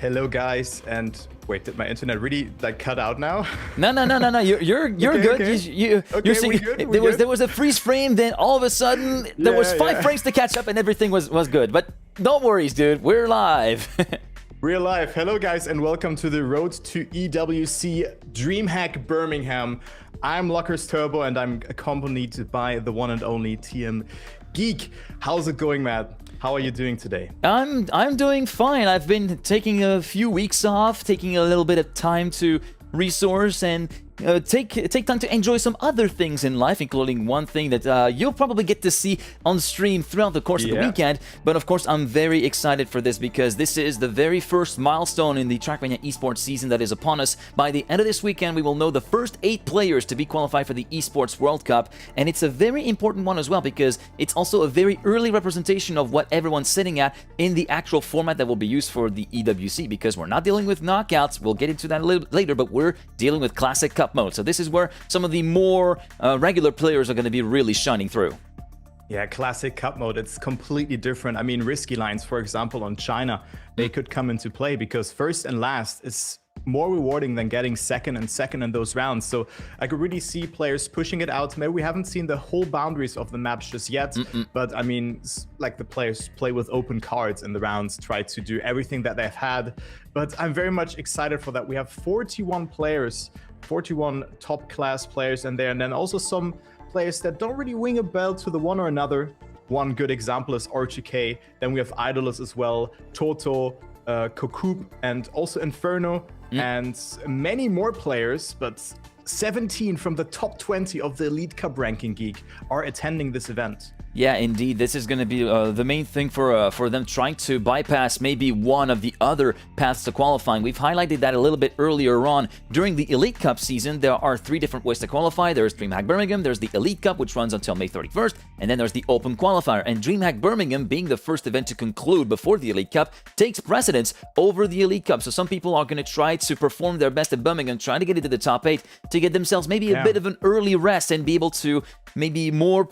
Hello, guys, and wait, did my internet really cut out now? No. You're Okay, good. okay. You're seeing, we good, there was a freeze frame. Then all of a sudden there was 5 frames to catch up, and everything was good. But don't worry, dude. We're live. We're live. Hello, guys, and welcome to the Road to EWC DreamHack Birmingham. I'm Lockers Turbo, and I'm accompanied by the one and only TM Geek. How's it going, Matt? How are you doing today? I'm doing fine. I've been taking a few weeks off, taking a little bit of time to resource and take time to enjoy some other things in life, including one thing that you'll probably get to see on stream throughout the course of the weekend. But of course, I'm very excited for this because this is the very first milestone in the Trackmania esports season that is upon us. By the end of this weekend, we will know the first 8 players to be qualified for the Esports World Cup, and it's a very important one as well because it's also a very early representation of what everyone's sitting at in the actual format that will be used for the EWC, because we're not dealing with knockouts. We'll get into that a little later, but we're dealing with Classic Cup mode. So this is where some of the more regular players are going to be really shining through. Yeah, Classic Cup mode, it's completely different. I mean, risky lines, for example, on China, they could come into play because first and last is more rewarding than getting second in those rounds. So I could really see players pushing it out. Maybe we haven't seen the whole boundaries of the maps just yet, but I mean, like the players play with open cards in the rounds, try to do everything that they've had. But I'm very much excited for that. We have 41 players, 41 top class players in there, and then also some players that don't really ring a bell to the one or another. One good example is R2K. Then we have Idolus as well, Toto, Kokup, and also Inferno, and many more players, but 17 from the top 20 of the Elite Cup ranking, Geek, are attending this event. Yeah, indeed. This is going to be the main thing for them trying to bypass maybe one of the other paths to qualifying. We've highlighted that a little bit earlier on. During the Elite Cup season, there are 3 different ways to qualify. There's DreamHack Birmingham, there's the Elite Cup, which runs until May 31st, and then there's the Open Qualifier. And DreamHack Birmingham, being the first event to conclude before the Elite Cup, takes precedence over the Elite Cup. So some people are going to try to perform their best at Birmingham, trying to get into the top 8 to get themselves maybe a bit of an early rest and be able to maybe more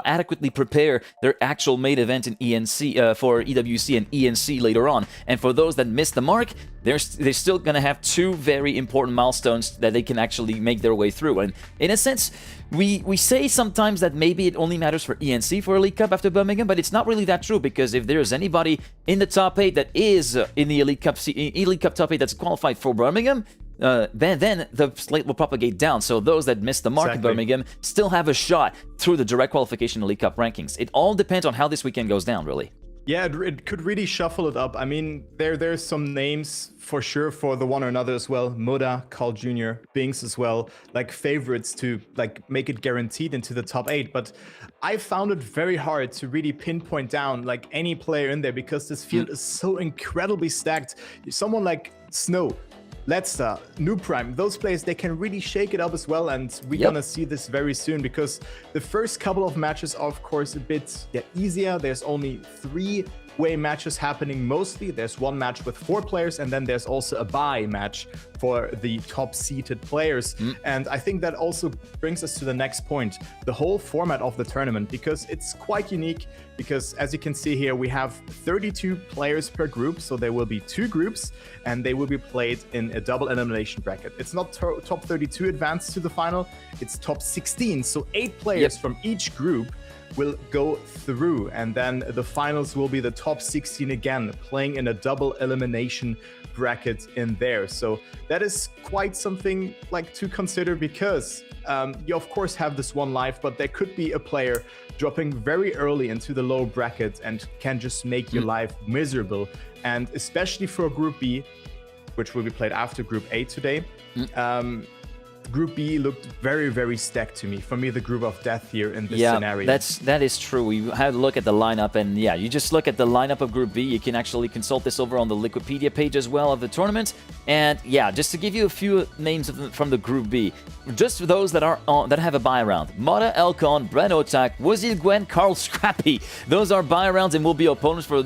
adequately prepare their actual main event in ENC for EWC and ENC later on. And for those that missed the mark, they're still going to have 2 very important milestones that they can actually make their way through. And in a sense, we say sometimes that maybe it only matters for ENC for Elite Cup after Birmingham, but it's not really that true, because if there's anybody in the top 8 that is in the Elite Cup top 8 that's qualified for Birmingham, then the slate will propagate down. So those that missed the mark in Birmingham still have a shot through the direct qualification Elite Cup rankings. It all depends on how this weekend goes down, really. Yeah, it could really shuffle it up. I mean, there's some names for sure for the one or another as well. Moda, Carl Jr., Binks as well, like favorites to make it guaranteed into the top 8. But I found it very hard to really pinpoint down like any player in there because this field is so incredibly stacked. Someone like Snow, Ledstar, New Prime, those players, they can really shake it up as well, and we're gonna see this very soon because the first couple of matches are of course a bit easier. There's only 3-way matches happening mostly. There's 1 match with 4 players, and then there's also a bye match for the top seated players. And I think that also brings us to the next point, the whole format of the tournament, because it's quite unique. Because as you can see here, we have 32 players per group, so there will be 2 groups, and they will be played in a double elimination bracket. It's not top 32 advanced to the final, it's top 16, so 8 players from each group will go through, and then the finals will be the top 16 again, playing in a double elimination bracket in there. So that is quite something to consider, because you of course have this one life, but there could be a player dropping very early into the low bracket and can just make your life miserable. And especially for Group B, which will be played after Group A today, Group B looked very, very stacked to me. For me, the group of death here in this scenario. That is true. We had a look at the lineup, and yeah, you just look at the lineup of Group B. You can actually consult this over on the Wikipedia page as well of the tournament. And yeah, just to give you a few names from the Group B, just for those that are that have a bye round: Mata, Elcon, Bren Otak, Wazil Gwen, Carl Scrappy. Those are bye rounds and will be opponents for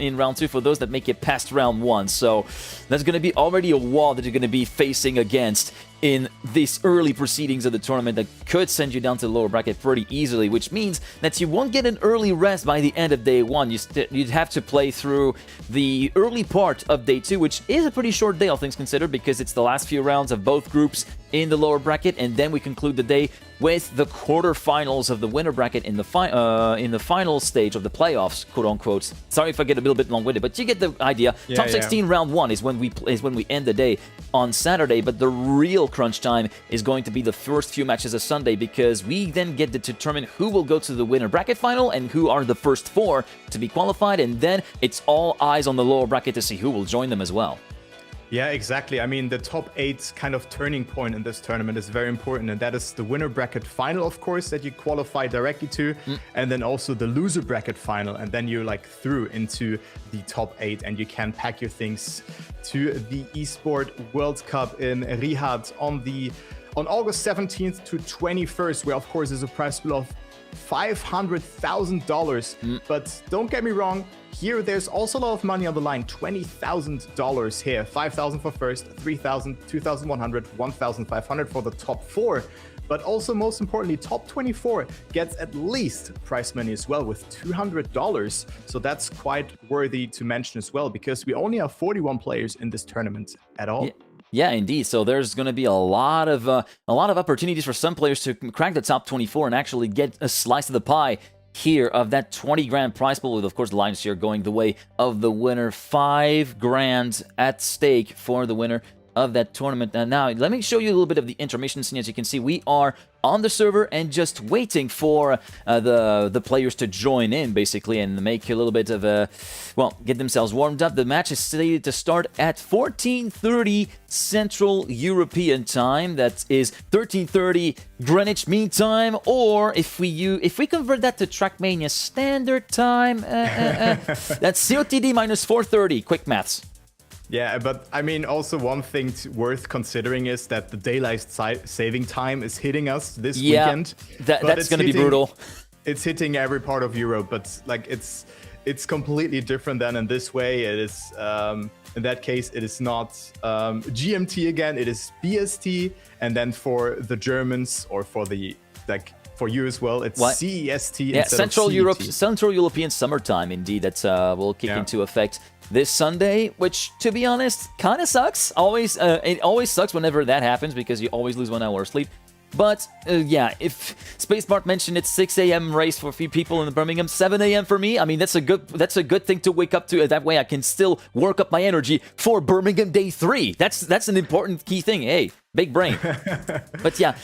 in round 2 for those that make it past round 1. So there's going to be already a wall that you're going to be facing against in these early proceedings of the tournament that could send you down to the lower bracket pretty easily, which means that you won't get an early rest by the end of day 1. You'd have to play through the early part of day 2, which is a pretty short day, all things considered, because it's the last few rounds of both groups in the lower bracket, and then we conclude the day with the quarterfinals of the winner bracket in the final stage of the playoffs, quote unquote. Sorry if I get a little bit long-winded, but you get the idea. Top 16 round 1 is when we end the day on Saturday, but the real crunch time is going to be the first few matches of Sunday, because we then get to determine who will go to the winner bracket final and who are the first 4 to be qualified, and then it's all eyes on the lower bracket to see who will join them as well. Yeah, exactly. I mean, the top 8 kind of turning point in this tournament is very important, and that is the winner bracket final, of course, that you qualify directly to, and then also the loser bracket final, and then you're like through into the top 8, and you can pack your things to the Esport World Cup in Riyadh on August 17th to 21st, where of course is a prize pool of $500,000. But don't get me wrong, here there's also a lot of money on the line. $20,000 here, $5,000 for first, $3,000, $2,100, $1,500 for the top 4. But also, most importantly, top 24 gets at least prize money as well with $200. So that's quite worthy to mention as well, because we only have 41 players in this tournament at all. Yeah, indeed. So there's going to be a lot of opportunities for some players to crack the top 24 and actually get a slice of the pie here of that 20 grand prize pool, with of course the lion's share going the way of the winner. 5 grand at stake for the winner of that tournament. And now let me show you a little bit of the intermission scene. As you can see, we are on the server and just waiting for the players to join in, basically, and make a little bit of a, well, get themselves warmed up. The match is slated to start at 14:30 Central European Time. That is 13:30 Greenwich Mean Time, or if we convert that to Trackmania Standard Time, that's COTD minus 4:30. Quick maths. Yeah, but I mean, also one thing worth considering is that the daylight saving time is hitting us this weekend. That's going to be brutal. It's hitting every part of Europe, but like it's completely different than in this way. It is in that case, it is not GMT again. It is BST, and then for the Germans or for the for you as well, it's CEST. Yeah, Central Europe, Central European Summertime. Indeed, that's will kick into effect this Sunday, which, to be honest, kind of sucks. It always sucks whenever that happens, because you always lose 1 hour of sleep. But yeah, if Spacepart mentioned it's 6 a.m. race for a few people in Birmingham, 7 a.m. for me. I mean, that's a good thing to wake up to. That way, I can still work up my energy for Birmingham Day 3. That's an important key thing. Hey, big brain. But yeah,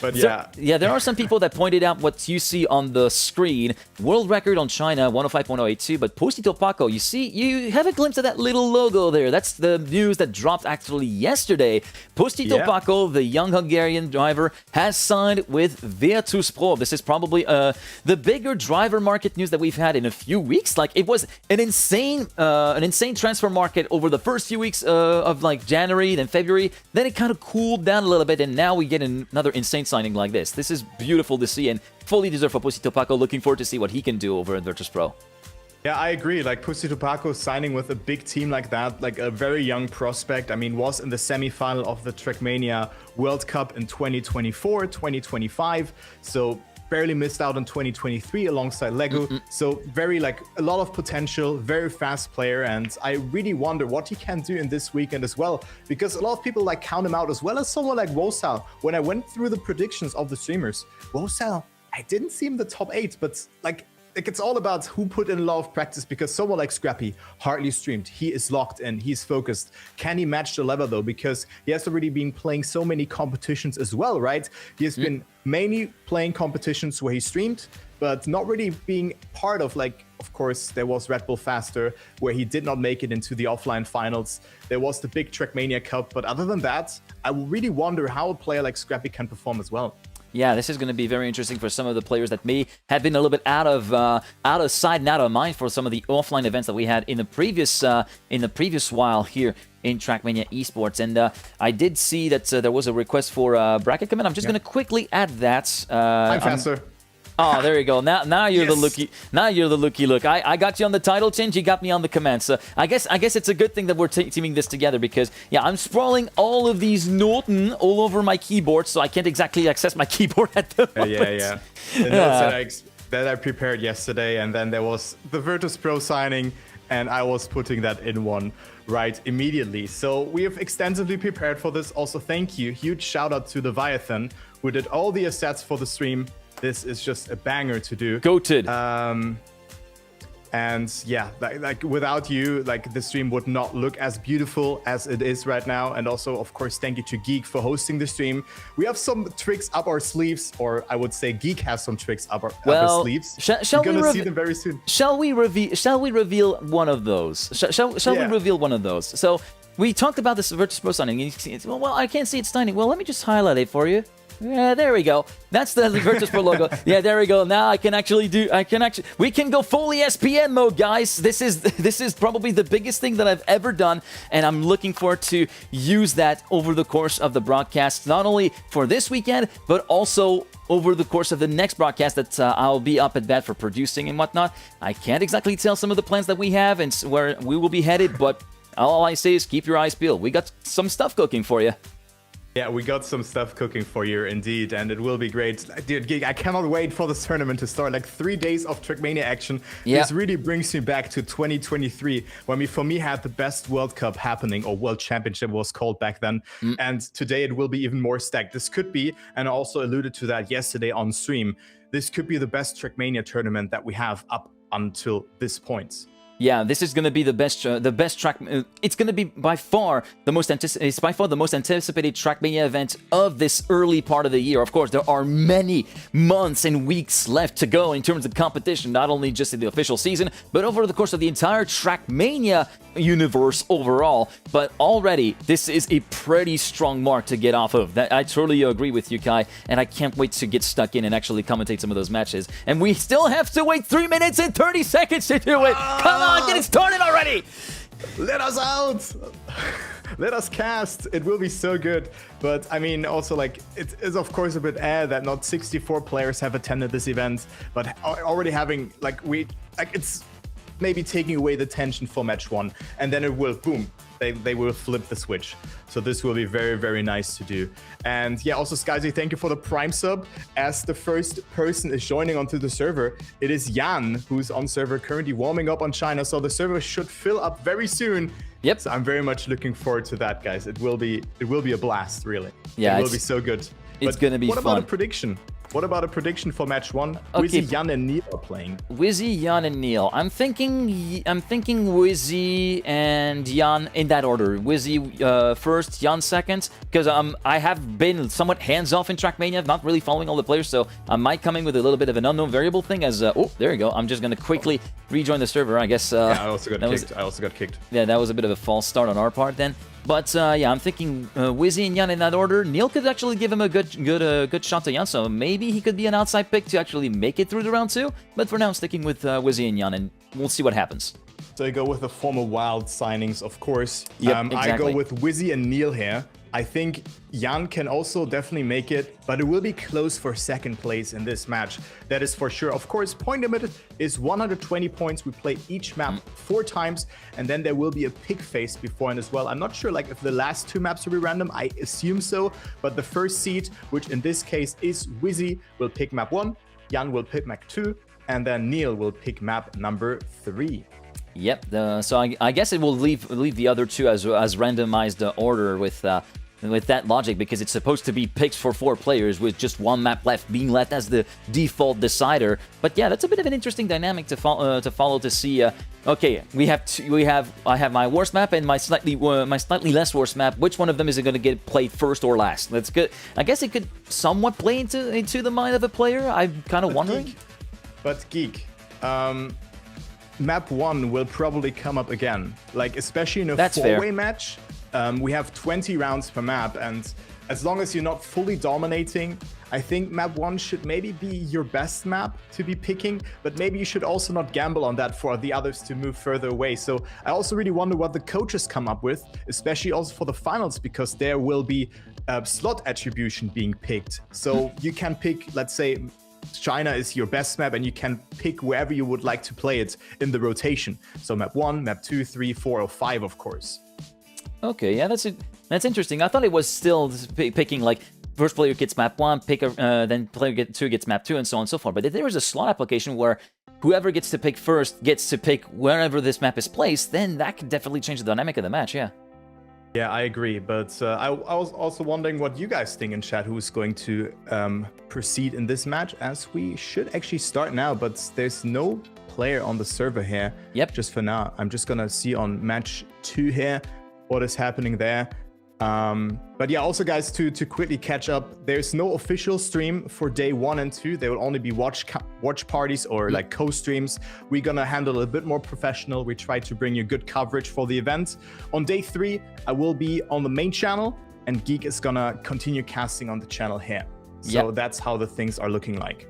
there are some people that pointed out what you see on the screen. World record on China, 105.082. But Postito Paco, you have a glimpse of that little logo there. That's the news that dropped actually yesterday. Postito Paco, the young Hungarian driver, has signed with Virtus Pro. This is probably the bigger driver market news that we've had in a few weeks. Like, it was an insane transfer market over the first few weeks of like January, then February. Then it kind of cooled down a little bit, and now we get another insane signing like this. This is beautiful to see, and fully deserved for Postito Paco. Looking forward to see what he can do over at Virtus Pro. Yeah, I agree. Like, Postito Paco signing with a big team like that, like a very young prospect. I mean, was in the semi-final of the Trackmania World Cup in 2024, 2025. So barely missed out on 2023 alongside Lego. So very, like, a lot of potential, very fast player. And I really wonder what he can do in this weekend as well, because a lot of people like count him out, as well as someone like Wosal. When I went through the predictions of the streamers, Wosal, I didn't see him in the top 8, but like it's all about who put in a lot of practice, because someone like Scrappy hardly streamed. He is locked in, he's focused. Can he match the level though? Because he has already been playing so many competitions as well, right? He has been mainly playing competitions where he streamed, but not really being part of, like, of course, there was Red Bull Faster, where he did not make it into the offline finals. There was the big Trackmania Cup, but other than that, I really wonder how a player like Scrappy can perform as well. Yeah, this is going to be very interesting for some of the players that may have been a little bit out of sight and out of mind for some of the offline events that we had in the previous while here in Trackmania Esports. And I did see that there was a request for bracket comment. I'm just going to quickly add that. I'm faster. Oh, there you go. Now you're the Yes. looky. Now you're the looky look. I got you on the title change. You got me on the command. So I guess it's a good thing that we're teaming this together because yeah, I'm sprawling all of these Noten all over my keyboard, so I can't exactly access my keyboard at the moment. Yeah. The notes that I prepared yesterday, and then there was the Virtus Pro signing, and I was putting that in one right immediately. So we have extensively prepared for this. Also, thank you. Huge shout out to Leviathan, who did all the assets for the stream. This is just a banger to do. Goated. And yeah, like without you, like the stream would not look as beautiful as it is right now. And also, of course, thank you to Geek for hosting the stream. We have some tricks up our sleeves, or I would say Geek has some tricks up his sleeves. Shall You're we gonna see them very soon. Shall we reveal one of those? Shall we reveal one of those? So we talked about this Virtus Pro signing. You see, well, I can't see it signing. Well, let me just highlight it for you. Yeah, there we go. That's the Virtus Pro logo. Yeah, there we go. Now we can go full ESPN mode, guys. This is probably the biggest thing that I've ever done, and I'm looking forward to use that over the course of the broadcast, not only for this weekend, but also over the course of the next broadcast that I'll be up at bat for producing and whatnot. I can't exactly tell some of the plans that we have and where we will be headed, but all I say is keep your eyes peeled. We got some stuff cooking for you. Yeah, we got some stuff cooking for you indeed, and it will be great. Dude, Geek, I cannot wait for this tournament to start. Like 3 days of Trackmania action. Yeah. This really brings me back to 2023, when we, for me, had the best World Cup happening, or World Championship was called back then. And today it will be even more stacked. This could be, and I also alluded to that yesterday on stream, this could be the best Trackmania tournament that we have up until this point. Yeah, this is going to be the best track. It's going to be by far the most anticipated Trackmania event of this early part of the year. Of course, there are many months and weeks left to go in terms of competition, not only just in the official season, but over the course of the entire Trackmania universe overall. But already, this is a pretty strong mark to get off of. I totally agree with you, Kai, and I can't wait to get stuck in and actually commentate some of those matches. And we still have to wait 3 minutes and 30 seconds to do it. Come on, get it started already! Let us out! Let us cast. It will be so good. But I mean, also, like, it is of course a bit that not 64 players have attended this event, but already having it's maybe taking away the tension for match one, and then it will boom. They will flip the switch. So this will be very, very nice to do. And yeah, also Skyzy, thank you for the Prime sub. As the first person is joining onto the server, it is Jan who's on server, currently warming up on China. So the server should fill up very soon. Yep. So I'm very much looking forward to that, guys. It will be a blast, really. Yeah, it will be so good. It's gonna be fun. What about a prediction? What about a prediction for match one? Okay. Wizzy, Jan, and Neil are playing. Wizzy, Jan, and Neil. I'm thinking Wizzy and Jan in that order. Wizzy first, Jan second, because I have been somewhat hands-off in Trackmania, not really following all the players, so I might come in with a little bit of an unknown variable thing as, oh, there you go. I'm just going to quickly rejoin the server, I guess. Yeah, I also got kicked. Yeah, that was a bit of a false start on our part then. But yeah, I'm thinking Wizzy and Jan in that order. Neil could actually give him a good shot to Jan, so maybe he could be an outside pick to actually make it through the round two. But for now, I'm sticking with Wizzy and Jan, and we'll see what happens. So I go with the former Wild signings, of course. Yep, exactly. I go with Wizzy and Neil here. I think Jan can also definitely make it, but it will be close for second place in this match. That is for sure. Of course, point limit is 120 points. We play each map 4 times, and then there will be a pick phase beforehand as well. I'm not sure if the last 2 maps will be random. I assume so, but the first seed, which in this case is Wizzy, will pick map 1, Jan will pick map 2, and then Neil will pick map number 3. Yep. So I guess it will leave the other 2 as randomized order with that logic, because it's supposed to be picks for 4 players with just 1 map left being left as the default decider. But yeah, that's a bit of an interesting dynamic to follow to see. Okay, I have my worst map and my slightly less worst map. Which one of them is it going to get played first or last? That's good. I guess it could somewhat play into the mind of a player. I'm kind of wondering. Geek, map 1 will probably come up again, especially in a 4-way match. We have 20 rounds per map, and as long as you're not fully dominating, I think map 1 should maybe be your best map to be picking, but maybe you should also not gamble on that for the others to move further away. So I also really wonder what the coaches come up with, especially also for the finals, because there will be slot attribution being picked. So you can pick, let's say, China is your best map, and you can pick wherever you would like to play it in the rotation. So map 1, map 2, 3, 4, or 5, of course. Okay, yeah, that's interesting. I thought it was still picking like first player gets map 1, then player 2 gets map 2, and so on and so forth. But if there was a slot application where whoever gets to pick first gets to pick wherever this map is placed, then that could definitely change the dynamic of the match, yeah. Yeah, I agree. But I was also wondering what you guys think in chat, who's going to proceed in this match, as we should actually start now, but there's no player on the server here. Yep. Just for now. I'm just gonna see on match 2 here what is happening there. But yeah, also guys, to quickly catch up, there's no official stream for day 1 and 2. There will only be watch parties or like co-streams. We're gonna handle a bit more professional. We try to bring you good coverage for the event. On day 3, I will be on the main channel, and Geek is gonna continue casting on the channel here. So that's how the things are looking like.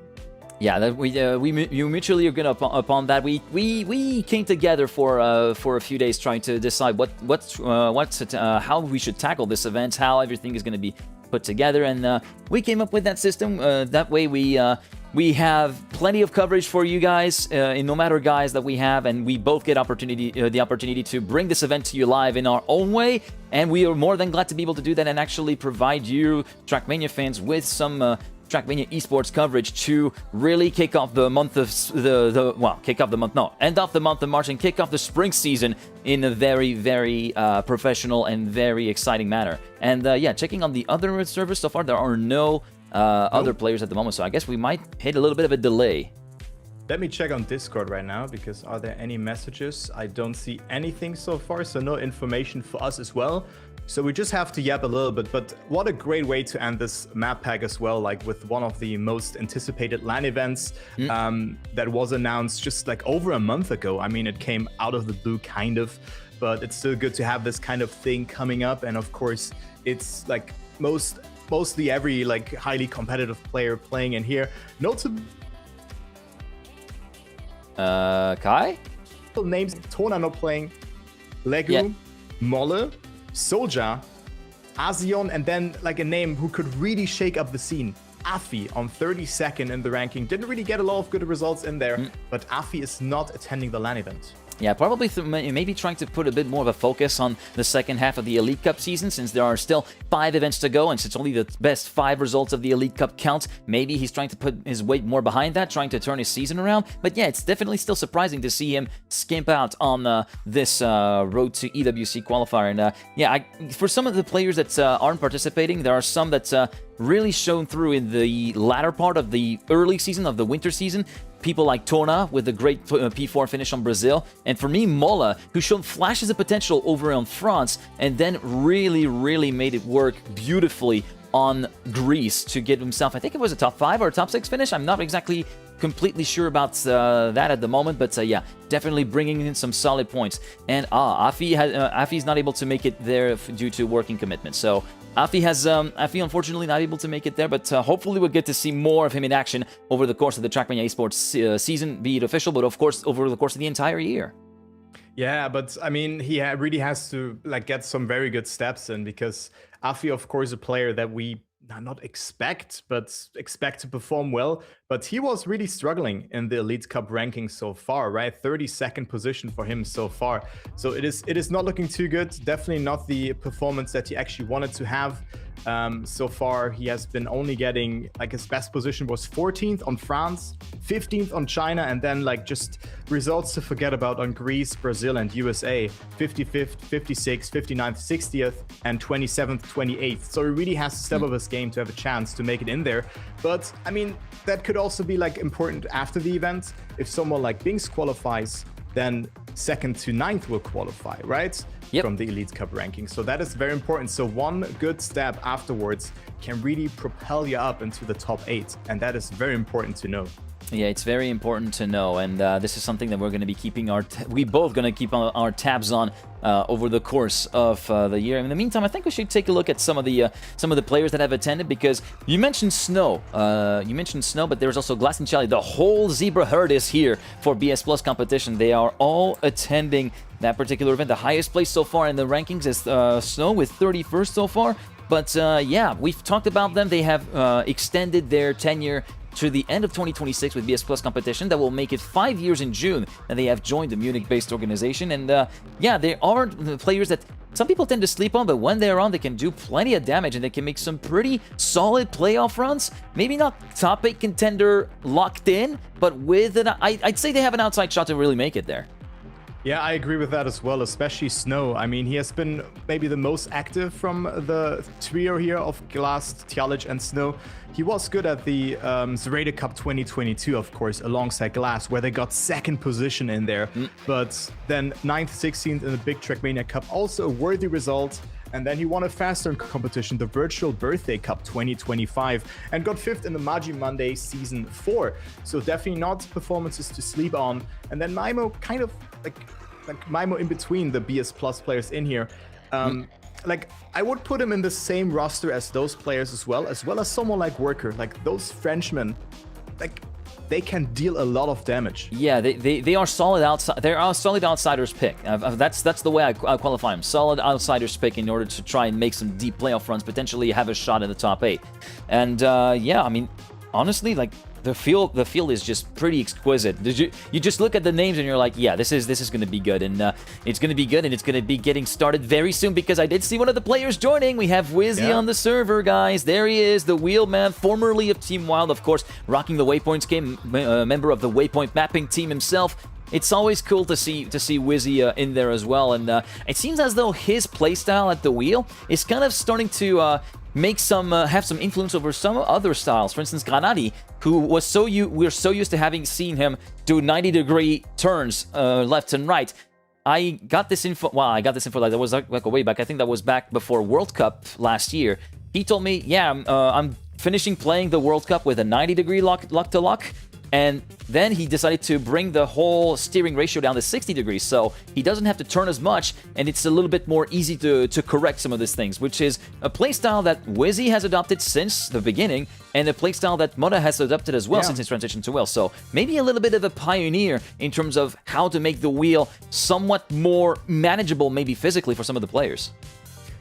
Yeah, that we mutually agreed upon that. We came together for a few days trying to decide how we should tackle this event, how everything is going to be put together, and we came up with that system. That way we have plenty of coverage for you guys, in no matter guys that we have, and we both get the opportunity to bring this event to you live in our own way, and we are more than glad to be able to do that and actually provide you Trackmania fans with some Trackmania esports coverage to really kick off the month of end off the month of March and kick off the spring season in a very, very professional and very exciting manner. And yeah, checking on the other servers so far, there are no other players at the moment, so I guess we might hit a little bit of a delay. Let me check on Discord right now, because are there any messages? I don't see anything so far, so no information for us as well. So we just have to yap a little bit, but what a great way to end this map pack as well, like with one of the most anticipated LAN events that was announced just like over a month ago. I mean, it came out of the blue kind of, but it's still good to have this kind of thing coming up. And of course, it's like mostly every like highly competitive player playing in here. Notable Kai? names: Tona not playing, Legu, Molle, Soldier, Azion, and then like a name who could really shake up the scene. Afi on 32nd in the ranking. Didn't really get a lot of good results in there, but Afi is not attending the LAN event. Yeah, probably maybe trying to put a bit more of a focus on the second half of the Elite Cup season, since there are still 5 events to go, and since only the best 5 results of the Elite Cup count, maybe he's trying to put his weight more behind that, trying to turn his season around. But yeah, it's definitely still surprising to see him skimp out on this road to EWC qualifier. And yeah, for some of the players that aren't participating, there are some that really shown through in the latter part of the early season, of the winter season. People like Tona with a great P4 finish on Brazil, and for me, Molle, who showed flashes of potential over on France, and then really made it work beautifully on Greece to get himself, I think it was a top 5 or a top 6 finish. I'm not exactly completely sure about that at the moment, but yeah, definitely bringing in some solid points. And Afi's not able to make it there due to working commitments. So Afi unfortunately not able to make it there, but hopefully we'll get to see more of him in action over the course of the Trackmania esports season, be it official, but of course over the course of the entire year. Yeah, but I mean, he really has to like get some very good steps in, because Afi, of course, a player that we not expect, but expect to perform well. But he was really struggling in the Elite Cup ranking so far, right? 32nd position for him so far. So it is not looking too good. Definitely not the performance that he actually wanted to have. So far, he has been only getting, like, his best position was 14th on France, 15th on China, and then like just results to forget about on Greece, Brazil, and USA, 55th, 56th, 59th, 60th, and 27th, 28th. So he really has to step up his game to have a chance to make it in there. But I mean, that could also be like important after the event. If someone like Binks qualifies, then 2nd to 9th will qualify, right? Yep. From the Elite Cup ranking. So that is very important. So one good step afterwards can really propel you up into the top 8. And that is very important to know. Yeah, it's very important to know, and this is something that we're going to be keeping we both going to keep our tabs on over the course of the year. In the meantime, I think we should take a look at some of the players that have attended, because you mentioned Snow, but there's also Glass and Charlie. The whole Zebra herd is here for BS Plus competition. They are all attending that particular event. The highest place so far in the rankings is Snow with 31st so far. But yeah, we've talked about them. They have extended their tenure to the end of 2026 with BS Plus competition. That will make it 5 years in June that they have joined the Munich-based organization. And yeah, there are players that some people tend to sleep on, but when they're on, they can do plenty of damage and they can make some pretty solid playoff runs. Maybe not top 8 contender locked in, but with an, I'd say they have an outside shot to really make it there. Yeah, I agree with that as well, especially Snow. I mean, he has been maybe the most active from the trio here of Glass, Tjalic, and Snow. He was good at the Zereda Cup 2022, of course, alongside Glass, where they got second position in there. But then 9th, 16th in the big Trackmania Cup, also a worthy result. And then he won a faster competition, the Virtual Birthday Cup 2025, and got 5th in the Magi Monday Season 4. So definitely not performances to sleep on. And then Maimo, kind of like Maimo in between the BS Plus players in here. Like, I would put him in the same roster as those players as well as someone like Worker. Like, those Frenchmen, like, they can deal a lot of damage. Yeah, they are solid outside. They're a solid outsiders pick. That's the way I qualify them. Solid outsiders pick in order to try and make some deep playoff runs, potentially have a shot in the top 8. And yeah, I mean, honestly, like the field is just pretty exquisite. You just look at the names and you're like, yeah, this is going to be good, and it's going to be good, and it's going to be getting started very soon because I did see one of the players joining. We have Wizzy on the server, guys. There he is, the Wheelman, formerly of Team Wild, of course, rocking the Waypoints game, member of the Waypoint mapping team himself. It's always cool to see Wizzy in there as well, and it seems as though his playstyle at the wheel is kind of starting to make some have some influence over some other styles. For instance, Granadi, who was we're so used to seen him do 90-degree turns left and right. I got this info. Well, I got this info like that was like a way back. I think that was back before World Cup last year. He told me, yeah, I'm finishing playing the World Cup with a 90-degree lock to lock. And then he decided to bring the whole steering ratio down to 60 degrees, so he doesn't have to turn as much, and it's a little bit more easy to correct some of these things, which is a playstyle that Wizzy has adopted since the beginning, and a playstyle that Moda has adopted as well since his transition to wheel. So maybe a little bit of a pioneer in terms of how to make the wheel somewhat more manageable, maybe physically, for some of the players.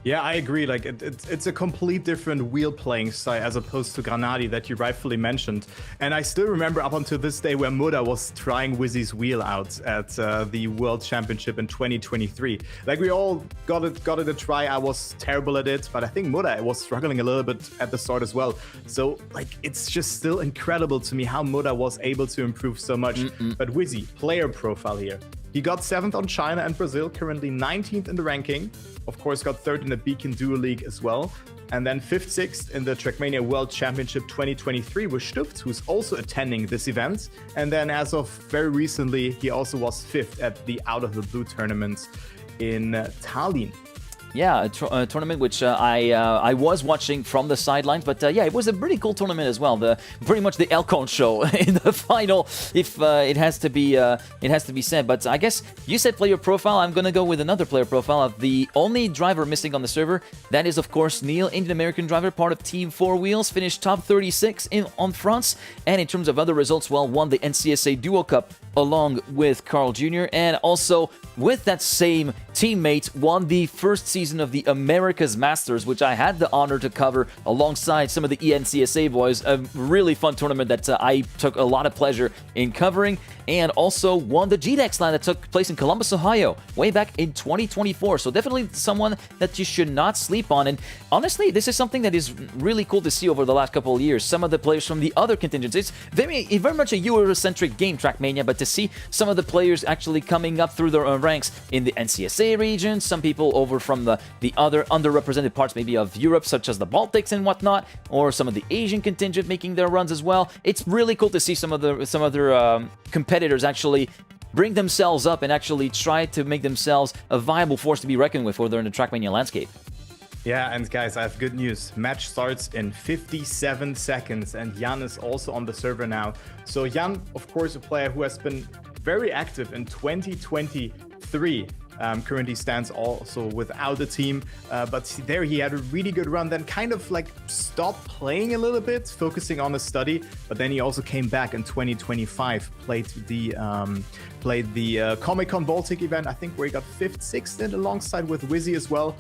Yeah, I agree. Like, it's a complete different wheel playing style as opposed to Granadi that you rightfully mentioned. And I still remember up until this day where Muda was trying Wizzy's wheel out at the World Championship in 2023. Like, we all got it a try. I was terrible at it, but I think Muda was struggling a little bit at the start as well. So, like, it's just still incredible to me how Muda was able to improve so much. But Wizzy, player profile here. He got 7th on China and Brazil, currently 19th in the ranking. Of course, got 3rd in the Beacon Duo League as well. And then 5th, 6th in the Trackmania World Championship 2023 with Stuft, who's also attending this event. And then as of very recently, he also was 5th at the Out of the Blue tournament in Tallinn. Yeah, a tournament which I was watching from the sidelines, but yeah, it was a pretty cool tournament as well. Pretty much the Elkhorn show in the final, if it has to be said. But I guess you said player profile. I'm gonna go with another player profile of the only driver missing on the server. That is, of course, Neil, Indian American driver, part of Team 4 Wheels, finished top 36 on France, and in terms of other results, well, won the NCSA Duo Cup along with Carl Jr. and also with that same teammate won the first season of the America's Masters, which I had the honor to cover alongside some of the ENCSA boys. A really fun tournament that I took a lot of pleasure in covering, and also won the GDEX line that took place in Columbus, Ohio, way back in 2024. So definitely someone that you should not sleep on. And honestly, this is something that is really cool to see over the last couple of years. Some of the players from the other contingents. It's very much a Eurocentric game, Trackmania, but to see some of the players actually coming up through the ranks in the NCSA region, some people over from the other underrepresented parts maybe of Europe, such as the Baltics and whatnot, or some of the Asian contingent making their runs as well. It's really cool to see some other competitors actually bring themselves up and actually try to make themselves a viable force to be reckoned with further in the Trackmania landscape. Yeah, and guys, I have good news. Match starts in 57 seconds, and Jan is also on the server now. So Jan, of course, a player who has been very active in 2023 3. Currently stands also without a team, but there he had a really good run, then kind of like stopped playing a little bit, focusing on his study, but then he also came back in 2025, played the Comic-Con Baltic event, I think, where he got 5th, 6th in alongside with Wizzy as well.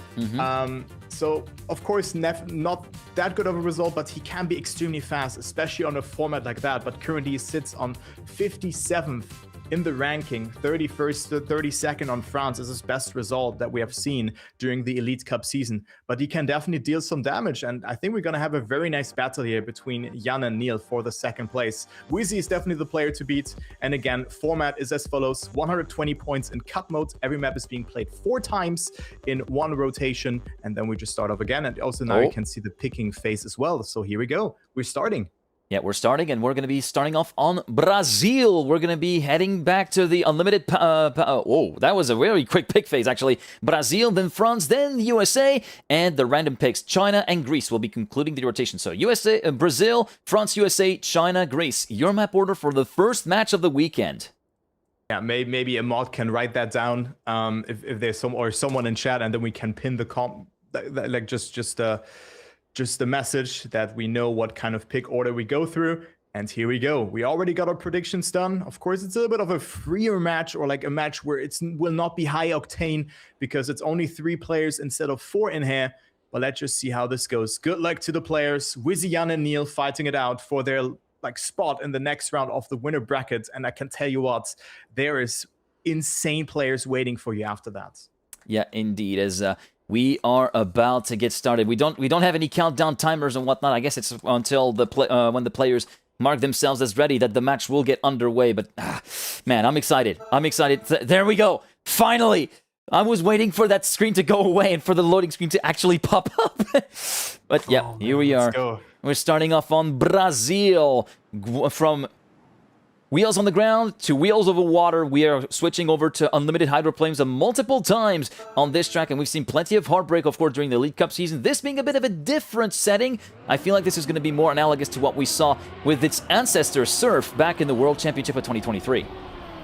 So, of course, not that good of a result, but he can be extremely fast, especially on a format like that, but currently he sits on 57th in the ranking, 31st to 32nd on France is his best result that we have seen during the Elite Cup season. But he can definitely deal some damage, and I think we're going to have a very nice battle here between Jan and Neil for the 2nd place. Wheezy is definitely the player to beat, and again, format is as follows: 120 points in cup mode. Every map is being played 4 times in 1 rotation, and then we just start off again. And also now you can see the picking phase as well. So here we go. We're starting. Yeah, we're starting, and we're going to be starting off on Brazil. We're going to be heading back to the unlimited... whoa, that was a very quick pick phase, actually. Brazil, then France, then the USA, and the random picks. China and Greece will be concluding the rotation. So USA, Brazil, France, USA, China, Greece. Your map order for the first match of the weekend. Yeah, maybe a mod can write that down if there's someone in chat, and then we can pin the comp, like just the message that we know what kind of pick order we go through. And here we go. We already got our predictions done. Of course, it's a little bit of a freer match, or like a match where it will not be high octane because it's only 3 players instead of 4 in here. But let's just see how this goes. Good luck to the players. Wizzy, Jan, and Neil fighting it out for their spot in the next round of the winner bracket. And I can tell you what, there is insane players waiting for you after that. Yeah, indeed. As we are about to get started. We don't have any countdown timers and whatnot. I guess it's until the when the players mark themselves as ready that the match will get underway. But man, I'm excited. I'm excited. There we go. Finally. I was waiting for that screen to go away and for the loading screen to actually pop up. But yeah, here we are. We're starting off on Brazil from wheels on the ground to wheels over water. We are switching over to unlimited hydroplanes multiple times on this track, and we've seen plenty of heartbreak, of course, during the Elite Cup season. This being a bit of a different setting, I feel like this is going to be more analogous to what we saw with its ancestor Surf back in the World Championship of 2023.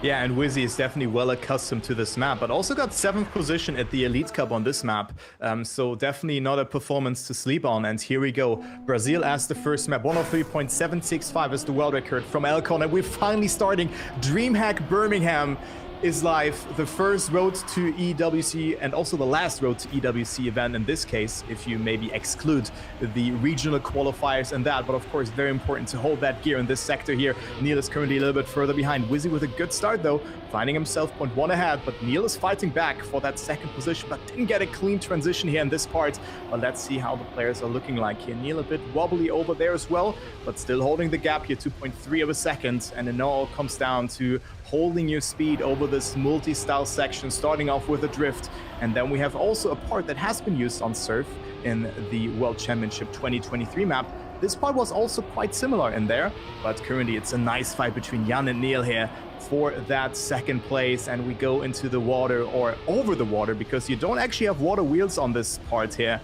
Yeah, and Wizzy is definitely well accustomed to this map, but also got 7th position at the Elite Cup on this map. So definitely not a performance to sleep on. And here we go. Brazil as the first map. 103.765 is the world record from Elcon. And we're finally starting. DreamHack Birmingham is live. The first road to EWC and also the last road to EWC event in this case, if you maybe exclude the regional qualifiers and that. But of course, very important to hold that gear in this sector here. Neil is currently a little bit further behind. Wizzy with a good start though, finding himself 0.1 ahead, but Neil is fighting back for that 2nd position, but didn't get a clean transition here in this part. But let's see how the players are looking like here. Neil a bit wobbly over there as well, but still holding the gap here, 2.3 of a second. And it all comes down to holding your speed over this multi-style section, starting off with a drift. And then we have also a part that has been used on Surf in the World Championship 2023 map. This part was also quite similar in there, but currently it's a nice fight between Jan and Neil here for that 2nd place. And we go into the water, or over the water, because you don't actually have water wheels on this part here.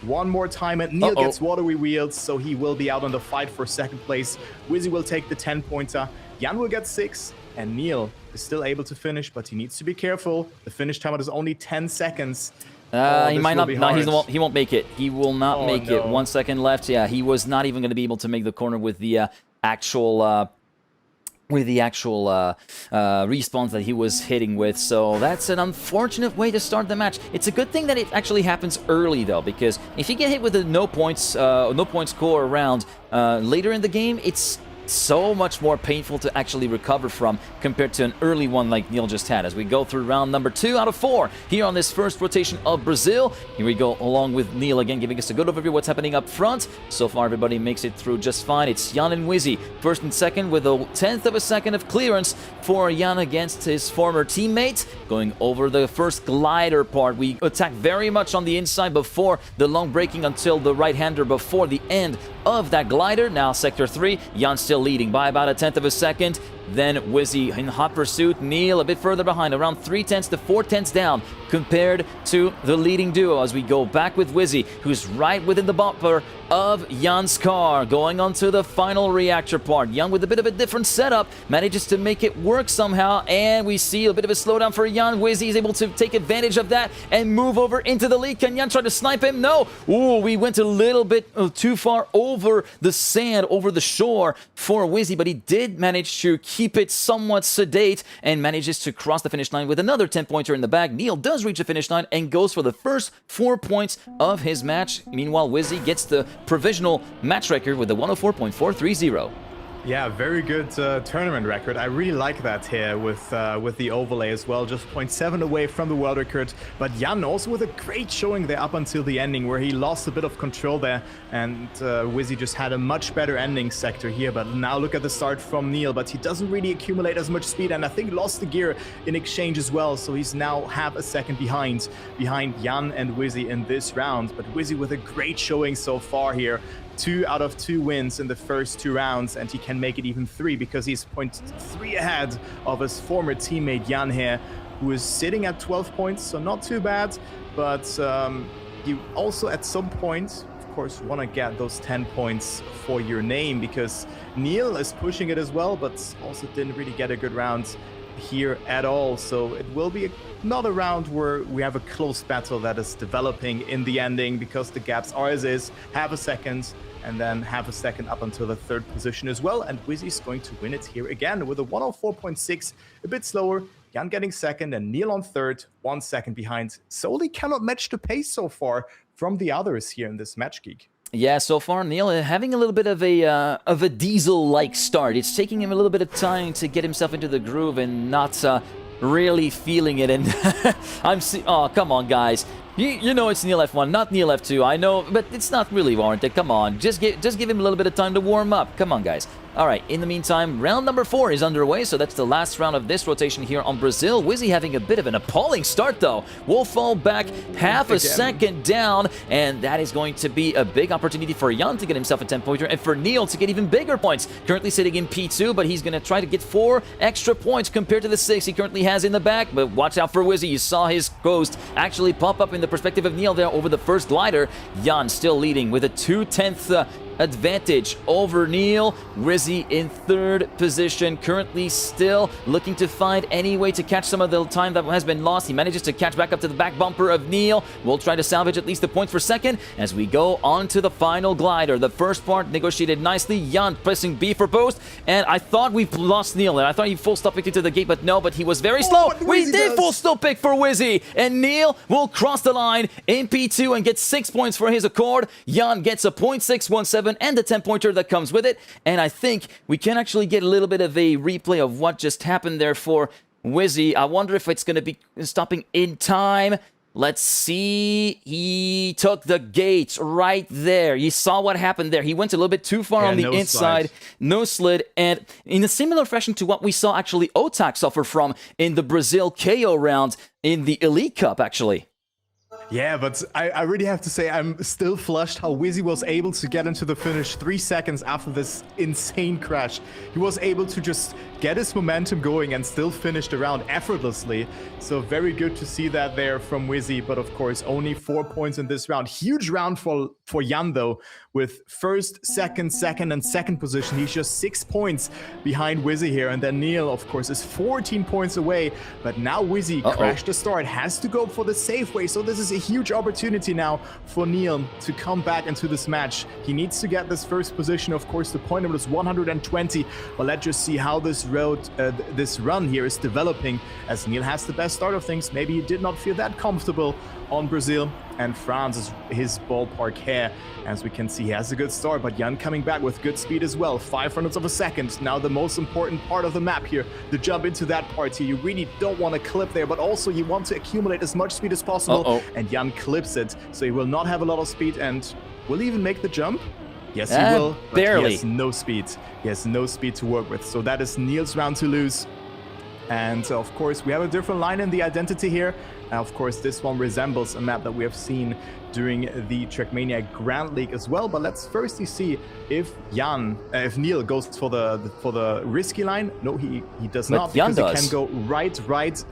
One more time, and Neil gets watery wheels, so he will be out on the fight for 2nd place. Wizzy will take the 10-pointer. Jan will get 6, and Neil is still able to finish, but he needs to be careful. The finish time is only 10 seconds. He might not. No, he won't make it. He will not make it. 1 second left. Yeah, he was not even going to be able to make the corner with the actual respawns that he was hitting with. So that's an unfortunate way to start the match. It's a good thing that it actually happens early though, because if you get hit with a no points score around later in the game, it's so much more painful to actually recover from compared to an early one like Neil just had. As we go through round number 2 out of 4 here on this first rotation of Brazil. Here we go along with Neil again, giving us a good overview of what's happening up front. So far everybody makes it through just fine. It's Jan and Wizzy first and second with a 1/10 of a second of clearance for Jan against his former teammate. Going over the first glider part, we attack very much on the inside before the long braking until the right-hander before the end of that glider. Now sector 3, Jan still leading by about 1/10 of a second. then Wizzy in hot pursuit. Neil a bit further behind, around 3/10 to 4/10 down compared to the leading duo as we go back with Wizzy, who's right within the bumper of Jan's car. Going on to the final reactor part. Jan with a bit of a different setup manages to make it work somehow, and we see a bit of a slowdown for Jan. Wizzy is able to take advantage of that and move over into the lead. Can Jan try to snipe him? No. Ooh, we went a little bit too far over the sand, over the shore for Wizzy, but he did manage to keep it somewhat sedate and manages to cross the finish line with another 10-pointer in the bag. Neil does reach the finish line and goes for the first 4 points of his match. Meanwhile, Wizzy gets the provisional match record with a 104.430. Yeah, very good tournament record. I really like that here with the overlay as well. Just 0.7 away from the world record. But Jan also with a great showing there up until the ending, where he lost a bit of control there, and Wizzy just had a much better ending sector here. But now look at the start from Neil, but he doesn't really accumulate as much speed, and I think lost the gear in exchange as well. So he's now half a second behind Jan and Wizzy in this round. But Wizzy with a great showing so far here. 2 out of 2 wins in the first 2 rounds, and he can make it even 3 because he's 0.3 ahead of his former teammate Jan here, who is sitting at 12 points, so not too bad. But you also at some point, of course, want to get those 10 points for your name, because Neil is pushing it as well, but also didn't really get a good round here at all. So it will be another round where we have a close battle that is developing in the ending, because the gaps are as is, half a second, and then half a second up until the 3rd position as well. And Wizzy's going to win it here again with a 104.6, a bit slower. Jan getting 2nd and Neil on 3rd, 1 second behind. Solely cannot match the pace so far from the others here in this match, Geek. Yeah, so far Neil having a little bit of a diesel-like start. It's taking him a little bit of time to get himself into the groove and not really feeling it. And oh, come on, guys. You know it's Neil F1, not Neil F2. I know, but it's not really warranted. Come on, just give him a little bit of time to warm up. Come on, guys. All right, in the meantime, round number 4 is underway, so that's the last round of this rotation here on Brazil. Wizzy having a bit of an appalling start, though. Will fall back half a second down, and that is going to be a big opportunity for Jan to get himself a 10-pointer, and for Neil to get even bigger points. Currently sitting in P2, but he's going to try to get 4 extra points compared to the 6 he currently has in the back. But watch out for Wizzy. You saw his ghost actually pop up in the perspective of Neil there over the first glider. Jan still leading with a 2/10 advantage over Neil. Wizzy in 3rd position, currently still looking to find any way to catch some of the time that has been lost. He manages to catch back up to the back bumper of Neil. We'll try to salvage at least the points for 2nd as we go on to the final glider. The first part negotiated nicely. Jan pressing B for post, and I thought we lost Neil there. I thought he full stop picked into the gate, but no, but he was very slow. We did full stop pick for Wizzy, and Neil will cross the line in P2 and get 6 points for his accord. Jan gets a 0.617 and the 10-pointer that comes with it, and I think we can actually get a little bit of a replay of what just happened there for Wizzy. I wonder if it's going to be stopping in time. Let's see. He took the gate right there. You saw what happened there. He went a little bit too far on the inside. No slid. And in a similar fashion to what we saw actually Otak suffer from in the Brazil KO round in the Elite Cup, actually. Yeah, but I really have to say I'm still flushed how Wizzy was able to get into the finish 3 seconds after this insane crash. He was able to just get his momentum going and still finish the round effortlessly. So very good to see that there from Wizzy, but of course only 4 points in this round. Huge round for Jan though, with 1st, 2nd, and 2nd position. He's just 6 points behind Wizzy here, and then Neil of course is 14 points away, but now Wizzy crashed the start, has to go for the safe way, so this is a huge opportunity now for Neil to come back into this match. He needs to get this 1st position. Of course the point number is 120, but let's just see how this run here is developing, as Neil has the best start of things. Maybe he did not feel that comfortable on Brazil, and France is his ballpark here. As we can see, he has a good start, but Jan coming back with good speed as well. 500ths of a second. Now the most important part of the map here, the jump into that part here. You really don't want to clip there, but also you want to accumulate as much speed as possible. And Jan clips it, so he will not have a lot of speed, and will he even make the jump? Yes, he will, but barely. he has no speed. He has no speed to work with, so that is Neil's round to lose. And of course, we have a different line in the identity here. And of course, this one resembles a map that we have seen during the Trackmania Grand League as well. But let's firstly see if Neil goes for the risky line. No, he does not, because he can go right,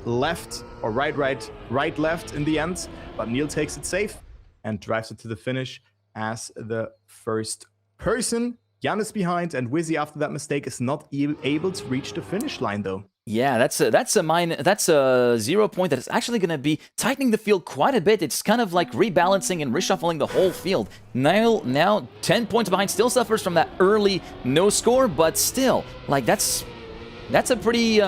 left, or right, left in the end. But Neil takes it safe and drives it to the finish as the first person. Jan is behind, and Wizzy, after that mistake, is not able to reach the finish line though. Yeah, that's a 0 point that is actually going to be tightening the field quite a bit. It's kind of like rebalancing and reshuffling the whole field. Now 10 points behind, still suffers from that early no score, but still, like that's a pretty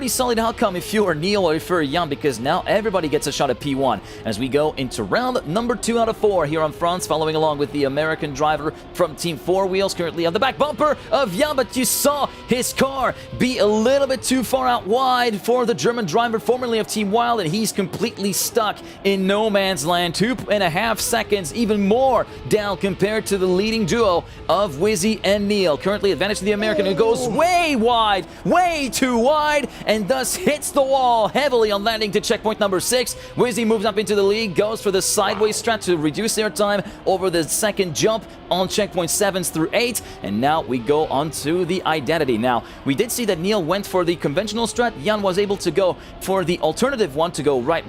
solid outcome if you're Neil or if you're Jan, because now everybody gets a shot at P1 as we go into round number 2 out of 4 here on France, following along with the American driver from Team 4 Wheels, currently on the back bumper of Jan, but you saw his car be a little bit too far out wide for the German driver formerly of Team Wild, and he's completely stuck in no man's land. 2.5 seconds, even more down compared to the leading duo of Wizzy and Neil. Currently advantage to the American, who goes way wide, way too wide, and thus hits the wall heavily on landing to checkpoint number 6. Wizzy moves up into the lead, goes for the sideways strat to reduce their time over the second jump on checkpoint 7s through 8, and now we go on to the identity. Now, we did see that Neil went for the conventional strat. Jan was able to go for the alternative one, to go right,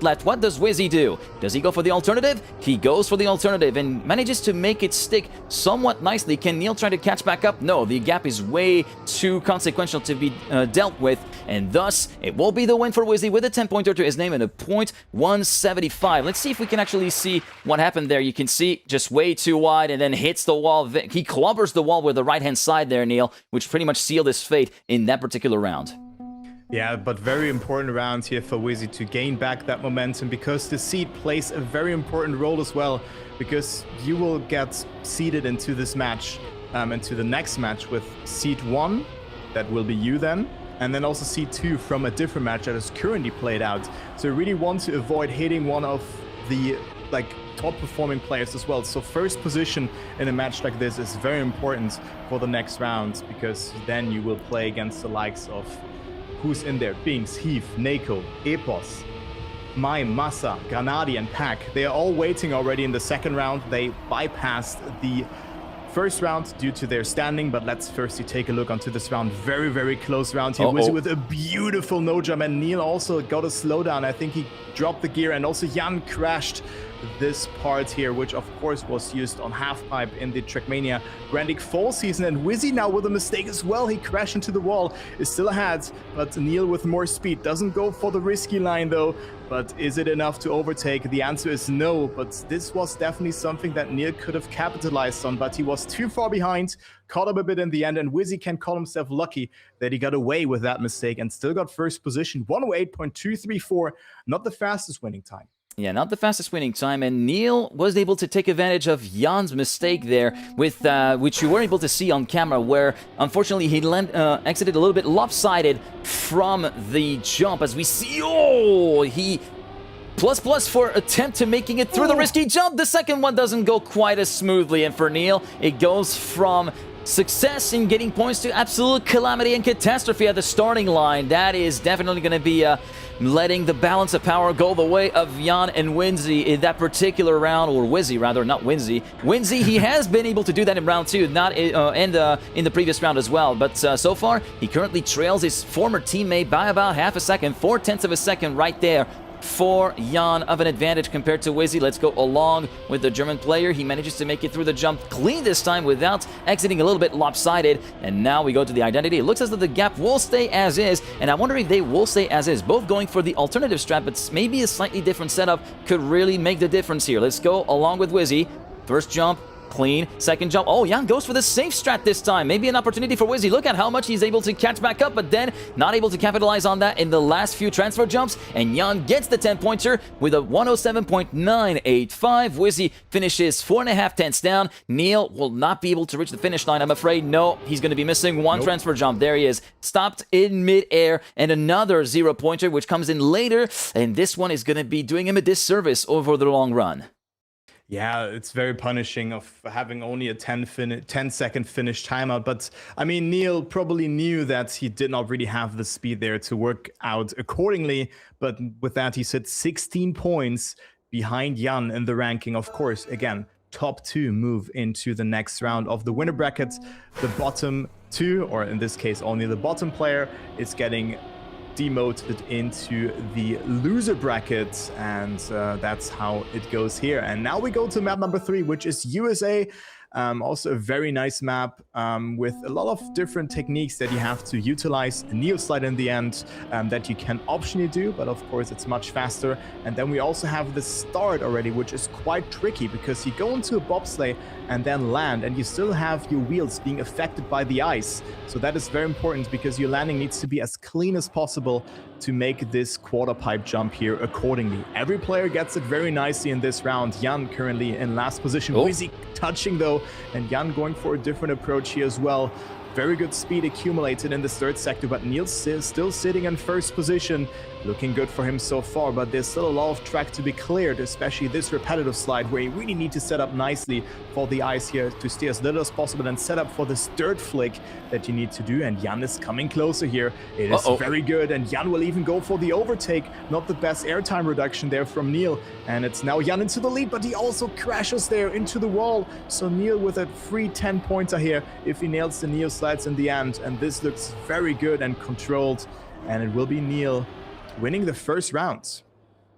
left. What does Wizzy do? Does he go for the alternative? He goes for the alternative and manages to make it stick somewhat nicely. Can Neil try to catch back up? No, the gap is way too consequential to be dealt with, and thus it will be the win for Wizzy with a 10-pointer to his name and a .175. Let's see if we can actually see what happened there. You can see just way too wide and then hits the wall. He clobbers the wall with the right-hand side there, Neil, which pretty much sealed his fate in that particular round. Yeah, but very important round here for Wizzy to gain back that momentum, because the seed plays a very important role as well, because you will get seeded into this match, into the next match with seed 1. That will be you then, and then also C2 from a different match that is currently played out. So you really want to avoid hitting one of the top performing players as well. So first position in a match like this is very important for the next round, because then you will play against the likes of who's in there: Binks, Heath, Nako, Epos, Mai, Massa, Granadi, and Pack. They are all waiting already in the second round. They bypassed the first round due to their standing, but let's firstly take a look onto this round. Very, very close round here. Wizzy with a beautiful no jump, and Neil also got a slowdown. I think he dropped the gear, and also Jan crashed this part here, which of course was used on half-pipe in the Trackmania Grand League fall season. And Wizzy now with a mistake as well. He crashed into the wall, is still ahead, but Neil with more speed doesn't go for the risky line though. But is it enough to overtake? The answer is no, but this was definitely something that Neil could have capitalized on, but he was too far behind, caught up a bit in the end, and Wizzy can call himself lucky that he got away with that mistake and still got first position. 108.234, not the fastest winning time. Yeah, not the fastest winning time, and Neil was able to take advantage of Jan's mistake there, with which you were able to see on camera, where unfortunately he exited a little bit lopsided from the jump, as we see. Oh, he plus for attempt to making it through the risky jump. The second one doesn't go quite as smoothly, and for Neil, it goes from success in getting points to absolute calamity and catastrophe at the starting line. That is definitely going to be letting the balance of power go the way of Jan and Wizzy in that particular round, or Wizzy rather, not Wizzy. Wizzy, he has been able to do that in round 2, not in the previous round as well, but so far he currently trails his former teammate by about half a second, 0.4 of a second right there for Jan of an advantage compared to Wizzy. Let's go along with the German player. He manages to make it through the jump clean this time without exiting a little bit lopsided. And now we go to the identity. It looks as though the gap will stay as is, and I wonder if they will stay as is. Both going for the alternative strat, but maybe a slightly different setup could really make the difference here. Let's go along with Wizzy. First jump, clean. Second jump. Oh, Jan goes for the safe strat this time. Maybe an opportunity for Wizzy. Look at how much he's able to catch back up, but then not able to capitalize on that in the last few transfer jumps. And Jan gets the 10-pointer with a 107.985. Wizzy finishes 4.5 tenths down. Neil will not be able to reach the finish line, I'm afraid. No, he's going to be missing one transfer jump. There he is. Stopped in midair, and another 0-pointer, which comes in later. And this one is going to be doing him a disservice over the long run. Yeah, it's very punishing of having only a 10-second finish timeout. But I mean, Neil probably knew that he did not really have the speed there to work out accordingly. But with that, he sits 16 points behind Jan in the ranking. Of course, again, top 2 move into the next round of the winner bracket. The bottom 2, or in this case, only the bottom player, is getting demoted into the loser bracket, and that's how it goes here. And now we go to map number 3, which is USA. Also a very nice map with a lot of different techniques that you have to utilize. A neo slide in the end that you can optionally do, but of course it's much faster. And then we also have the start already, which is quite tricky because you go into a bobsleigh and then land, and you still have your wheels being affected by the ice. So that is very important because your landing needs to be as clean as possible to make this quarter pipe jump here accordingly. Every player gets it very nicely in this round. Jan currently in last position. Wizzy touching though, and Jan going for a different approach here as well. Very good speed accumulated in this third sector, but Neil's still sitting in first position. Looking good for him so far, but there's still a lot of track to be cleared, especially this repetitive slide where you really need to set up nicely for the ice here to stay as little as possible and set up for this dirt flick that you need to do. And Jan is coming closer here. It is very good, and Jan will even go for the overtake. Not the best airtime reduction there from Neil, and it's now Jan into the lead, but he also crashes there into the wall. So Neil with a free 10-pointer here if he nails the Neo slides in the end, and this looks very good and controlled, and it will be Neil winning the first round.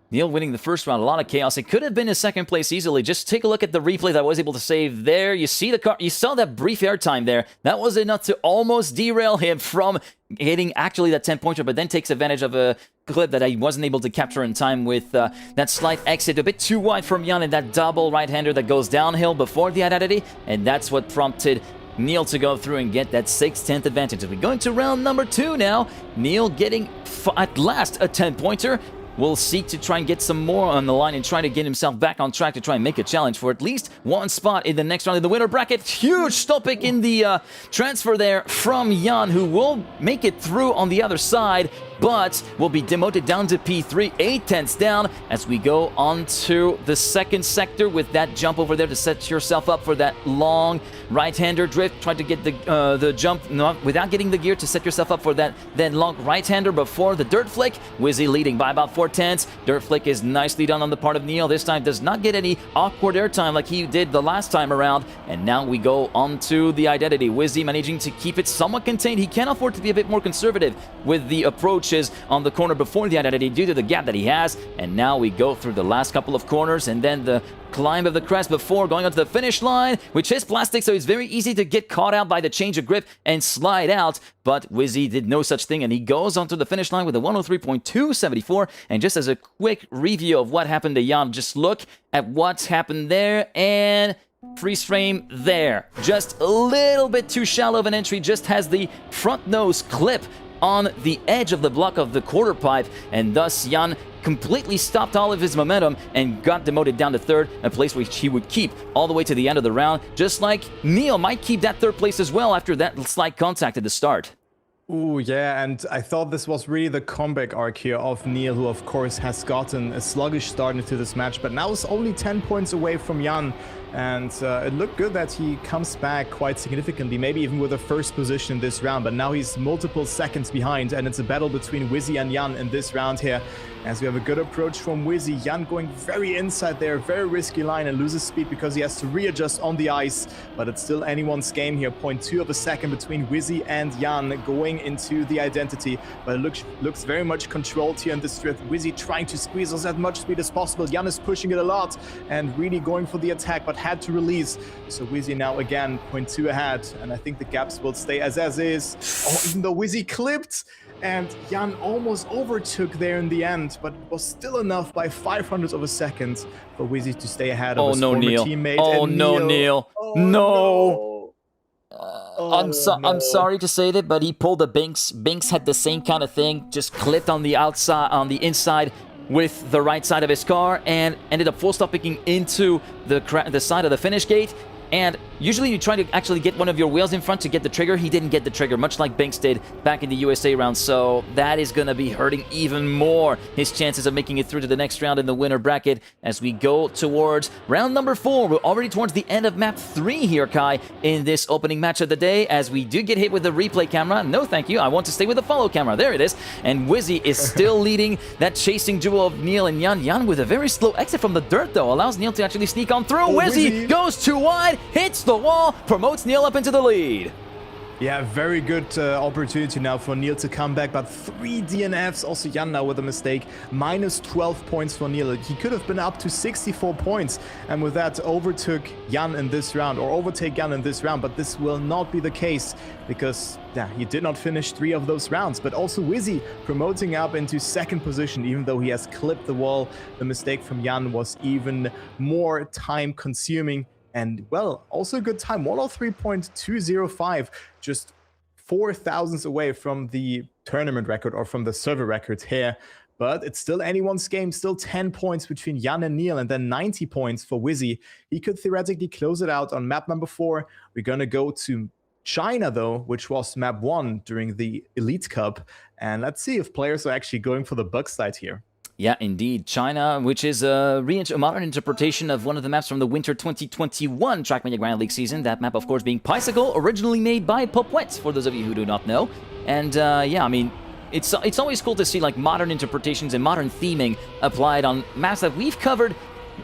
Neil winning the first round, a lot of chaos. It could have been his second place easily. Just take a look at the replay that I was able to save there. You see the car, you saw that brief airtime there. That was enough to almost derail him from hitting actually that 10-pointer, but then takes advantage of a clip that I wasn't able to capture in time with that slight exit a bit too wide from Jan and that double right-hander that goes downhill before the identity, and that's what prompted Neil to go through and get that 6/10 advantage. As we go into round number 2 now, Neil getting at last a 10-pointer. Will seek to try and get some more on the line and try to get himself back on track to try and make a challenge for at least one spot in the next round in the winner bracket. Huge stopping in the transfer there from Jan, who will make it through on the other side, but will be demoted down to P3, 8/10 down as we go on to the second sector with that jump over there to set yourself up for that long right-hander drift. Try to get the jump without getting the gear to set yourself up for that then long right-hander before the dirt flick. Wizzy leading by about 4/10. Dirt flick is nicely done on the part of Neil. This time does not get any awkward airtime like he did the last time around. And now we go on to the identity. Wizzy managing to keep it somewhat contained. He can afford to be a bit more conservative with the approaches on the corner before the identity due to the gap that he has. And now we go through the last couple of corners and then the climb of the crest before going onto the finish line, which is plastic, so it's very easy to get caught out by the change of grip and slide out. But Wizzy did no such thing, and he goes onto the finish line with a 103.274. And just as a quick review of what happened to Jan, just look at what's happened there, and freeze frame there. Just a little bit too shallow of an entry, just has the front nose clip on the edge of the block of the quarter pipe, and thus Jan completely stopped all of his momentum and got demoted down to third, a place which he would keep all the way to the end of the round, just like Neil might keep that third place as well after that slight contact at the start. Ooh, yeah, and I thought this was really the comeback arc here of Neil, who of course has gotten a sluggish start into this match, but now is only 10 points away from Jan. And it looked good that he comes back quite significantly, maybe even with a first position in this round, but now he's multiple seconds behind, and it's a battle between Wizzy and Jan in this round here. As we have a good approach from Wizzy, Jan going very inside there, very risky line, and loses speed because he has to readjust on the ice, but it's still anyone's game here. 0.2 of a second between Wizzy and Jan going into the identity, but it looks very much controlled here in this drift. Wizzy trying to squeeze us as much speed as possible. Jan is pushing it a lot and really going for the attack, but had to release. So Wizzy now again 0.2 ahead, and I think the gaps will stay as is. Oh, even though Wizzy clipped, and Jan almost overtook there in the end, but it was still enough by 500ths of a second for Wizzy to stay ahead of his former teammate. Oh no, Neil. Oh, no. no. I'm sorry to say that, but he pulled a Binks. Binks had the same kind of thing, just clipped on the outside, on the inside with the right side of his car, and ended up full stop picking into the side of the finish gate. And usually you try to actually get one of your wheels in front to get the trigger. He didn't get the trigger, much like Banks did back in the USA round. So that is going to be hurting even more his chances of making it through to the next round in the winner bracket as we go towards round number 4. We're already towards the end of map 3 here, Kai, in this opening match of the day, as we do get hit with the replay camera. No, thank you. I want to stay with the follow camera. There it is. And Wizzy is still leading that chasing duo of Neil and Jan. Jan with a very slow exit from the dirt, though, allows Neil to actually sneak on through. Wizzy goes too wide, hits the wall, promotes Neil up into the lead. Yeah, very good opportunity now for Neil to come back, but 3 DNFs. Also Jan now with a mistake. Minus 12 points for Neil. He could have been up to 64 points, and with that overtook Jan in this round, or overtake Jan in this round, but this will not be the case because he did not finish 3 of those rounds. But also Wizzy promoting up into 2nd position, even though he has clipped the wall. The mistake from Jan was even more time consuming. And, well, also a good time, 103.205, just 4 thousandths away from the tournament record or from the server record here. But it's still anyone's game, still 10 points between Jan and Neil, and then 90 points for Wizzy. He could theoretically close it out on map number 4. We're going to go to China, though, which was map 1 during the Elite Cup. And let's see if players are actually going for the bug slide here. Yeah, indeed. China, which is a modern interpretation of one of the maps from the Winter 2021 Trackmania Grand League season. That map, of course, being Bicycle, originally made by Popwet, for those of you who do not know. And yeah, I mean, it's always cool to see like modern interpretations and modern theming applied on maps that we've covered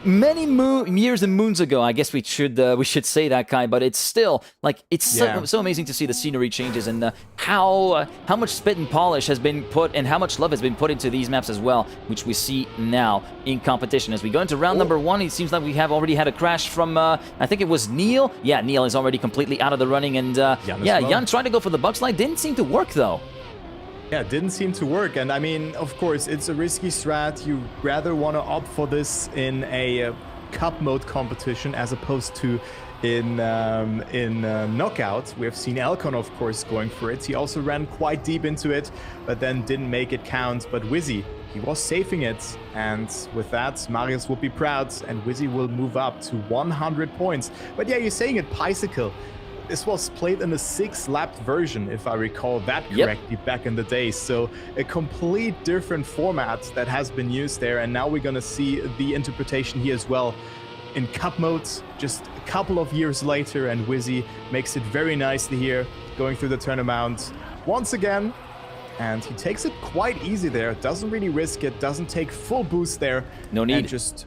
many years and moons ago. I guess we should say that, Kai, but it's still like it's so amazing to see the scenery changes and how much spit and polish has been put and how much love has been put into these maps as well, which we see now in competition. As we go into round number 1, it seems like we have already had a crash from I think it was Neil. Yeah, Neil is already completely out of the running, and Jan tried to go for the bug slide, didn't seem to work though. Yeah, it didn't seem to work. And I mean, of course, it's a risky strat. You rather want to opt for this in a cup mode competition as opposed to in knockout. We have seen Elcon, of course, going for it. He also ran quite deep into it, but then didn't make it count. But Wizzy, he was safing it. And with that, Marius will be proud, and Wizzy will move up to 100 points. But yeah, you're saying it, Bicycle. This was played in a 6-lap version, if I recall that correctly, back in the day. So a complete different format that has been used there. And now we're going to see the interpretation here as well in cup mode, just a couple of years later. And Wizzy makes it very nicely here, going through the tournament once again. And he takes it quite easy there. Doesn't really risk it. Doesn't take full boost there. No need. And just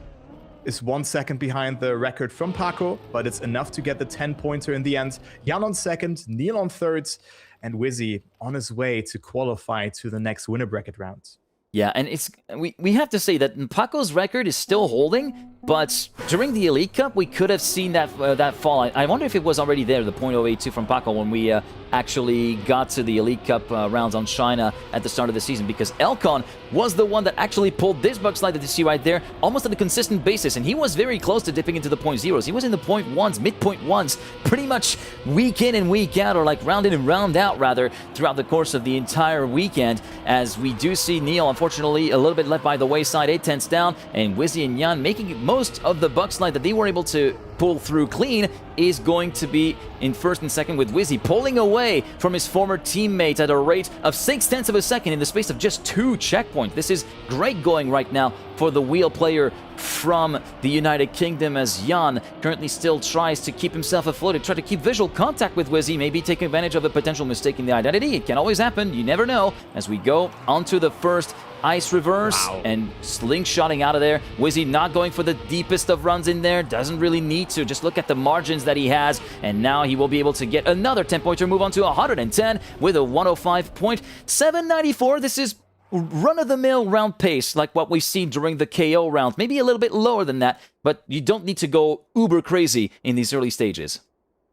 is 1 second behind the record from Paco, but it's enough to get the 10-pointer in the end. Jan on 2nd, Neil on 3rd, and Wizzy on his way to qualify to the next winner bracket round. Yeah, and it's we have to say that Paco's record is still holding, but during the Elite Cup, we could have seen that fall. I wonder if it was already there, the .082 from Paco, when we actually got to the Elite Cup rounds on China at the start of the season, because Elcon was the one that actually pulled this bug slide that you see right there, almost on a consistent basis, and he was very close to dipping into the .0s. He was in the .1s, mid-.1s, pretty much week in and week out, or like round in and round out, rather, throughout the course of the entire weekend, as we do see Neil, unfortunately, a little bit left by the wayside, 8/10 down, and Wizzy and Jan making most of the bug slide that they were able to pull through clean is going to be in 1st and 2nd, with Wizzy pulling away from his former teammate at a rate of 0.6 of a second in the space of just 2 checkpoints. This is great going right now for the wheel player from the United Kingdom, as Jan currently still tries to keep himself afloat, try to keep visual contact with Wizzy, maybe take advantage of a potential mistake in the identity. It can always happen, you never know, as we go onto the first ice reverse and slingshotting out of there. Wizzy not going for the deepest of runs in there, doesn't really need to, just look at the margins that he has, and now he will be able to get another 10-pointer, move on to 110 with a 105.794. This is run-of-the-mill round pace, like what we've seen during the KO round. Maybe a little bit lower than that, but you don't need to go uber crazy in these early stages.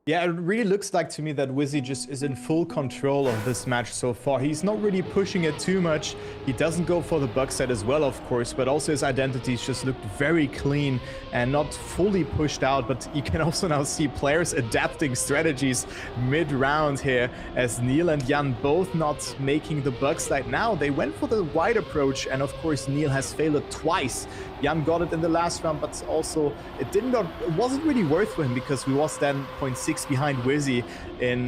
Yeah, it really looks like to me that Wizzy just is in full control of this match so far. He's not really pushing it too much. He doesn't go for the bug set as well, of course, but also his identities just looked very clean and not fully pushed out. But you can also now see players adapting strategies mid-round here, as Neil and Jan both not making the bug slide. Now they went for the wide approach, and of course Neil has failed it twice. Jan got it in the last round, but also it wasn't really worth for him, because we was then 0.6 behind Wizzy in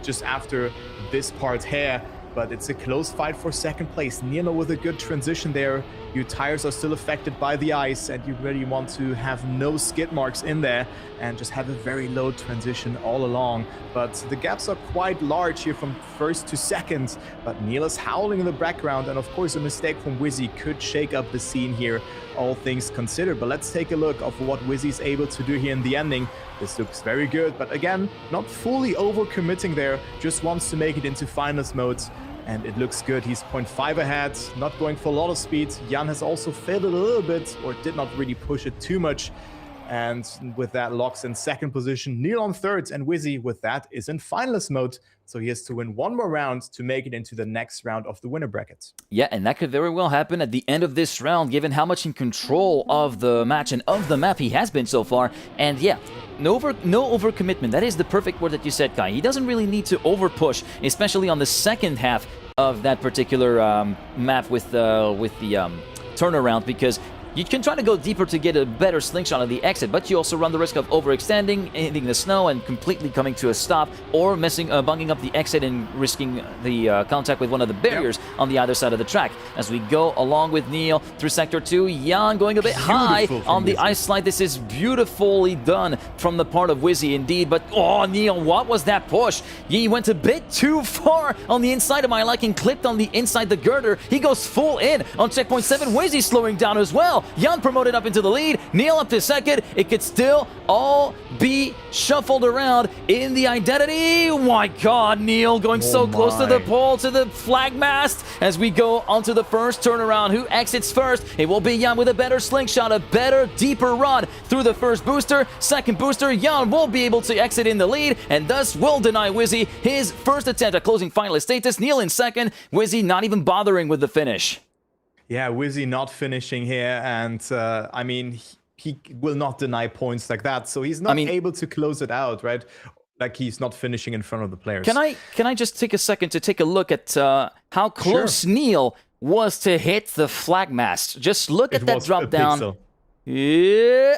just after this part here. But it's a close fight for second place. Neil with a good transition there. Your tires are still affected by the ice, and you really want to have no skid marks in there and just have a very low transition all along. But the gaps are quite large here from first to second. But Neil is howling in the background, and of course a mistake from Wizzy could shake up the scene here, all things considered. But let's take a look of what Wizzy's able to do here in the ending. This looks very good, but again, not fully overcommitting there, just wants to make it into finals mode. And it looks good. He's 0.5 ahead, not going for a lot of speed. Jan has also failed it a little bit, or did not really push it too much. And with that, locks in second position. Neil on third, and Wizzy with that is in finalist mode. So he has to win one more round to make it into the next round of the winner bracket. Yeah, and that could very well happen at the end of this round, given how much in control of the match and of the map he has been so far. And yeah, no overcommitment. That is the perfect word that you said, Kai. He doesn't really need to overpush, especially on the second half of that particular map with the turnaround, because you can try to go deeper to get a better slingshot on the exit, but you also run the risk of overextending, hitting the snow, and completely coming to a stop, or bunging up the exit and risking the contact with one of the barriers on the other side of the track. As we go along with Neil through Sector 2, Jan going a bit high on the ice slide. This is beautifully done from the part of Wizzy indeed, but oh, Neil, what was that push? He went a bit too far on the inside of my liking, clipped on the inside the girder. He goes full in on checkpoint 7. Wizzy slowing down as well. Jan promoted up into the lead, Neil up to second. It could still all be shuffled around in the identity. Oh my god, Neil going so close to the pole, to the flag mast. As we go onto the first turnaround, who exits first? It will be Jan with a better slingshot, a better, deeper run through the first booster. Second booster, Jan will be able to exit in the lead, and thus will deny Wizzy his first attempt at closing finalist status. Neil in second, Wizzy not even bothering with the finish. Yeah, Wizzy not finishing here, and I mean, he will not deny points like that, so he's not able to close it out, right? Like, he's not finishing in front of the players. Can I just take a second to take a look at how close Neil was to hit the flag mast? Just look at that drop down. Yeah,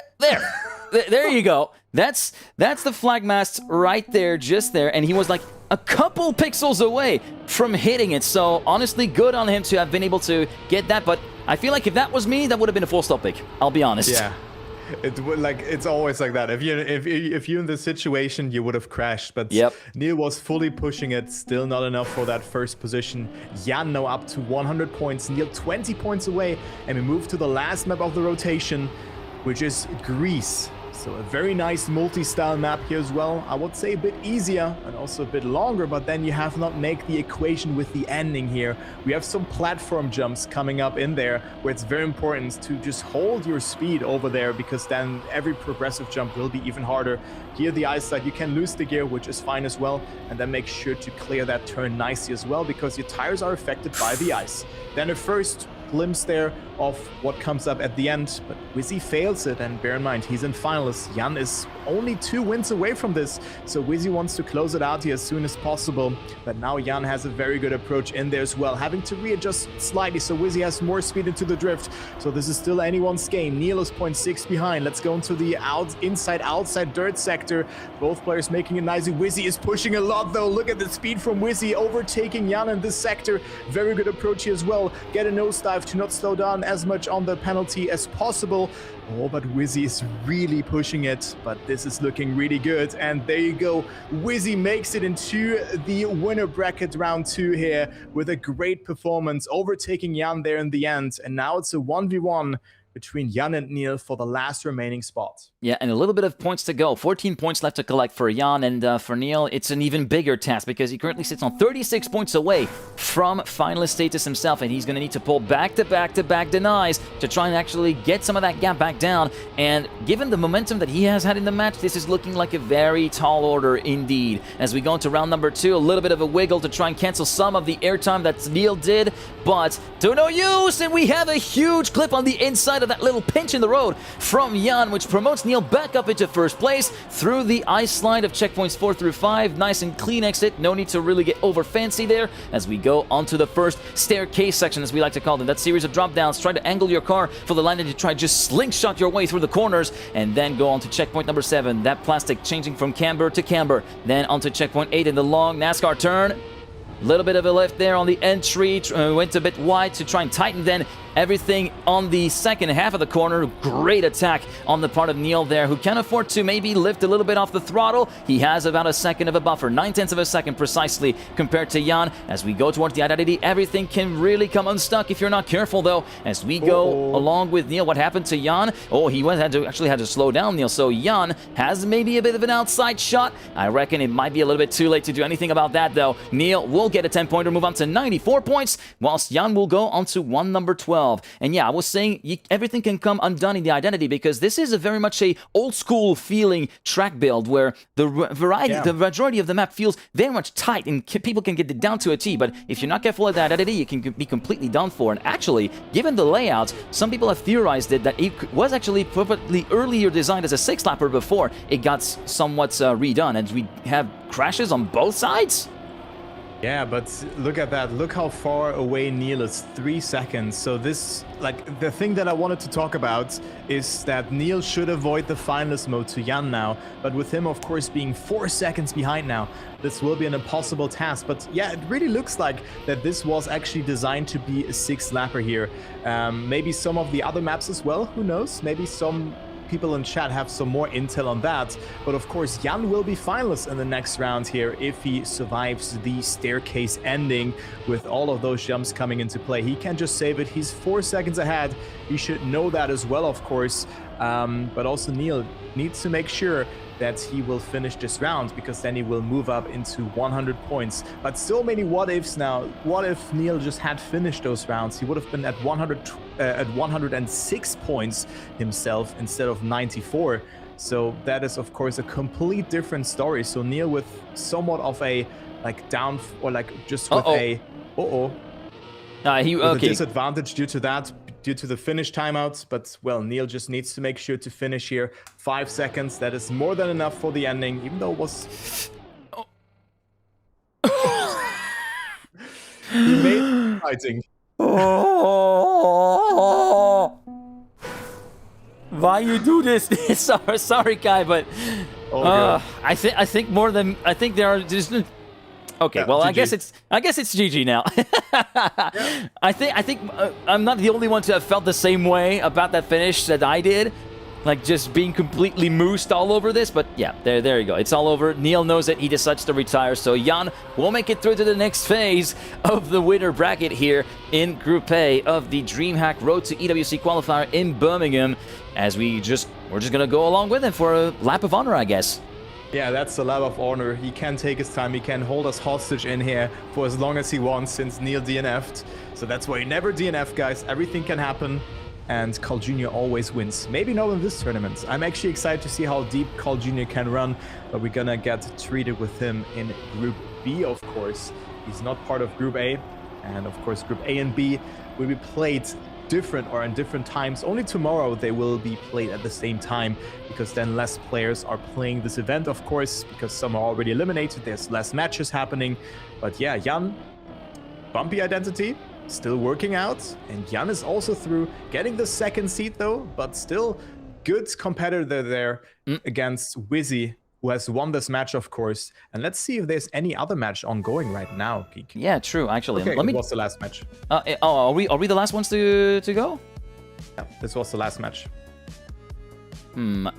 there you go. That's the flag mast right there, just there, and he was like a couple pixels away from hitting it. So honestly, good on him to have been able to get that. But I feel like if that was me, that would have been a full stop pick. I'll be honest. Yeah, it's always like that. If you're in this situation, you would have crashed. But Neil was fully pushing it. Still not enough for that first position. Jan now up to 100 points. Neil 20 points away, and we move to the last map of the rotation, which is Greece. So a very nice multi-style map here as well. I would say a bit easier and also a bit longer, but then you have not make the equation with the ending here. We have some platform jumps coming up in there where it's very important to just hold your speed over there, because then every progressive jump will be even harder. Here the ice side, you can lose the gear, which is fine as well, and then make sure to clear that turn nicely as well, because your tires are affected by the ice. Then a first glimpse there of what comes up at the end, but Wizzy fails it, and bear in mind, he's in finals. Jan is only 2 wins away from this, so Wizzy wants to close it out here as soon as possible, but now Jan has a very good approach in there as well, having to readjust slightly, so Wizzy has more speed into the drift, so this is still anyone's game. Neil is 0.6 behind. Let's go into the inside-outside dirt sector. Both players making it nicely. Wizzy is pushing a lot though. Look at the speed from Wizzy, overtaking Jan in this sector. Very good approach here as well. Get a nosedive to not slow down as much on the penalty as possible. Oh, but Wizzy is really pushing it, but this is looking really good. And there you go. Wizzy makes it into the winner bracket round 2 here with a great performance, overtaking Jan there in the end. And now it's a 1v1 between Jan and Neil for the last remaining spot. Yeah, and a little bit of points to go. 14 points left to collect for Jan, and for Neil, it's an even bigger task because he currently sits on 36 points away from finalist status himself, and he's going to need to pull back-to-back-to-back denies to try and actually get some of that gap back down. And given the momentum that he has had in the match, this is looking like a very tall order indeed. As we go into round number 2, a little bit of a wiggle to try and cancel some of the airtime that Neil did, but to no use, and we have a huge clip on the inside of that little pinch in the road from Jan, which promotes Neil back up into first place through the ice slide of checkpoints 4 through 5. Nice and clean exit. No need to really get over fancy there as we go onto the first staircase section, as we like to call them. That series of drop downs. Try to angle your car for the line and you try to just slingshot your way through the corners and then go on to checkpoint number 7. That plastic changing from camber to camber. Then onto checkpoint 8 in the long NASCAR turn. Little bit of a lift there on the entry, went a bit wide to try and tighten then everything on the second half of the corner. Great attack on the part of Neil there, who can afford to maybe lift a little bit off the throttle. He has about a second of a buffer, 9/10 of a second precisely compared to Jan. As we go towards the identity, everything can really come unstuck if you're not careful though. As we go along with Neil, what happened to Jan? Oh, he actually had to slow down Neil, so Jan has maybe a bit of an outside shot. I reckon it might be a little bit too late to do anything about that though. Neil will get a 10-pointer, move on to 94 points, whilst Jan will go on to one number 12. And yeah, I was saying everything can come undone in the identity because this is a very much a old school feeling track build where the majority of the map feels very much tight and people can get it down to a T. But if you're not careful at the identity, you can be completely done for. And actually, given the layout, some people have theorized that it was actually probably earlier designed as a 6-lapper before it got somewhat redone, and we have crashes on both sides. Yeah, but look at that. Look how far away Neil is. 3 seconds. So this, like, the thing that I wanted to talk about is that Neil should avoid the finalist mode to Jan now. But with him, of course, being 4 seconds behind now, this will be an impossible task. But yeah, it really looks like that this was actually designed to be a 6-lapper here. Maybe some of the other maps as well. Who knows? Maybe some people in chat have some more intel on that, but of course Jan will be finalist in the next round here if he survives the staircase ending with all of those jumps coming into play. He can just save it. He's 4 seconds ahead. He should know that as well, of course, but also Neil needs to make sure that he will finish this round, because then he will move up into 100 points. But so many what ifs now. What if Neil just had finished those rounds? He would have been at 106 points himself instead of 94. So that is of course a complete different story. So Neil with somewhat of a down, or just with a a disadvantage due to that, due to the finish timeouts. But well, Neil just needs to make sure to finish here. 5 seconds, that is more than enough for the ending, even though it was he made it fighting. Why you do this? sorry Kai, but I think there are just okay, well, GG. I guess it's GG now. Yeah. I think I'm not the only one to have felt the same way about that finish that I did, like just being completely moosed all over this. But yeah, there you go. It's all over. Neil knows it. He decides to retire. So Jan will make it through to the next phase of the winner bracket here in Group A of the DreamHack Road to EWC qualifier in Birmingham. As we're just gonna go along with him for a lap of honor, I guess. Yeah, that's the lap of honor. He can take his time. He can hold us hostage in here for as long as he wants since Neil DNF'd. So that's why you never DNF, guys. Everything can happen. And Carl Jr. always wins. Maybe not in this tournament. I'm actually excited to see how deep Carl Jr. can run. But we're gonna get treated with him in Group B, of course. He's not part of Group A. And of course, Group A and B will be played different or in different times. Only tomorrow they will be played at the same time, because then less players are playing this event, of course, because some are already eliminated. There's less matches happening. But yeah, Jan, bumpy identity, still working out, and Jan is also through, getting the second seed though, but still good competitor there against Wizzy, who has won this match, of course. And let's see if there's any other match ongoing right now, Geek. Yeah, true, actually. Okay, it was the last match. Are we the last ones to go? Yeah, this was the last match.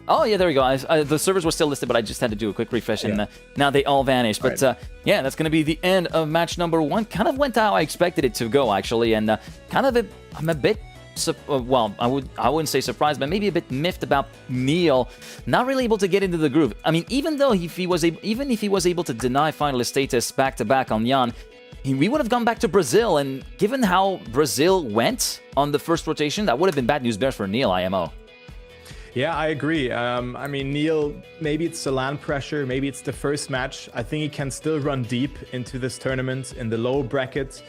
Oh, yeah, there we go. The servers were still listed, but I just had to do a quick refresh, and now they all vanished. But yeah, that's going to be the end of match number 1. Kind of went how I expected it to go, actually, and I'm a bit well, I wouldn't say surprised, but maybe a bit miffed about Neil not really able to get into the groove. I mean, even if he was able to deny finalist status back-to-back on Jan, we would have gone back to Brazil, and given how Brazil went on the first rotation, that would have been bad news bears for Neil IMO. Yeah, I agree. I mean, Neil, maybe it's the LAN pressure, maybe it's the first match. I think he can still run deep into this tournament in the low bracket.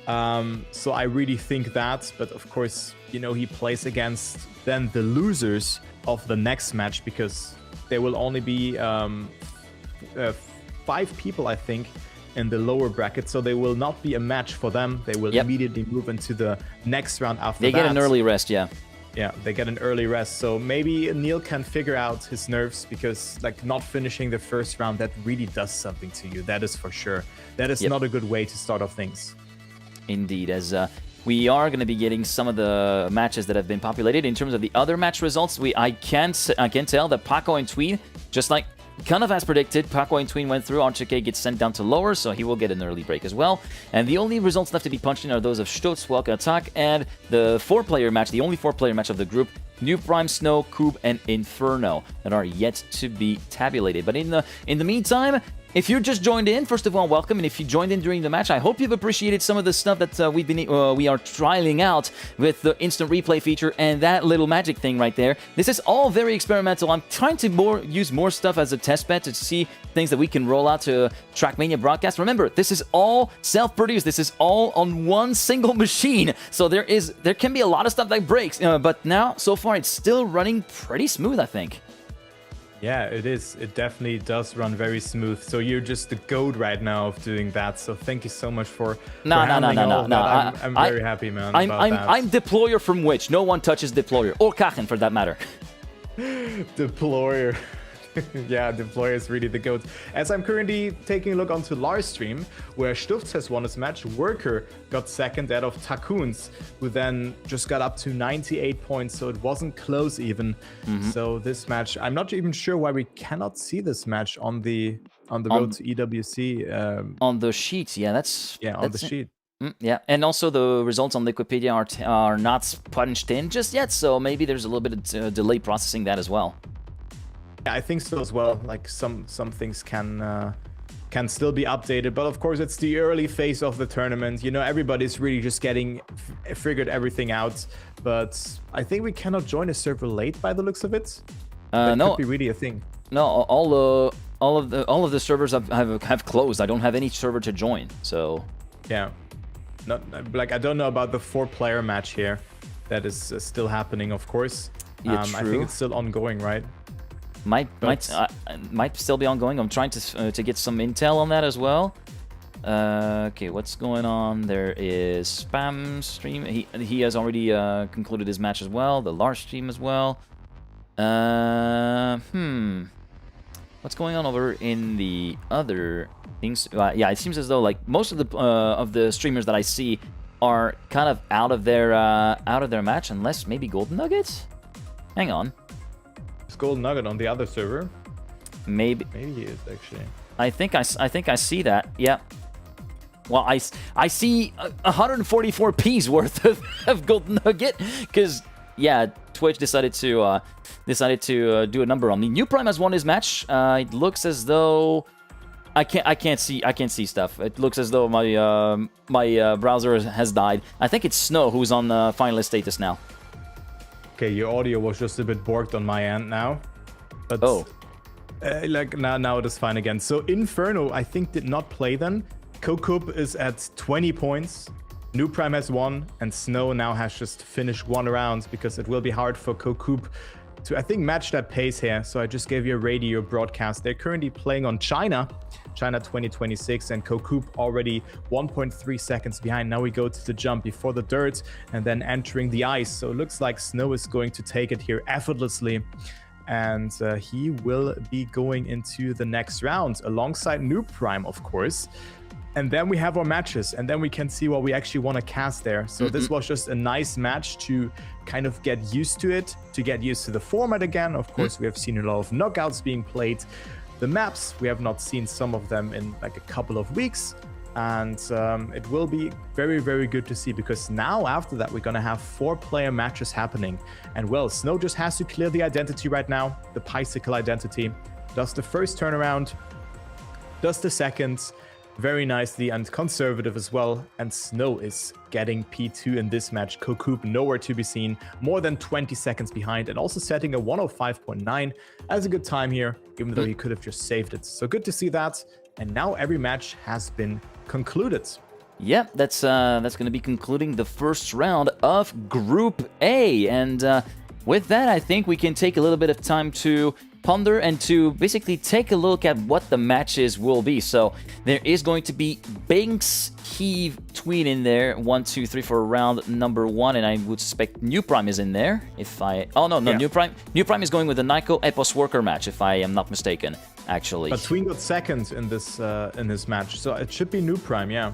So I really think that, but of course, you know, he plays against then the losers of the next match, because there will only be 5 people, I think, in the lower bracket, so there will not be a match for them. They will immediately move into the next round after that. They get an early rest, yeah. Yeah, they get an early rest. So maybe Neil can figure out his nerves, because like not finishing the first round, that really does something to you. That is for sure. That is not a good way to start off things. Indeed, as we are going to be getting some of the matches that have been populated. In terms of the other match results, I can tell that Paco and Tween, just like kind of as predicted, Paco and Tween went through. Archike gets sent down to lower, so he will get an early break as well. And the only results left to be punched in are those of Stutz, Welka Attack, and the 4-player match, the only 4-player match of the group, New Prime, Snow, Cube, and Inferno, that are yet to be tabulated. But in the meantime, if you're just joined in, first of all, welcome. And if you joined in during the match, I hope you've appreciated some of the stuff that we are trialing out with the instant replay feature and that little magic thing right there. This is all very experimental. I'm trying to use more stuff as a test bed to see things that we can roll out to Trackmania broadcast. Remember, this is all self-produced. This is all on one single machine. So there can be a lot of stuff that breaks. But now, so far, it's still running pretty smooth, I think. Yeah, it is. It definitely does run very smooth. So you're just the goat right now of doing that. So thank you so much for No. I'm very happy, man. I'm deployer from which no one touches deployer, or Kachen for that matter. Deployer. Yeah, Deployer is really the GOAT. As I'm currently taking a look onto Lars' stream, where Stutz has won his match, Worker got second, that of Takuns, who then just got up to 98 points, so it wasn't close even. So this match, I'm not even sure why we cannot see this match on the road to EWC. On the sheet, yeah, on the sheet. Yeah, and also the results on Wikipedia are not punched in just yet, so maybe there's a little bit of delay processing that as well. Yeah, I think so as well. Like some things can still be updated, but of course it's the early phase of the tournament. You know, everybody's really just getting figured everything out. But I think we cannot join a server late by the looks of it. That no, could be really a thing. No, all of the servers have closed. I don't have any server to join. So yeah, not like I don't know about the 4-player match here. That is still happening, of course. Yeah, I think it's still ongoing, right? Might still be ongoing. I'm trying to get some intel on that as well. Okay, what's going on? There is Spam stream. He has already concluded his match as well. The Lars stream as well. What's going on over in the other things? Yeah, it seems as though like most of the streamers that I see are kind of out of their match, unless maybe Golden Nuggets. Hang on. Golden Nugget on the other server. Maybe he is actually. I think I see that. Yeah. Well, I see 144 P's worth of Golden Nugget, because yeah, Twitch decided to do a number on me. New Prime has won his match. It looks as though I can't see stuff. It looks as though my browser has died. I think it's Snow who's on finalist status now. Okay, your audio was just a bit borked on my end now. But like now it is fine again. So Inferno, I think, did not play then. Kokub is at 20 points. New Prime has 1, and Snow now has just finished 1 round, because it will be hard for Kokub to, I think, match that pace here. So I just gave you a radio broadcast. They're currently playing on China 2026, and Kokub already 1.3 seconds behind. Now we go to the jump before the dirt and then entering the ice. So it looks like Snow is going to take it here effortlessly, and he will be going into the next round alongside New Prime, of course. And then we have our matches, and then we can see what we actually want to cast there. So this was just a nice match to kind of get used to it, to get used to the format again. Of course, we have seen a lot of knockouts being played. The maps, we have not seen some of them in like a couple of weeks. And it will be very, very good to see, because now after that, we're going to have 4-player matches happening. And well, Snow just has to clear the identity right now, the Bicycle identity. Does the first turnaround, does the second, very nicely and conservative as well. And Snow is getting P2 in this match. Kokup nowhere to be seen, more than 20 seconds behind, and also setting a 105.9 as a good time here, even though he could have just saved it. So good to see that. And now every match has been concluded. Yeah, that's going to be concluding the first round of Group A. And with that, I think we can take a little bit of time to ponder and to basically take a look at what the matches will be. So there is going to be Binks, Heave, Tween in there. 1, 2, 3 for round number 1, and I would suspect New Prime is in there. New Prime. New Prime is going with the Nyko Epos Worker match, if I am not mistaken. Actually, but Tween got second in this match, so it should be New Prime. Yeah,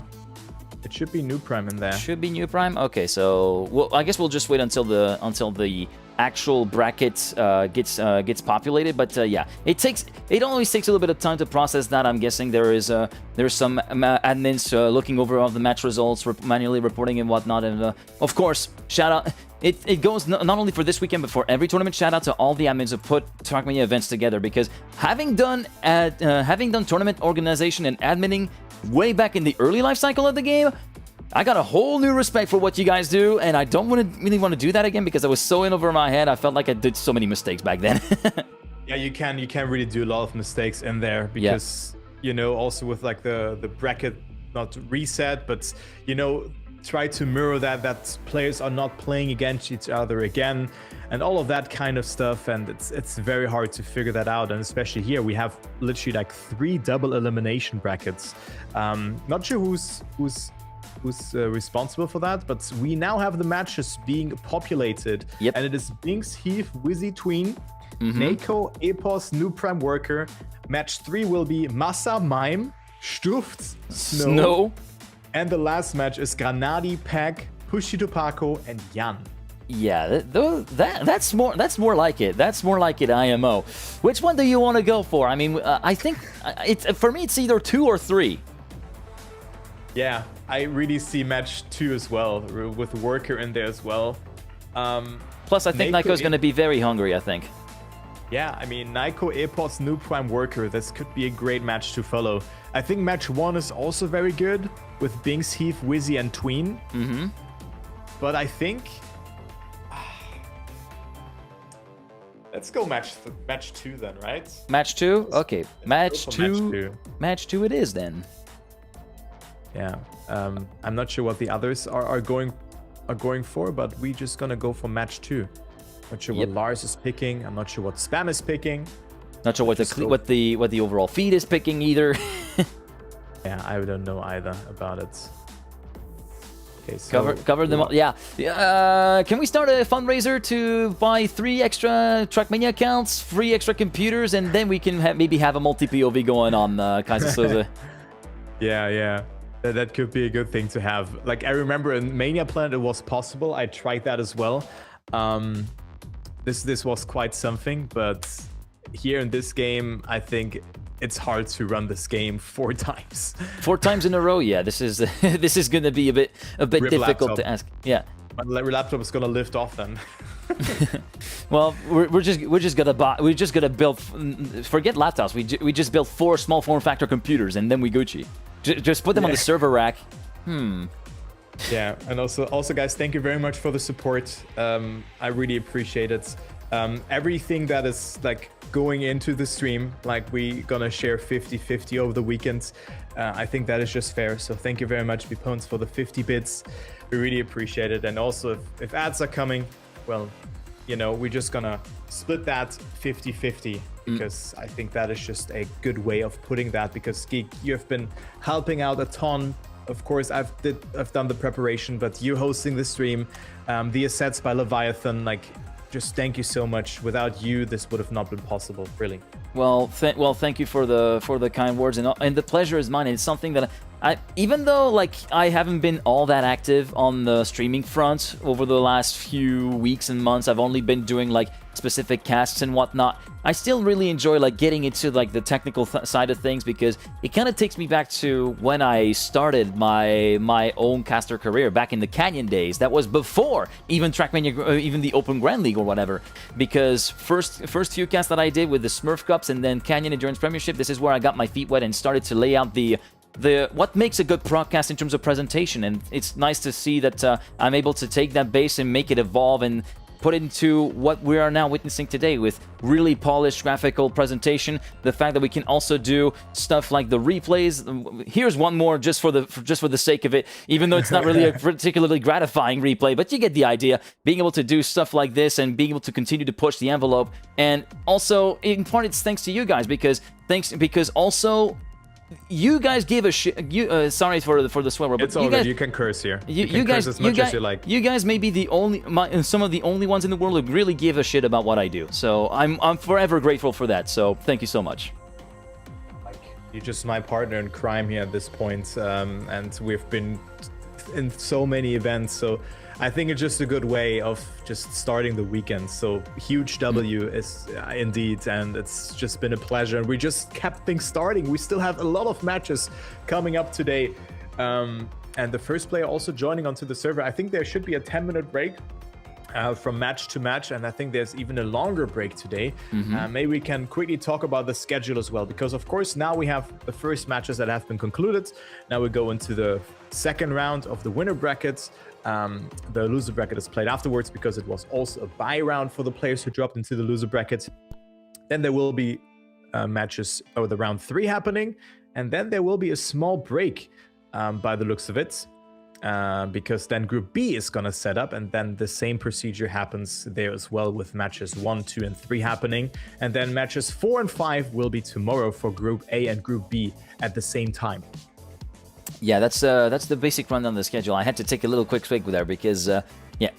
it should be New Prime in there. Should be New Prime. Okay, so I guess we'll just wait until the actual bracket gets populated. But yeah, it always takes a little bit of time to process that. I'm guessing there's some admins looking over all the match results, manually reporting and whatnot. And of course, shout out. It goes not only for this weekend, but for every tournament. Shout out to all the admins who put Trackmania events together, because having done tournament organization and adminning way back in the early life cycle of the game, I got a whole new respect for what you guys do, and I don't really want to do that again, because I was so in over my head. I felt like I did so many mistakes back then. Yeah, you can really do a lot of mistakes in there, because also with like the bracket not reset, but try to mirror that players are not playing against each other again, and all of that kind of stuff. And it's very hard to figure that out. And especially here, we have literally like 3 double elimination brackets. Not sure who's responsible for that, but we now have the matches being populated. Yep. And it is Binks, Heath, Wizzy, Tween, Nyko, Epos, New Prime Worker. Match 3 will be Massa, Mime, Stuft, Snow. And the last match is Granadi, Pack, Pushito Paco, and Jan. Yeah, that's more like it. That's more like it, IMO. Which one do you want to go for? I mean, I think for me it's either 2 or 3. Yeah, I really see match 2 as well, with Worker in there as well. Plus, I think Nyko is going to be very hungry, I think. Yeah, I mean, Nyko, Epos, New Prime Worker, this could be a great match to follow. I think match 1 is also very good, with Binks, Heath, Wizzy, and Tween. But I think... let's go match 2 then, right? Match 2? Okay, match 2. Match 2 it is then. Yeah, I'm not sure what the others are going for, but we're just gonna go for match 2. Not sure what Lars is picking. I'm not sure what Spam is picking. Not sure what the overall feed is picking either. Yeah, I don't know either about it. Okay, so cover them all. Yeah. Can we start a fundraiser to buy 3 extra Trackmania accounts, 3 extra computers, and then we can maybe have a multi-POV going on, Kaisersoze? Yeah. That could be a good thing to have. Like, I remember in Mania Planet it was possible. I tried that as well. This was quite something, but here in this game, I think it's hard to run this game 4 times. 4 times in a row, yeah. This is going to be a bit difficult to ask. Yeah. My laptop is going to lift off then. Well, we're just gonna build. Forget laptops. We just built 4 small form factor computers, and then we Gucci. Just put them on the server rack. Yeah, and also guys, thank you very much for the support. I really appreciate it. Everything that is like going into the stream, like we gonna share 50-50 over the weekend. I think that is just fair. So thank you very much, Bipons, for the 50 bits. We really appreciate it. And also, if ads are coming, well, we're just gonna split that 50-50, because I think that is just a good way of putting that, because Geek, you have been helping out a ton. Of course, I've done the preparation, but you hosting the stream, the assets by Leviathan, like, just thank you so much. Without you, this would have not been possible, really. Well, thank you for the kind words, and the pleasure is mine. It's something that even though like I haven't been all that active on the streaming front over the last few weeks and months, I've only been doing like specific casts and whatnot. I still really enjoy like getting into like the technical side of things because it kind of takes me back to when I started my own caster career back in the Canyon days. That was before even Trackmania, even the Open Grand League or whatever. Because first few casts that I did with the Smurf Cups and then Canyon Endurance Premiership, this is where I got my feet wet and started to lay out the what makes a good broadcast in terms of presentation. And it's nice to see that I'm able to take that base and make it evolve and put it into what we are now witnessing today with really polished graphical presentation. The fact that we can also do stuff like the replays. Here's one more just for the sake of it, even though it's not really a particularly gratifying replay, but you get the idea. Being able to do stuff like this and being able to continue to push the envelope, and also in part it's thanks to you guys because also you guys give a shit. Sorry for the swear word. It's all good. You can curse here. You can curse as much as you like. You guys may be some of the only ones in the world who really give a shit about what I do. So I'm forever grateful for that. So thank you so much. You're just my partner in crime here at this point, and we've been in so many events. So I think it's just a good way of just starting the weekend. So huge W is indeed, and it's just been a pleasure. And we just kept things starting. We still have a lot of matches coming up today. And the first player also joining onto the server. I think there should be a 10-minute break from match to match, and I think there's even a longer break today. Maybe we can quickly talk about the schedule as well, because of course now we have the first matches that have been concluded. Now we go into the second round of the winner brackets. The loser bracket is played afterwards because it was also a bye round for the players who dropped into the loser bracket. Then there will be matches over the round 3 happening, and then there will be a small break by the looks of it, because then Group B is going to set up, and then the same procedure happens there as well with matches 1, 2, and 3 happening. And then matches 4 and 5 will be tomorrow for Group A and Group B at the same time. Yeah, that's the basic rundown of the schedule. I had to take a little quick swig there because, yeah,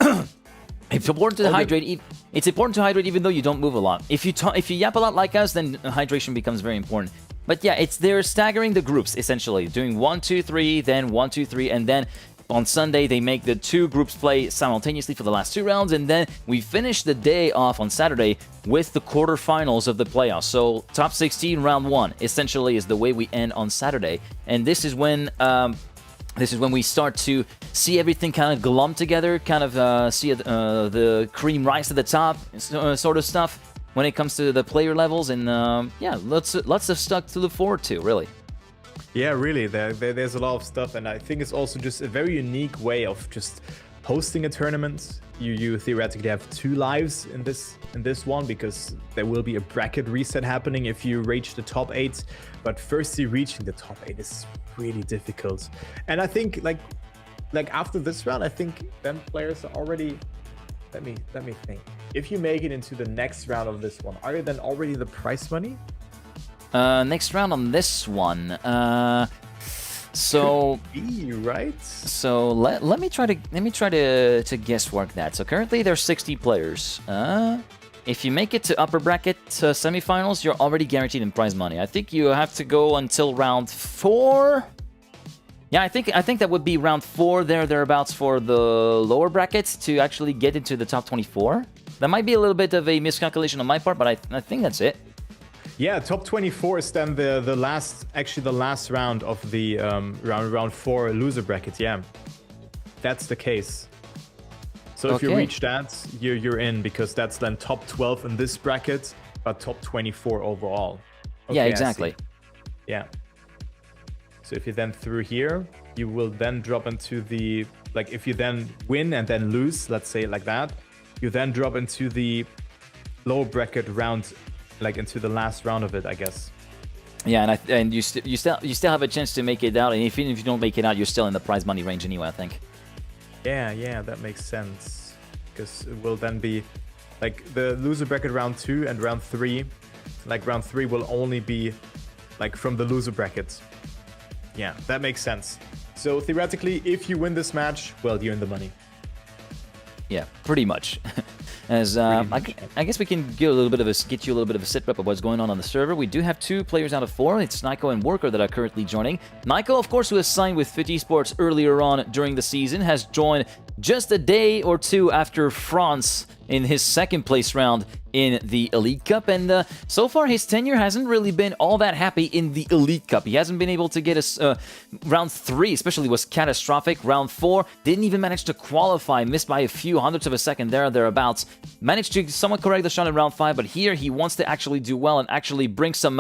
it's important to hydrate. It's important to hydrate even though you don't move a lot. If you yap a lot like us, then hydration becomes very important. But yeah, they're staggering the groups essentially, doing 1, 2, 3, then 1, 2, 3, and then on Sunday they make the 2 groups play simultaneously for the last 2 rounds, and then we finish the day off on Saturday with the quarterfinals of the playoffs. So top 16 round 1 essentially is the way we end on Saturday, and this is when we start to see everything kind of glum together, kind of see the cream rise to the top sort of stuff when it comes to the player levels, and yeah, lots of stuff to look forward to, really. Yeah, really, there's a lot of stuff, and I think it's also just a very unique way of just hosting a tournament. You theoretically have 2 lives in this one, because there will be a bracket reset happening if you reach the top 8. But firstly, reaching the top 8 is really difficult, and I think like after this round, I think then players are already. Let me think. If you make it into the next round of this one, are you then already the prize money? Next round on this one. So could be, right? So let me try to guesswork that. So currently there's 60 players. If you make it to upper bracket semifinals, you're already guaranteed in prize money. I think you have to go until round 4. Yeah, I think that would be round 4 thereabouts for the lower brackets to actually get into the top 24. That might be a little bit of a miscalculation on my part, but I think that's it. Yeah, top 24 is then the last round of the round 4 loser bracket. Yeah, that's the case. So if you reach that, you're in, because that's then top 12 in this bracket, but top 24 overall. Okay, yeah, exactly. Yeah. So if you then through here, you will then drop into the, like, if you then win and then lose, let's say like that, you then drop into the lower bracket round, like into the last round of it, I guess. Yeah, and you still have a chance to make it out, and even if you don't make it out, you're still in the prize money range anyway, I think. Yeah, that makes sense, because it will then be like the loser bracket round 2 and round 3. Like round 3 will only be like from the loser brackets. Yeah, that makes sense. So theoretically, if you win this match, well, you're in the money. Yeah, pretty much. As I guess we can get you a little bit of a sit rep of what's going on the server. We do have 2 players out of 4. It's Nico and Worker that are currently joining. Nico, of course, who has signed with Fit Esports earlier on during the season, has joined just a day or 2 after France in his second place round in the Elite Cup, and so far his tenure hasn't really been all that happy in the Elite Cup. He hasn't been able to get a round 3, especially was catastrophic. Round 4 didn't even manage to qualify, missed by a few hundredths of a second there or thereabouts. Managed to somewhat correct the shot in round 5, but here he wants to actually do well and actually bring some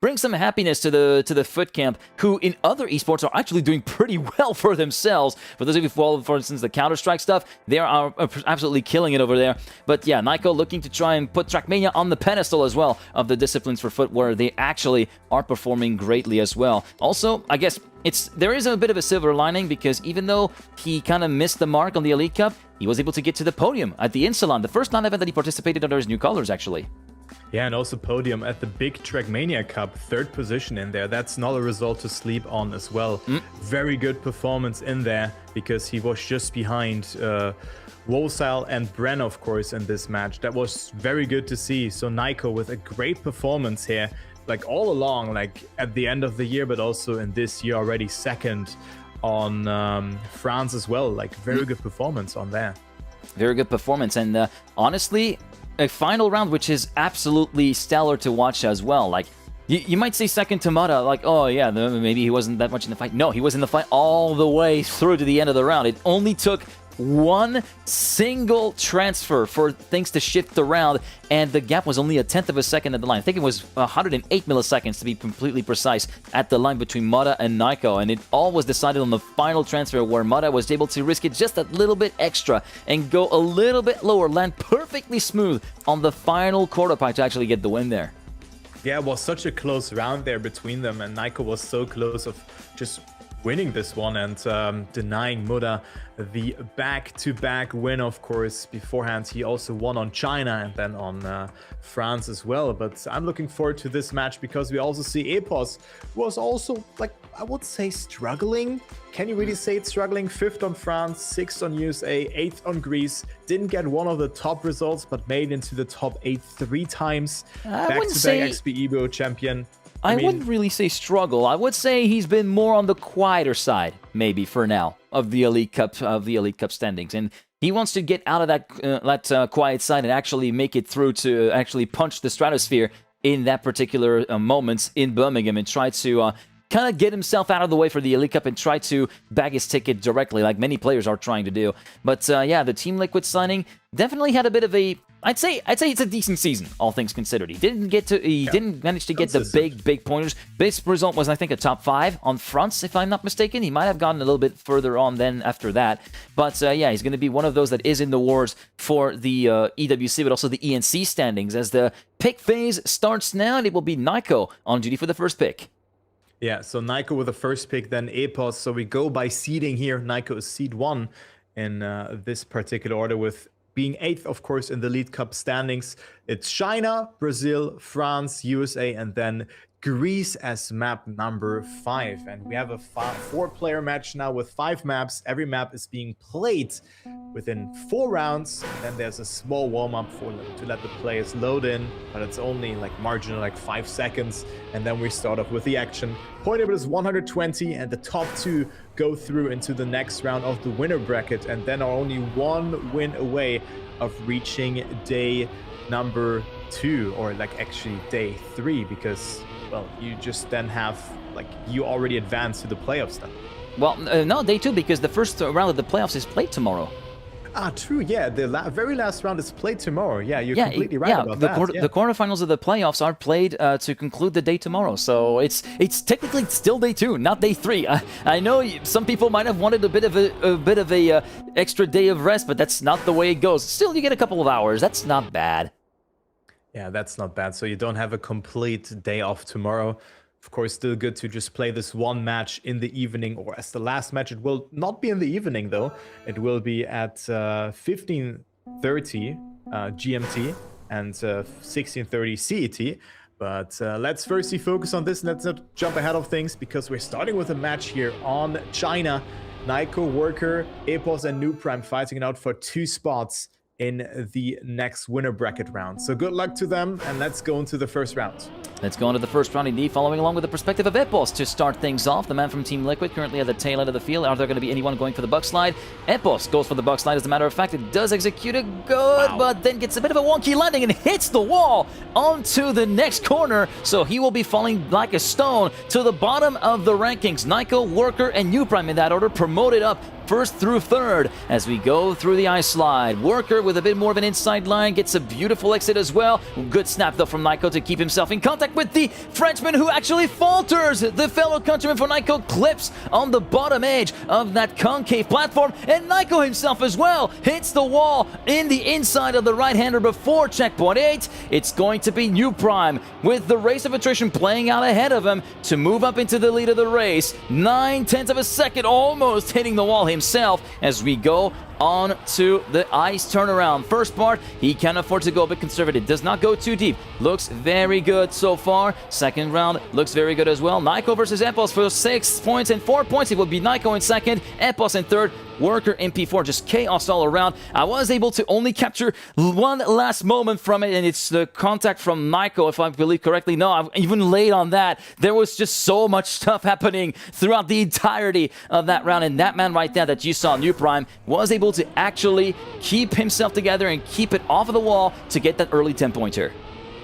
happiness to the Foot Camp, who in other esports are actually doing pretty well for themselves. For those of you who follow, for instance, the Counter-Strike stuff, they are absolutely killing it over there. But yeah, Nyko looking to try and put Trackmania on the pedestal as well of the disciplines for foot, where they actually are performing greatly as well. Also, I guess there is a bit of a silver lining, because even though he kind of missed the mark on the Elite Cup, he was able to get to the podium at the Insalon, the first non-event that he participated under his new colors, actually. Yeah, and also podium at the big Trackmania Cup, 3rd position in there. That's not a result to sleep on as well. Very good performance in there, because he was just behind Wolsile and Bren, of course, in this match. That was very good to see. So Nyko with a great performance here, like all along, like at the end of the year, but also in this year already 2nd on France as well. Like very good performance on there. Very good performance, and honestly, a final round which is absolutely stellar to watch as well. Like, you might say second to Mata, like, oh yeah, maybe he wasn't that much in the fight. No, he was in the fight all the way through to the end of the round. It only took one single transfer for things to shift around, and the gap was only a 1/10 of a second at the line. I think it was 108 milliseconds to be completely precise at the line between Mata and Nyko, and it all was decided on the final transfer, where Mata was able to risk it just a little bit extra and go a little bit lower, land perfectly smooth on the final quarter pipe to actually get the win there. Yeah, it was such a close round there between them, and Nyko was so close of just winning this one and denying Muda the back-to-back win, of course. Beforehand, he also won on China and then on France as well. But I'm looking forward to this match, because we also see Epos was also, like, I would say struggling. Can you really say it's struggling? 5th on France, 6th on USA, 8th on Greece. Didn't get one of the top results, but made into the top 8 3 times. Back-to-back XP Evo champion. I wouldn't really say struggle. I would say he's been more on the quieter side, maybe for now, of the Elite Cup standings, and he wants to get out of that quiet side and actually make it through to actually punch the stratosphere in that particular moments in Birmingham, and try to kind of get himself out of the way for the Elite Cup and try to bag his ticket directly, like many players are trying to do. But yeah, the Team Liquid signing definitely had a bit of a, I'd say it's a decent season, all things considered. He didn't manage to get the big pointers. Base result was, I think, a top 5 on fronts, if I'm not mistaken. He might have gotten a little bit further on then after that. But yeah, he's going to be one of those that is in the wars for the EWC, but also the ENC standings, as the pick phase starts now, and it will be Nyko on duty for the first pick. Yeah, so Nyko with the first pick, then Epos. So we go by seeding here. Nyko is seed 1 in this particular order, with being 8th, of course, in the Elite Cup standings. It's China, Brazil, France, USA, and then Greece as map number 5. And we have a 4-player match now with 5 maps. Every map is being played within 4 rounds. Then there's a small warm-up to let the players load in, but it's only like marginal, like 5 seconds. And then we start off with the action. Point table is 120, and the top 2 go through into the next round of the winner bracket, and then are only 1 win away of reaching day number 2, or like actually day 3, because, well, you just then have, like, you already advanced to the playoffs then. Well, no, day 2, because the first round of the playoffs is played tomorrow. Ah, true, yeah. The very last round is played tomorrow. Yeah, you're completely right about that. The quarterfinals of the playoffs are played to conclude the day tomorrow. So it's technically still day 2, not day 3. I know some people might have wanted a bit of a extra day of rest, but that's not the way it goes. Still, you get a couple of hours. That's not bad. Yeah, that's not bad. So you don't have a complete day off tomorrow. Of course, still good to just play this one match in the evening, or as the last match. It will not be in the evening, though. It will be at 15:30 GMT and 16:30 CET. But let's firstly focus on this. Let's not jump ahead of things, because we're starting with a match here on China. Nyko, Worker, Epos, and New Prime fighting it out for 2 spots in the next winner bracket round. So good luck to them, and let's go into the first round. Let's go into the first round indeed, following along with the perspective of Epos to start things off. The man from Team Liquid currently at the tail end of the field. Are there going to be anyone going for the buck slide? Epos goes for the buck slide. As a matter of fact, it does execute it good, but then gets a bit of a wonky landing and hits the wall onto the next corner. So he will be falling like a stone to the bottom of the rankings. Nyko, Worker, and Uprime in that order, promoted up first through third as we go through the ice slide. Worker with a bit more of an inside line gets a beautiful exit as well. Good snap though from Nyko to keep himself in contact with the Frenchman, who actually falters. The fellow countryman for Nyko clips on the bottom edge of that concave platform, and Nyko himself as well hits the wall in the inside of the right-hander before checkpoint 8. It's going to be Uprime with the race of attrition playing out ahead of him to move up into the lead of the race. 9/10 of a second, almost hitting the wall himself as we go on to the ice turnaround. First part, he can afford to go a bit conservative. Does not go too deep. Looks very good so far. Second round looks very good as well. Nyko versus Epos for 6 points and 4 points. It would be Nyko in second, Epos in third, Worker in P4. Just chaos all around. I was able to only capture one last moment from it, and it's the contact from Nyko, if I believe correctly. No, I'm even late on that. There was just so much stuff happening throughout the entirety of that round, and that man right there that you saw, Uprime, was able to actually keep himself together and keep it off of the wall to get that early 10-pointer.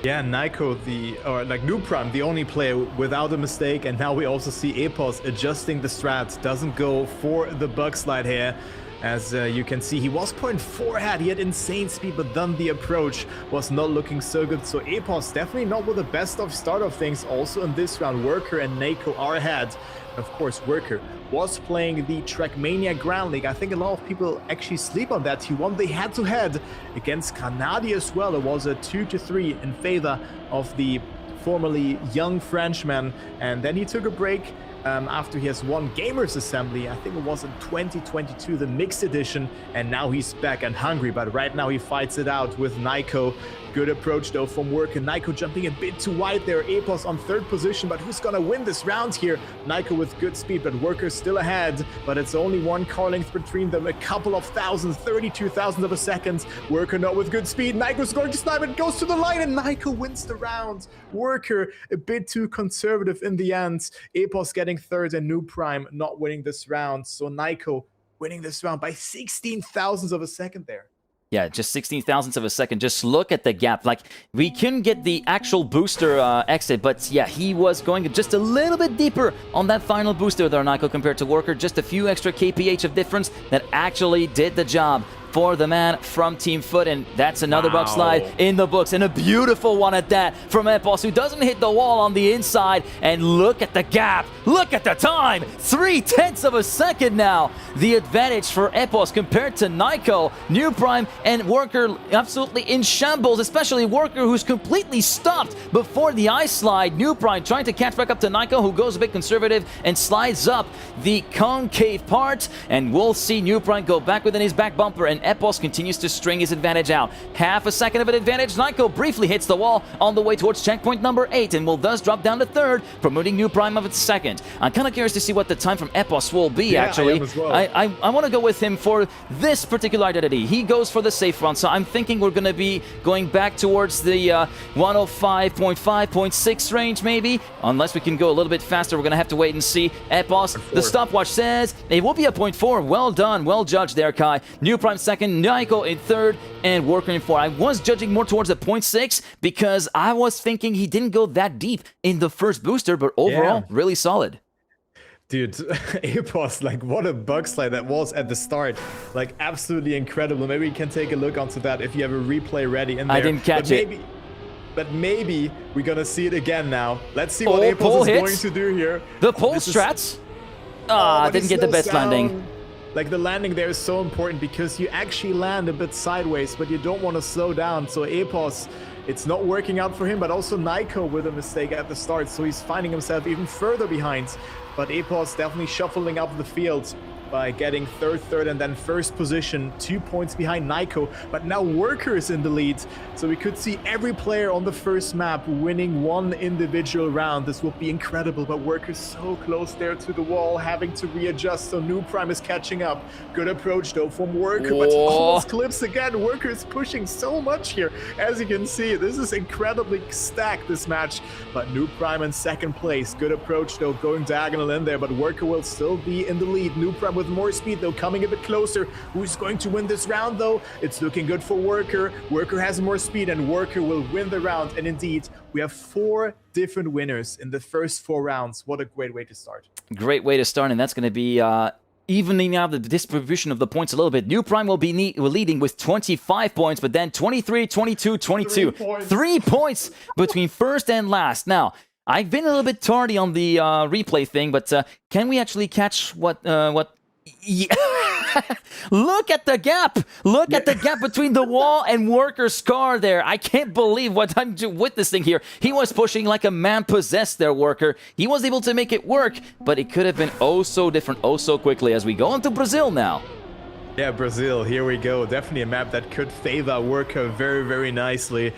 Yeah, Nyko, Uprime, the only player without a mistake, and now we also see Epos adjusting the strats, doesn't go for the bug slide here. As you can see, he was 0.4 ahead, he had insane speed, but then the approach was not looking so good. So Epos definitely not with the best of start of things. Also in this round, Worker and Nyko are ahead. Of course, Worker was playing the Trackmania Grand League. I think a lot of people actually sleep on that. He won the head-to-head against Kanadi as well. It was a 2-3 in favor of the formerly young Frenchman. And then he took a break after he has won Gamers Assembly. I think it was in 2022, the mixed edition. And now he's back and hungry. But right now he fights it out with Nyko. Good approach though from Worker. Nyko jumping a bit too wide there. Epos on third position, but who's gonna win this round here? Nyko with good speed, but Worker still ahead. But it's only one car length between them. A couple of thousands, 32,000 of a second. Worker not with good speed. Nyko's going to snipe it, goes to the line, and Nyko wins the round. Worker a bit too conservative in the end. Epos getting third and Uprime not winning this round. So Nyko winning this round by 16 thousandths of a second there. Yeah, just 16 thousandths of a second. Just look at the gap. Like, we couldn't get the actual booster exit, but yeah, he was going just a little bit deeper on that final booster there, Nyko, compared to Worker. Just a few extra kph of difference that actually did the job for the man from Team Foot, and that's another bug slide in the books, and a beautiful one at that from Epos, who doesn't hit the wall on the inside. And look at the gap, look at the time, 3/10 of a second now. The advantage for Epos compared to Nyko. Uprime and Worker absolutely in shambles, especially Worker, who's completely stopped before the ice slide. Uprime trying to catch back up to Nyko, who goes a bit conservative and slides up the concave part, and we'll see Uprime go back within his back bumper, and Epos continues to string his advantage out. Half a second of an advantage. Nyko briefly hits the wall on the way towards checkpoint number 8 and will thus drop down to third, promoting Uprime of its second. I'm kind of curious to see what the time from Epos will be, actually. I want to go with him for this particular identity. He goes for the safe run, so I'm thinking we're going to be going back towards the 105.5, 0.6 range, maybe. Unless we can go a little bit faster, we're going to have to wait and see. Epos, the stopwatch says it will be a 0.4. Well done, well judged there, Kai. Uprime second, Nyko in third, and Worker in fourth. I was judging more towards the 0.6 because I was thinking he didn't go that deep in the first booster, but overall, really solid. Dude, Epos, like, what a bug slide that was at the start. Like, absolutely incredible. Maybe you can take a look onto that if you have a replay ready in there. I didn't catch it. But maybe we're gonna see it again now. Let's see what Epos is going to do here. The pole strats? Didn't get the best landing. Like, the landing there is so important because you actually land a bit sideways, but you don't want to slow down. So Epos, it's not working out for him, but also Nyko with a mistake at the start. So he's finding himself even further behind. But Epos definitely shuffling up the field. by getting third, and then first position, 2 points behind Nico. But now Worker is in the lead, so we could see every player on the first map winning one individual round. This would be incredible, but Worker's so close there to the wall, having to readjust, so New Prime is catching up. Good approach though from Worker, but he almost clips again. Worker is pushing so much here. As you can see, this is incredibly stacked, this match, but New Prime in second place. Good approach though, going diagonal in there, but Worker will still be in the lead. New Prime with more speed though, coming a bit closer. Who's going to win this round though? It's looking good for Worker. Worker has more speed and Worker will win the round. And indeed, we have 4 different winners in the first 4 rounds. What a great way to start. Great way to start, and that's going to be evening out the distribution of the points a little bit. New Prime will be leading with 25 points, but then 23, 22, 22. 3 points between first and last. Now, I've been a little bit tardy on the replay thing, but can we actually catch what yeah. Look at the gap! Look at the gap between the wall and Worker's car there. I can't believe what I'm witnessing here. He was pushing like a man possessed there, Worker. He was able to make it work, but it could have been oh so different, oh so quickly as we go into Brazil now. Yeah, Brazil, here we go. Definitely a map that could favor Worker very, very nicely.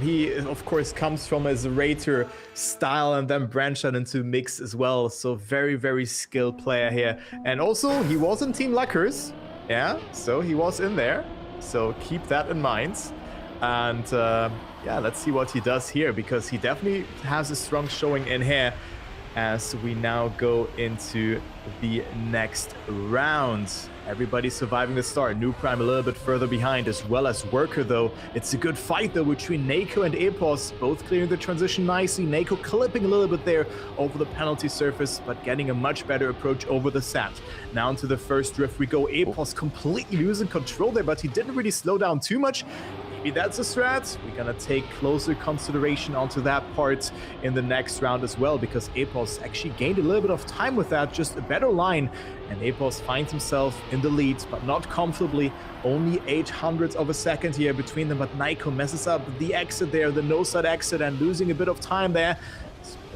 He, of course, comes from his Raider style and then branched out into mix as well. So very, very skilled player here. And also, he was in Team Luckers. Yeah, so he was in there. So keep that in mind. And yeah, let's see what he does here, because he definitely has a strong showing in here as we now go into the next round. Everybody surviving the start. New Prime a little bit further behind, as well as Worker though. It's a good fight though between Nako and Epos, both clearing the transition nicely. Nako clipping a little bit there over the penalty surface, but getting a much better approach over the sand. Now into the first drift we go. Epos completely losing control there, but he didn't really slow down too much. Maybe that's a strat. We're gonna take closer consideration onto that part in the next round as well, because Epos actually gained a little bit of time with that, just a better line. And Epos finds himself in the lead, but not comfortably. Only 0.08 of a second here between them, but Niko messes up the exit there, the no-side exit, and losing a bit of time there.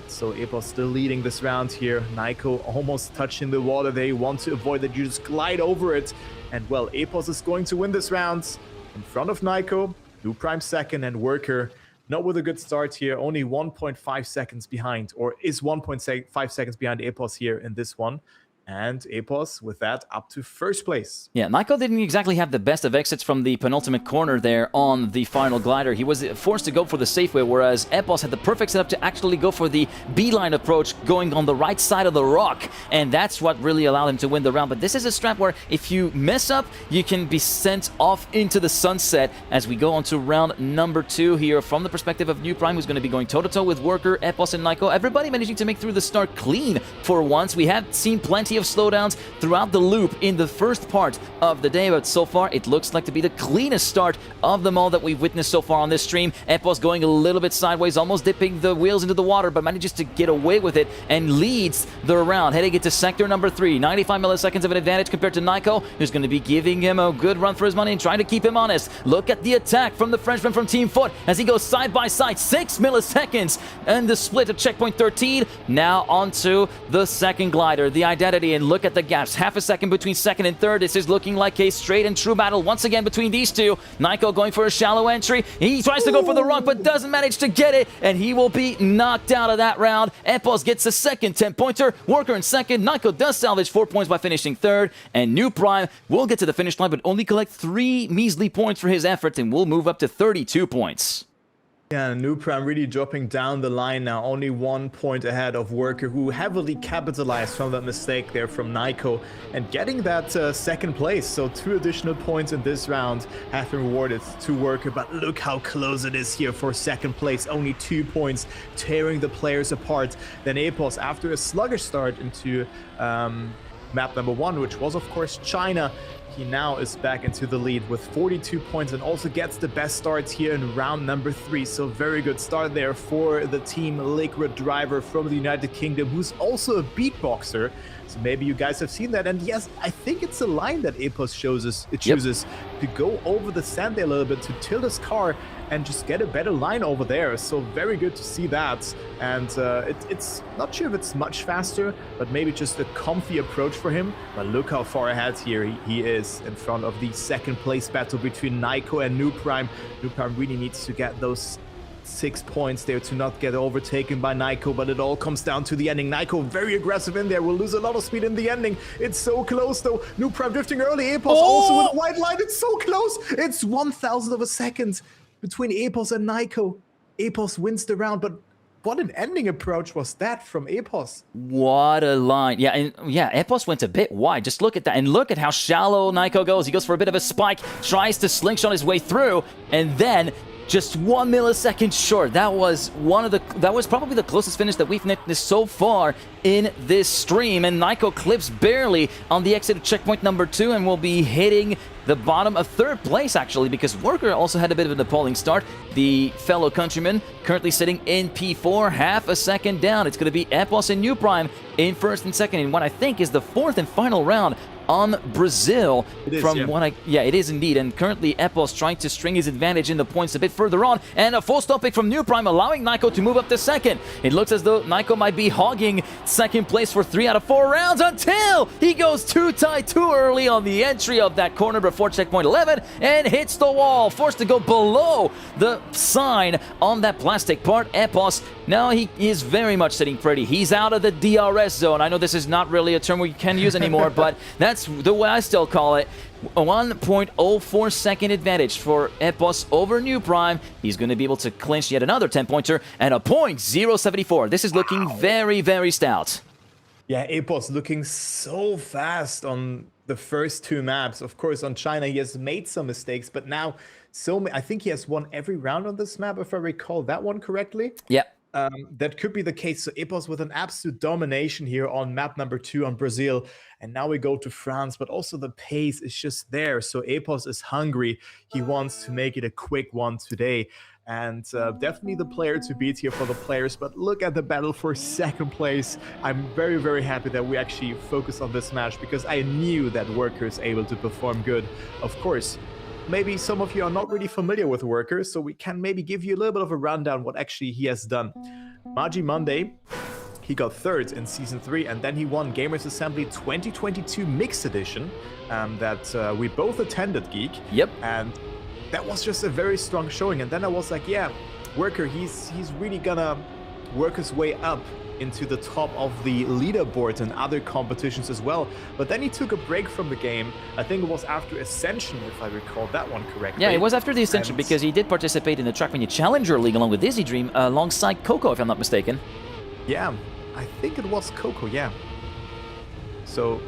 So Epos still leading this round here. Niko almost touching the water there. You want to avoid that, you just glide over it. And well, Epos is going to win this round in front of Niko. New Prime second, and Worker not with a good start here. Only 1.5 seconds behind, or is 1.5 seconds behind Epos here in this one. And Epos, with that, up to first place. Yeah, Niko didn't exactly have the best of exits from the penultimate corner there on the final glider. He was forced to go for the safe way, whereas Epos had the perfect setup to actually go for the beeline approach, going on the right side of the rock. And that's what really allowed him to win the round. But this is a strat where if you mess up, you can be sent off into the sunset as we go on to round number 2 here from the perspective of New Prime, who's going to be going toe-to-toe with Worker, Epos, and Niko. Everybody managing to make through the start clean for once. We have seen plenty of slowdowns throughout the loop in the first part of the day, but so far it looks like to be the cleanest start of them all that we've witnessed so far on this stream. Epos going a little bit sideways, almost dipping the wheels into the water, but manages to get away with it and leads the round, heading into sector number 3. 95 milliseconds of an advantage compared to Niko, who's going to be giving him a good run for his money and trying to keep him honest. Look at the attack from the Frenchman from Team Foot as he goes side by side. 6 milliseconds and the split of checkpoint 13. Now onto the second glider, the identity, and look at the gaps. Half a second between second and third. This is looking like a straight and true battle once again between these two. Niko going for a shallow entry. He tries to go for the rock, but doesn't manage to get it, and he will be knocked out of that round. Epos gets a second 10-pointer. Worker in second. Niko does salvage 4 points by finishing third, and New Prime will get to the finish line, but only collect 3 measly points for his effort, and will move up to 32 points. Yeah, New Prime really dropping down the line now, only 1 point ahead of Worker, who heavily capitalized from that mistake there from Niko and getting that second place. So 2 additional points in this round have been rewarded to Worker, but look how close it is here for second place. Only 2 points, tearing the players apart. Then Epos, after a sluggish start into map number 1, which was of course China, he now is back into the lead with 42 points and also gets the best starts here in round number 3. So very good start there for the team Liquid Driver from the United Kingdom, who's also a beatboxer. So maybe you guys have seen that. And yes, I think it's a line that Epos chooses to go over the sand there a little bit, to tilt his car and just get a better line over there. So very good to see that. And it's not sure if it's much faster, but maybe just a comfy approach for him. But look how far ahead here he is in front of the second place battle between Nyko and New Prime. New Prime really needs to get those 6 points there to not get overtaken by Nyko, but it all comes down to the ending. Nyko very aggressive in there, will lose a lot of speed in the ending. It's so close though. New Prime drifting early. Epos also with a white line. It's so close. It's 1,000 of a second between Epos and Nyko. Epos wins the round, but what an ending approach was that from Epos. What a line. Yeah, and Epos went a bit wide. Just look at that. And look at how shallow Nyko goes. He goes for a bit of a spike, tries to slingshot his way through, and then just 1 millisecond short. That was probably the closest finish that we've witnessed so far in this stream. And Nyko clips barely on the exit of checkpoint number 2 and will be hitting the bottom of 3rd place, actually, because Worker also had a bit of an appalling start. The fellow countryman currently sitting in P4, half a second down. It's going to be Epos and New Prime in 1st and 2nd in what I think is the 4th and final round on Brazil. It is, it is indeed. And currently Epos trying to string his advantage in the points a bit further on, and a full stop pick from New Prime, allowing Nyko to move up to 2nd. It looks as though Nyko might be hogging 2nd place for 3 out of 4 rounds until he goes too tight too early on the entry of that corner before checkpoint 11 and hits the wall, forced to go below the sign on that plastic part. Epos, now he is very much sitting pretty. He's out of the DRS zone. I know this is not really a term we can use anymore, but that's the way I still call it. 1.04 second advantage for Epos over New Prime. He's going to be able to clinch yet another 10-pointer and a .074. This is looking very, very stout. Yeah, Epos looking so fast on the first 2 maps. Of course, on China, he has made some mistakes, but now I think he has won every round on this map, if I recall that one correctly. Yeah. That could be the case. So Epos with an absolute domination here on map number 2 on Brazil. And now we go to France, but also the pace is just there. So Epos is hungry. He wants to make it a quick one today. And definitely the player to beat here for the players. But look at the battle for 2nd place. I'm very, very happy that we actually focused on this match, because I knew that Worker is able to perform good. Of course, maybe some of you are not really familiar with Worker, so we can maybe give you a little bit of a rundown what actually he has done. Magi Monday, he got 3rd in Season 3, and then he won Gamers Assembly 2022 Mixed Edition that we both attended, Geek. Yep. And that was just a very strong showing. And then I was like, yeah, Worker, he's really gonna work his way up into the top of the leaderboard and other competitions as well. But then he took a break from the game. I think it was after Ascension, if I recall that one correctly. Yeah, it was after the Ascension, because he did participate in the Trackmania Challenger League along with Dizzy Dream, alongside Coco, if I'm not mistaken. Yeah, I think it was Coco, yeah. So,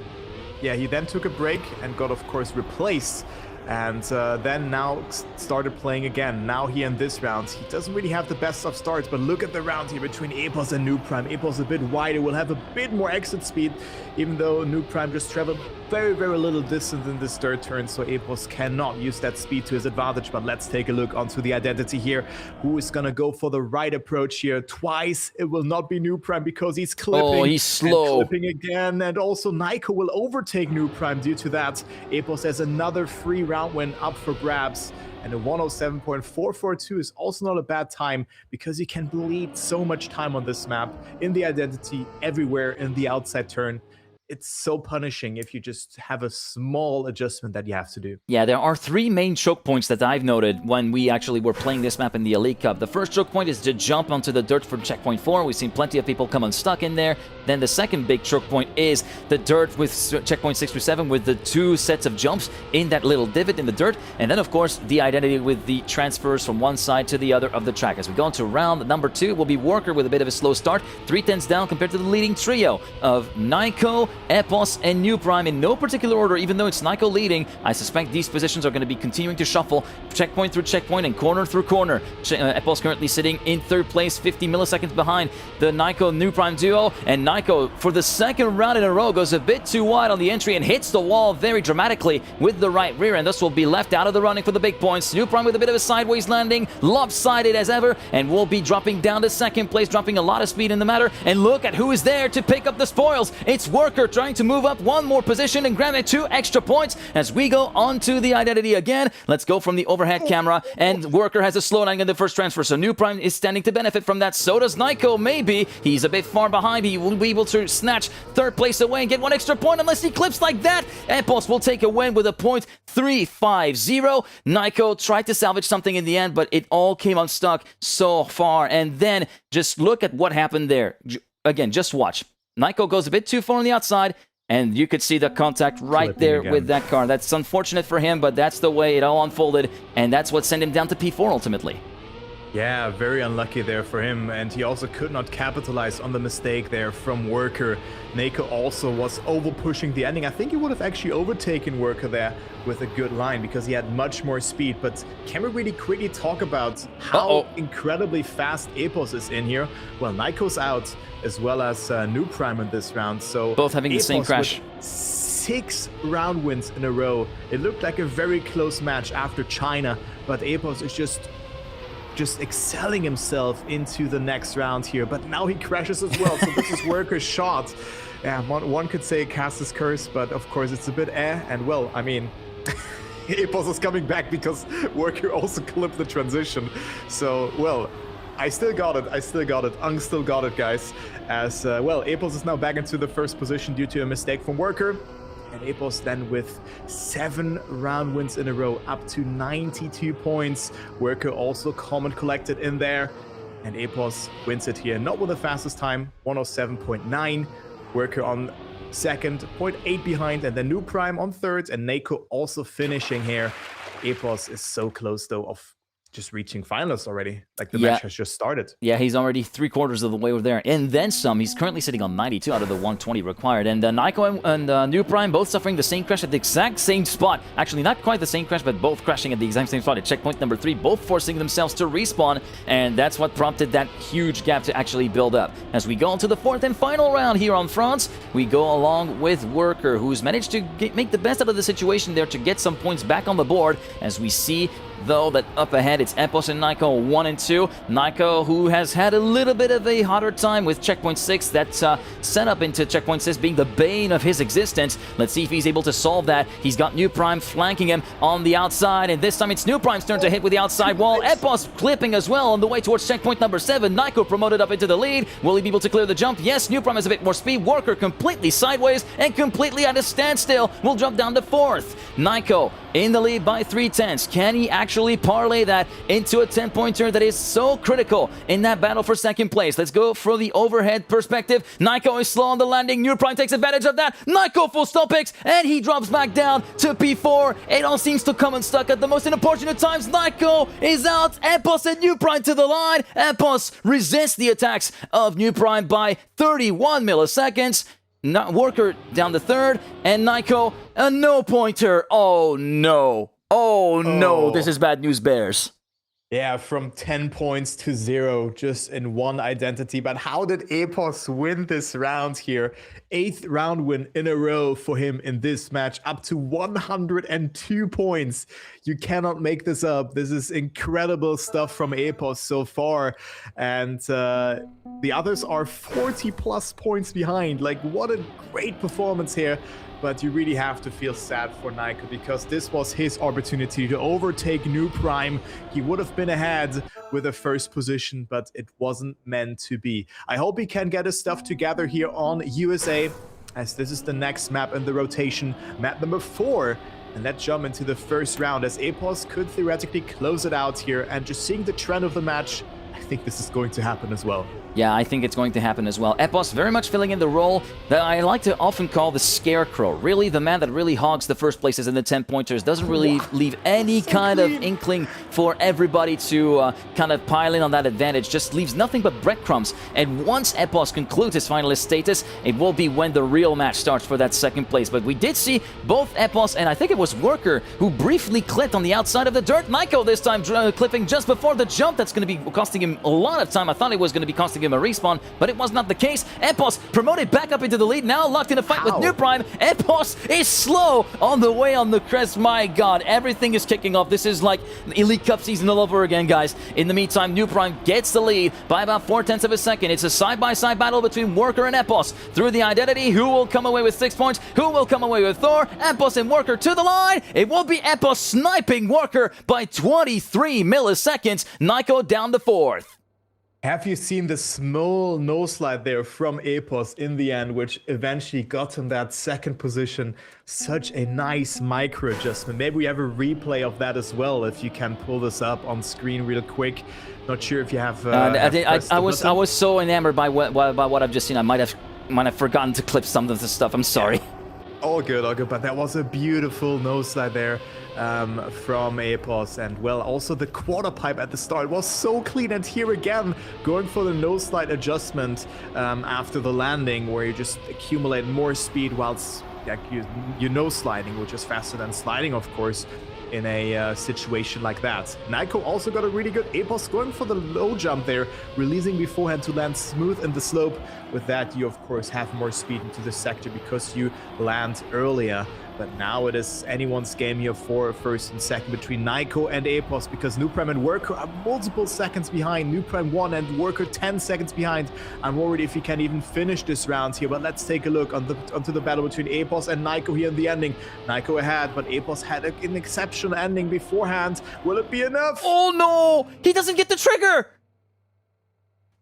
yeah, he then took a break and got, of course, replaced. And then now started playing again. Now here in this round, he doesn't really have the best of starts, but look at the round here between Epos and New Prime. Epos a bit wider, will have a bit more exit speed, even though New Prime just traveled very, very little distance in this 3rd turn, so Epos cannot use that speed to his advantage. But let's take a look onto the identity here. Who is gonna go for the right approach here? Twice, it will not be New Prime because he's clipping. Oh, he's slow. And clipping again, and also Nyko will overtake New Prime due to that. Epos has another free round win up for grabs. And a 107.442 is also not a bad time, because you can bleed so much time on this map, in the identity, everywhere in the outside turn. It's so punishing if you just have a small adjustment that you have to do. Yeah, there are 3 main choke points that I've noted when we actually were playing this map in the Elite Cup. The first choke point is to jump onto the dirt from checkpoint 4. We've seen plenty of people come unstuck in there. Then the second big choke point is the dirt with checkpoint 6 through 7 with the 2 sets of jumps in that little divot in the dirt. And then, of course, the identity with the transfers from one side to the other of the track. As we go into round number 2, will be Worker with a bit of a slow start. 3 tenths down compared to the leading trio of Nyko, Epos and New Prime in no particular order, even though it's Nyko leading. I suspect these positions are going to be continuing to shuffle, checkpoint through checkpoint and corner through corner. Epos currently sitting in third place, 50 milliseconds behind the Nyko New Prime duo, and Nyko for the second round in a row goes a bit too wide on the entry and hits the wall very dramatically with the right rear, and thus will be left out of the running for the big points. New Prime with a bit of a sideways landing, lopsided as ever, and will be dropping down to second place, dropping a lot of speed in the matter. And look at who is there to pick up the spoils. It's Worker trying to move up one more position and grab it 2 extra points as we go on to the identity again. Let's go from the overhead camera, and Worker has a slowdown in the first transfer, so New Prime is standing to benefit from that. So does Nyko, maybe. He's a bit far behind. He will be able to snatch third place away and get 1 extra point unless he clips like that. Epos will take a win with a .350. Nyko tried to salvage something in the end, but it all came unstuck so far. And then just look at what happened there. Again, just watch. Nyko goes a bit too far on the outside, and you could see the contact right there with that car. That's unfortunate for him, but that's the way it all unfolded, and that's what sent him down to P4 ultimately. Yeah, very unlucky there for him, and he also could not capitalize on the mistake there from Worker. Nyko also was over-pushing the ending. I think he would have actually overtaken Worker there with a good line because he had much more speed, but can we really quickly talk about how incredibly fast Epos is in here? Well, Nyko's out, as well as New Prime in this round, so both having the same crash. 6 round wins in a row. It looked like a very close match after China, but Epos is just excelling himself into the next round here, but now he crashes as well. So this is Worker's shot. Yeah, one could say cast his curse, but of course it's a bit and well, I mean, Epos is coming back because Worker also clipped the transition. So, well, I still got it. Ung still got it, guys. As, well, Epos is now back into the first position due to a mistake from Worker. And Epos then with 7 round wins in a row, up to 92 points. Worker also calm and collected in there. And Epos wins it here, not with the fastest time, 107.9. Worker on second, 0.8 behind, and then New Prime on third, and Nyko also finishing here. Epos is so close, though, of just reaching finalists already. Like, the match has just started. Yeah, he's already 3/4 of the way over there. And then some. He's currently sitting on 92 out of the 120 required. And Nyko and New Prime both suffering the same crash at the exact same spot. Actually, not quite the same crash, but both crashing at the exact same spot at checkpoint number 3, both forcing themselves to respawn. And that's what prompted that huge gap to actually build up. As we go on to the 4th and final round here on France, we go along with Worker, who's managed to make the best out of the situation there to get some points back on the board. As we see, though, that up ahead it's Epos and Nyko 1 and 2. Nyko, who has had a little bit of a harder time with checkpoint 6, that's set up into checkpoint 6 being the bane of his existence. Let's see if he's able to solve that. He's got New Prime flanking him on the outside, and this time it's New Prime's turn to hit with the outside wall. Epos clipping as well on the way towards checkpoint number 7. Nyko promoted up into the lead. Will he be able to clear the jump? Yes, New Prime has a bit more speed. Worker completely sideways and completely at a standstill. Will jump down to 4th. Nyko in the lead by 3/10. Can he actually parlay that into a 10-pointer that is so critical in that battle for second place? Let's go for the overhead perspective. Nyko is slow on the landing. New Prime takes advantage of that. Nyko full stop picks, and he drops back down to P4. It all seems to come unstuck at the most unfortunate times. Nyko is out. Epos and New Prime to the line. Epos resists the attacks of New Prime by 31 milliseconds. Worker down to 3rd, and Nyko a no-pointer. Oh no. Oh no, this is bad news, Bears. Yeah, from 10 points to 0, just in one identity. But how did Epos win this round here? 8th round win in a row for him in this match, up to 102 points. You cannot make this up. This is incredible stuff from Epos so far. And the others are 40+ points behind. Like, what a great performance here. But you really have to feel sad for Nyko because this was his opportunity to overtake New Prime. He would have been ahead with the first position, but it wasn't meant to be. I hope he can get his stuff together here on USA, as this is the next map in the rotation, map number 4. And let's jump into the first round, as Epos could theoretically close it out here. And just seeing the trend of the match, I think this is going to happen as well. Yeah, I think it's going to happen as well. Epos very much filling in the role that I like to often call the scarecrow. Really, the man that really hogs the first places in the 10-pointers, doesn't really leave any kind of inkling for everybody to kind of pile in on that advantage, just leaves nothing but breadcrumbs. And once Epos concludes his finalist status, it will be when the real match starts for that second place. But we did see both Epos and I think it was Worker who briefly clipped on the outside of the dirt. Nyko this time clipping just before the jump. That's going to be costing him a lot of time. I thought it was going to be costing him a respawn, but it was not the case. Epos promoted back up into the lead, now locked in a fight with New Prime. Epos is slow on the way on the crest. My god, everything is kicking off. This is like Elite Cup season all over again, guys. In the meantime, New Prime gets the lead by about 0.4 of a second. It's a side-by-side battle between Worker and Epos. Through the identity, who will come away with 6 points? Who will come away with Thor? Epos and Worker to the line. It will be Epos sniping Worker by 23 milliseconds. Nyko down to 4th. Have you seen the small nose slide there from Epos in the end, which eventually got him that second position? Such a nice micro adjustment. Maybe we have a replay of that as well, if you can pull this up on screen real quick. Not sure if you have. I was so enamored by what I've just seen. I might have forgotten to clip some of the stuff. I'm sorry. Yeah. All good, all good. But that was a beautiful nose slide there from Epos. And well, also the quarter pipe at the start was so clean. And here again, going for the nose slide adjustment after the landing, where you just accumulate more speed whilst you nose sliding, which is faster than sliding, of course, in a situation like that. Nyko also got a really good Epos going for the low jump there, releasing beforehand to land smooth in the slope. With that, you of course have more speed into the sector because you land earlier. But now it is anyone's game here for first and second between Nyko and Epos, because New Prime and Worker are multiple seconds behind. New Prime 1 and Worker 10 seconds behind. I'm worried if he can even finish this round here, but let's take a look onto the battle between Epos and Nyko here in the ending. Nyko ahead, but Epos had an exceptional ending beforehand. Will it be enough? Oh no! He doesn't get the trigger!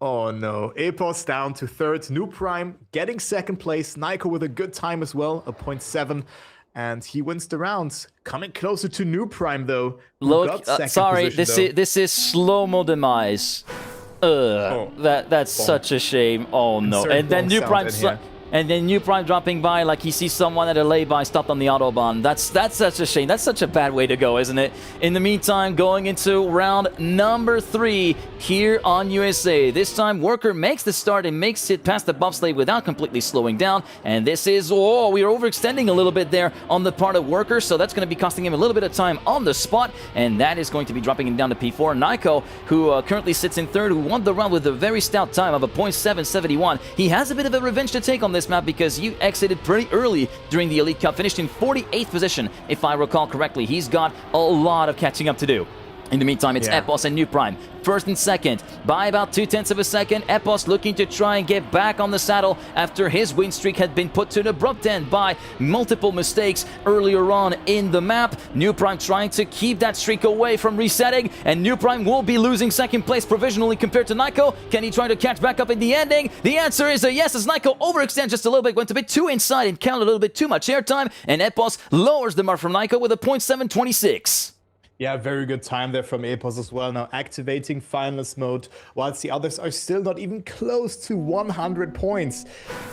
Oh no, Epos down to 3rd, New Prime getting 2nd place, Nyko with a good time as well, a 0.7, and he wins the rounds. Coming closer to New Prime though. Look, sorry, this is slow-mo demise. That's such a shame. Oh no, and then New Prime. And then New Prime dropping by like he sees someone at a lay-by stopped on the Autobahn. That's such a shame. That's such a bad way to go, isn't it? In the meantime, going into round number 3 here on USA. This time, Worker makes the start and makes it past the bobsleigh without completely slowing down. And this is, we are overextending a little bit there on the part of Worker, so that's going to be costing him a little bit of time on the spot. And that is going to be dropping him down to P4. Nyko, who currently sits in 3rd, who won the round with a very stout time of a 0.771. He has a bit of a revenge to take on this map because you exited pretty early during the Elite Cup, finished in 48th position, if I recall correctly. He's got a lot of catching up to do. In the meantime, it's Epos and New Prime, 1st and 2nd, by about 0.2 of a second. Epos looking to try and get back on the saddle after his win streak had been put to an abrupt end by multiple mistakes earlier on in the map. New Prime trying to keep that streak away from resetting, and New Prime will be losing 2nd place provisionally compared to Nyko. Can he try to catch back up in the ending? The answer is a yes, as Nyko overextends just a little bit, went a bit too inside and counted a little bit too much airtime, and Epos lowers the mark from Nyko with a 0.726. Yeah, very good time there from Epos as well. Now activating finalist mode, whilst the others are still not even close to 100 points.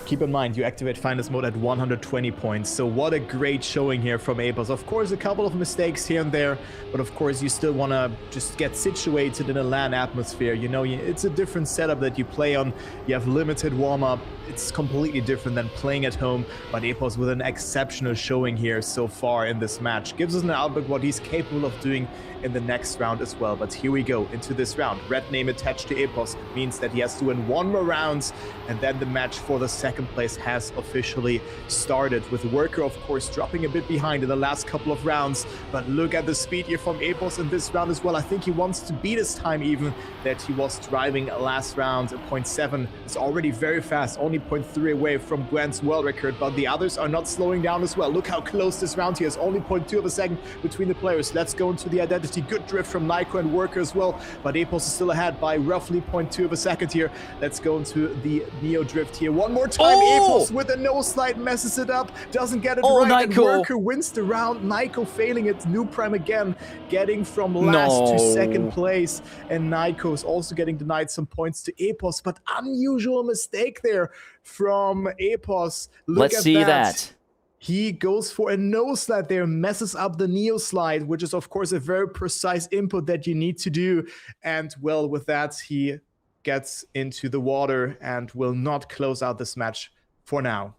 Keep in mind, you activate finalist mode at 120 points. So what a great showing here from Epos. Of course, a couple of mistakes here and there, but of course you still want to just get situated in a LAN atmosphere. You know, it's a different setup that you play on. You have limited warm-up. It's completely different than playing at home. But Epos with an exceptional showing here so far in this match gives us an outlook what he's capable of doing in the next round as well. But here we go into this round. Red name attached to Epos. It means that he has to win 1 more round, and then the match for the 2nd place has officially started, with Worker of course dropping a bit behind in the last couple of rounds. But look at the speed here from Epos in this round as well. I think he wants to beat his time even that he was driving last round. 0.7 is already very fast, only 20.3 away from Gwent's world record, but the others are not slowing down as well. Look how close this round here is, only 0.2 of a second between the players. Let's go into the identity. Good drift from Nyko and Worker as well, but Epos is still ahead by roughly 0.2 of a second here. Let's go into the Neo drift here. One more time, Epos with a no slide messes it up, doesn't get it right, and Worker wins the round. Nyko failing it. New Prime again, getting from last to second place, and Nyko is also getting denied some points to Epos, but unusual mistake there from Epos. Let's see that. He goes for a no slide there, messes up the Neo slide, which is of course a very precise input that you need to do. And well, with that, he gets into the water and will not close out this match for now.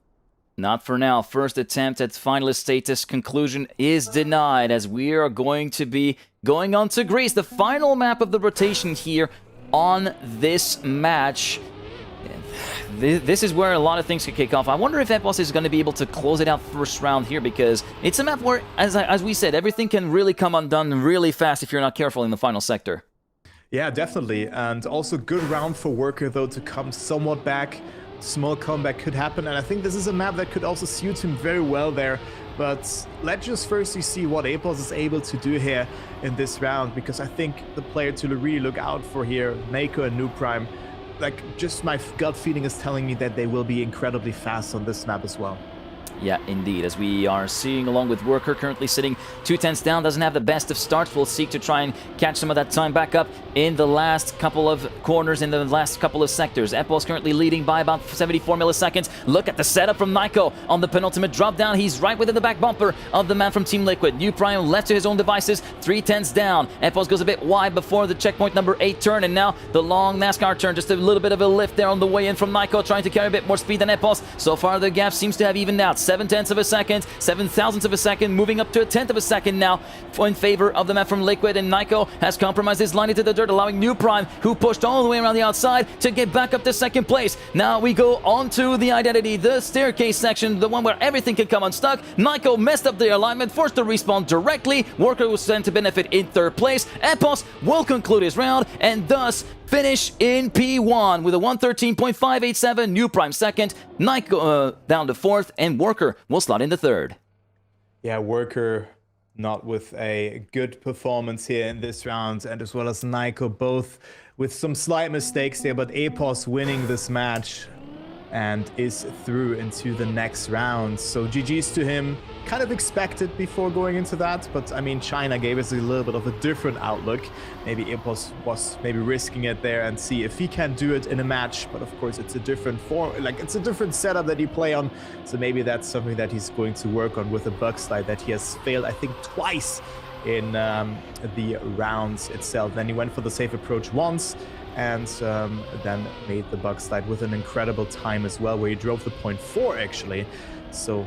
Not for now. First attempt at finalist status conclusion is denied, as we are going to be going on to Greece, the final map of the rotation here on this match. This is where a lot of things could kick off. I wonder if Epos is going to be able to close it out first round here, because it's a map where, as we said, everything can really come undone really fast if you're not careful in the final sector. Yeah, definitely. And also good round for Worker, though, to come somewhat back. Small comeback could happen, and I think this is a map that could also suit him very well there. But let's just firstly see what Epos is able to do here in this round, because I think the player to really look out for here, Mako and New Prime, like, just my gut feeling is telling me that they will be incredibly fast on this map as well. Yeah, indeed, as we are seeing along with Worker currently sitting 2/10 down, doesn't have the best of starts. Will seek to try and catch some of that time back up in the last couple of corners, in the last couple of sectors. Epos currently leading by about 74 milliseconds. Look at the setup from Nyko on the penultimate drop down. He's right within the back bumper of the man from Team Liquid. New Prime left to his own devices, 3/10 down. Epos goes a bit wide before the checkpoint number 8 turn, and now the long NASCAR turn. Just a little bit of a lift there on the way in from Nyko, trying to carry a bit more speed than Epos. So far the gap seems to have evened out. 7/10 of a second, 7,000ths of a second, moving up to 1/10 of a second now in favor of the man from Liquid, and Nyko has compromised his line into the dirt, allowing New Prime, who pushed all the way around the outside, to get back up to second place. Now we go on to the identity, the staircase section, the one where everything can come unstuck. Nyko messed up the alignment, forced to respawn directly. Worker was sent to benefit in third place. Epos will conclude his round and thus finish in P1 with a 113.587. New Prime second, Nyko down to fourth, and Worker will slot into third. Yeah, Worker not with a good performance here in this round, and as well as Nyko, both with some slight mistakes there, but Epos winning this match and is through into the next round. So GG's to him. Kind of expected before going into that, but I mean, China gave us a little bit of a different outlook. Maybe Epos was maybe risking it there and see if he can do it in a match, but of course it's a different form, like it's a different setup that you play on, so maybe that's something that he's going to work on with a bug slide that he has failed, I think, twice in the rounds itself. Then he went for the safe approach once, and then made the bug slide with an incredible time as well, where he drove the 0.4 actually. So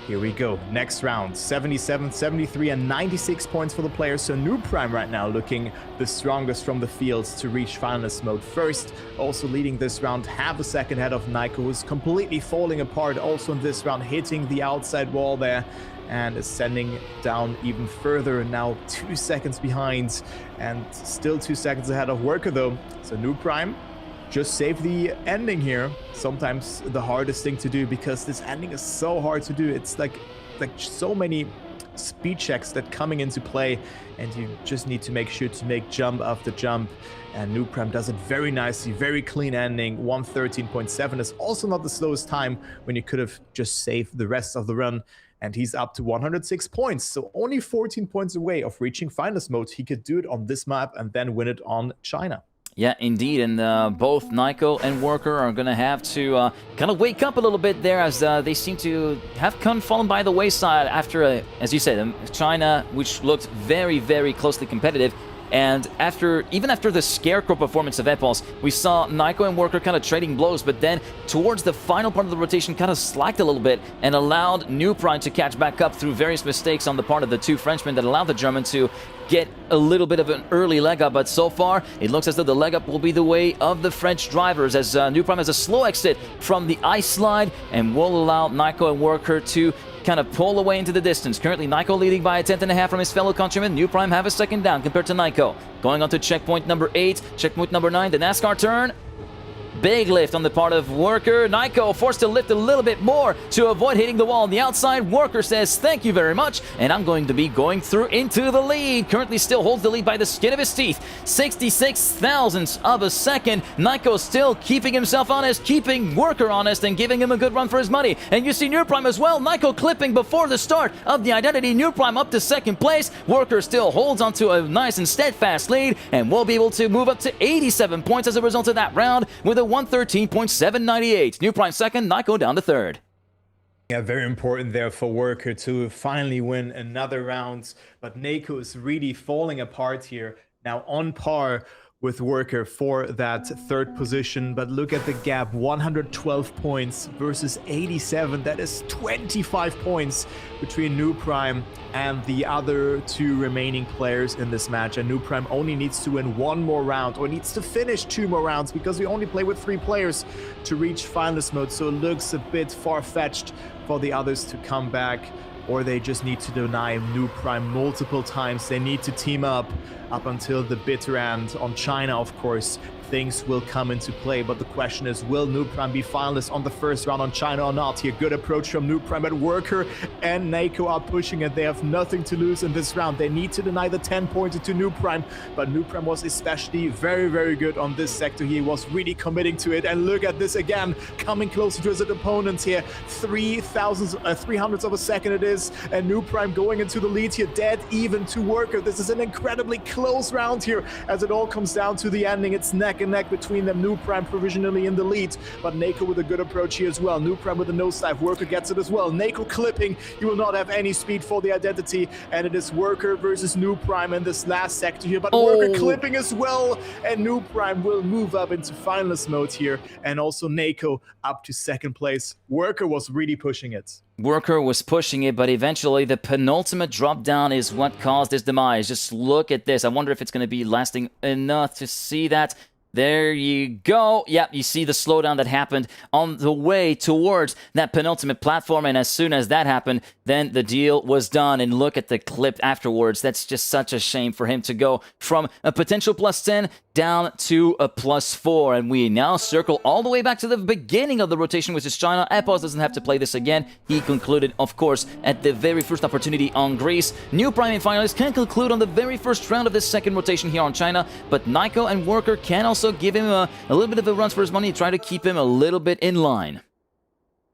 here we go. Next round, 77, 73, and 96 points for the players. So New Prime right now looking the strongest from the fields to reach finalist mode first. Also leading this round, half a second ahead of Nyko, who's completely falling apart also in this round, hitting the outside wall there, and ascending down even further, now 2 seconds behind, and still 2 seconds ahead of Worker though. So New Prime just save the ending here. Sometimes the hardest thing to do, because this ending is so hard to do. It's like so many speed checks that coming into play, and you just need to make sure to make jump after jump. And New Prime does it very nicely, very clean ending. 113.7 is also not the slowest time when you could have just saved the rest of the run. And he's up to 106 points, so only 14 points away of reaching finalist mode. He could do it on this map and then win it on China. Yeah, indeed, and both Nyko and Worker are going to have to kind of wake up a little bit there, as they seem to have fallen by the wayside after, as you said, China, which looked very, very closely competitive. And even after the Scarecrow performance of Epos, we saw Nyko and Worker kind of trading blows, but then towards the final part of the rotation kind of slacked a little bit and allowed New Prime to catch back up through various mistakes on the part of the two Frenchmen that allowed the German to get a little bit of an early leg up. But so far, it looks as though the leg up will be the way of the French drivers, as New Prime has a slow exit from the ice slide and will allow Nyko and Worker to kind of pull away into the distance. Currently, Nyko leading by a 1/10.5 from his fellow countrymen. New Prime have a second down compared to Nyko. Going on to checkpoint number 8, checkpoint number 9, the NASCAR turn. Big lift on the part of Worker. Nico forced to lift a little bit more to avoid hitting the wall on the outside. Worker says, thank you very much, and I'm going to be going through into the lead. Currently still holds the lead by the skin of his teeth. 66 thousandths of a second. Nico still keeping himself honest, keeping Worker honest, and giving him a good run for his money. And you see New Prime as well. Nico clipping before the start of the identity. New Prime up to second place. Worker still holds onto a nice and steadfast lead, and will be able to move up to 87 points as a result of that round with a 113.798. New Prime second, Nico down to third. Yeah, very important there for Worker to finally win another round. But Nico is really falling apart here. Now on par with Worker for that third position. But look at the gap, 112 points versus 87. That is 25 points between New Prime and the other two remaining players in this match. And New Prime only needs to win one more round, or needs to finish 2 more rounds, because we only play with 3 players to reach finalist mode. So it looks a bit far-fetched for the others to come back, or they just need to deny New Prime multiple times. They need to team up until the bitter end. On China, of course, things will come into play, but the question is, will New Prime be finalists on the first round on China or not? Here, good approach from New Prime, but Worker and Nico are pushing it. They have nothing to lose in this round. They need to deny the 10-pointer to New Prime, but New Prime was especially very, very good on this sector. He was really committing to it, and look at this again, coming closer to his opponents here. 300ths of a second it is, and New Prime going into the lead here, dead even to Worker. This is an incredibly close round here, as it all comes down to the ending. It's neck and neck between them. New Prime provisionally in the lead, but Nico with a good approach here as well. New Prime with a nosedive. Worker gets it as well. Nico clipping. He will not have any speed for the identity, and it is Worker versus New Prime in this last sector here, but Worker clipping as well, and New Prime will move up into finalist mode here, and also Nico up to second place. Worker was really pushing it. Worker was pushing it, but eventually the penultimate drop down is what caused his demise. Just look at this. I wonder if it's going to be lasting enough to see that. There you go. Yep, you see the slowdown that happened on the way towards that penultimate platform, and as soon as that happened, then the deal was done. And look at the clip afterwards. That's just such a shame for him to go from a potential +10 down to a +4. And we now circle all the way back to the beginning of the rotation, which is China. Epos doesn't have to play this again. He concluded, of course, at the very first opportunity on Greece. New Prime and finalists can conclude on the very first round of this second rotation here on China, but Nico and Worker can also give him a little bit of a run for his money, try to keep him a little bit in line.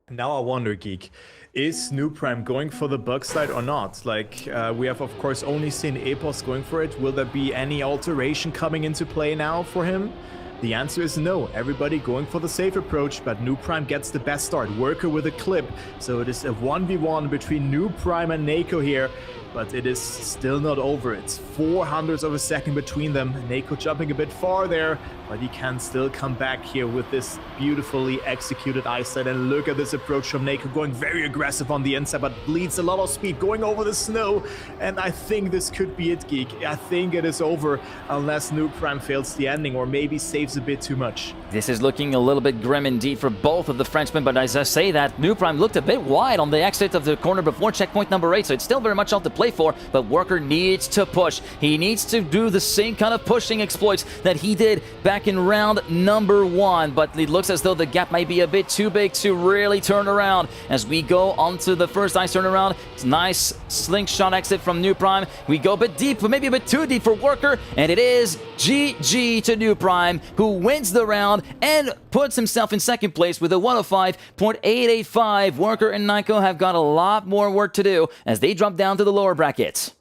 Now I wonder, Geek, is New Prime going for the bug slide or not? Like, we have, of course, only seen Epos going for it. Will there be any alteration coming into play now for him? The answer is no. Everybody going for the safe approach, but New Prime gets the best start. Worker with a clip. So it is a 1v1 between New Prime and Nico here, but it is still not over. It's 400ths of a second between them. Nico jumping a bit far there, but he can still come back here with this beautifully executed eyesight. And look at this approach from Nico, going very aggressive on the inside, but bleeds a lot of speed, going over the snow. And I think this could be it, Geek. I think it is over unless New Prime fails the ending, or maybe saves a bit too much. This is looking a little bit grim indeed for both of the Frenchmen, but as I say that, New Prime looked a bit wide on the exit of the corner before checkpoint number 8, so it's still very much out to play for, but Worker needs to push. He needs to do the same kind of pushing exploits that he did back in round number 1, but it looks as though the gap might be a bit too big to really turn around. As we go on to the first ice turnaround, it's a nice slingshot exit from New Prime. We go a bit deep, maybe a bit too deep for Worker, and it is GG to New Prime, who wins the round and puts himself in second place with a 105.885. Worker and Nico have got a lot more work to do as they drop down to the lower brackets.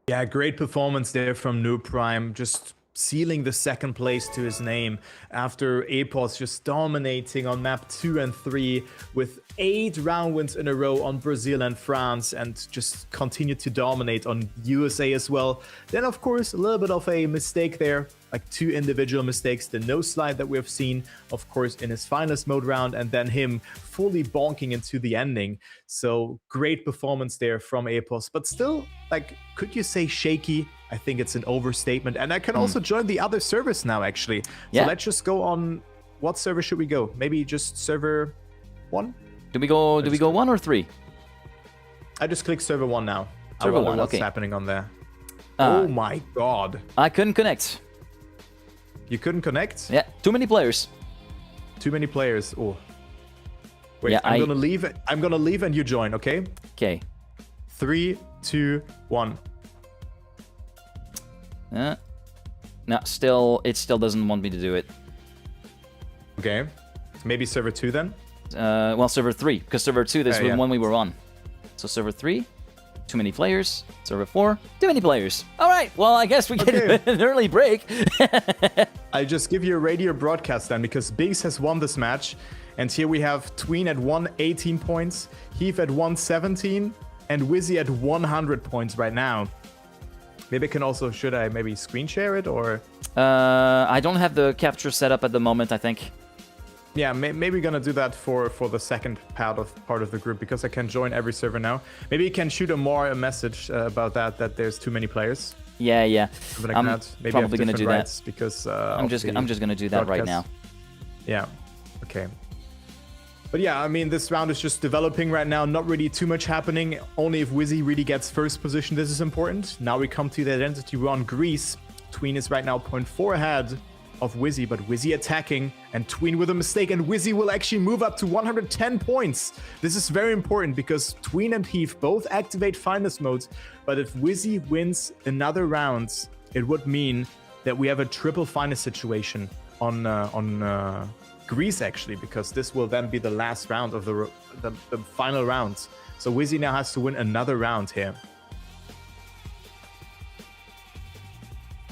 Yeah, great performance there from New Prime, just sealing the second place to his name after Epos just dominating on map 2 and 3 with 8 round wins in a row on Brazil and France, and just continued to dominate on USA as well. Then, of course, a little bit of a mistake there, like 2 individual mistakes. The no slide that we have seen, of course, in his finalist mode round, and then him fully bonking into the ending. So great performance there from Epos, but still, like, could you say shaky? I think it's an overstatement. And I can also join the other servers now, actually. Yeah. So let's just go on. What server should we go? Maybe just server 1? Do we go 1 or 3? I just click server 1 now. Server I wonder 1, what's okay. happening on there. Oh my god. I couldn't connect. You couldn't connect? Yeah, too many players. Too many players. Oh. Wait, Yeah, I'm gonna leave. I'm gonna leave and you join, okay? Okay. 3, 2, 1. No, it still doesn't want me to do it. Okay. Maybe server 2 then? Well, server 3, because server 2, this was the one we were on. So server 3, too many players. Server 4, too many players. All right, well, I guess we get an early break. I'll just give you a radio broadcast then, because Biggs has won this match. And here we have Tween at 118 points, Heath at 117, and Wizzy at 100 points right now. Maybe I can also, should I maybe screen share it, or? I don't have the capture set up at the moment, I think. Yeah, maybe we're gonna do that for the second part of the group, because I can join every server now. Maybe you can shoot a message about that there's too many players. Yeah. Like I'm that. Maybe probably gonna do that because I'm just gonna do that right now. Yeah. Okay. But yeah, I mean, this round is just developing right now. Not really too much happening. Only if Wizzy really gets first position, this is important. Now we come to the identity run. Greece. Tween is right now 0.4 ahead of Wizzy, but Wizzy attacking and Tween with a mistake, and Wizzy will actually move up to 110 points. This is very important because Tween and Heath both activate finest modes, but if Wizzy wins another round, it would mean that we have a triple finest situation on Greece, actually, because this will then be the last round of the final round. So Wizzy now has to win another round here.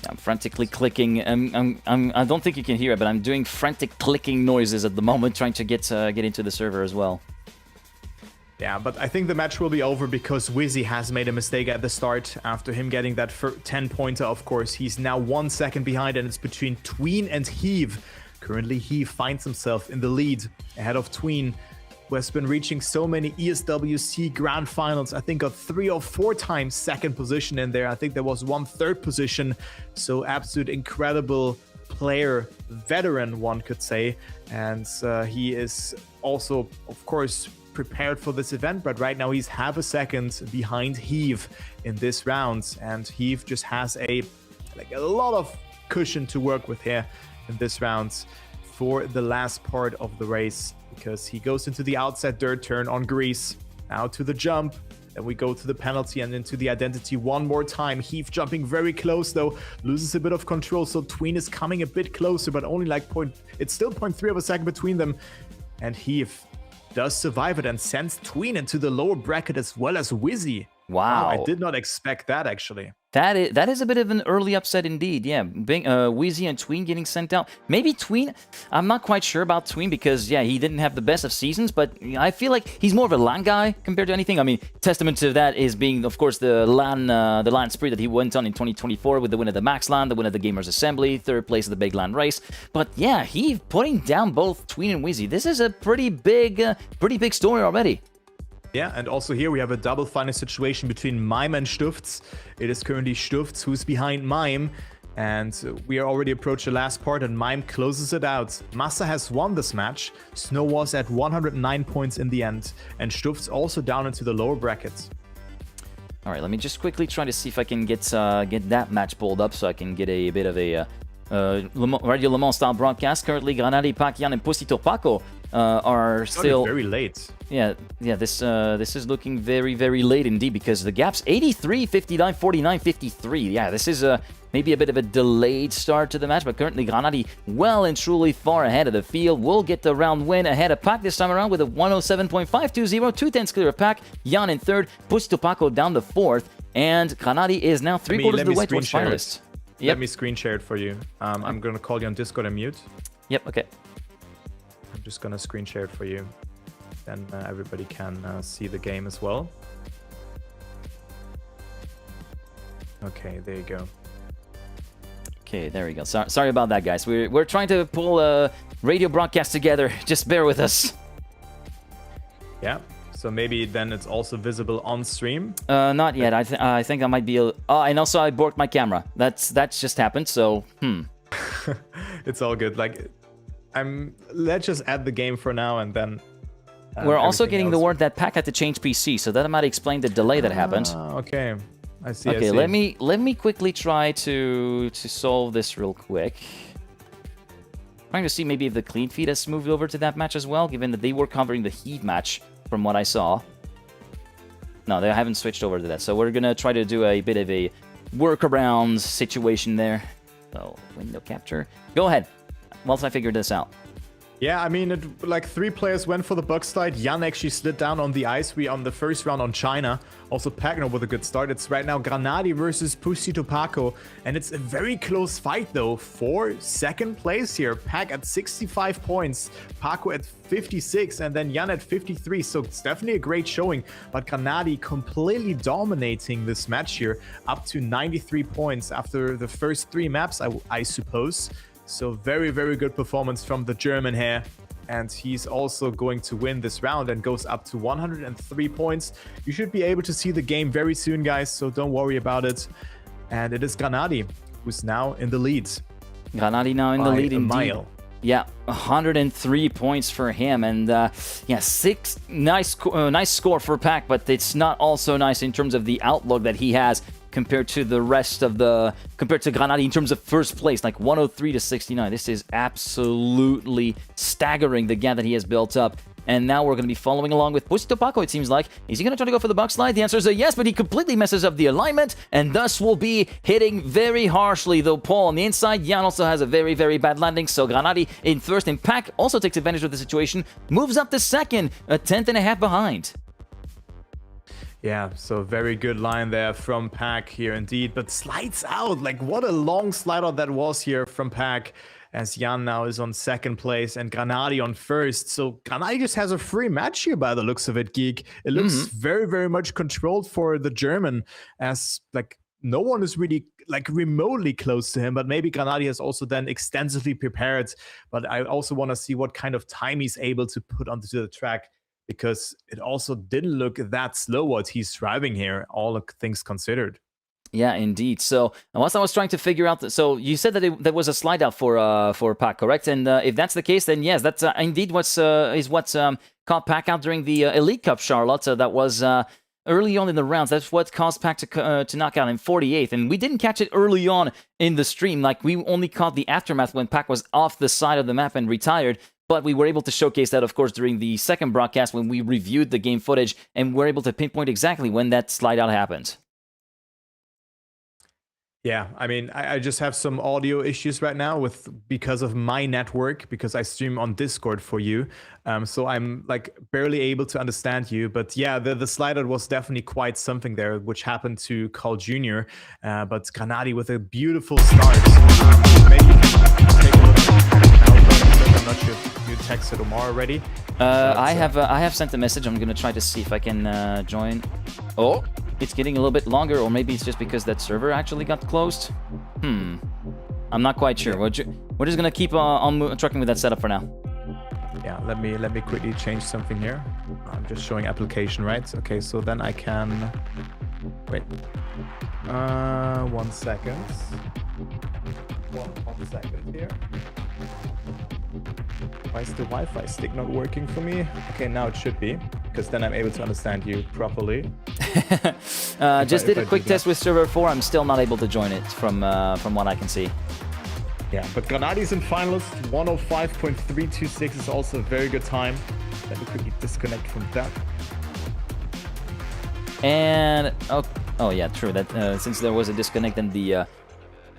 I'm frantically clicking. I don't think you can hear it, but I'm doing frantic clicking noises at the moment, trying to get into the server as well. Yeah, but I think the match will be over because Wizzy has made a mistake at the start. After him getting that 10-pointer, of course, he's now 1 second behind, and it's between Tween and Heave. Currently, Heave finds himself in the lead ahead of Tween, who has been reaching so many ESWC Grand Finals. I think of 3 or 4 times second position in there. I think there was 1 third position. So absolute incredible player, veteran, one could say. And he is also, of course, prepared for this event, but right now he's half a second behind Heave in this round. And Heave just has a lot of cushion to work with here in this round for the last part of the race, because he goes into the outside dirt turn on Grease, now to the jump, then we go to the penalty and into the identity one more time. Heath jumping very close though, loses a bit of control, so Tween is coming a bit closer, but only it's still 0.3 of a second between them, and Heath does survive it and sends Tween into the lower bracket as well as Wizzy. Wow. I did not expect that, actually. That is a bit of an early upset indeed, yeah. Wheezy and Tween getting sent out. Maybe Tween, I'm not quite sure about Tween because, yeah, he didn't have the best of seasons, but I feel like he's more of a LAN guy compared to anything. I mean, testament to that is being, of course, the LAN spree that he went on in 2024 with the win of the Max LAN, the win of the Gamers Assembly, 3rd place of the Big LAN race. But yeah, he putting down both Tween and Wheezy. This is a pretty big story already. Yeah, and also here we have a double final situation between Mime and Stufts. It is currently Stufts who's behind Mime, and we are already approaching the last part, and Mime closes it out. Massa has won this match. Snow was at 109 points in the end, and Stufts also down into the lower brackets. All right, let me just quickly try to see if I can get that match pulled up so I can get a bit of a Radio Le Mans style broadcast. Currently, Granadi, Pakian, and Pusito Paco are still very late. Yeah. This is looking very, very late indeed because the gap's 83, 59, 49, 53. Yeah, this is maybe a bit of a delayed start to the match, but currently Granadi well and truly far ahead of the field. Will get the round win ahead of Pac this time around with a 107.520, 2/10 clear of Pac. Jan in 3rd, Pusito Paco down to 4th, and Granadi is now 3/4 of the way towards finalists. Yep. Let me screen share it for you. I'm going to call you on Discord and mute. Yep, okay. I'm just going to screen share it for you. Then everybody can see the game as well. Okay, there you go. Okay, there we go. Sorry about that, guys. We're trying to pull a radio broadcast together. Just bear with us. Yeah. So maybe then it's also visible on stream. Not yet. I think I might be. Oh, and also I borked my camera. That's just happened. So It's all good. Let's just add the game for now, and then. We're also getting the word that Pac had to change PC, so that might explain the delay that happened. Okay, I see. Okay, let me quickly try to solve this real quick. Trying to see maybe if the Clean Feed has moved over to that match as well, given that they were covering the Heat match from what I saw. No, they haven't switched over to that. So we're going to try to do a bit of a workaround situation there. So, window capture. Go ahead. Whilst I figure this out. Yeah, I mean, like 3 players went for the Buck slide. Jan actually slid down on the ice. We on the first round on China. Also Pagno with a good start. It's right now Granadi versus Pusito Paco. And it's a very close fight, though, for second place here. Pac at 65 points, Paco at 56, and then Jan at 53. So it's definitely a great showing. But Granadi completely dominating this match here, up to 93 points after the first 3 maps, I suppose. So very, very good performance from the German here. And he's also going to win this round and goes up to 103 points. You should be able to see the game very soon, guys, so don't worry about it. And it is Granadi who's now in the lead. Granadi now in the lead indeed. Mile. Yeah, 103 points for him, and yeah, 6 nice score for Pac, but it's not also nice in terms of the outlook that he has compared to the rest of compared to Granadi in terms of first place, like 103 to 69. This is absolutely staggering, the gap that he has built up. And now we're going to be following along with Pusito Paco, it seems like. Is he going to try to go for the Buck slide? The answer is a yes, but he completely messes up the alignment, and thus will be hitting very harshly, though Paul on the inside. Jan also has a very, very bad landing, so Granadi in first, and Pac also takes advantage of the situation, moves up to second, a 10th and a half behind. Yeah, so very good line there from Pac here indeed, but slides out. Like, what a long slide out that was here from Pac, as Jan now is on second place and Granadi on first. So Granadi just has a free match here by the looks of it, Geek. It looks very, very much controlled for the German, as like no one is really like remotely close to him, but maybe Granadi has also then extensively prepared. But I also want to see what kind of time he's able to put onto the track, because it also didn't look that slow what he's driving here, all things considered. Yeah, indeed. So, whilst I was trying to figure out, so you said that there was a slide out for Pac, correct? And if that's the case, then yes, that's indeed what's caught Pac out during the Elite Cup, Charlotte. That was early on in the rounds. That's what caused Pac to knock out in 48th, and we didn't catch it early on in the stream. Like, we only caught the aftermath when Pac was off the side of the map and retired. But we were able to showcase that, of course, during the second broadcast when we reviewed the game footage, and we're able to pinpoint exactly when that slide out happened. Yeah, I mean, I just have some audio issues right now because of my network, because I stream on Discord for you. So I'm like barely able to understand you. But yeah, the slide out was definitely quite something there, which happened to Carl Jr. But Granadi with a beautiful start. Maybe you can take a look. I'm not sure if you texted Omar already. I have sent a message. I'm going to try to see if I can join. Oh, it's getting a little bit longer, or maybe it's just because that server actually got closed. I'm not quite sure. We're just going to keep on trucking with that setup for now. Yeah, let me quickly change something here. I'm just showing application, right? Okay, so then I can... Wait. 1 second. One second here. Why is the Wi-Fi stick not working for me? Okay, now it should be, because then I'm able to understand you properly. Just did a quick test with server 4. I'm still not able to join it from what I can see. Yeah, but Granadi's in finalist. 105.326 is also a very good time. Let me quickly disconnect from that. And oh yeah, true. That since there was a disconnect, and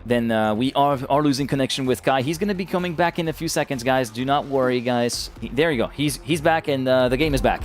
then we are losing connection with Kai. He's going to be coming back in a few seconds, guys. Do not worry, guys. There you go. He's back, and the game is back.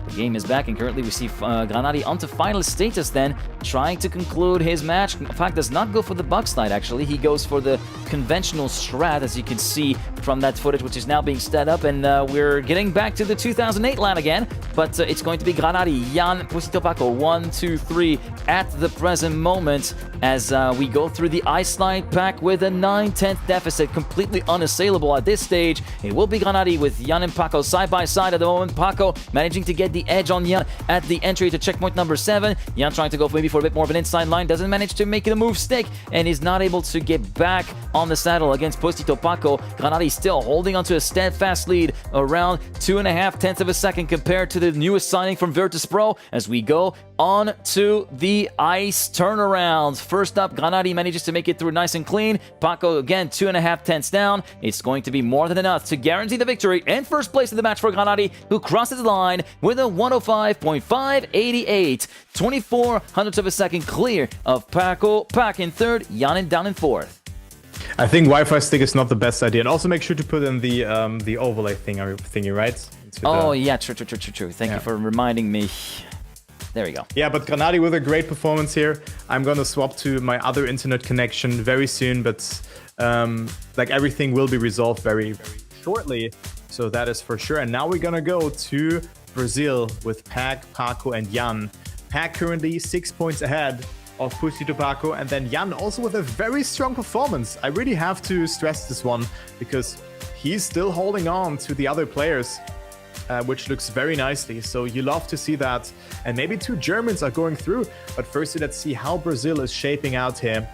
The game is back, and currently we see Granadi onto finalist status then, trying to conclude his match. In fact, does not go for the Buck slide, actually. He goes for the conventional strat, as you can see from that footage, which is now being set up, and we're getting back to the 2008 line again, but it's going to be Granadi, Jan, Pusito Paco, 1, 2, 3 at the present moment, as we go through the ice slide pack with a 9/10 deficit, completely unassailable at this stage. It will be Granadi with Jan and Paco side by side at the moment. Paco managing to get the edge on Jan at the entry to checkpoint number 7. Jan trying to go maybe for a bit more of an inside line, doesn't manage to make the move stick, and is not able to get back on the saddle against Pusito Paco. Granadi still holding onto a steadfast lead around 2.5 tenths of a second compared to the newest signing from Virtus Pro as we go on to the ice turnaround. First up, Granati manages to make it through nice and clean. Paco again 2.5 tenths down. It's going to be more than enough to guarantee the victory and first place in the match for Granati, who crosses the line with a 105.588. 24 hundredths of a second clear of Paco. Pac in third, Jan down in fourth. I think Wi-Fi stick is not the best idea, and also make sure to put in the overlay thingy, right? Yeah, true. Thank you for reminding me. There we go. Yeah, but Granati with a great performance here. I'm gonna swap to my other internet connection very soon, but like everything will be resolved very, very shortly. So that is for sure. And now we're gonna go to Brazil with Pac, Paco, and Jan. Pac currently 6 points ahead of Pusito Paco, and then Jan also with a very strong performance. I really have to stress this one because he's still holding on to the other players, which looks very nicely. So you love to see that. And maybe 2 Germans are going through. But firstly, let's see how Brazil is shaping out here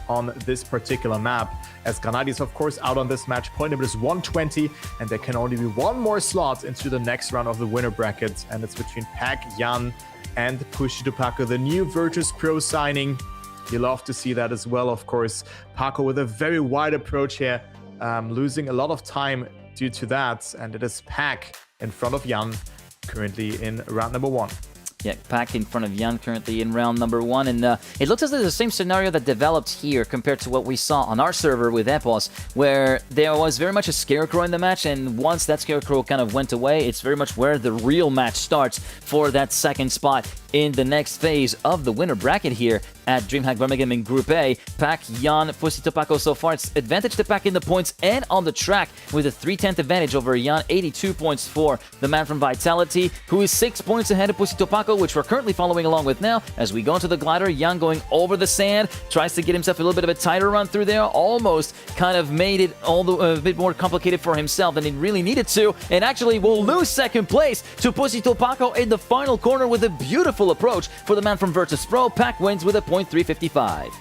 on this particular map. As Granati is, of course, out on this match. Point number is 120, and there can only be one more slot into the next round of the winner bracket. And it's between Pac, Jan, and Pusito Paco, the new Virtus Pro signing. You love to see that as well, of course. Paco with a very wide approach here, losing a lot of time due to that. And it is Pac in front of Jan, currently in round number 1. Yeah, Pac in front of Jan currently in round number 1, and it looks as though the same scenario that developed here compared to what we saw on our server with Epos, where there was very much a scarecrow in the match, and once that scarecrow kind of went away, it's very much where the real match starts for that second spot in the next phase of the winner bracket here at DreamHack Birmingham in Group A. Pac, Jan, Pusito Paco so far. It's advantage to Pac in the points and on the track with a 3/10 advantage over Jan. 82 points for the man from Vitality, who is 6 points ahead of Pusito Paco, which we're currently following along with now. As we go into the glider, Jan going over the sand, tries to get himself a little bit of a tighter run through there, almost kind of made it a bit more complicated for himself than he really needed to, and actually will lose second place to Pusito Paco in the final corner with a beautiful approach for the man from Virtus Pro. Pac wins with a .355.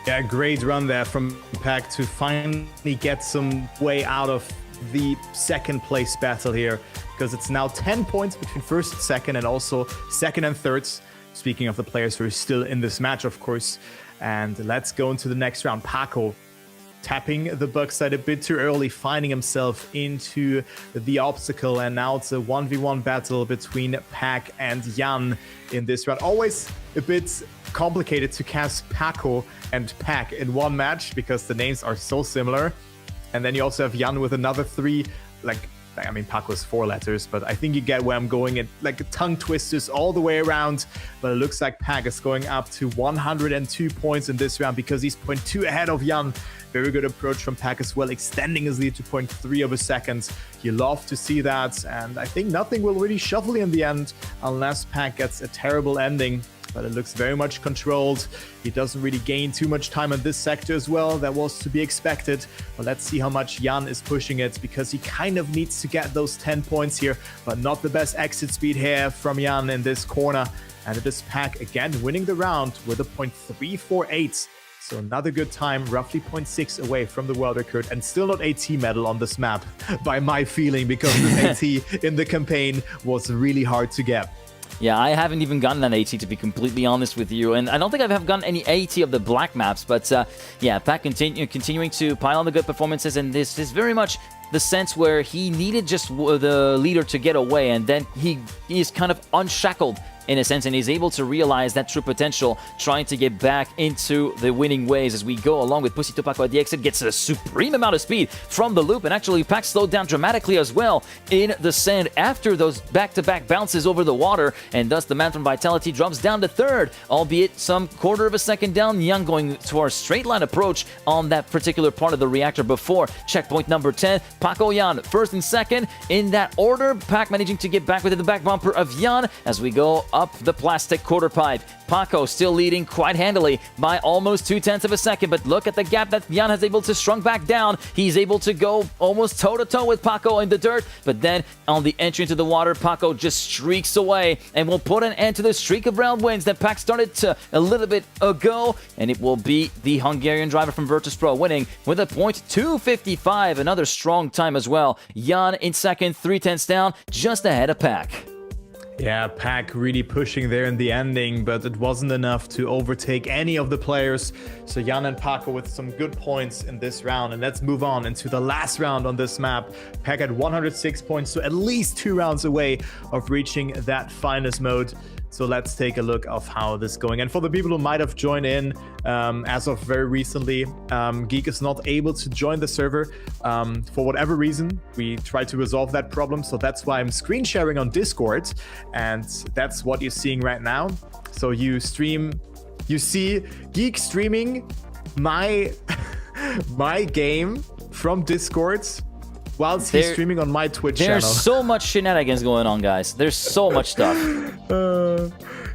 Yeah, great run there from Pac to finally get some way out of the second place battle here, because it's now 10 points between first and second, and also second and thirds. Speaking of the players who are still in this match, of course. And let's go into the next round. Paco tapping the backside a bit too early, finding himself into the obstacle, and now it's a 1v1 battle between Pac and Jan in this round. Always a bit complicated to cast Paco and Pac in one match because the names are so similar. And then you also have Jan with another 3, I mean, Paco's 4 letters, but I think you get where I'm going. It like tongue twisters all the way around. But it looks like Pac is going up to 102 points in this round because he's 0.2 ahead of Jan. Very good approach from Pac as well, extending his lead to 0.3 of a second. You love to see that, and I think nothing will really shuffle in the end unless Pac gets a terrible ending. But it looks very much controlled. He doesn't really gain too much time in this sector as well. That was to be expected. But let's see how much Jan is pushing it, because he kind of needs to get those 10 points here, but not the best exit speed here from Jan in this corner. And it is Pac again winning the round with a .348. So another good time, roughly 0.6 away from the world record, and still not AT medal on this map, by my feeling, because this AT in the campaign was really hard to get. Yeah, I haven't even gotten an AT, to be completely honest with you, and I don't think I have gotten any AT of the black maps, but yeah, Pac continuing to pile on the good performances, and this is very much the sense where he needed just the leader to get away, and then he is kind of unshackled in a sense, and he's able to realize that true potential, trying to get back into the winning ways as we go along with Pusito Paco at the exit, gets a supreme amount of speed from the loop, and actually Pac slowed down dramatically as well in the sand after those back-to-back bounces over the water, and thus the man from Vitality drops down to third, albeit some quarter of a second down. Young going to our straight line approach on that particular part of the reactor before checkpoint number 10. Paco, Jan first and second in that order. Pac managing to get back within the back bumper of Jan as we go up the plastic quarter pipe. Paco still leading quite handily by almost 0.2 of a second, but look at the gap that Jan has able to shrunk back down. He's able to go almost toe-to-toe with Paco in the dirt, but then on the entry into the water, Paco just streaks away and will put an end to the streak of round wins that Pac started to a little bit ago, and it will be the Hungarian driver from Virtus Pro winning with a .255, another strong time as well. Jan in second, 0.3 down, just ahead of Pac. Yeah, Pac really pushing there in the ending, but it wasn't enough to overtake any of the players. So Jan and Paco with some good points in this round. And let's move on into the last round on this map. Pac had 106 points, so at least 2 rounds away of reaching that finest mode. So let's take a look of how this is going. And for the people who might have joined in as of very recently, Geek is not able to join the server for whatever reason. We tried to resolve that problem, so that's why I'm screen sharing on Discord, and that's what you're seeing right now. So you see Geek streaming my my game from Discord whilst he's streaming on my Twitch channel. There's so much shenanigans going on, guys. There's so much stuff.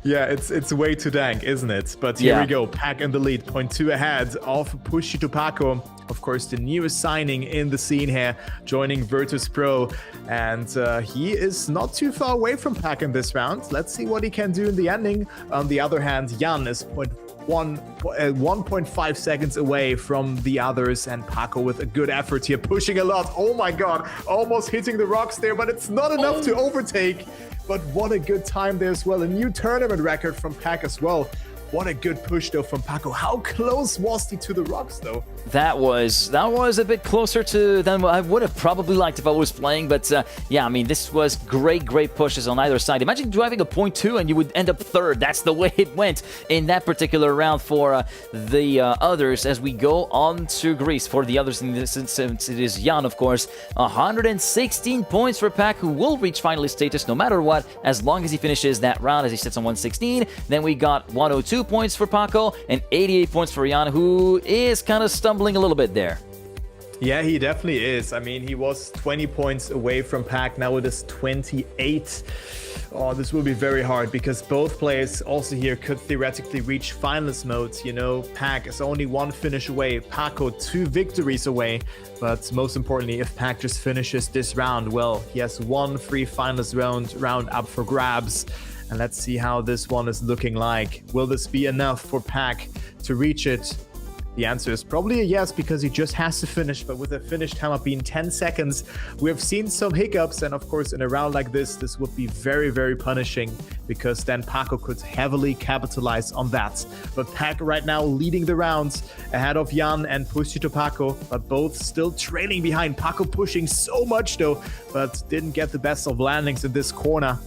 Yeah, it's way too dank, isn't it? But here we go. Pac in the lead, 0.2 ahead of Pushy to Paco. Of course, the newest signing in the scene here, joining Virtus Pro. And he is not too far away from Pac in this round. Let's see what he can do in the ending. On the other hand, Jan is 1.5 seconds away from the others, and Paco with a good effort here, pushing a lot. Oh my god, almost hitting the rocks there, but it's not enough to overtake. But what a good time there as well. A new tournament record from Pac as well. What a good push though from Paco. How close was he to the rocks though? That was a bit closer to than I would have probably liked if I was playing, but yeah, I mean, this was great pushes on either side. Imagine driving a 0.2 and you would end up third. That's the way it went in that particular round for the others. As we go on to Greece for the others in this instance, it is Jan, of course. 116 points for Pac, who will reach finalist status no matter what, as long as he finishes that round, as he sits on 116. Then we got 102 points for Paco and 88 points for Jan, who is kind of stumbling a little bit there. Yeah, he definitely is. I mean, he was 20 points away from Pac. Now it is 28. Oh, this will be very hard because both players also here could theoretically reach finalist mode. You know, Pac is only 1 finish away, Paco 2 victories away. But most importantly, if Pac just finishes this round, well, he has 1 free finalist round up for grabs. And let's see how this one is looking like. Will this be enough for Pac to reach it? The answer is probably a yes, because he just has to finish, but with a finish time of being 10 seconds, we have seen some hiccups, and of course in a round like this would be very punishing, because then Paco could heavily capitalize on that. But Pac right now leading the rounds ahead of Jan and Pushy Paco, but both still trailing behind. Paco pushing so much though, but didn't get the best of landings in this corner.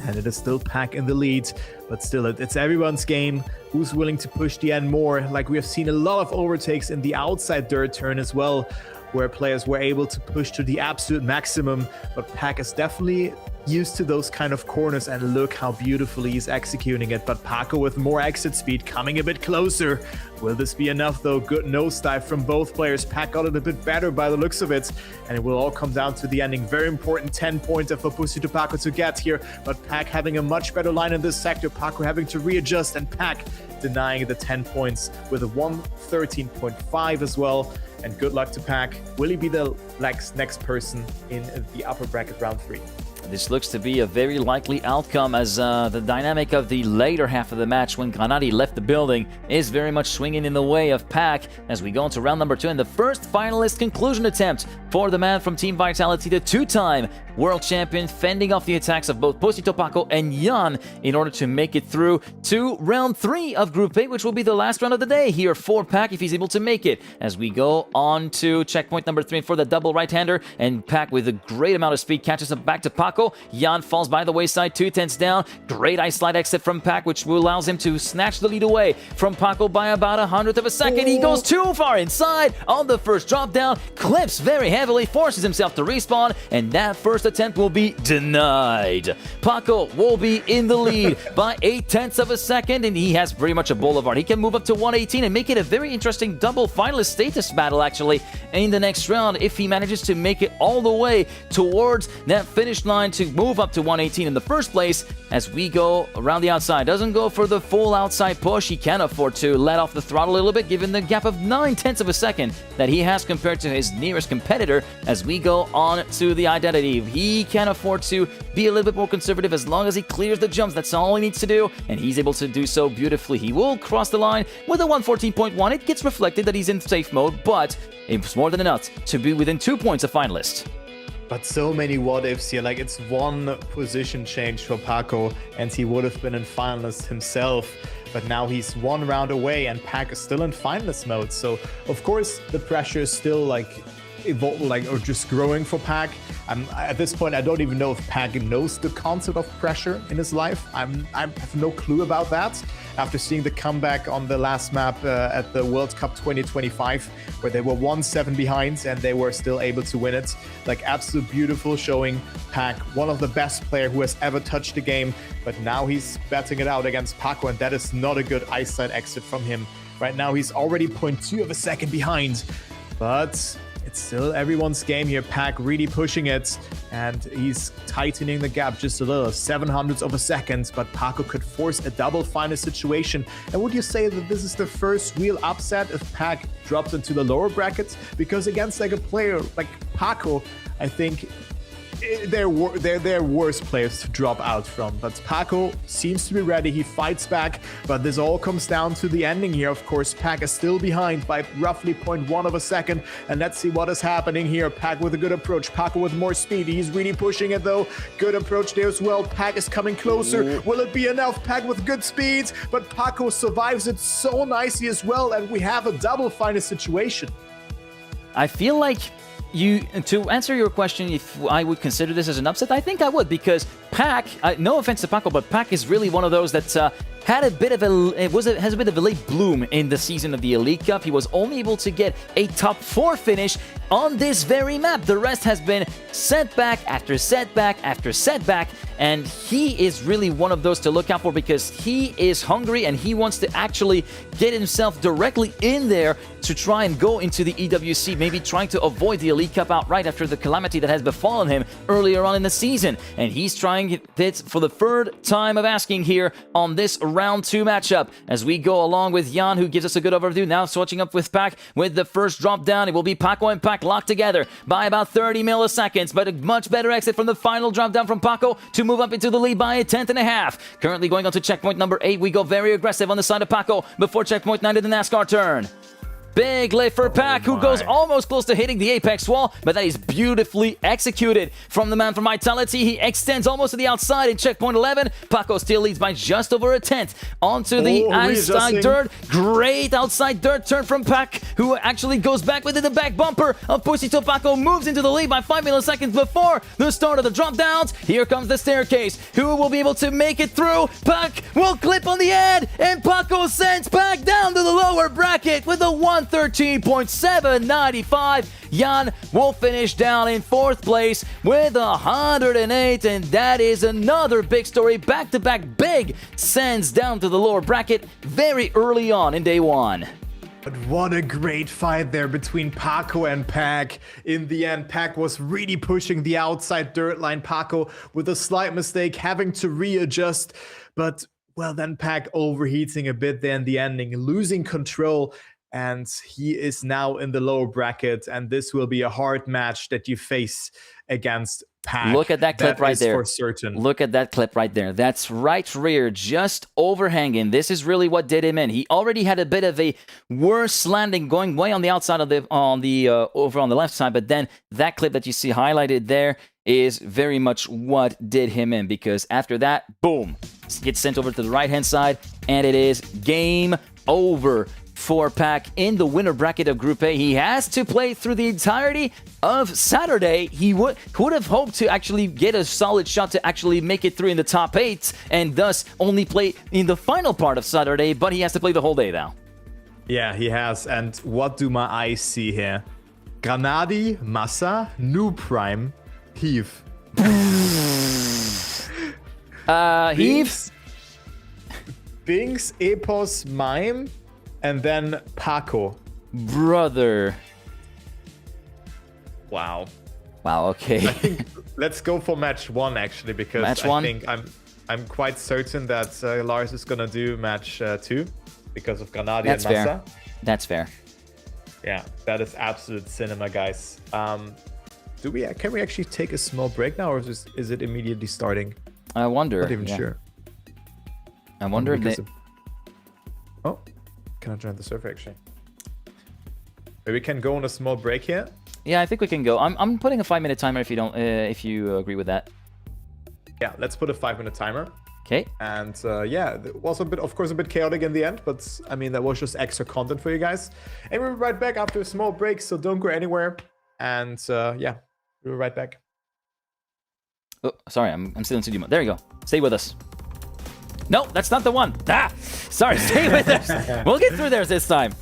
And it is still Pac in the lead, but still it's everyone's game. Who's willing to push the end more? Like, we have seen a lot of overtakes in the outside dirt turn as well, where players were able to push to the absolute maximum. But Pac is definitely used to those kind of corners, and look how beautifully he's executing it. But Paco with more exit speed, coming a bit closer. Will this be enough though? Good nosedive from both players. Pac got it a bit better by the looks of it, and it will all come down to the ending. Very important 10-pointer for Pushy to Paco to get here, but Pac having a much better line in this sector. Paco having to readjust, and Pac denying the 10 points with a 113.5 as well. And good luck to Pac. Will he be the next person in the upper bracket round 3? This looks to be a very likely outcome, as the dynamic of the later half of the match, when Granadi left the building, is very much swinging in the way of Pac as we go into round number 2 and the first finalist conclusion attempt for the man from Team Vitality, the 2-time world champion, fending off the attacks of both Pushy Paco and Jan in order to make it through to round 3 of Group 8, which will be the last round of the day here for Pac if he's able to make it. As we go on to checkpoint number 3 for the double right-hander, and Pac with a great amount of speed catches up back to Paco. Jan falls by the wayside, 2/10 down. Great ice slide exit from Pac, which allows him to snatch the lead away from Paco by about 100th of a second. He goes too far inside on the first drop down, clips very heavily, forces himself to respawn, and that first attempt will be denied. Paco will be in the lead by 0.8 of a second, and he has pretty much a boulevard. He can move up to 118 and make it a very interesting double finalist status battle, actually, in the next round, if he manages to make it all the way towards that finish line line to move up to 118 in the first place as we go around the outside. Doesn't go for the full outside push. He can afford to let off the throttle a little bit, given the gap of 9/10 of a second that he has compared to his nearest competitor as we go on to the identity. He can afford to be a little bit more conservative as long as he clears the jumps. That's all he needs to do, and he's able to do so beautifully. He will cross the line with a 114.1. It gets reflected that he's in safe mode, but it's more than enough to be within 2 points of finalist. But so many what ifs here. Like, it's one position change for Paco, and he would have been in finalist himself. But now he's one round away, and Pac is still in finalist mode. So, of course, the pressure is still or just growing for Pac. At this point, I don't even know if Pac knows the concept of pressure in his life. I have no clue about that. After seeing the comeback on the last map at the World Cup 2025, where they were 1-7 behind and they were still able to win it. Like, absolute beautiful, showing Pac, one of the best players who has ever touched the game. But now he's batting it out against Paco, and that is not a good eyesight exit from him. Right now, he's already 0.2 of a second behind. But it's still everyone's game here. Pac really pushing it, and he's tightening the gap just a little, 700ths of a second, but Paco could force a double final situation. And would you say that this is the first real upset if Pac drops into the lower brackets? Because against like a player like Paco, I think they're worse players to drop out from. But Paco seems to be ready. He fights back, but this all comes down to the ending here. Of course, Pac is still behind by roughly 0.1 of a second. And let's see what is happening here. Pac with a good approach. Paco with more speed. He's really pushing it though. Good approach there as well. Pac is coming closer. Will it be enough? Pac with good speed, but Paco survives it so nicely as well. And we have a double final situation. I feel like to answer your question, if I would consider this as an upset, I think I would, because Pac, no offense to Paco, but Pac is really one of those that had a bit of has a bit of a late bloom in the season of the Elite Cup. He was only able to get a top 4 finish on this very map. The rest has been setback after setback after setback, and he is really one of those to look out for because he is hungry and he wants to actually get himself directly in there to try and go into the EWC, maybe trying to avoid the Elite Cup outright after the calamity that has befallen him earlier on in the season. And he's trying it for the third time of asking here on this round 2 matchup as we go along with Jan, who gives us a good overview. Now switching up with Pac with the first drop down. It will be Paco and Pac locked together by about 30 milliseconds, but a much better exit from the final drop down from Paco to move up into the lead by a 10.5. Currently going on to checkpoint number 8. We go very aggressive on the side of Paco before checkpoint 9 to the NASCAR turn. Big lift for Pac, who goes almost close to hitting the apex wall, but that is beautifully executed from the man from Vitality. He extends almost to the outside in checkpoint 11. Paco still leads by just over a 10th onto the outside dirt. Great outside dirt turn from Pac, who actually goes back within the back bumper of Pusito. Paco moves into the lead by 5 milliseconds before the start of the drop downs. Here comes the staircase. Who will be able to make it through? Pac will clip on the end, and Paco sends Pac down to the lower bracket with a 113.795. Jan will finish down in 4th place with 108, and that is another big story. Back-to-back big sends down to the lower bracket very early on in day 1. But what a great fight there between Paco and Pac. In the end, Pac was really pushing the outside dirt line. Paco, with a slight mistake, having to readjust. But, well, then Pac overheating a bit there in the ending, losing control. And he is now in the lower bracket, and this will be a hard match that you face against Pac. Look at that clip right there. For certain. Look at that clip right there. That's right rear, just overhanging. This is really what did him in. He already had a bit of a worse landing going way on the outside of over on the left side, but then that clip that you see highlighted there is very much what did him in, because after that, boom, gets sent over to the right-hand side, and it is game over for Pac in the winner bracket of Group A. He has to play through the entirety of Saturday. He would have hoped to actually get a solid shot to actually make it through in the top 8 and thus only play in the final part of Saturday, but he has to play the whole day now. Yeah, he has. And what do my eyes see here? Granadi, Massa, New Prime, Heave. Heave? Binks, Epos, Mime, and then Paco. Brother. Wow. Wow. Okay. I think let's go for match 1 actually, because Match I 1? think I'm quite certain that Lars is gonna do match 2 because of Granadi That's and fair. Massa. That's fair. Yeah, that is absolute cinema, guys. Can we actually take a small break now, or is it immediately starting? I wonder. Not even yeah. sure. I wonder if they... Oh, can I join the server actually? Maybe we can go on a small break here. Yeah, I think we can go. I'm putting a 5-minute timer if you don't, if you agree with that. Yeah, let's put a 5-minute timer. Okay. And yeah, it was of course, a bit chaotic in the end, but I mean, that was just extra content for you guys. And we'll be right back after a small break, so don't go anywhere. And yeah, we'll be right back. Oh, sorry, I'm still in studio mode. There you go. Stay with us. No, that's not the one. Ah, sorry, stay with us. We'll get through there this time.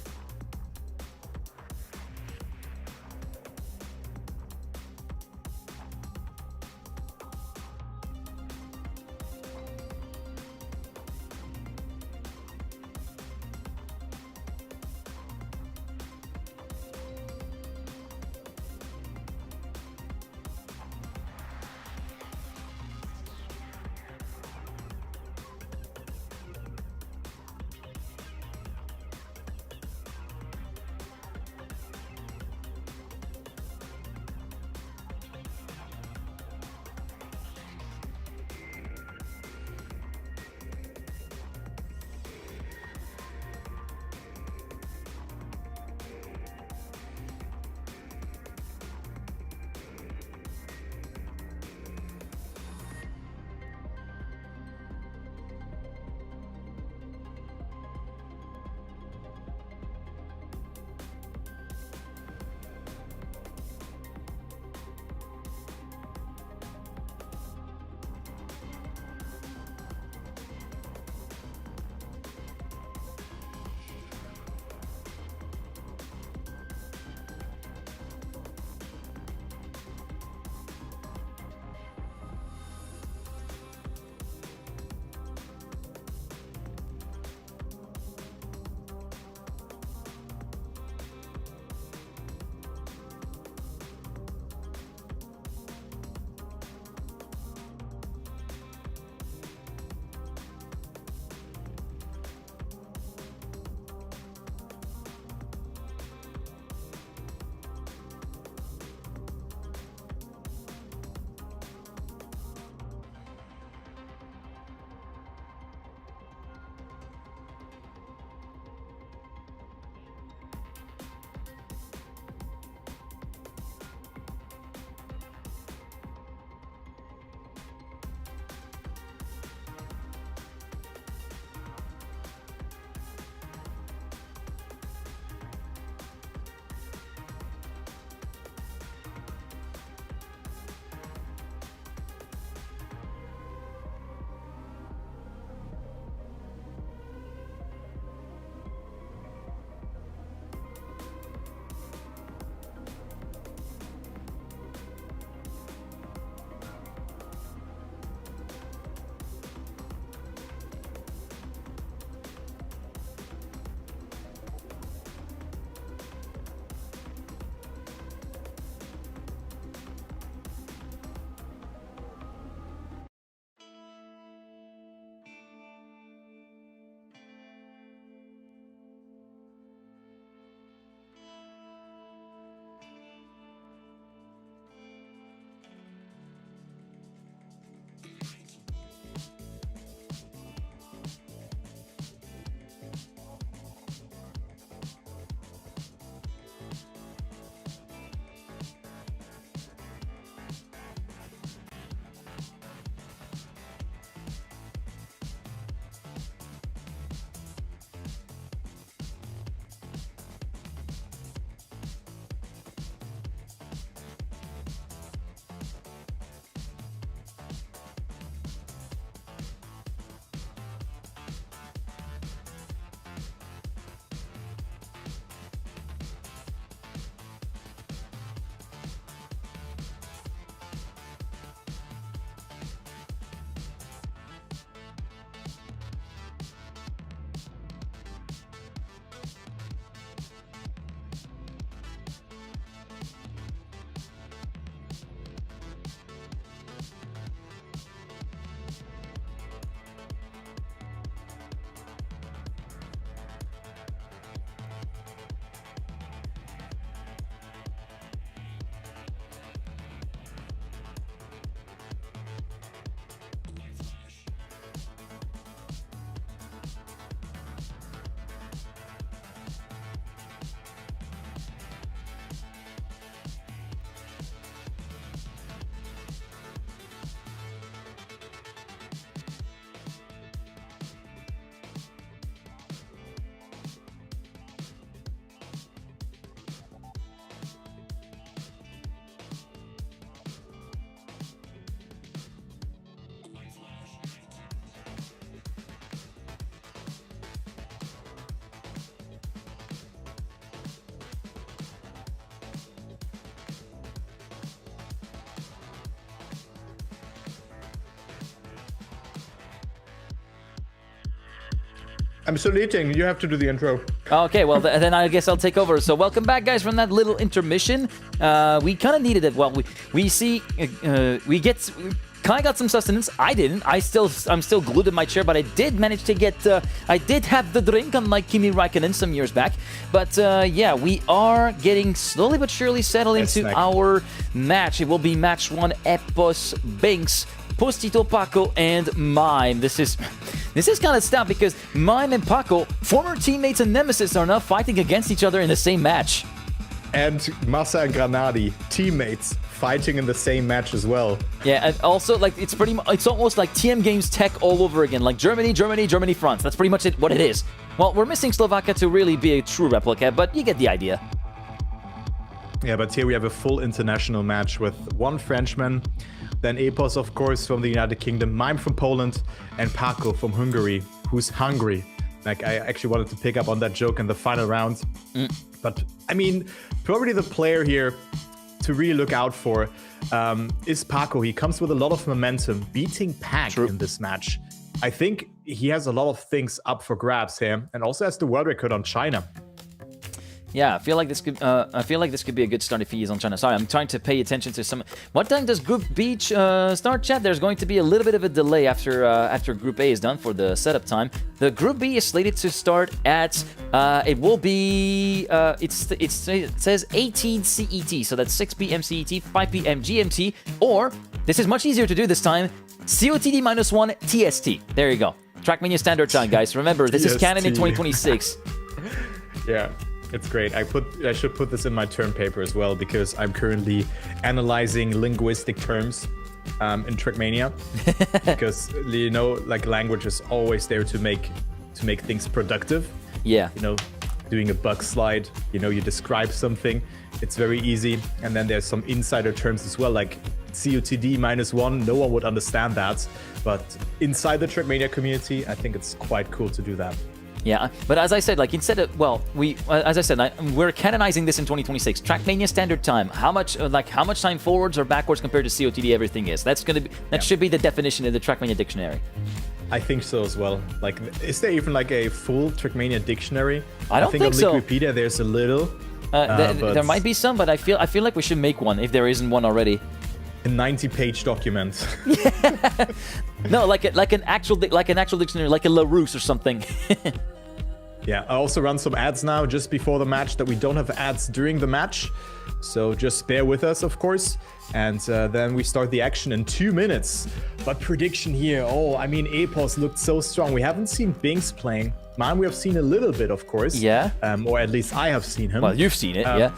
I'm still eating. You have to do the intro. Okay, well, then I guess I'll take over. So welcome back, guys, from that little intermission. We kind of needed it. Well, we Kai got some sustenance. I didn't. I'm still glued in my chair, but I did manage to get. I did have the drink, unlike Kimi Räikkönen some years back. But yeah, we are getting slowly but surely settled into our match. It will be match 1: Epos, Binks, Postito, Paco, and Mime. This is kind of stout because Mime and Paco, former teammates and nemesis, are now fighting against each other in the same match. And Massa and Granadi, teammates, fighting in the same match as well. Yeah, and also, like, it's almost like TM Games Tech all over again. Like, Germany, France. That's pretty much what it is. Well, we're missing Slovakia to really be a true replica, but you get the idea. Yeah, but here we have a full international match with one Frenchman, then Epos, of course, from the United Kingdom, Mime from Poland, and Paco from Hungary, who's hungry. Like, I actually wanted to pick up on that joke in the final round. But, I mean, probably the player here to really look out for is Paco. He comes with a lot of momentum, beating Pac in this match. I think he has a lot of things up for grabs here, and also has the world record on China. Yeah, I feel like this could be a good start if he is on China. Sorry, I'm trying to pay attention to some. What time does Group B start, chat? There's going to be a little bit of a delay after Group A is done for the setup time. The Group B is slated to start at it will be it says 18 CET, so that's 6 p.m. CET, 5 p.m. GMT, or this is much easier to do this time, COTD -1 TST. There you go. Trackmania Standard Time, guys. Remember, this is canon in 2026. Yeah. It's great. I should put this in my term paper as well, because I'm currently analyzing linguistic terms in Trackmania. Because, you know, like, language is always there to make things productive. Yeah. You know, doing a bug slide, you know, you describe something, it's very easy. And then there's some insider terms as well, like COTD -1. No one would understand that. But inside the Trackmania community, I think it's quite cool to do that. Yeah, but as I said, like, instead of, well, we're canonizing this in 2026. Trackmania Standard Time. How much time forwards or backwards compared to COTD everything is? That should be the definition in the Trackmania dictionary. I think so as well. Like, is there even like a full Trackmania dictionary? I think on so. Wikipedia there's a little. There might be some, but I feel like we should make one if there isn't one already. A 90-page document. No, like an actual dictionary, like a Larousse or something. Yeah, I also run some ads now just before the match that we don't have ads during the match. So just bear with us, of course. And then we start the action in 2 minutes. But prediction here, I mean, Epos looked so strong. We haven't seen Binks playing. Mime we have seen a little bit, of course. Yeah. Or at least I have seen him. Well, you've seen it, yeah.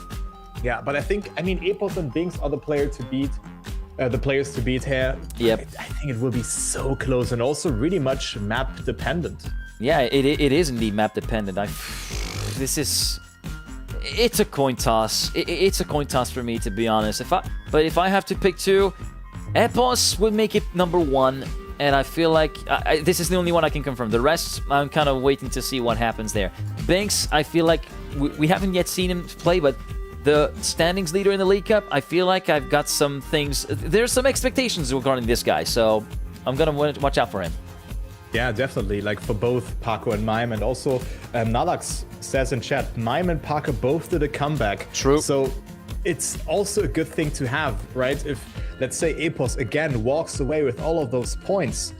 Yeah, but I mean, Epos and Binks are the players to beat here. Yep. I think it will be so close and also really much map dependent. Yeah, it is indeed map dependent. It's a coin toss. It's a coin toss for me, to be honest. If I have to pick two, Epos would make it number 1, and I feel like this is the only one I can confirm. The rest, I'm kind of waiting to see what happens there. Binks, I feel like we haven't yet seen him play, but the standings leader in the League Cup, I feel like I've got some things. There's some expectations regarding this guy, so I'm gonna watch out for him. Yeah, definitely. Like, for both Paco and Mime, and also Nalax says in chat, Mime and Paco both did a comeback. True. So it's also a good thing to have, right? If, let's say, Epos again walks away with all of those points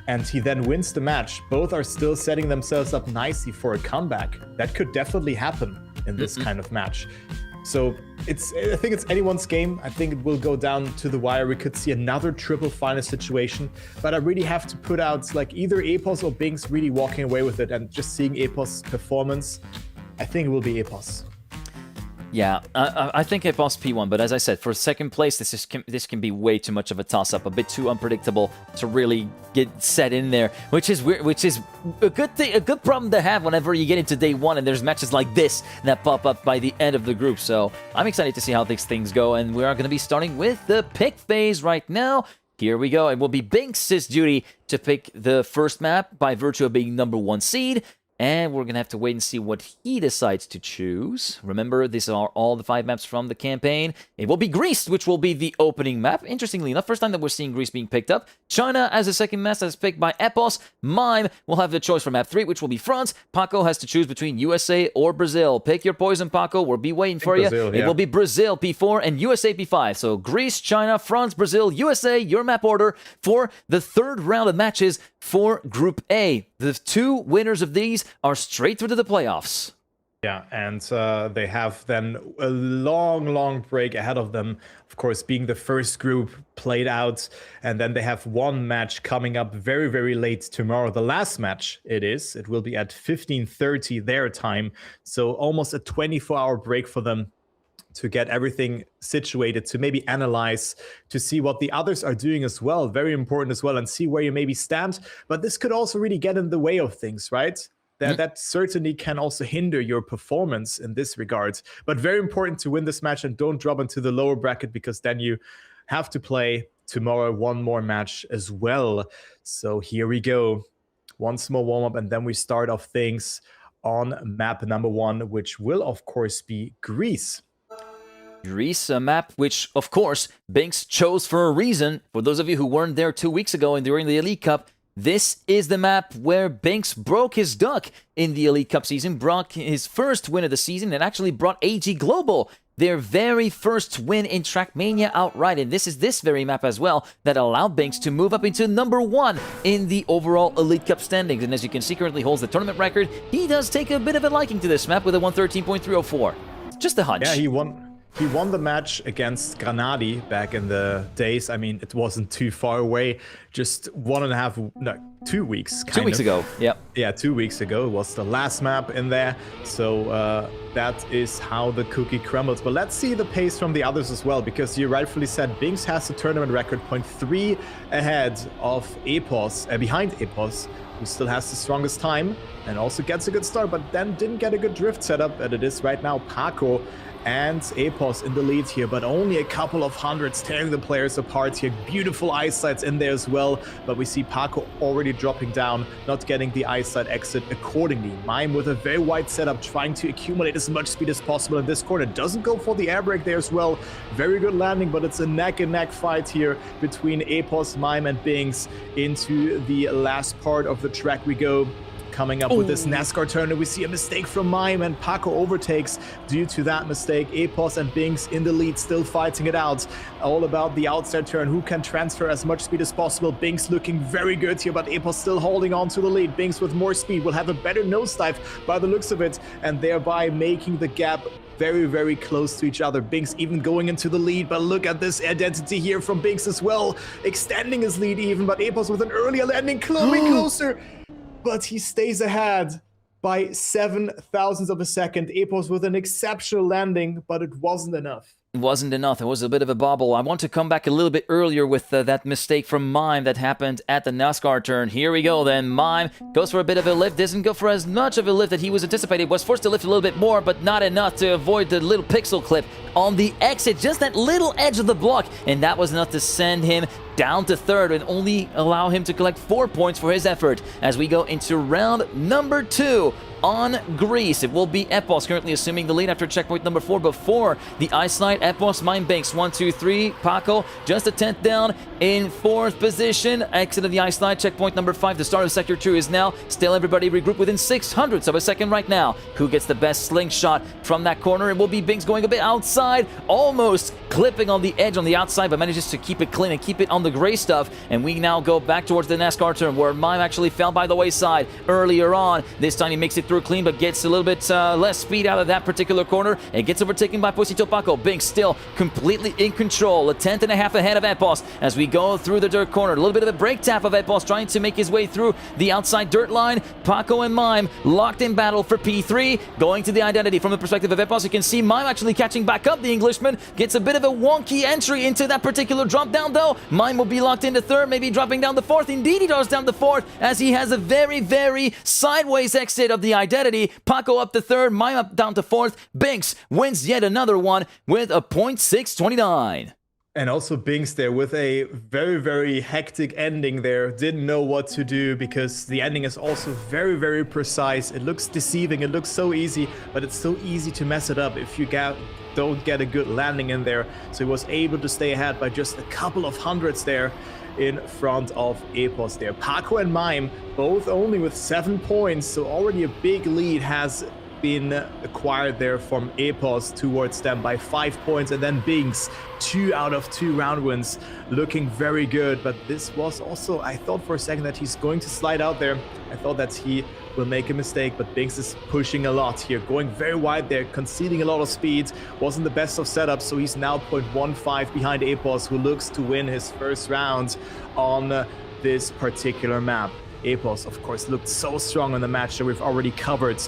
and he then wins the match, both are still setting themselves up nicely for a comeback. That could definitely happen in this kind of match. So I think it's anyone's game. I think it will go down to the wire. We could see another triple final situation, but I really have to put out like either Epos or Binks really walking away with it, and just seeing Epos' performance, I think it will be Epos. Yeah, I think Epos P1, but as I said, for second place, this can be way too much of a toss-up, a bit too unpredictable to really get set in there, which is weird, which is a good thing, a good problem to have whenever you get into day one and there's matches like this that pop up by the end of the group. So I'm excited to see how these things go, and we are going to be starting with the pick phase right now. Here we go. It will be Binks' duty to pick the first map by virtue of being number 1 seed. And we're going to have to wait and see what he decides to choose. Remember, these are all the 5 maps from the campaign. It will be Greece, which will be the opening map. Interestingly enough, first time that we're seeing Greece being picked up. China as a second map as picked by Epos. Mime will have the choice for map 3, which will be France. Paco has to choose between USA or Brazil. Pick your poison, Paco. We'll be waiting for Brazil, you. yeah. It will be Brazil P4 and USA P5. So Greece, China, France, Brazil, USA, your map order for the third round of matches for Group A. The 2 winners of these are straight through to the playoffs. Yeah, and they have then a long break ahead of them. Of course, being the first group played out, and then they have one match coming up very late tomorrow. The last match it will be at 15:30 their time, so almost a 24-hour break for them to get everything situated, to maybe analyze, to see what the others are doing as well. Very important as well, and see where you maybe stand. But this could also really get in the way of things, right? That certainly can also hinder your performance in this regard. But very important to win this match and don't drop into the lower bracket, because then you have to play tomorrow one more match as well. So here we go. One small warm-up, and then we start off things on map number 1, which will, of course, be Greece. Greece, a map which, of course, Binks chose for a reason. For those of you who weren't there 2 weeks ago and during the Elite Cup, this is the map where Binks broke his duck in the Elite Cup season, brought his first win of the season, and actually brought AG Global their very first win in Trackmania outright. And this is this very map as well that allowed Binks to move up into number 1 in the overall Elite Cup standings. And as you can see, currently holds the tournament record. He does take a bit of a liking to this map with a 113.304. Just a hunch. Yeah, he won the match against Granadi back in the days. I mean, it wasn't too far away. Just 2 weeks. 2 weeks ago. Yep. Yeah, 2 weeks ago was the last map in there. So that is how the cookie crumbles. But let's see the pace from the others as well, because you rightfully said Binks has the tournament record 0.3 ahead of Epos, behind Epos, who still has the strongest time and also gets a good start, but then didn't get a good drift setup. And it is right now Paco and Epos in the lead here, but only a couple of hundreds tearing the players apart here. Beautiful eyesights in there as well, but we see Paco already dropping down, not getting the eyesight exit accordingly. Mime with a very wide setup, trying to accumulate as much speed as possible in this corner. Doesn't go for the air brake there as well. Very good landing, but it's a neck-and-neck fight here between Epos, Mime, and Binks. Into the last part of the track we go. Coming up with this NASCAR turn, and we see a mistake from Mime, and Paco overtakes due to that mistake. Epos and Binks in the lead, still fighting it out. All about the outside turn, who can transfer as much speed as possible. Binks looking very good here, but Epos still holding on to the lead. Binks with more speed will have a better nosedive by the looks of it, and thereby making the gap very close to each other. Binks even going into the lead, but look at this identity here from Binks as well, extending his lead even, but Epos with an earlier landing, closer. But he stays ahead by 7 thousandths of a second. Epos with an exceptional landing, but it wasn't enough. It wasn't enough. It was a bit of a bobble. I want to come back a little bit earlier with that mistake from Mime that happened at the NASCAR turn. Here we go then. Mime goes for a bit of a lift. Doesn't go for as much of a lift that he was anticipating. Was forced to lift a little bit more, but not enough to avoid the little pixel clip on the exit. Just that little edge of the block. And that was enough to send him down to third and only allow him to collect 4 points for his effort as we go into round number 2 on Greece. It will be Epos currently assuming the lead after checkpoint number 4 before the ice night. Epos, Mime, Binks, 1, 2, 3. Paco just a 10th down in 4th position. Exit of the ice night, checkpoint number 5. The start of sector 2 is now. Still everybody regrouped within 600ths of a second right now. Who gets the best slingshot from that corner? It will be Binks going a bit outside, almost clipping on the edge on the outside, but manages to keep it clean and keep it on the gray stuff. And we now go back towards the NASCAR turn where Mime actually fell by the wayside earlier on. This time he makes it through clean, but gets a little bit less speed out of that particular corner and gets overtaken by Posito Paco. Binks still completely in control, a 10th and a half ahead of Epos as we go through the dirt corner. A little bit of a break tap of Epos trying to make his way through the outside dirt line. Paco and Mime locked in battle for P3. Going to the identity from the perspective of Epos, you can see Mime actually catching back up. The Englishman gets a bit of a wonky entry into that particular drop down though. Mime will be locked into third, maybe dropping down the 4th. Indeed, he draws down the 4th as he has a very sideways exit of the identity. Paco up to 3rd, Mime up down to 4th. Binks wins yet another one with a .629. And also Binks there with a very, very hectic ending there. Didn't know what to do because the ending is also very, very precise. It looks deceiving. It looks so easy, but it's so easy to mess it up if you don't get a good landing in there. So he was able to stay ahead by just a couple of hundreds there in front of Epos there. Paco and Mime both only with 7 points. So already a big lead has been acquired there from Epos towards them by 5 points, and then Binks 2 out of 2 round wins, looking very good. But this was also, I thought for a second that he's going to slide out there. I thought that he will make a mistake, but Binks is pushing a lot here, going very wide there, conceding a lot of speed. Wasn't the best of setups, so he's now 0.15 behind Epos, who looks to win his first round on this particular map. Epos, of course, looked so strong in the match that we've already covered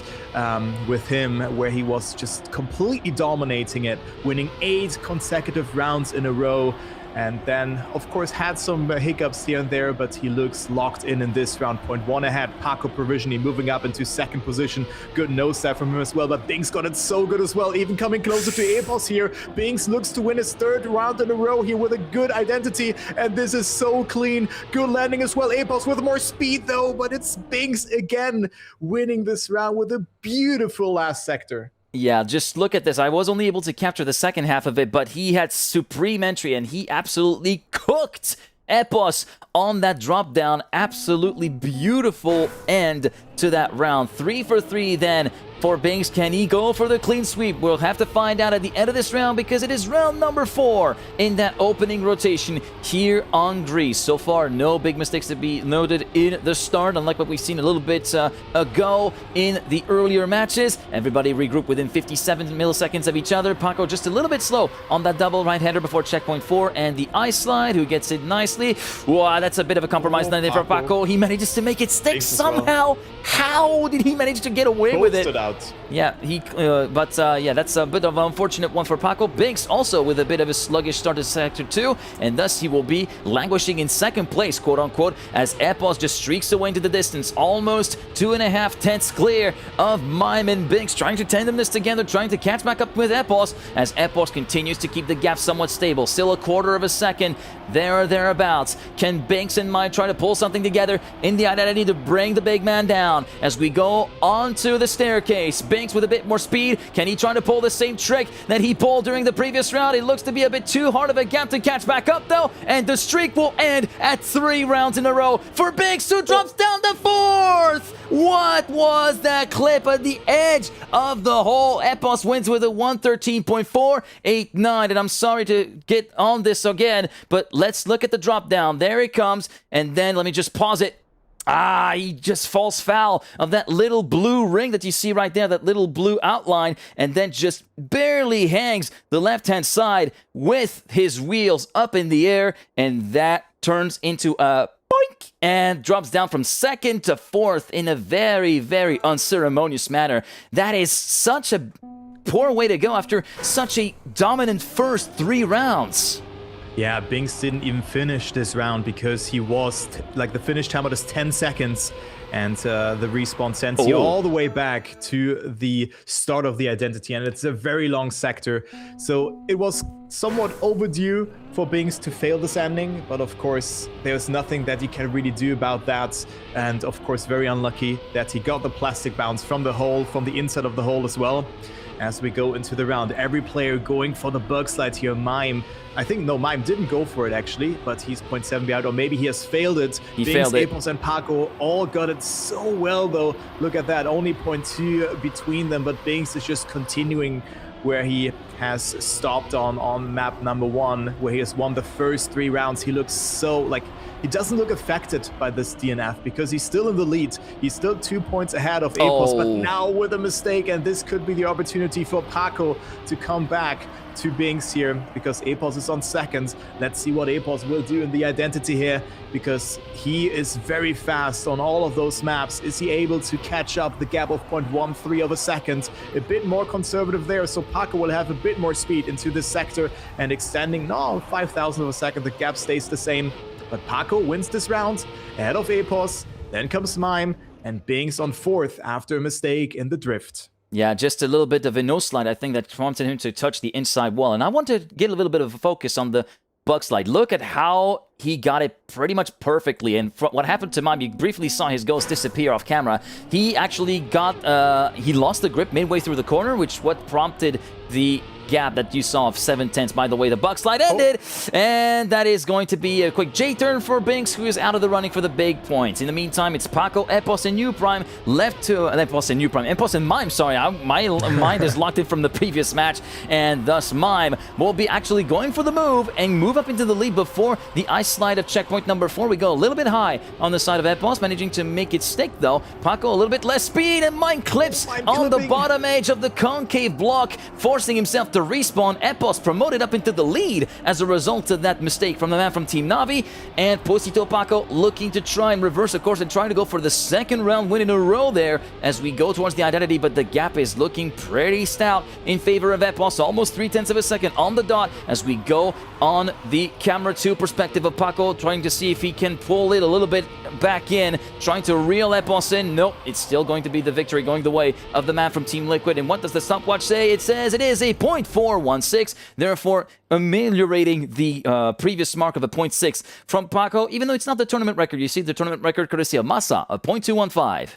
with him, where he was just completely dominating it, winning 8 consecutive rounds in a row. And then, of course, had some hiccups here and there, but he looks locked in this round. 0.1 ahead. Paco provisionally moving up into 2nd position. Good nose dive from him as well, but Binks got it so good as well, even coming closer to Epos here. Binks looks to win his 3rd round in a row here with a good identity, and this is so clean. Good landing as well. Epos with more speed though, but it's Binks again winning this round with a beautiful last sector. Yeah, just look at this. I was only able to capture the second half of it, but he had supreme entry, and he absolutely cooked Epos on that drop down. Absolutely beautiful end to that round. 3 for 3 then for Binks. Can he go for the clean sweep? We'll have to find out at the end of this round, because it is round number 4 in that opening rotation here on Greece. So far, no big mistakes to be noted in the start, unlike what we've seen a little bit ago in the earlier matches. Everybody regrouped within 57 milliseconds of each other. Paco just a little bit slow on that double right-hander before checkpoint 4, and the ice slide, who gets it nicely. Wow, that's a bit of a compromise then for Paco. He manages to make it stick somehow. How did he manage to get away with it? Yeah, yeah, that's a bit of an unfortunate one for Paco. Binks also with a bit of a sluggish start to Sector 2, and thus he will be languishing in 2nd place, quote-unquote, as Epos just streaks away into the distance, almost 2.5 tenths clear of Mime and Binks, trying to tandem this together, trying to catch back up with Epos, as Epos continues to keep the gap somewhat stable. Still a 1/4 of a second, there or thereabouts. Can Binks and Mime try to pull something together in the identity to bring the big man down as we go onto the staircase? Binks with a bit more speed. Can he try to pull the same trick that he pulled during the previous round? It looks to be a bit too hard of a gap to catch back up though, and the streak will end at 3 rounds in a row for Binks, who drops down to 4th. What was that clip at the edge of the hole? Epos wins with a 113.489, and I'm sorry to get on this again, but let's look at the drop down. There it comes, and then let me just pause it. He just falls foul of that little blue ring that you see right there, that little blue outline, and then just barely hangs the left-hand side with his wheels up in the air, and that turns into a boink and drops down from 2nd to 4th in a very, very unceremonious manner. That is such a poor way to go after such a dominant first 3 rounds. Yeah, Binks didn't even finish this round because he was, the finish time was 10 seconds, and the respawn sends you all the way back to the start of the identity, and it's a very long sector. So it was somewhat overdue for Binks to fail this ending, but of course, there's nothing that he can really do about that. And of course, very unlucky that he got the plastic bounce from the hole, from the inside of the hole as well. As we go into the round, every player going for the bug slide here. Mime, Mime didn't go for it actually, but he's 0.7 behind, or maybe he has failed it. Failed it. Epos and Paco all got it so well though. Look at that, only 0.2 between them, but Binks is just continuing where he has stopped on map number 1, where he has won the first 3 rounds. He looks so, he doesn't look affected by this DNF because he's still in the lead. He's still 2 points ahead of Epos, but now with a mistake, and this could be the opportunity for Paco to come back to Binks here, because Epos is on 2nd. Let's see what Epos will do in the identity here, because he is very fast on all of those maps. Is he able to catch up the gap of 0.13 of a second? A bit more conservative there, so Paco will have a bit more speed into this sector, and extending 5,000 of a second, the gap stays the same. But Paco wins this round ahead of Epos. Then comes Mime, and Binks on 4th after a mistake in the drift. Yeah, just a little bit of a nose slide, I think, that prompted him to touch the inside wall. And I want to get a little bit of a focus on the bug slide. Look at how he got it pretty much perfectly. And what happened to Mime, you briefly saw his ghost disappear off camera. He actually he lost the grip midway through the corner, which what prompted the gap that you saw of 7/10. By the way, the bug slide ended, and that is going to be a quick J-turn for Binks, who is out of the running for the big points. In the meantime, it's Paco, Epos, and New Prime left to Epos and Mime. Sorry, my mind is locked in from the previous match, and thus Mime will be actually going for the move and move up into the lead before the ice slide of checkpoint number 4. We go a little bit high on the side of Epos, managing to make it stick though. Paco a little bit less speed, and Mime clips on the bottom edge of the concave block, forcing himself to respawn. Epos promoted up into the lead as a result of that mistake from the man from Team Navi, and Posito Paco looking to try and reverse the course and trying to go for the second round win in a row there as we go towards the identity, but the gap is looking pretty stout in favor of Epos, almost 0.3 of a second on the dot as we go on the camera 2 perspective of Paco, trying to see if he can pull it a little bit back in, trying to reel Epos in. Nope, it's still going to be the victory going the way of the man from Team Liquid. And what does the stopwatch say? It says it is a 0.416, therefore ameliorating the previous mark of a 0.6 from Paco, even though it's not the tournament record. You see the tournament record courtesy of Massa, a 0.215.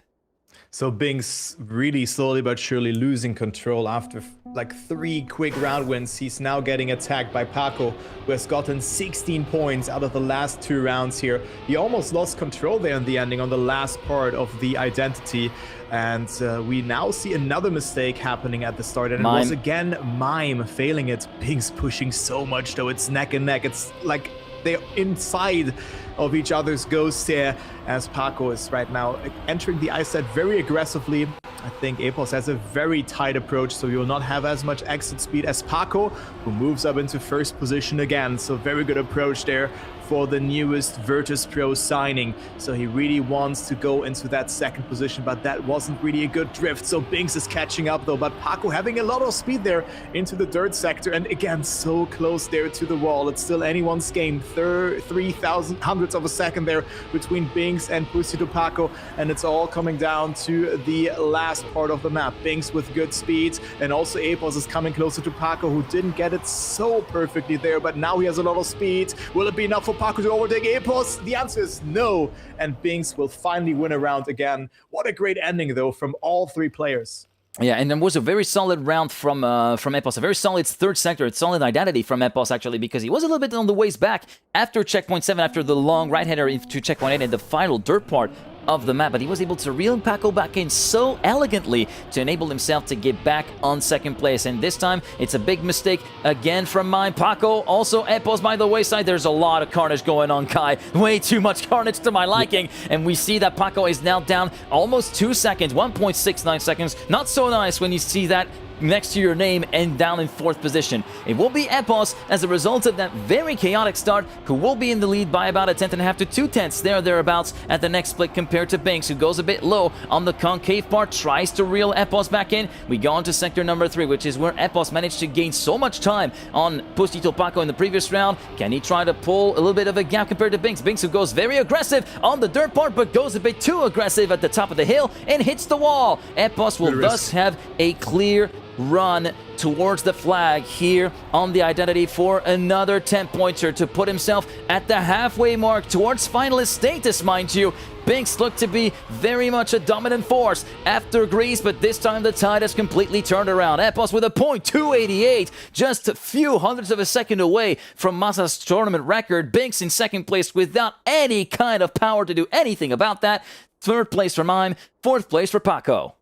So Binks really slowly but surely losing control after like 3 quick round wins. He's now getting attacked by Paco, who has gotten 16 points out of the last 2 rounds here. He almost lost control there in the ending on the last part of the identity. And we now see another mistake happening at the start. And it was again Mime failing it. Binks pushing so much though, it's neck and neck. It's like they're inside of each other's ghosts here, as Paco is right now entering the ice set very aggressively. I think Epos has a very tight approach, so he will not have as much exit speed as Paco, who moves up into first position again. So very good approach there for the newest Virtus Pro signing. So he really wants to go into that second position, but that wasn't really a good drift. So Binks is catching up though, but Paco having a lot of speed there into the dirt sector, and again so close there to the wall. It's still anyone's game. 3,000 hundredths of a second there between Binks and Pusito Paco, and it's all coming down to the last part of the map. Binks with good speed, and also Epos is coming closer to Paco, who didn't get it so perfectly there, but now he has a lot of speed. Will it be enough for Paco to overtake Epos? The answer is no, and Binks will finally win a round again. What a great ending though from all 3 players. Yeah, and there was a very solid round from Epos, a very solid third sector, a solid identity from Epos actually, because he was a little bit on the ways back after checkpoint 7, after the long right header into checkpoint 8 and the final dirt part of the map, but he was able to reel Paco back in so elegantly to enable himself to get back on second place. And this time, it's a big mistake again from Mime. Paco, also Epos by the wayside. There's a lot of carnage going on, Kai. Way too much carnage to my liking. And we see that Paco is now down almost 2 seconds, 1.69 seconds. Not so nice when you see that next to your name and down in 4th position. It will be Epos as a result of that very chaotic start, who will be in the lead by about 1/10.5 to 2/10 thereabouts at the next split, compared to Binks, who goes a bit low on the concave part, tries to reel Epos back in. We go on to sector number 3, which is where Epos managed to gain so much time on Pusito Paco in the previous round. Can he try to pull a little bit of a gap compared to Binks? Binks, who goes very aggressive on the dirt part, but goes a bit too aggressive at the top of the hill and hits the wall. Epos will thus have a clear run towards the flag here on the identity for another 10-pointer to put himself at the halfway mark towards finalist status, mind you. Binks looked to be very much a dominant force after Greece, but this time the tide has completely turned around. Epos with a 0.288, just a few hundredths of a second away from Massa's tournament record. Binks in second place without any kind of power to do anything about that. 3rd place for Mime, 4th place for Paco.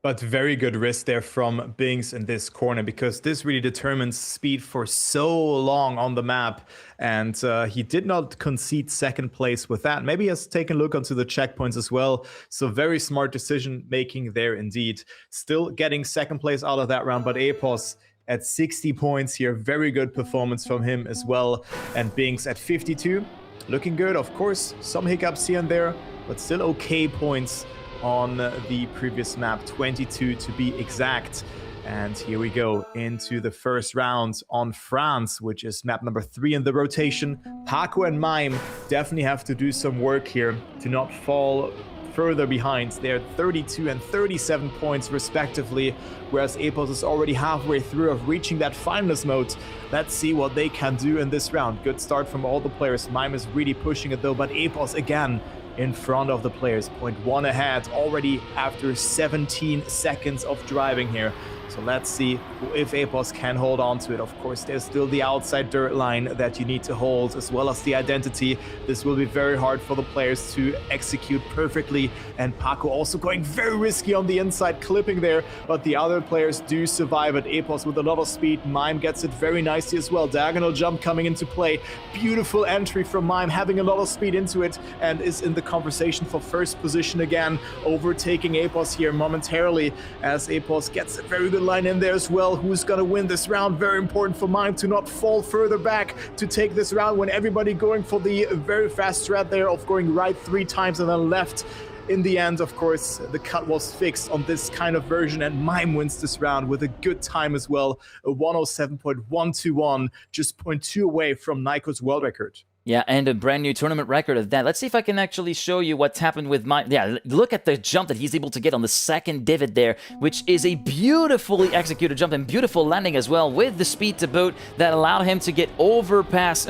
But very good risk there from Binks in this corner, because this really determines speed for so long on the map. And he did not concede second place with that. Maybe he has taken a look onto the checkpoints as well. So very smart decision making there indeed. Still getting second place out of that round, but Epos at 60 points here. Very good performance from him as well. And Binks at 52. Looking good, of course. Some hiccups here and there, but still okay points on the previous map, 22 to be exact. And here we go into the first round on France, which is map number 3 in the rotation. Paco and Mime definitely have to do some work here to not fall further behind. They're 32 and 37 points respectively, whereas Epos is already halfway through of reaching that finalist mode. Let's see what they can do in this round. Good start from all the players. Mime is really pushing it though, but Epos again in front of the players. 0.1 ahead already after 17 seconds of driving here. So let's see if Epos can hold on to it. Of course, there's still the outside dirt line that you need to hold, as well as the identity. This will be very hard for the players to execute perfectly. And Paco also going very risky on the inside, clipping there. But the other players do survive it. Epos with a lot of speed. Mime gets it very nicely as well. Diagonal jump coming into play. Beautiful entry from Mime, having a lot of speed into it, and is in the conversation for first position again, overtaking Epos here momentarily, as Epos gets a very good line in there as well. Who's gonna win this round? Very important for Mime to not fall further back to take this round when everybody going for the very fast strat there of going right 3 times and then left. In the end, of course, the cut was fixed on this kind of version, and Mime wins this round with a good time as well. A 107.121, just 0.2 away from Nyko's world record. Yeah, and a brand new tournament record of that. Let's see if I can actually show you what's happened with Mime. Yeah, look at the jump that he's able to get on the second divot there, which is a beautifully executed jump and beautiful landing as well, with the speed to boot that allowed him to get over Binks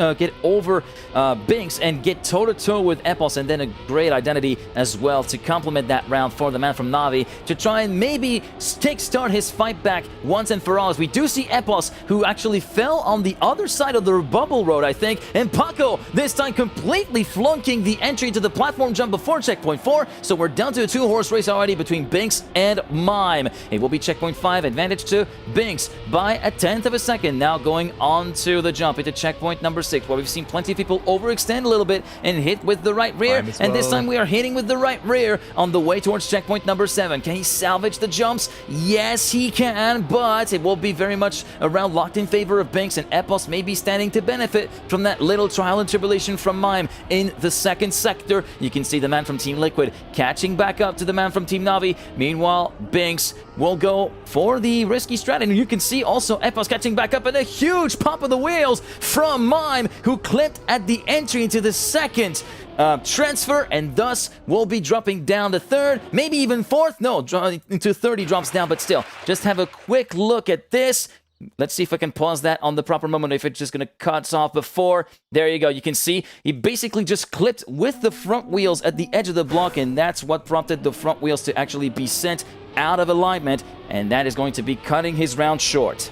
and get toe-to-toe with Epos, and then a great identity as well to complement that round for the man from Navi to try and maybe kickstart his fight back once and for all. As we do see Epos, who actually fell on the other side of the bubble road, I think, and Paco this time completely flunking the entry to the platform jump before checkpoint 4, so we're down to a 2-horse race already between Binks and Mime. It will be checkpoint 5, advantage to Binks by a 1/10 of a second. Now going on to the jump into checkpoint number 6, where we've seen plenty of people overextend a little bit and hit with the right rear, and this time we are hitting with the right rear on the way towards checkpoint number 7. Can he salvage the jumps? Yes, he can, but it will be very much around locked in favor of Binks, and Epos may be standing to benefit from that little trial and tribulation from Mime in the second sector. You can see the man from Team Liquid catching back up to the man from Team Navi. Meanwhile, Binks will go for the risky strat, and you can see also Epos catching back up, and a huge pop of the wheels from Mime, who clipped at the entry into the second transfer, and thus will be dropping down to 3rd, maybe even 4th. No, into 3rd he drops down, but still, just have a quick look at this. Let's see if I can pause that on the proper moment, if it's just going to cut off before. There you go. You can see he basically just clipped with the front wheels at the edge of the block, and that's what prompted the front wheels to actually be sent out of alignment, and that is going to be cutting his round short.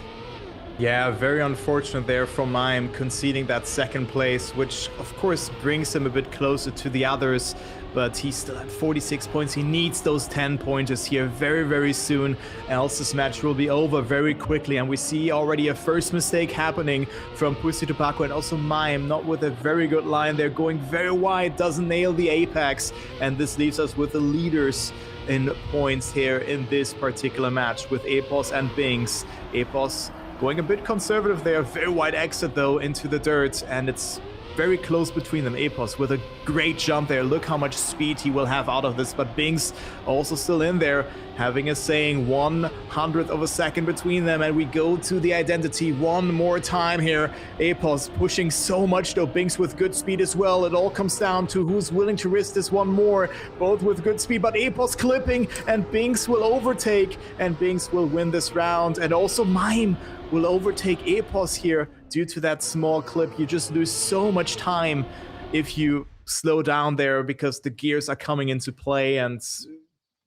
Yeah, very unfortunate there from Mime, conceding that second place, which of course brings him a bit closer to the others, but he's still at 46 points. He needs those 10 pointers here very, very soon, else this match will be over very quickly. And we see already a first mistake happening from Pussy to Paco, and also Mime, not with a very good line. They're going very wide, doesn't nail the apex, and this leaves us with the leaders in points here in this particular match with Epos and Binks. Epos going a bit conservative there, very wide exit though into the dirt, and it's very close between them. Epos with a great jump there. Look how much speed he will have out of this, but Binks also still in there, having a saying 1/100th of a second between them, and we go to the identity one more time here. Epos pushing so much though, Binks with good speed as well. It all comes down to who's willing to risk this one more, both with good speed, but Epos clipping, and Binks will overtake, and Binks will win this round, and also Mime will overtake Epos here. Due to that small clip, you just lose so much time if you slow down there, because the gears are coming into play, and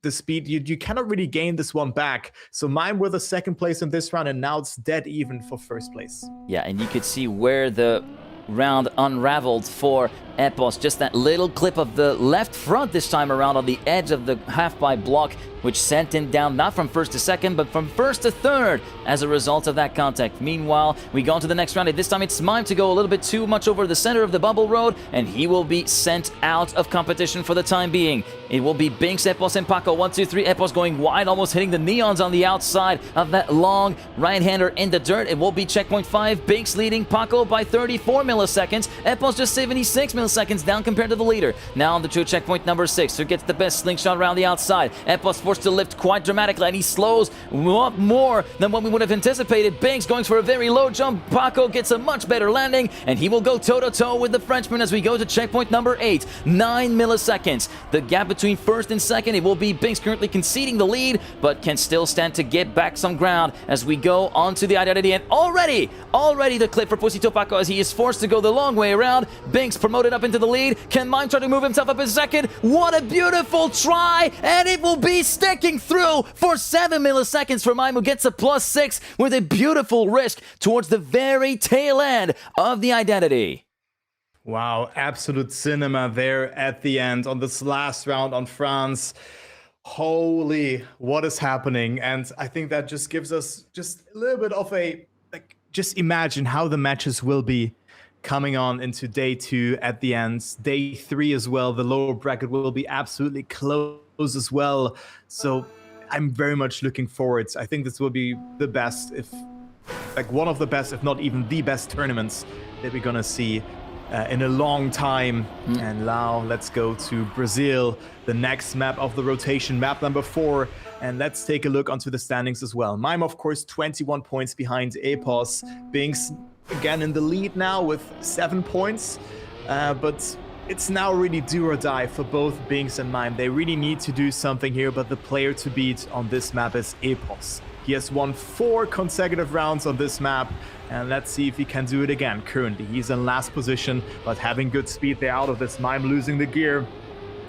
the speed, you cannot really gain this one back. So Mime with a second place in this round, and now it's dead even for first place. Yeah, and you could see where the round unraveled for Epos. Just that little clip of the left front this time around on the edge of the half-pipe block, which sent him down not from first to second, but from first to third as a result of that contact. Meanwhile, we go on to the next round, and this time it's Mime to go a little bit too much over the center of the bubble road, and he will be sent out of competition for the time being. It will be Binks, Epos, and Paco. 1, 2, 3. Epos going wide, almost hitting the neons on the outside of that long right-hander in the dirt. It will be checkpoint 5. Binks leading Paco by 34 milliseconds. milliseconds. Epos just 76 milliseconds down compared to the leader. Now on to checkpoint number 6, who gets the best slingshot around the outside. Epos forced to lift quite dramatically, and he slows up more than what we would have anticipated. Banks going for a very low jump. Paco gets a much better landing, and he will go toe-to-toe with the Frenchman as we go to checkpoint number 8. 9 milliseconds. The gap between first and second, it will be Binks currently conceding the lead, but can still stand to get back some ground as we go onto the identity. And already the clip for Pusito Paco as he is forced to go the long way around. Binks promoted up into the lead. Can Mime try to move himself up in second? What a beautiful try, and it will be sticking through for 7 milliseconds for Mime, who gets a +6 with a beautiful risk towards the very tail end of the identity. Wow, absolute cinema there at the end on this last round on France. Holy, what is happening? And I think that just gives us just a little bit of a, like, just imagine how the matches will be coming on into day 2 at the end. Day 3 as well, the lower bracket will be absolutely close as well. So I'm very much looking forward. I think this will be the best, if like one of the best, if not even the best tournaments that we're gonna see in a long time. And now let's go to Brazil, the next map of the rotation, map number 4, and let's take a look onto the standings as well. Mime, of course, 21 points behind Epos. Binks again in the lead now with 7 points, but it's now really do or die for both Binks and Mime. They really need to do something here, but the player to beat on this map is Epos. He has won 4 consecutive rounds on this map, and let's see if he can do it again. Currently, he's in last position, but having good speed there out of this. Mime losing the gear,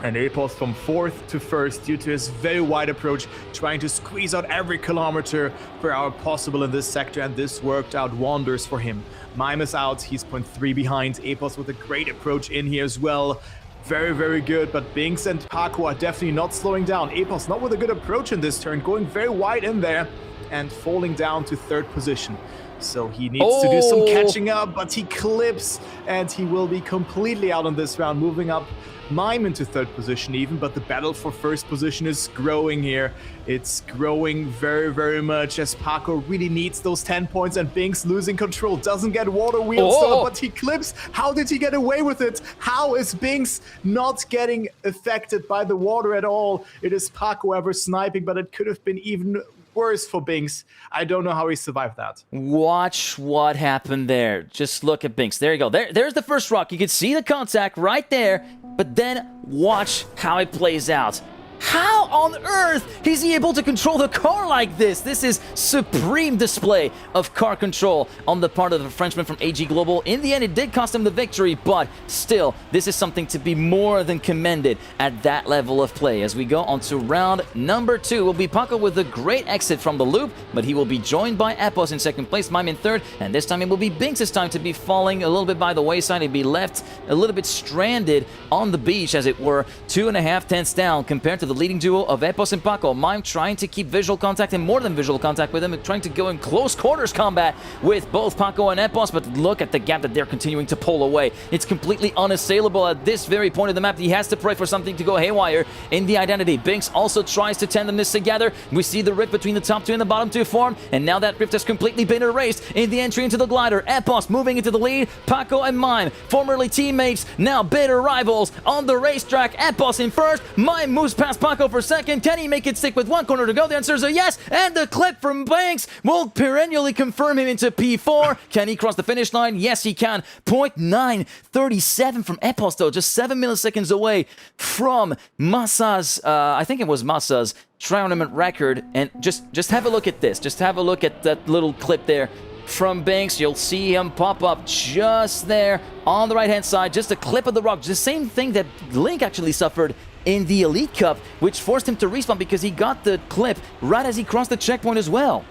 and Epos from 4th to 1st due to his very wide approach, trying to squeeze out every kilometer per hour possible in this sector, and this worked out wonders for him. Mime is out, he's 0.3 behind. Epos with a great approach in here as well. Very, very good, but Binks and Paco are definitely not slowing down. Epos not with a good approach in this turn, going very wide in there and falling down to 3rd position. So he needs to do some catching up, but he clips and he will be completely out on this round, moving up Mime into 3rd position even, but the battle for 1st position is growing here. It's growing very, very much as Paco really needs those 10 points, and Binks losing control. Doesn't get water wheels though, but he clips. How did he get away with it? How is Binks not getting affected by the water at all? It is Paco ever sniping, but it could have been even worse for Binks. I don't know how he survived that. Watch what happened there. Just look at Binks. There you go. There's the first rock. You can see the contact right there, but then watch how it plays out. How on earth is he able to control the car like this? This is supreme display of car control on the part of the Frenchman from AG Global. In the end, it did cost him the victory, but still, this is something to be more than commended at that level of play. As we go on to round number 2, will be Paco with a great exit from the loop, but he will be joined by Epos in 2nd place, Mime in 3rd, and this time it will be Binks' time to be falling a little bit by the wayside. He'd be left a little bit stranded on the beach, as it were, 2.5 tenths down compared to the leading duo of Epos and Paco. Mime trying to keep visual contact and more than visual contact with him, and trying to go in close quarters combat with both Paco and Epos, but look at the gap that they're continuing to pull away. It's completely unassailable at this very point of the map. He has to pray for something to go haywire in the identity. Binks also tries to tandem this together. We see the rift between the top 2 and the bottom 2 form, and now that rift has completely been erased in the entry into the glider. Epos moving into the lead. Paco and Mime, formerly teammates, now bitter rivals on the racetrack. Epos in 1st. Mime moves past Paco for 2nd. Can he make it stick with 1 corner to go? The answer is a yes, and the clip from Binks will perennially confirm him into P4. Can he cross the finish line? Yes, he can. 0.937 from Epos, though, just 7 milliseconds away from Massa's, I think it was Massa's tournament record. And just have a look at this. Just have a look at that little clip there from Binks. You'll see him pop up just there on the right-hand side. Just a clip of the rock. The same thing that Link actually suffered in the Elite Cup, which forced him to respawn because he got the clip right as he crossed the checkpoint as well.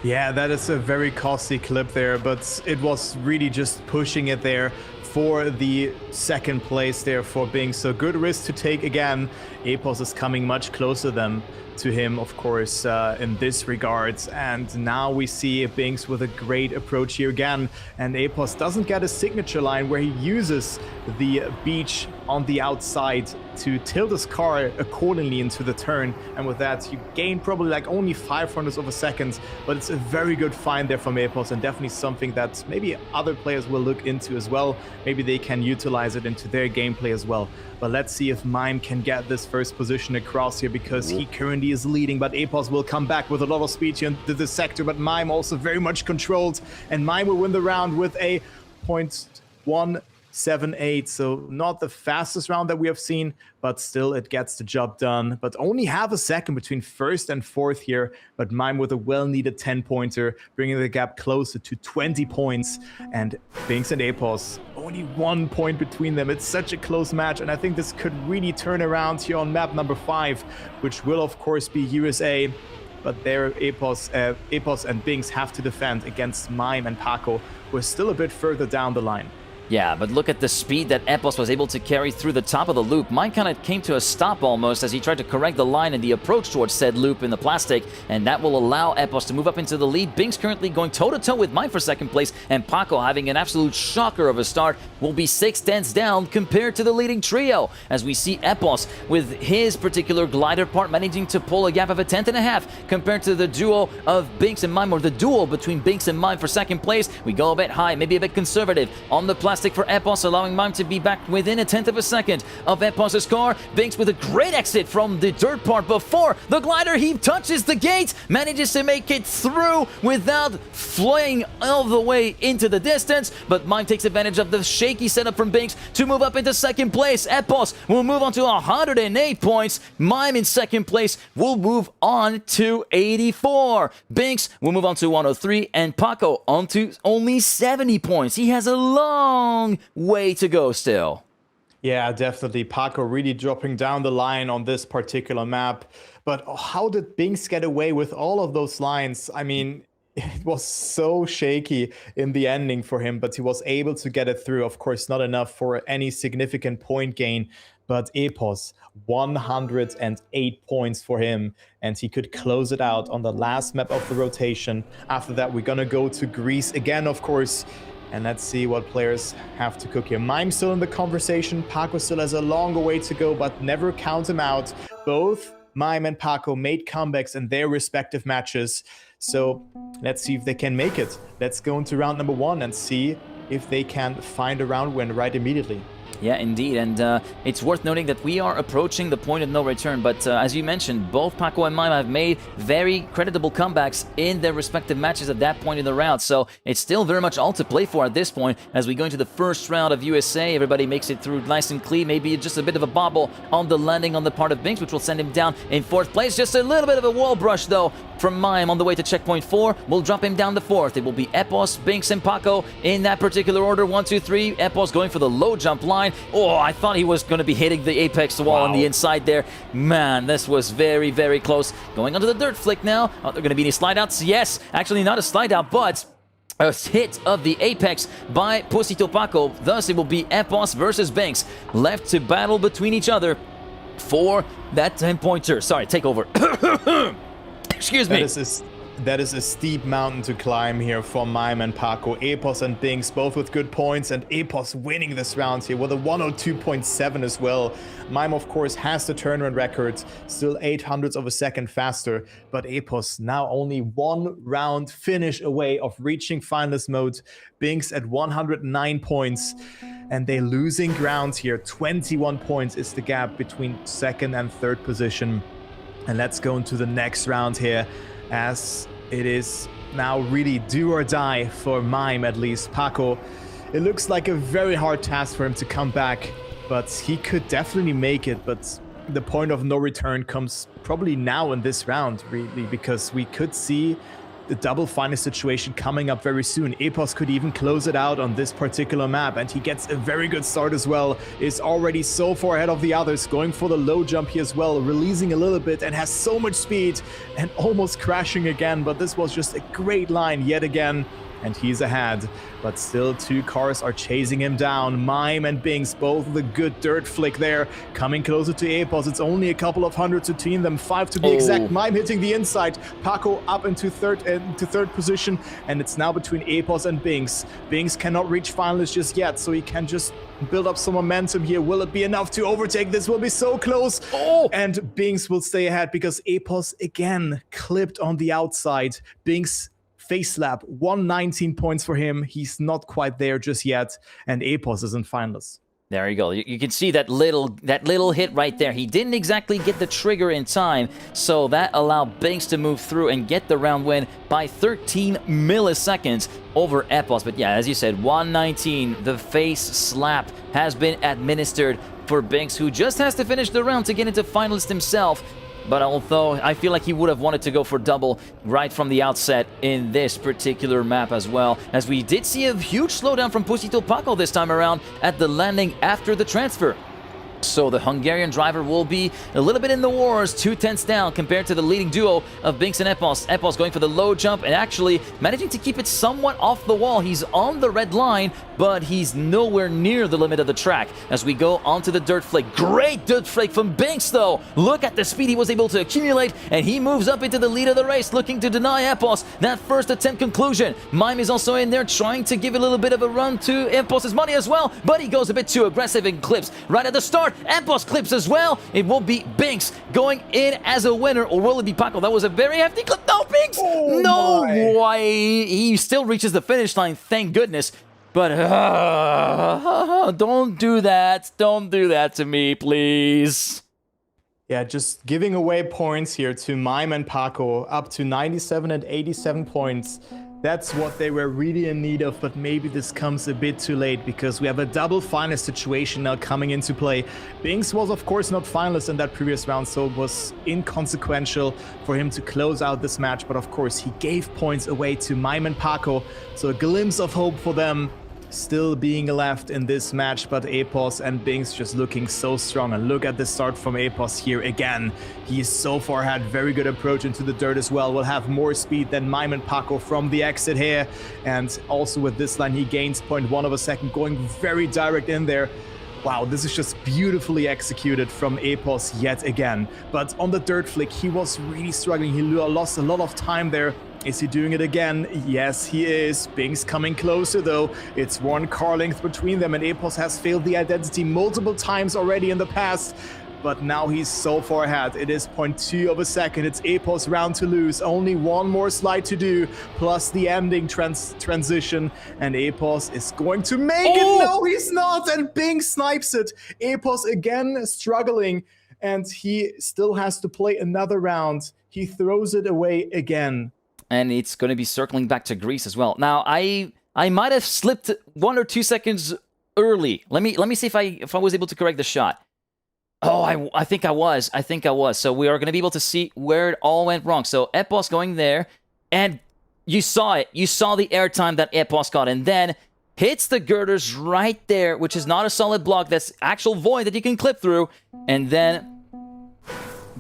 Yeah, that is a very costly clip there, but it was really just pushing it there for the 2nd place there for Binks. So good risk to take again. Epos is coming much closer than to him, of course, in this regards. And now we see Binks with a great approach here again. And Epos doesn't get a signature line where he uses the beach on the outside to tilt his car accordingly into the turn, and with that you gain probably like only 500ths of a second, but it's a very good find there from Epos, and definitely something that maybe other players will look into as well. Maybe they can utilize it into their gameplay as well. But let's see if Mime can get this first position across here, because he currently is leading, but Epos will come back with a lot of speed here into this sector, but Mime also very much controlled, and Mime will win the round with a 0.178, so not the fastest round that we have seen, but still it gets the job done. But only half a second between first and fourth here, but Mime with a well-needed 10-pointer, bringing the gap closer to 20 points, and Binks and Epos, only 1 point between them. It's such a close match, and I think this could really turn around here on map number 5, which will of course be USA. But there Epos and Binks have to defend against Mime and Paco, who are still a bit further down the line. Yeah, but look at the speed that Epos was able to carry through the top of the loop. Mine kind of came to a stop almost as he tried to correct the line in the approach towards said loop in the plastic, and that will allow Epos to move up into the lead. Binks currently going toe-to-toe with Mine for second place, and Paco, having an absolute shocker of a start, will be 6 tenths down compared to the leading trio, as we see Epos with his particular glider part managing to pull a gap of a 10.5 compared to the duo of Binks and Mime, or the duel between Binks and Mime for second place. We go a bit high, maybe a bit conservative on the plastic for Epos, allowing Mime to be back within a 10th of a second of Epos's car. Binks with a great exit from the dirt part before the glider. He touches the gate, manages to make it through without flying all the way into the distance, but Mime takes advantage of the shaky setup from Binks to move up into second place. Epos will move on to 108 points. Mime in second place will move on to 84. Binks will move on to 103, and Paco on to only 70 points. He has a long way to go still. Yeah, definitely. Paco really dropping down the line on this particular map. But how did Binks get away with all of those lines? I mean, it was so shaky in the ending for him, but he was able to get it through. Of course, not enough for any significant point gain, but Epos, 108 points for him, and he could close it out on the last map of the rotation. After that, we're gonna go to Greece again, of course. And let's see what players have to cook here. Mime still in the conversation. Paco still has a longer way to go, but never count him out. Both Mime and Paco made comebacks in their respective matches. So let's see if they can make it. Let's go into round number 1 and see if they can find a round win right immediately. Yeah, indeed, and it's worth noting that we are approaching the point of no return, but as you mentioned, both Paco and Mime have made very creditable comebacks in their respective matches at that point in the round, so it's still very much all to play for at this point. As we go into the first round of USA, everybody makes it through nice and clean, maybe just a bit of a bobble on the landing on the part of Binks, which will send him down in 4th place. Just a little bit of a wall brush, though, from Mime on the way to checkpoint 4 will drop him down to 4th. It will be Epos, Binks, and Paco in that particular order. 1, 2, 3. Epos going for the low jump line. Oh, I thought he was going to be hitting the apex wall on the inside there. Man, this was very, very close. Going onto the dirt flick now. Are there going to be any slide outs? Yes. Actually, not a slide out, but a hit of the apex by Pusito Paco. Thus, it will be Epos versus Binks, left to battle between each other for that 10-pointer. Sorry, take over. Excuse me. That is a steep mountain to climb here for Mime and Paco. Epos and Binks both with good points, and Epos winning this round here with a 102.7 as well. Mime, of course, has the turnaround record, still 0.08 of a second faster, but Epos now only 1 round finish away of reaching finalist mode. Binks at 109 points, and they're losing ground here. 21 points is the gap between 2nd and 3rd position. And let's go into the next round here, as it is now really do or die for Mime, at least. Paco, it looks like a very hard task for him to come back, but he could definitely make it. But the point of no return comes probably now in this round, really, because we could see the double final situation coming up very soon. Epos could even close it out on this particular map, and he gets a very good start as well. Is already so far ahead of the others, going for the low jump here as well, releasing a little bit, and has so much speed and almost crashing again. But this was just a great line yet again and he's ahead. But still, 2 cars are chasing him down. Mime and Binks, both with a good dirt flick there, coming closer to Epos. It's only a couple of hundreds between them, 5 to be exact. Mime hitting the inside, Paco up into third position, and it's now between Epos and Binks. Binks cannot reach finalists just yet, so he can just build up some momentum here. Will it be enough to overtake? This will be so close. And Binks will stay ahead because Epos again clipped on the outside. Binks face slap, 119 points for him. He's not quite there just yet, and Epos is in finals. There you go. You can see that little hit right there. He didn't exactly get the trigger in time, so that allowed Binks to move through and get the round win by 13 milliseconds over Epos. But yeah, as you said, 119, the face slap has been administered for Binks, who just has to finish the round to get into finalist himself. But although I feel like he would have wanted to go for double right from the outset in this particular map as well, as we did see a huge slowdown from Pusito Paco this time around at the landing after the transfer. So the Hungarian driver will be a little bit in the wars, 2/10 down compared to the leading duo of Binks and Epos. Epos going for the low jump and actually managing to keep it somewhat off the wall. He's on the red line, but he's nowhere near the limit of the track as we go onto the dirt flake. Great dirt flake from Binks, though. Look at the speed he was able to accumulate, and he moves up into the lead of the race, looking to deny Epos that first attempt conclusion. Mime is also in there trying to give a little bit of a run to Epos' money as well, but he goes a bit too aggressive and clips right at the start. Epos clips as well. It will be Binks going in as a winner, or will it be Paco? That was a very hefty clip. No, Binks! No way! He still reaches the finish line, thank goodness. But don't do that. Don't do that to me, please. Yeah, just giving away points here to Mime and Paco, up to 97 and 87 points. That's what they were really in need of, but maybe this comes a bit too late because we have a double finalist situation now coming into play. Binks was of course not finalist in that previous round, so it was inconsequential for him to close out this match, but of course he gave points away to Mime and Paco, so a glimpse of hope for them still being left in this match, but Epos and Binks just looking so strong. And look at the start from Epos here again. He's so far had very good approach into the dirt as well. Will have more speed than Mime and Paco from the exit here. And also with this line, he gains 0.1 of a second, going very direct in there. Wow, this is just beautifully executed from Epos yet again. But on the dirt flick, he was really struggling. He lost a lot of time there. Is he doing it again? Yes, he is. Binks coming closer, though. It's 1 car length between them, and Epos has failed the identity multiple times already in the past. But now he's so far ahead. It is 0.2 of a second. It's Epos' round to lose. Only 1 more slide to do, plus the ending transition. And Epos is going to make it. No, he's not. And Binks snipes it. Epos again struggling, and he still has to play another round. He throws it away again. And it's going to be circling back to Greece as well. Now, I might have slipped 1 or 2 seconds early. Let me see if I was able to correct the shot. Oh, I think I was. So we are going to be able to see where it all went wrong. So Epos going there, and you saw it. You saw the airtime that Epos got, and then hits the girders right there, which is not a solid block. That's actual void that you can clip through. And then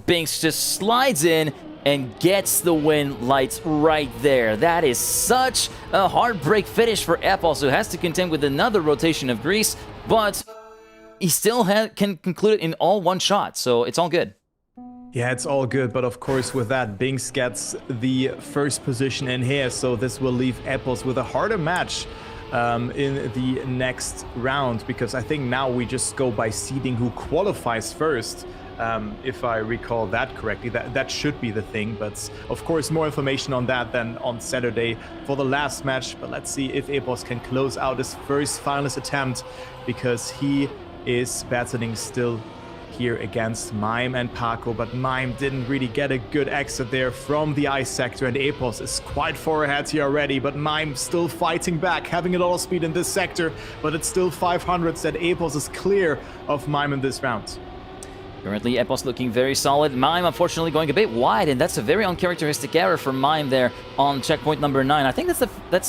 Binks just slides in and gets the win lights right there. That is such a heartbreak finish for Epos, who has to contend with another rotation of Greece, but he still can conclude it in all 1 shot, so it's all good. Yeah, it's all good, but of course with that, Binks gets the first position in here, so this will leave Epos with a harder match in the next round, because I think now we just go by seeding who qualifies first. If I recall that correctly, that should be the thing. But of course, more information on that than on Saturday for the last match. But let's see if Epos can close out his first finalist attempt, because he is battling still here against Mime and Paco. But Mime didn't really get a good exit there from the ice sector, and Epos is quite far ahead here already. But Mime still fighting back, having a lot of speed in this sector. But it's still 500s that Epos is clear of Mime in this round. Currently, Epos looking very solid. Mime, unfortunately, going a bit wide, and that's a very uncharacteristic error for Mime there on checkpoint number 9. I think that's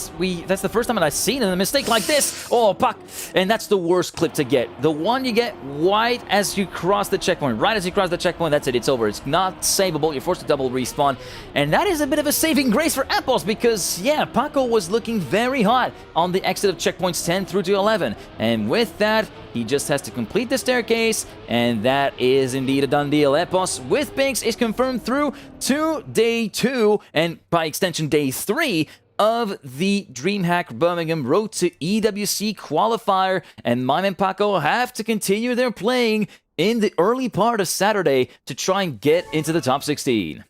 the first time that I've seen a mistake like this. Oh, puck! And that's the worst clip to get. The one you get right as you cross the checkpoint. Right as you cross the checkpoint, that's it. It's over. It's not savable. You're forced to double respawn. And that is a bit of a saving grace for Epos because, yeah, Paco was looking very hot on the exit of checkpoints 10 through to 11. And with that, he just has to complete the staircase, and that is indeed a done deal. Epos with Binks is confirmed through to day 2, and by extension day 3, of the DreamHack Birmingham Road to EWC qualifier, and Mime and Paco have to continue their playing in the early part of Saturday to try and get into the top 16.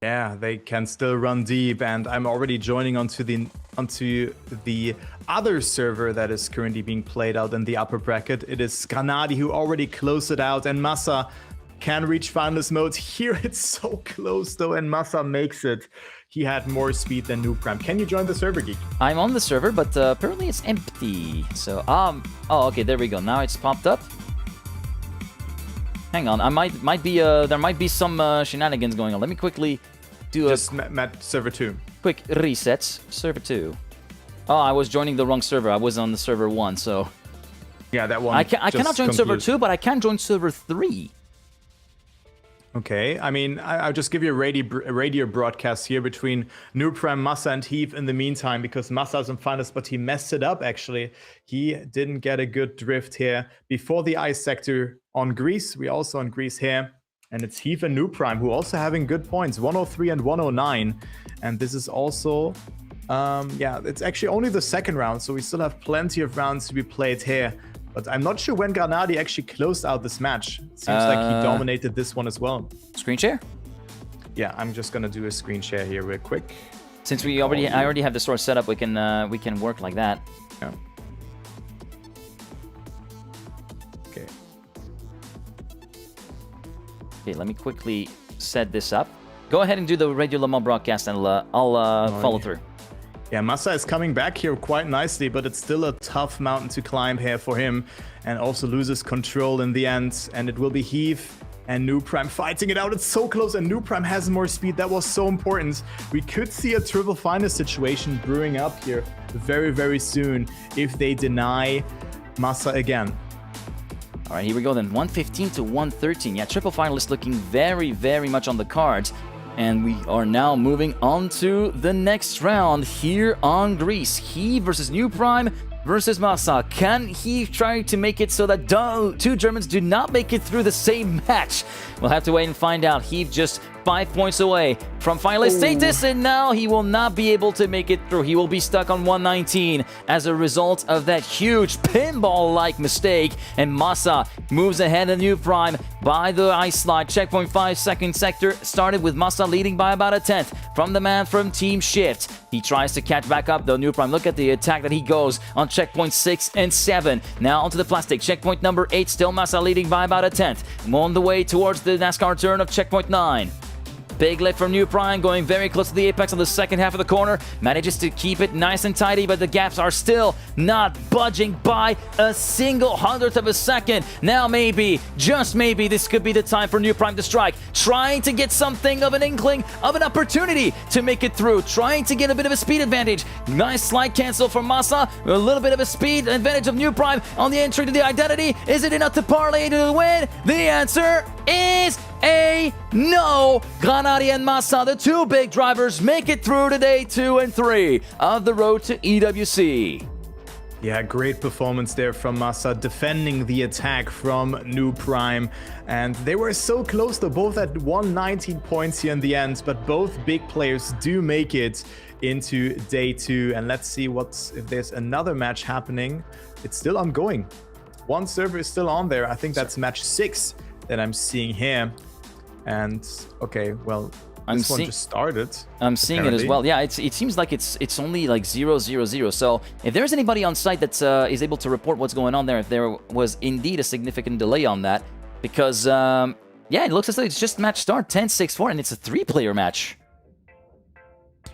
Yeah, they can still run deep, and I'm already joining onto the other server that is currently being played out in the upper bracket. It is Granadi who already closed it out, and Massa can reach finalist mode. Here it's so close though, and Massa makes it. He had more speed than Noob Prime. Can you join the server, Geek? I'm on the server, but apparently it's empty. So, oh, okay, there we go. Now it's popped up. Hang on, there might be some shenanigans going on. Let me quickly do just met server 2. Quick resets. Server 2. Oh, I was joining the wrong server. I was on the server 1, so yeah, that one. I cannot join server 2, but I can join server 3. Okay, I mean, I'll just give you a radio broadcast here between Noob Prime, Massa, and Heave in the meantime, because Massa's in finals, but he messed it up, actually. He didn't get a good drift here before the ice sector on Greece. We also on Greece here, and it's Heave and Noob Prime, who also having good points, 103 and 109. And this is also, yeah, it's actually only the second round, so we still have plenty of rounds to be played here. But I'm not sure when Granadi actually closed out this match. It seems like he dominated this one as well. Screen share? Yeah, I'm just gonna do a screen share here real quick. Since I already have the source set up, we can work like that. Yeah. Okay. Okay, let me quickly set this up. Go ahead and do the Radio Le Mans broadcast, and I'll follow through. Yeah, Massa is coming back here quite nicely, but it's still a tough mountain to climb here for him, and also loses control in the end. And it will be Heave and Noob Prime fighting it out. It's so close, and Noob Prime has more speed. That was so important. We could see a triple final situation brewing up here very, very soon if they deny Massa again. All right, here we go then. 115 to 113. Yeah, triple finalist looking very, very much on the cards. And we are now moving on to the next round here on Greece. He versus Noob Prime versus Massa. Can he try to make it so that two Germans do not make it through the same match? We'll have to wait and find out. He just 5 points away from finalist status, and now he will not be able to make it through. He will be stuck on 119 as a result of that huge pinball-like mistake, and Massa moves ahead of Noob Prime by the ice slide. Checkpoint 5 second sector started with Massa leading by about a 10th from the man from Team Shift. He tries to catch back up though. Noob Prime, look at the attack that he goes on checkpoint 6 and 7. Now onto the plastic. Checkpoint number 8, still Massa leading by about a 10th. On the way towards the NASCAR turn of checkpoint 9. Big lift from Noob Prime, going very close to the apex on the second half of the corner. Manages to keep it nice and tidy, but the gaps are still not budging by a single hundredth of a second. Now maybe, just maybe, this could be the time for Noob Prime to strike. Trying to get something of an inkling of an opportunity to make it through. Trying to get a bit of a speed advantage. Nice slide cancel from Massa. A little bit of a speed advantage of Noob Prime on the entry to the identity. Is it enough to parlay to the win? The answer is a no. Granadi and Massa, the two big drivers, make it through to day 2 and 3 of the road to EWC. Yeah, great performance there from Massa, defending the attack from Noob Prime. And they were so close, though, both at 119 points here in the end, but both big players do make it into day 2. And let's see if there's another match happening. It's still ongoing. One server is still on there. I think that's match 6 that I'm seeing here. And okay, well, this one just started. I'm seeing it as well. Yeah, it seems like it's only like 0-0-0. So if there's anybody on site that is able to report what's going on there, if there was indeed a significant delay on that, because yeah, it looks as though it's just match start 10-6-4, and it's a 3-player match.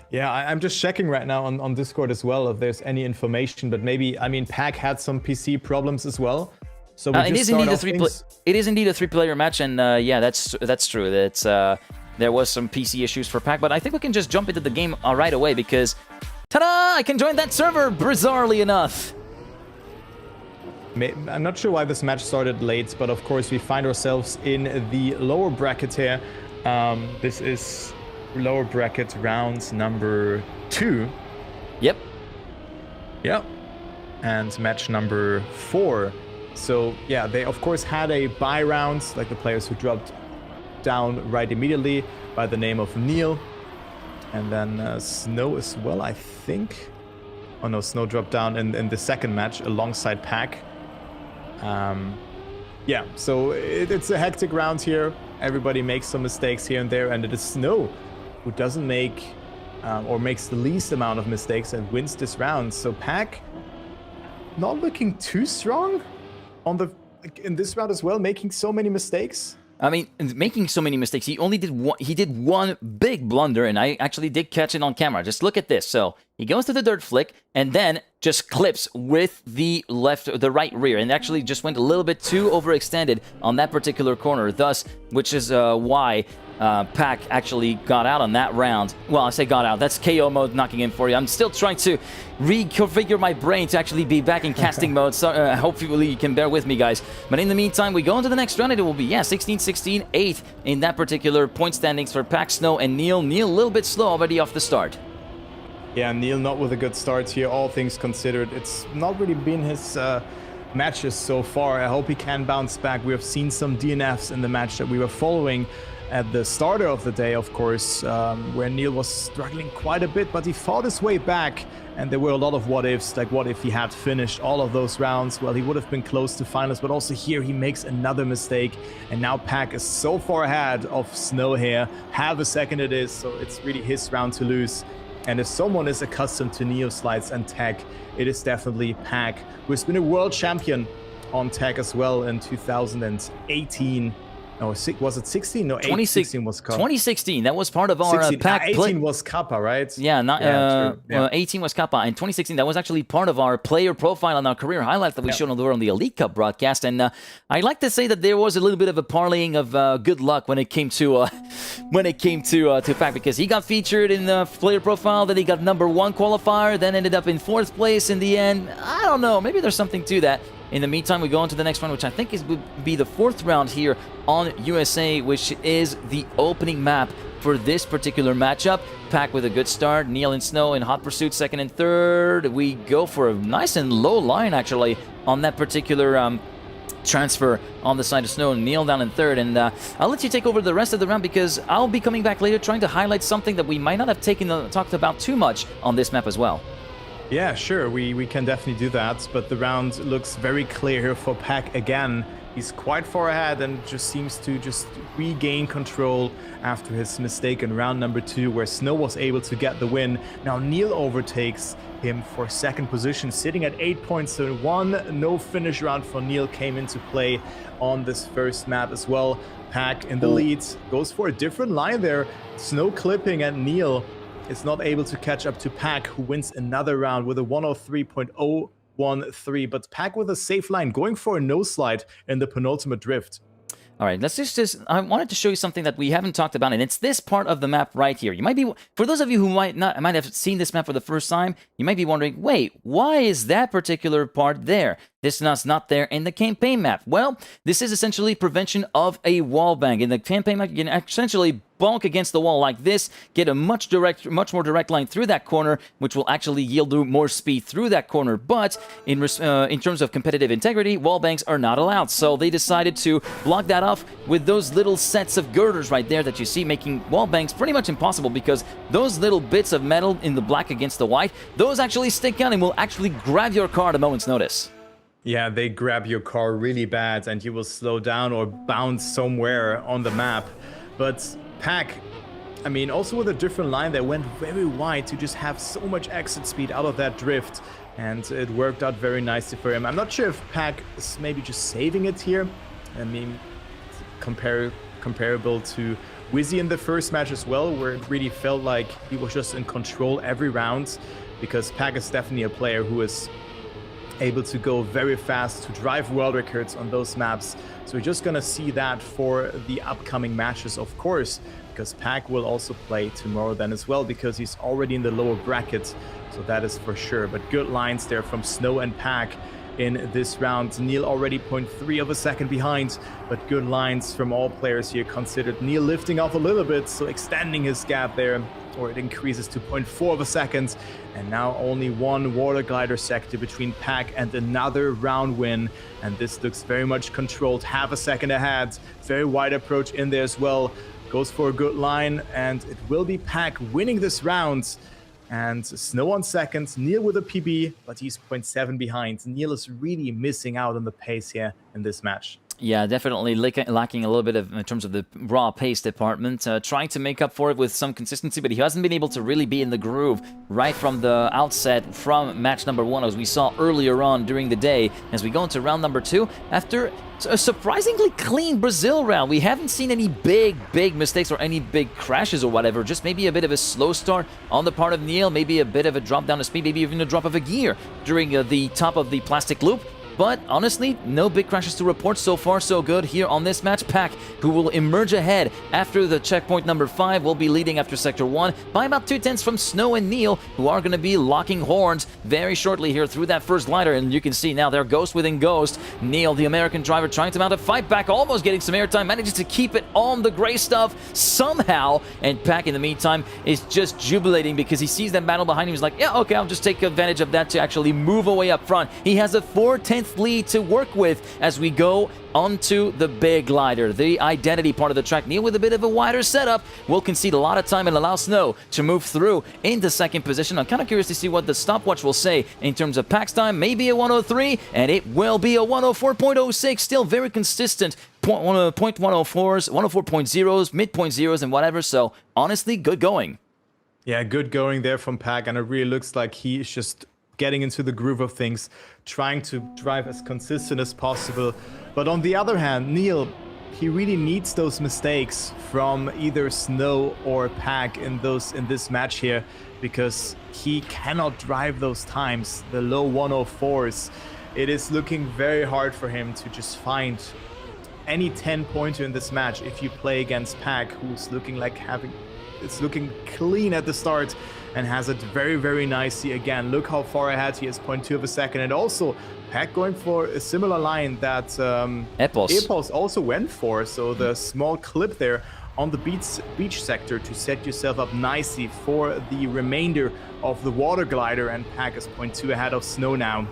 Yeah, I'm just checking right now on Discord as well if there's any information, but maybe, I mean, Pack had some PC problems as well. So we it just is indeed start a off three. things- It is indeed a three-player match, and yeah, that's true. That's there was some PC issues for Pack, but I think we can just jump into the game right away because, ta-da! I can join that server. Bizarrely enough. I'm not sure why this match started late, but of course we find ourselves in the lower bracket here. This is lower bracket round number 2. Yep. Yep. And match number 4. So yeah, they of course had a bye round, like the players who dropped down right immediately by the name of Neil. And then Snow as well, I think. Oh no, Snow dropped down in the second match alongside Pack. Yeah, so it's a hectic round here. Everybody makes some mistakes here and there, and it is Snow who doesn't make or makes the least amount of mistakes and wins this round. So Pack not looking too strong on in this round as well, making so many mistakes. I mean, making so many mistakes. He only did one. He did one big blunder, and I actually did catch it on camera. Just look at this. So he goes to the dirt flick, and then just clips with the right rear, and actually just went a little bit too overextended on that particular corner. Thus, which is why Pack actually got out on that round. Well, I say got out. That's KO mode knocking in for you. I'm still trying to reconfigure my brain to actually be back in casting mode. So hopefully you can bear with me, guys. But in the meantime, we go into the next round, and it will be 16-16, 8th in that particular point standings for Pack, Snow, and Neil. Neil a little bit slow already off the start. Yeah, Neil not with a good start here, all things considered. It's not really been his matches so far. I hope he can bounce back. We have seen some DNFs in the match that we were following at the starter of the day, of course, where Neil was struggling quite a bit, but he fought his way back, and there were a lot of what-ifs, like what if he had finished all of those rounds? Well, he would have been close to finals, but also here he makes another mistake, and now Pack is so far ahead of Snow here. Half a second it is, so it's really his round to lose. And if someone is accustomed to Neo slides and tech, it is definitely Pack, who's been a world champion on tech as well in 2018. No, was it 16? No, 16 was Kappa. 2016, that was part of our Pack 18 was Kappa, right? Yeah, true. Yeah. 18 was Kappa, and 2016, that was actually part of our player profile and our career highlights that we showed on the Elite Cup broadcast. And I like to say that there was a little bit of a parlaying of good luck when it came to Pack, because he got featured in the player profile, then he got #1 qualifier, then ended up in 4th place in the end. I don't know, maybe there's something to that. In the meantime, we go on to the next round, which I think would be the 4th round here on USA, which is the opening map for this particular matchup. Pack with a good start. Neil and Snow in hot pursuit, 2nd and 3rd. We go for a nice and low line, actually, on that particular transfer on the side of Snow. Neil down in 3rd, and I'll let you take over the rest of the round because I'll be coming back later trying to highlight something that we might not have talked about too much on this map as well. Yeah, sure, we can definitely do that, but the round looks very clear here for Pack again. He's quite far ahead and just seems to just regain control after his mistake in round number 2, where Snow was able to get the win. Now Neil overtakes him for 2nd position, sitting at 8 points. So one no finish round for Neil came into play on this first map as well. Pack in the lead, goes for a different line there. Snow clipping, and Neil is not able to catch up to Pack, who wins another round with a 103.013, but Pack with a safe line, going for a no slide in the penultimate drift. All right, let's just I wanted to show you something that we haven't talked about, and it's this part of the map right here. You might be, for those of you who might have seen this map for the first time, you might be wondering, wait, why is that particular part there? This is not there in the campaign map. Well, this is essentially prevention of a wall bang. In the campaign map, you can essentially bonk against the wall like this, get a much more direct line through that corner, which will actually yield more speed through that corner. But in terms of competitive integrity, wall bangs are not allowed. So they decided to block that off with those little sets of girders right there that you see, making wall bangs pretty much impossible, because those little bits of metal in the black against the white, those actually stick out and will actually grab your car at a moment's notice. Yeah, they grab your car really bad and you will slow down or bounce somewhere on the map. But Pack, I mean, also with a different line that went very wide to just have so much exit speed out of that drift, and it worked out very nicely for him. I'm not sure if Pack is maybe just saving it here. I mean, comparable to Wizzy in the first match as well, where it really felt like he was just in control every round, because Pack is definitely a player who is able to go very fast, to drive world records on those maps. So we're just gonna see that for the upcoming matches, of course, because Pack will also play tomorrow then as well, because he's already in the lower bracket. So that is for sure. But good lines there from Snow and Pack in this round. Neil already 0.3 of a second behind, but good lines from all players here considered. Neil lifting off a little bit, so extending his gap there, or it increases to 0.4 of a second. And now only one water glider sector between Pack and another round win. And this looks very much controlled, half a second ahead. Very wide approach in there as well. Goes for a good line, and it will be Pack winning this round. And Snow on second, Neil with a PB, but he's 0.7 behind. Neil is really missing out on the pace here in this match. Yeah, definitely lacking a little bit of in terms of the raw pace department. Trying to make up for it with some consistency, but he hasn't been able to really be in the groove right from the outset from match number 1, as we saw earlier on during the day. As we go into round number 2, after a surprisingly clean Brazil round, we haven't seen any big mistakes or any big crashes or whatever. Just maybe a bit of a slow start on the part of Neil, maybe a bit of a drop down of speed, maybe even a drop of a gear during the top of the plastic loop. But honestly, no big crashes to report. So far, so good here on this match. Pack, who will emerge ahead after the checkpoint number 5, will be leading after Sector 1 by about 2/10 from Snow and Neil, who are going to be locking horns very shortly here through that first glider. And you can see now they're ghost within ghost. Neil, the American driver, trying to mount a fight back, almost getting some airtime, manages to keep it on the gray stuff somehow. And Pack, in the meantime, is just jubilating because he sees that battle behind him. He's like, yeah, okay, I'll just take advantage of that to actually move away up front. He has a 4/10 lead to work with as we go onto the big glider, the identity part of the track. Neil, with a bit of a wider setup, will concede a lot of time and allow Snow to move through into second position. I'm kind of curious to see what the stopwatch will say in terms of Pack's time. Maybe a 103, and it will be a 104.06. Still very consistent. 0.104s, 104.0s, mid-point zeros, and whatever. So honestly, good going. Yeah, good going there from Pack, and it really looks like he is just getting into the groove of things, trying to drive as consistent as possible. But on the other hand, Neil, he really needs those mistakes from either Snow or Pack in this match here, because he cannot drive those times, the low 104s. It is looking very hard for him to just find any 10-pointer in this match if you play against Pack, who's looking like it's looking clean at the start and has it very nicely. Again, look how far ahead he is, 0.2 of a second. And also Pack going for a similar line that Epos also went for. So the small clip there on the beach sector to set yourself up nicely for the remainder of the water glider. And Pack is 0.2 ahead of Snow now,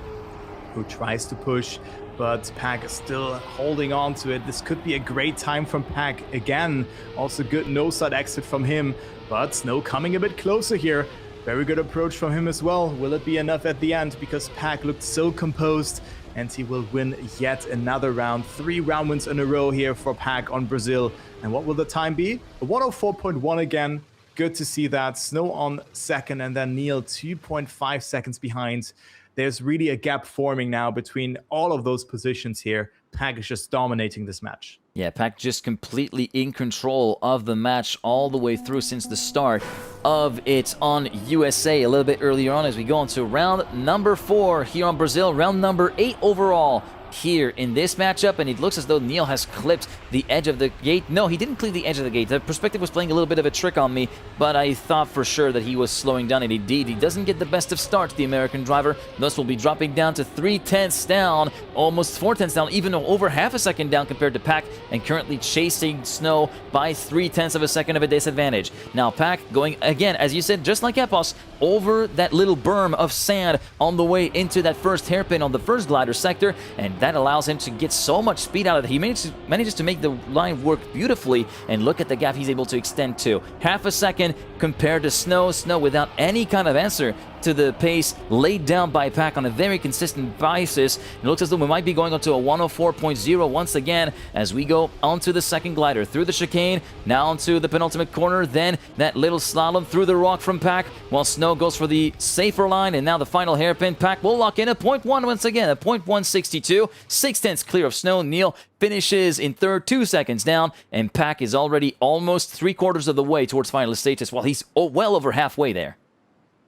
who tries to push, but Pack is still holding on to it. This could be a great time from Pack again. Also good no-side exit from him, but Snow coming a bit closer here. Very good approach from him as well. Will it be enough at the end? Because Pack looked so composed, and he will win yet another round. 3 round wins in a row here for Pack on Brazil. And what will the time be? A 104.1 again. Good to see that. Snow on second, and then Neil 2.5 seconds behind. There's really a gap forming now between all of those positions here. Pack is just dominating this match. Yeah, Pack just completely in control of the match all the way through since the start of it on USA a little bit earlier on as we go on to round number 4 here on Brazil, round number 8 overall here in this matchup, and it looks as though Neil has clipped the edge of the gate. No, he didn't clip the edge of the gate. The perspective was playing a little bit of a trick on me, but I thought for sure that he was slowing down, and indeed, he doesn't get the best of starts, the American driver, thus will be dropping down to 3/10 down, almost 4/10 down, even over half a second down compared to Pack, and currently chasing Snow by 3/10 of a second of a disadvantage. Now Pack going, again, as you said, just like Epos, over that little berm of sand on the way into that first hairpin on the first glider sector, and that allows him to get so much speed out of it. He manages to make the line work beautifully, and look at the gap he's able to extend to. Half a second compared to Snow. Snow without any kind of answer to the pace laid down by Pack on a very consistent basis. It looks as though we might be going on to a 104.0 once again as we go onto the second glider through the chicane, now onto the penultimate corner, then that little slalom through the rock from Pack, while Snow goes for the safer line, and now the final hairpin. Pack will lock in a 0.1 once again, a 0.162, 6/10 clear of Snow. Neil finishes in third, 2 seconds down, and Pack is already almost 3/4 of the way towards final status, while he's well over halfway there.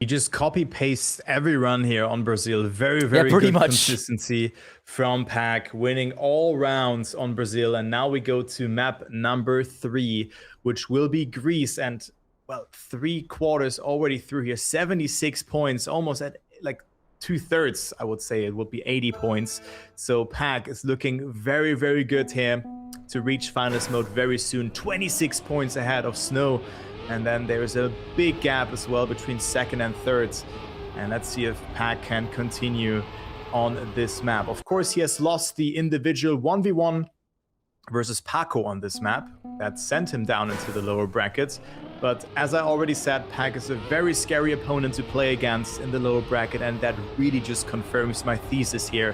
He just copy pastes every run here on Brazil. Very, very pretty good much. consistency from Pack, winning all rounds on Brazil. And now we go to map number 3, which will be Greece. And, well, 3 quarters already through here. 76 points, almost at like 2/3, I would say. It would be 80 points. So Pack is looking very, very good here to reach finalist mode very soon. 26 points ahead of Snow. And then there's a big gap as well between second and third. And let's see if Pack can continue on this map. Of course, he has lost the individual 1v1 versus Paco on this map. That sent him down into the lower brackets. But as I already said, Pack is a very scary opponent to play against in the lower bracket. And that really just confirms my thesis here,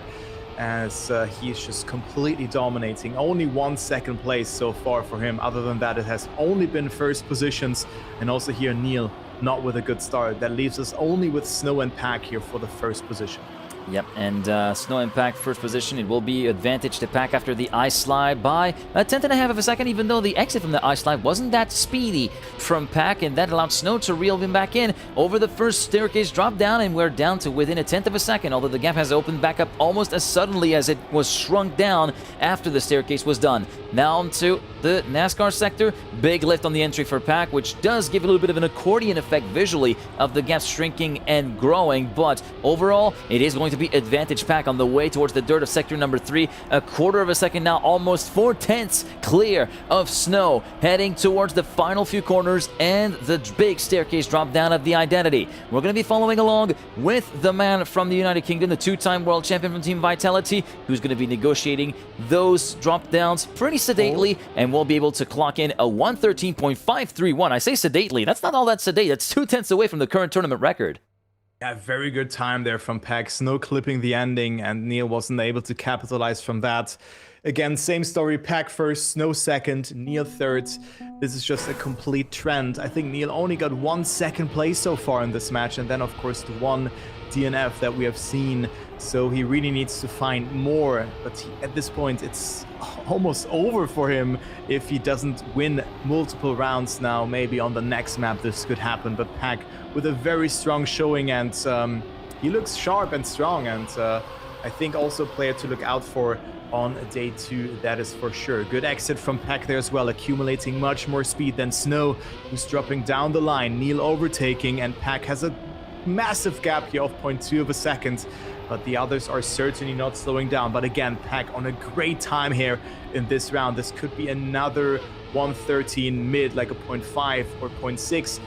as he is just completely dominating. Only 1 second place so far for him. Other than that, it has only been first positions. And also here, Neil, not with a good start. That leaves us only with Snow and Pack here for the first position. Yep, and Snow and Pack first position. It will be advantage to Pack after the ice slide by a 1/10.5 of a second, even though the exit from the ice slide wasn't that speedy from Pack, and that allowed Snow to reel him back in over the first staircase drop down, and we're down to within a 1/10 of a second, although the gap has opened back up almost as suddenly as it was shrunk down after the staircase was done. Now onto the NASCAR sector. Big lift on the entry for Pack, which does give a little bit of an accordion effect visually of the gap shrinking and growing, but overall, it is going to be advantage Pack on the way towards the dirt of sector number 3. A quarter of a second now, almost 4/10 clear of Snow, heading towards the final few corners and the big staircase drop down of the identity. We're going to be following along with the man from the United Kingdom, the 2-time world champion from Team Vitality, who's going to be negotiating those drop downs pretty sedately, and we'll be able to clock in a 113.531. I say sedately, that's not all that sedate. That's 2/10 away from the current tournament record. Yeah, very good time there from Pack. Snow clipping the ending, and Neil wasn't able to capitalize from that. Again, same story. Pack first, Snow second, Neil third. This is just a complete trend. I think Neil only got 1 second place so far in this match, and then, of course, the 1 DNF that we have seen. So he really needs to find more. But at this point, it's almost over for him if he doesn't win multiple rounds now. Maybe on the next map this could happen. But Pack with a very strong showing, and he looks sharp and strong. And I think also a player to look out for on day 2, that is for sure. Good exit from Pack there as well, accumulating much more speed than Snow, who's dropping down the line. Neil overtaking, and Pack has a massive gap here of 0.2 of a second, but the others are certainly not slowing down. But again, Pack on a great time here in this round. This could be another 113 mid, like a 0.5 or 0.6.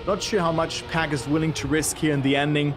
Not sure how much Pack is willing to risk here in the ending,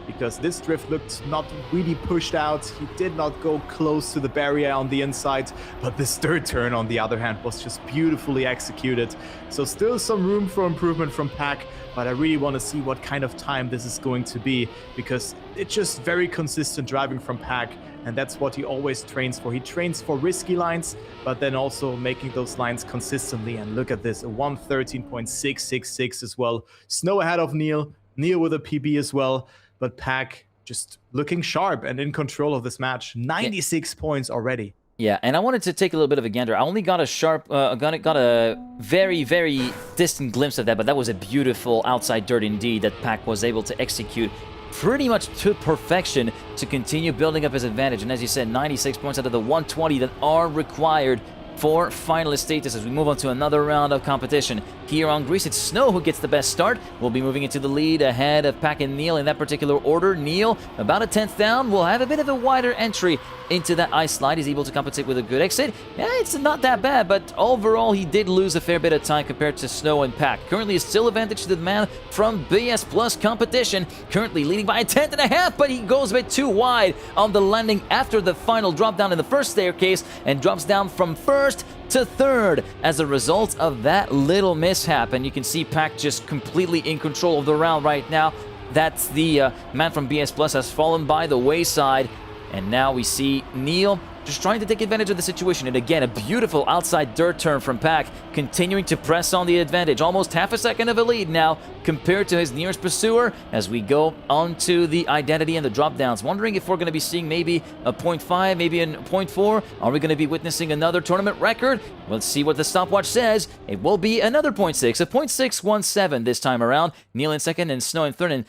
because this drift looked not really pushed out. He did not go close to the barrier on the inside, but this third turn, on the other hand, was just beautifully executed. So still some room for improvement from Pack, but I really want to see what kind of time this is going to be, because it's just very consistent driving from Pack, and that's what he always trains for. He trains for risky lines, but then also making those lines consistently. And look at this, a 113.666 as well. Snow ahead of Neil, Neil with a PB as well. But Pack just looking sharp and in control of this match. 96 points already. Yeah, and I wanted to take a little bit of a gander. I only got a sharp, got a very, very distant glimpse of that, but that was a beautiful outside dirt indeed that Pack was able to execute pretty much to perfection to continue building up his advantage. And as you said, 96 points out of the 120 that are required for finalist status as we move on to another round of competition. Here on Greece, it's Snow who gets the best start. We'll be moving into the lead ahead of Pack and Neil in that particular order. Neil, about a 10th down, will have a bit of a wider entry into that ice slide. He's able to compensate with a good exit. Yeah, it's not that bad, but overall he did lose a fair bit of time compared to Snow and Pack. Currently, it's still advantage to the man from BS Plus competition, currently leading by a 10.5, but he goes a bit too wide on the landing after the final drop down in the first staircase and drops down from first to third as a result of that little mishap. And you can see Pack just completely in control of the round right now. That's the man from BS Plus has fallen by the wayside. And now we see Neil just trying to take advantage of the situation. And again, a beautiful outside dirt turn from Pack, continuing to press on the advantage. Almost half a second of a lead now compared to his nearest pursuer as we go onto the identity and the drop downs. Wondering if we're going to be seeing maybe a 0.5, maybe a 0.4. Are we going to be witnessing another tournament record? Let's see what the stopwatch says. It will be another 0.6, a 0.617 this time around. Neil in second and Snow in third. And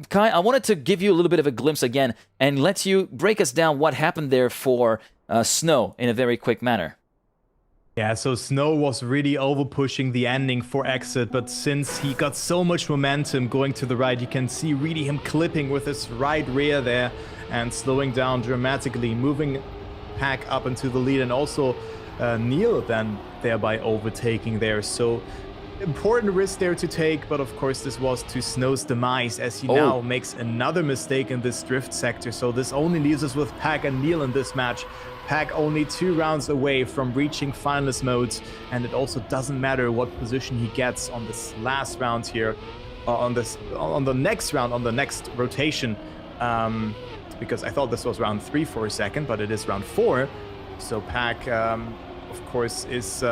Kai, I wanted to give you a little bit of a glimpse again and let you break us down what happened there for Snow in a very quick manner. Yeah, so Snow was really over pushing the ending for Exit, but since he got so much momentum going to the right, you can see really him clipping with his right rear there and slowing down dramatically, moving Pack up into the lead, and also Neil then thereby overtaking there. So important risk there to take, but of course this was to Snow's demise as he now makes another mistake in this drift sector. So this only leaves us with Pack and Neil in this match. Pack only 2 rounds away from reaching finalist modes, and it also doesn't matter what position he gets on this last round here, on the next round, on the next rotation, because I thought this was round 3 for a second, but it is round 4. So Pack, of course, is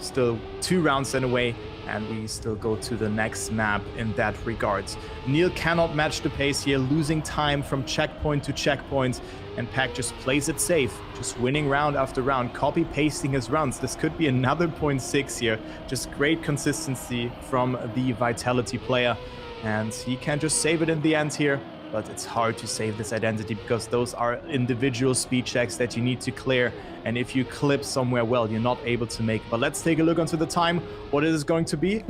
still 2 rounds then away, and we still go to the next map in that regards. Neil cannot match the pace here, losing time from checkpoint to checkpoint, and Pack just plays it safe, just winning round after round, copy-pasting his runs. This could be another 0.6 here. Just great consistency from the Vitality player, and he can just save it in the end here. But it's hard to save this identity because those are individual speed checks that you need to clear. And if you clip somewhere, well, you're not able to make. But let's take a look onto the time. What is it going to be?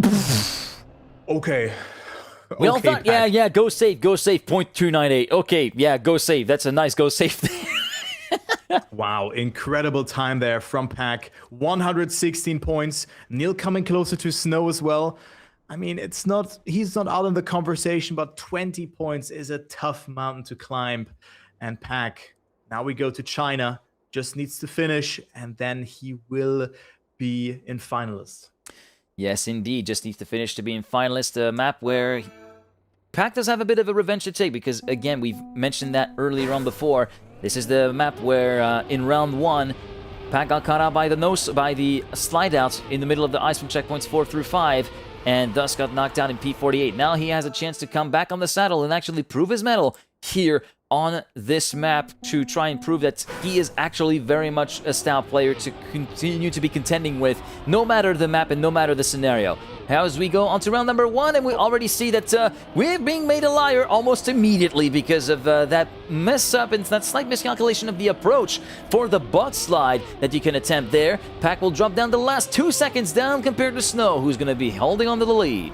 Okay. We all thought, yeah, go save, 0.298. Okay, yeah, go save. That's a nice go save. Wow, incredible time there from Pack. 116 points. Neil coming closer to Snow as well. I mean, he's not out in the conversation, but 20 points is a tough mountain to climb. And Pack, now we go to China, just needs to finish, and then he will be in finalists. Yes, indeed, just needs to finish to be in finalist. A map where Pack does have a bit of a revenge to take, because, again, we've mentioned that earlier on before. This is the map where, in round 1, Pack got caught out by the slide out in the middle of the ice from checkpoints 4 through 5, and thus got knocked down in P48. Now he has a chance to come back on the saddle and actually prove his mettle here on this map to try and prove that he is actually very much a stout player to continue to be contending with, no matter the map and no matter the scenario. As we go on to round number 1, and we already see that we're being made a liar almost immediately because of that mess up and that slight miscalculation of the approach for the butt slide that you can attempt there. Pack will drop down the last 2 seconds down compared to Snow, who's going to be holding on to the lead.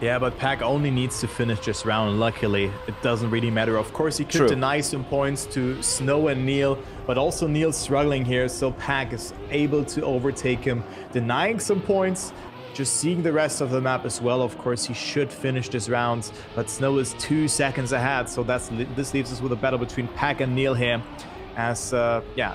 Yeah, but Pack only needs to finish this round. Luckily, it doesn't really matter. Of course, he could deny some points to Snow and Neil, but also Neil's struggling here, so Pack is able to overtake him, denying some points, just seeing the rest of the map as well. Of course, he should finish this round, but Snow is 2 seconds ahead, so this leaves us with a battle between Pack and Neil here, as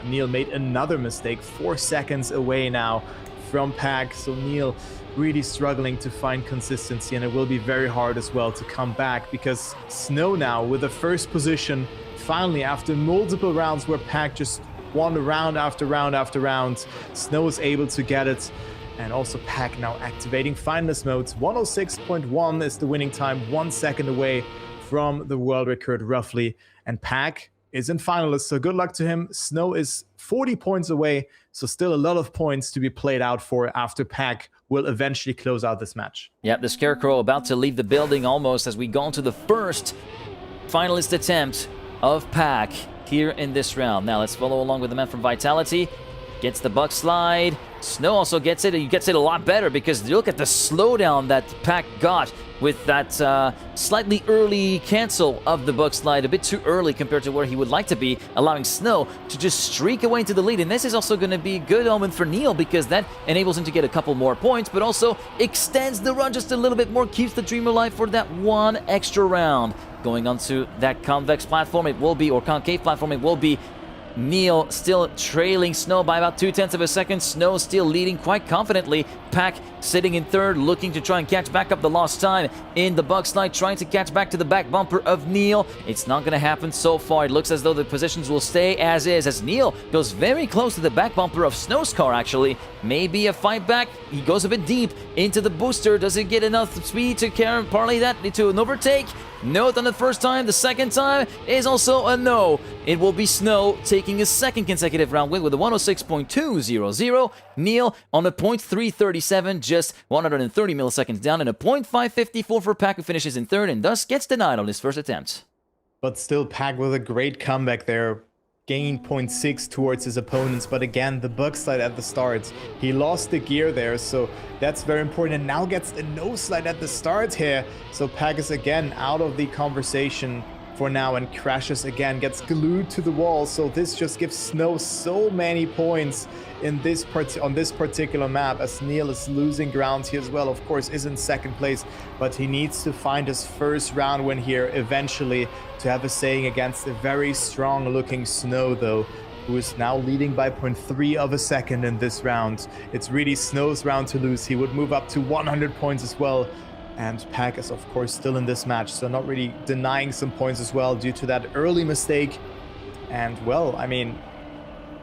Neil made another mistake, 4 seconds away now from Pack, so Neil really struggling to find consistency, and it will be very hard as well to come back, because Snow now with the first position, finally after multiple rounds where Pack just won round after round after round, Snow is able to get it. And also Pack now activating finalist modes. 106.1 is the winning time, 1 second away from the world record roughly, and Pack is in finalists, so good luck to him. Snow is 40 points away, so still a lot of points to be played out for after Pack will eventually close out this match. Yep, the Scarecrow about to leave the building almost as we go into the first finalist attempt of Pack here in this round. Now let's follow along with the man from Vitality. Gets the buck slide. Snow also gets it. He gets it a lot better because look at the slowdown that Pack got with that slightly early cancel of the buck slide. A bit too early compared to where he would like to be, allowing Snow to just streak away into the lead. And this is also going to be a good omen for Neil because that enables him to get a couple more points, but also extends the run just a little bit more, keeps the dream alive for that one extra round. Going onto that convex platform, it will be, or concave platform, it will be Neil still trailing Snow by about 0.2 of a second. Snow still leading quite confidently. Pack sitting in third, looking to try and catch back up the lost time in the buck slide, trying to catch back to the back bumper of Neil. It's not going to happen so far. It looks as though the positions will stay as is, as Neil goes very close to the back bumper of Snow's car, actually. Maybe a fight back. He goes a bit deep into the booster. Does he get enough speed to parlay that into an overtake? No on the first time. The second time is also a no. it will be Snow taking his second consecutive round win with a 106.200. Neil on a .337, just 130 milliseconds down, and a .554 for Pack, who finishes in third and thus gets denied on his first attempt. But still, Pack with a great comeback there. Gained 0.6 towards his opponents, but again, the bug slide at the start. He lost the gear there, so that's very important, and now gets a nose slide at the start here. So Pack is again out of the conversation for now and crashes again, gets glued to the wall. So this just gives Snow so many points in this on this particular map, as Neil is losing ground here as well. Of course, is in second place, but he needs to find his first round win here eventually to have a saying against a very strong looking Snow, though, who is now leading by 0.3 of a second in this round. It's really Snow's round to lose. He would move up to 100 points as well. And Pack is, of course, still in this match, so not really denying some points as well due to that early mistake. And, well, I mean,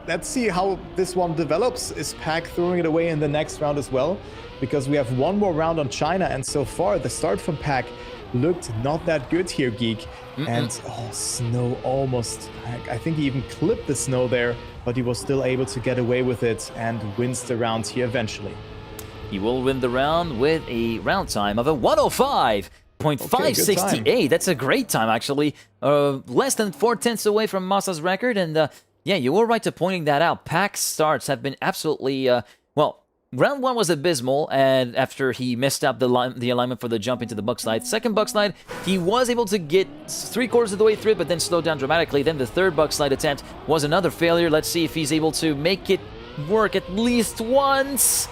let's see how this one develops. Is Pack throwing it away in the next round as well? Because we have one more round on China, and so far, the start from Pack looked not that good here, Geek. And, oh, Snow almost, I think he even clipped the Snow there, but he was still able to get away with it and wins the round here eventually. He will win the round with a round time of a 105.568. Okay, That's a great time, actually. Less than 4/10 away from Masa's record. And yeah, you were right to pointing that out. Pack's starts have been absolutely, well, round one was abysmal, and after he messed up the alignment for the jump into the buck slide. Second buck slide, he was able to get 3/4 of the way through it, but then slowed down dramatically. Then the third buck slide attempt was another failure. Let's see if he's able to make it work at least once.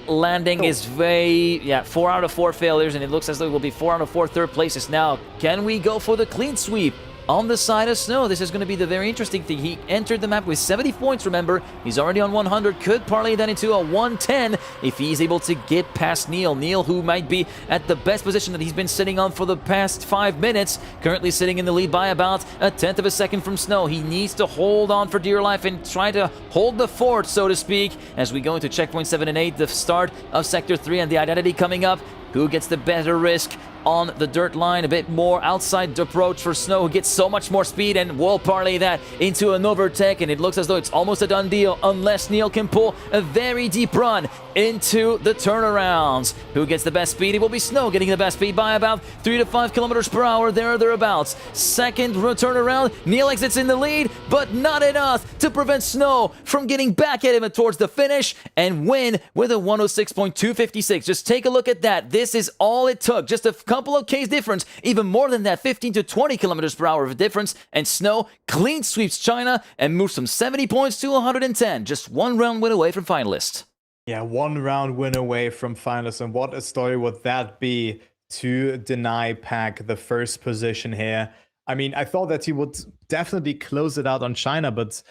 Landing is very, 4 out of 4 failures, and it looks as though it will be 4 out of 4 third places now. Can we go for the clean sweep on the side of Snow? This is going to be the very interesting thing. He entered the map with 70 points, remember. He's already on 100, could parlay that into a 110 if he's able to get past Neil. Neil, who might be at the best position that he's been sitting on for the past 5 minutes, currently sitting in the lead by about 1/10 of a second from Snow. He needs to hold on for dear life and try to hold the fort, so to speak, as we go into checkpoint 7 and 8, the start of Sector 3 and the identity coming up. Who gets the better risk on the dirt line? A bit more outside approach for Snow, who gets so much more speed, and will parlay that into an overtake, and it looks as though it's almost a done deal unless Neil can pull a very deep run into the turnarounds. Who gets the best speed? It will be Snow getting the best speed by about 3 to 5 kilometers per hour, thereabouts. Second turnaround, Neil exits in the lead, but not enough to prevent Snow from getting back at him towards the finish and win with a 106.256. Just take a look at that. This is all it took. Just a couple of Ks difference, even more than that, 15 to 20 kilometers per hour of difference, and Snow clean sweeps China and moves from 70 points to 110. Just one round win away from finalist. Yeah, one round win away from finalists, and what a story would that be to deny Pack the first position here. I mean, I thought that he would definitely close it out on China, but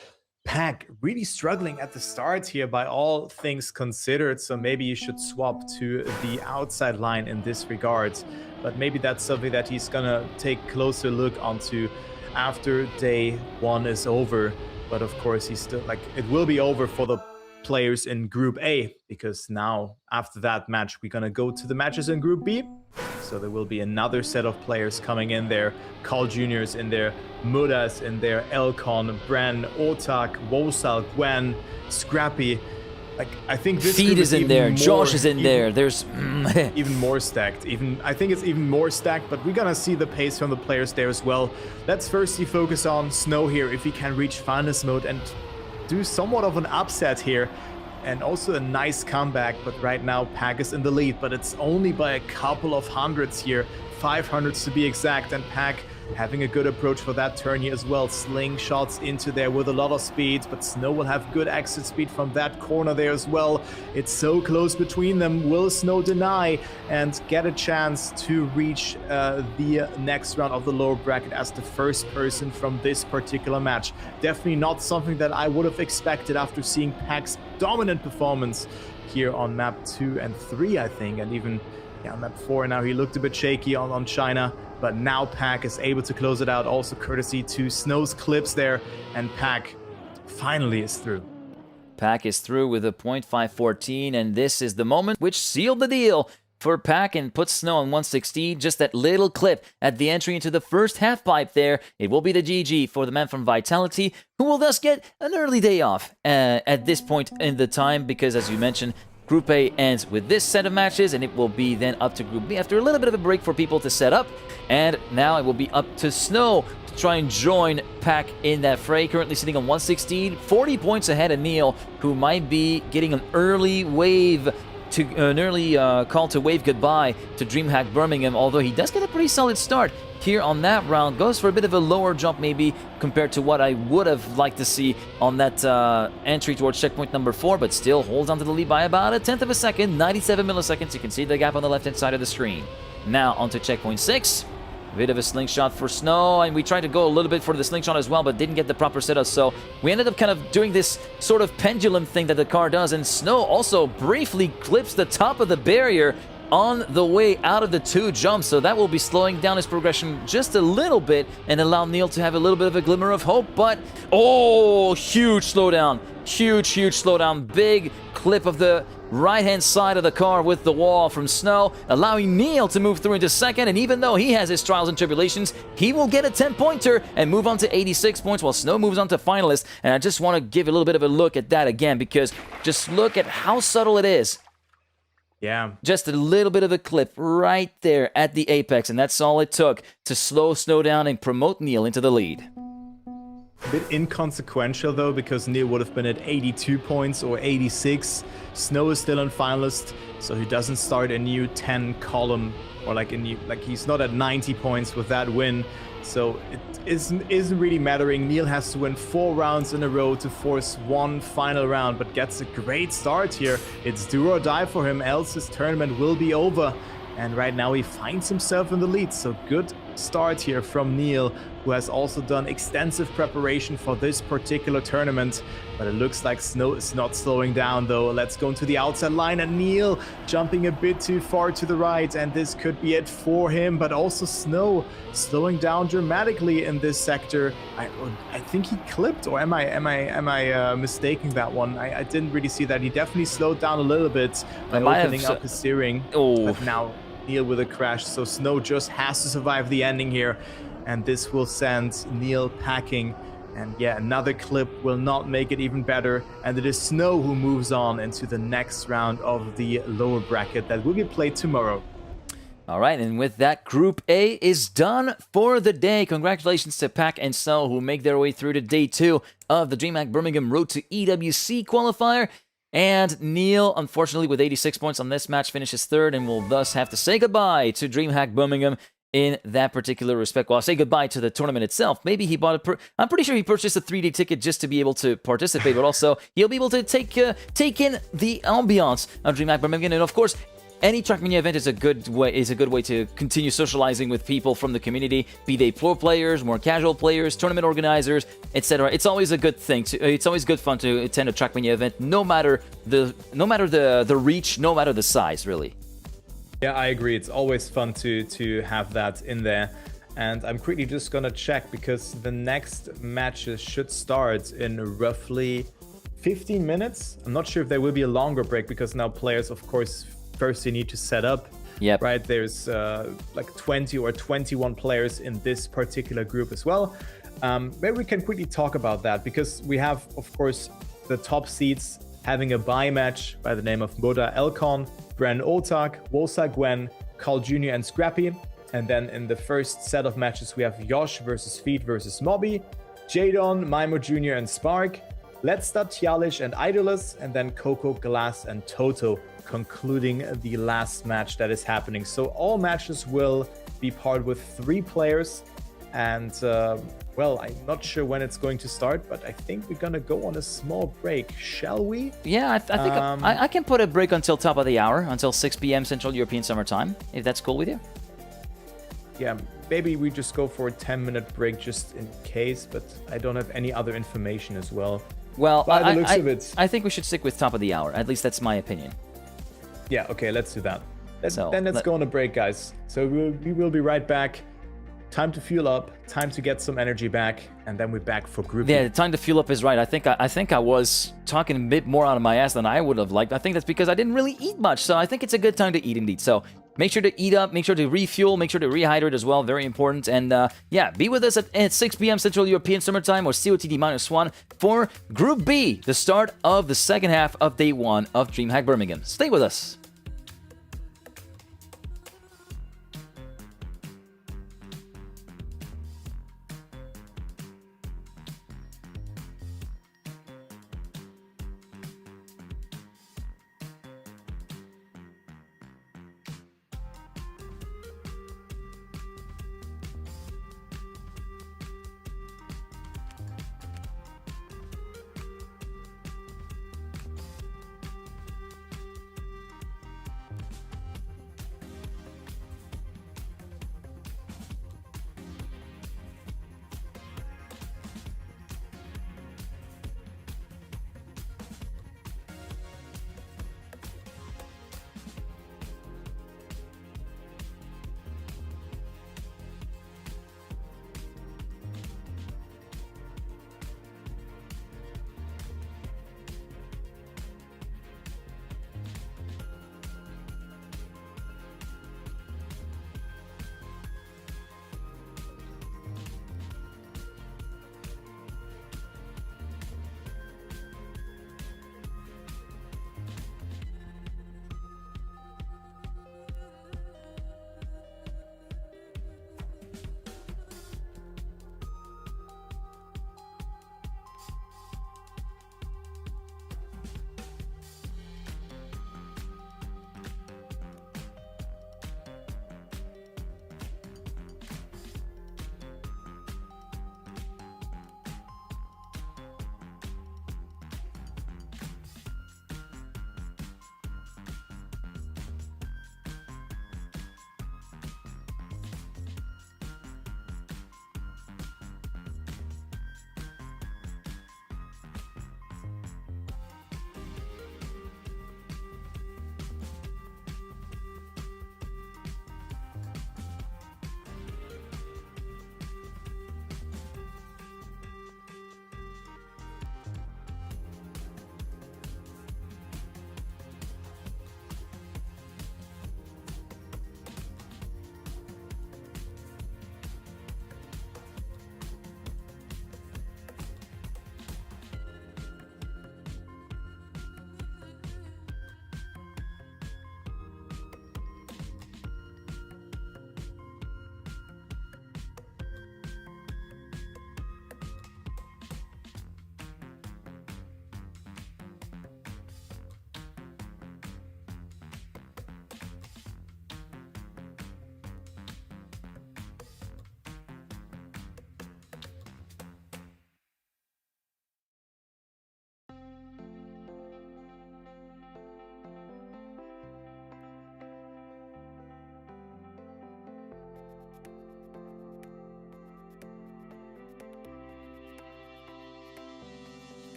Pack really struggling at the start here by all things considered, so maybe you should swap to the outside line in this regard. But maybe that's something that he's gonna take a closer look onto after day 1 is over. But of course, he's still, like, it will be over for the players in Group A, because now after that match we're gonna go to the matches in Group B. So there will be another set of players coming in there. Carl Jr.'s in there, Mudas in there, Elcon, Bren, Otak, Wosal, Gwen, Scrappy. Like, I think this Feed is in there, Josh is in there. There's even more stacked. I think it's even more stacked, but we're gonna see the pace from the players there as well. Let's firstly focus on Snow here, if he can reach finalist mode and do somewhat of an upset here, and also a nice comeback. But right now Pack is in the lead, but it's only by a couple of hundreds here, 500s to be exact, and Pack having a good approach for that turn here as well. Slingshots into there with a lot of speed, but Snow will have good exit speed from that corner there as well. It's so close between them. Will Snow deny and get a chance to reach the next round of the lower bracket as the first person from this particular match? Definitely not something that I would have expected after seeing Pack's dominant performance here on map 2 and 3, I think, and even on map 4 now he looked a bit shaky on China. But now Pack is able to close it out, also courtesy to Snow's clips there, and Pack finally is through. Pack is through with a .514, and this is the moment which sealed the deal for Pack and puts Snow on 160. Just that little clip at the entry into the first half pipe there. It will be the GG for the man from Vitality, who will thus get an early day off at this point in the time, because as you mentioned, Group A ends with this set of matches, and it will be then up to Group B after a little bit of a break for people to set up. And now it will be up to Snow to try and join Pack in that fray. Currently sitting on 116, 40 points ahead of Neil, who might be getting an early wave to an early call to wave goodbye to DreamHack Birmingham, although he does get a pretty solid start here on that round. Goes for a bit of a lower jump maybe compared to what I would have liked to see on that entry towards checkpoint number 4, but still holds onto the lead by about a tenth of a second, 97 milliseconds. You can see the gap on the left-hand side of the screen. Now onto checkpoint 6. A bit of a slingshot for Snow, and we tried to go a little bit for the slingshot as well, but didn't get the proper setup, so we ended up kind of doing this sort of pendulum thing that the car does, and Snow also briefly clips the top of the barrier on the way out of the 2 jumps, so that will be slowing down his progression just a little bit and allow Neil to have a little bit of a glimmer of hope. But oh, huge slowdown, huge slowdown, big clip of the right-hand side of the car with the wall from Snow, allowing Neil to move through into second. And even though he has his trials and tribulations, he will get a 10-pointer and move on to 86 points while Snow moves on to finalist. And I just want to give a little bit of a look at that again, because just look at how subtle it is. Yeah. Just a little bit of a clip right there at the apex, and that's all it took to slow Snow down and promote Neil into the lead. A bit inconsequential though, because Neil would have been at 82 points or 86. Snow is still in finalist, so he doesn't start a new 10 column, or he's not at 90 points with that win. So it isn't really mattering. Neil has to win 4 rounds in a row to force one final round, but gets a great start here. It's do or die for him, else his tournament will be over. And right now he finds himself in the lead, so good start here from Neil, who has also done extensive preparation for this particular tournament. But it looks like Snow is not slowing down though. Let's go into the outside line, and Neil jumping a bit too far to the right, and this could be it for him. But also Snow slowing down dramatically in this sector. I think he clipped, or am I mistaking that one? I didn't really see that. He definitely slowed down a little bit by opening up his steering. Oh. But now Neil with a crash, so Snow just has to survive the ending here, and this will send Neil packing. And yeah, another clip will not make it even better, and it is Snow who moves on into the next round of the lower bracket that will be played tomorrow. All right, and with that, Group A is done for the day. Congratulations to Pack and Snow, who make their way through to day 2 of the DreamHack Birmingham Road to EWC qualifier. And Neil, unfortunately, with 86 points on this match, finishes 3rd and will thus have to say goodbye to DreamHack Birmingham in that particular respect. Well, I'll say goodbye to the tournament itself. Maybe he bought I'm pretty sure he purchased a 3-day ticket just to be able to participate, but also he'll be able to take in the ambiance of DreamHack Birmingham. And of course, any Trackmania event is a good way to continue socializing with people from the community, be they pro players, more casual players, tournament organizers, etc. It's always a good thing. It's always good fun to attend a Trackmania event, no matter the reach, no matter the size, really. Yeah, I agree. It's always fun to have that in there. And I'm quickly just gonna check, because the next matches should start in roughly 15 minutes. I'm not sure if there will be a longer break, because now players, of course, first you need to set up. Yep. Right, there's like 20 or 21 players in this particular group as well. Maybe we can quickly talk about that, because we have, of course, the top seeds having a bye match by the name of Moda Elkon, Bren Otak, Wolsa Gwen, Carl Jr. and Scrappy. And then in the first set of matches, we have Yosh versus Feed versus Mobby, Jadon, Mimo Jr. and Spark, Letsta, Tialish and Idolus, and then Coco, Glass and Toto concluding the last match that is happening. So all matches will be paired with 3 players, and well, I'm not sure when it's going to start, but I think we're gonna go on a small break, shall we? Yeah, I think I can put a break until top of the hour, until 6 p.m. Central European Summer Time, if that's cool with you. Yeah, maybe we just go for a 10-minute break just in case, but I don't have any other information as well. Well, by the looks of it, I think we should stick with top of the hour. At least that's my opinion. Yeah, okay, let's do that. Let's So, go on a break, guys. So we will be right back time to fuel up, time to get some energy back, and then we're back for Group Yeah, B. the time to fuel up is right. I think I was talking a bit more out of my ass than I would have liked. I think that's because I didn't really eat much, so I think it's a good time to eat indeed. So make sure to eat up, make sure to refuel, make sure to rehydrate as well, very important. And yeah, be with us at 6 p.m. Central European Summer Time, or COTD-1 for Group B, the start of the second half of Day 1 of DreamHack Birmingham. Stay with us.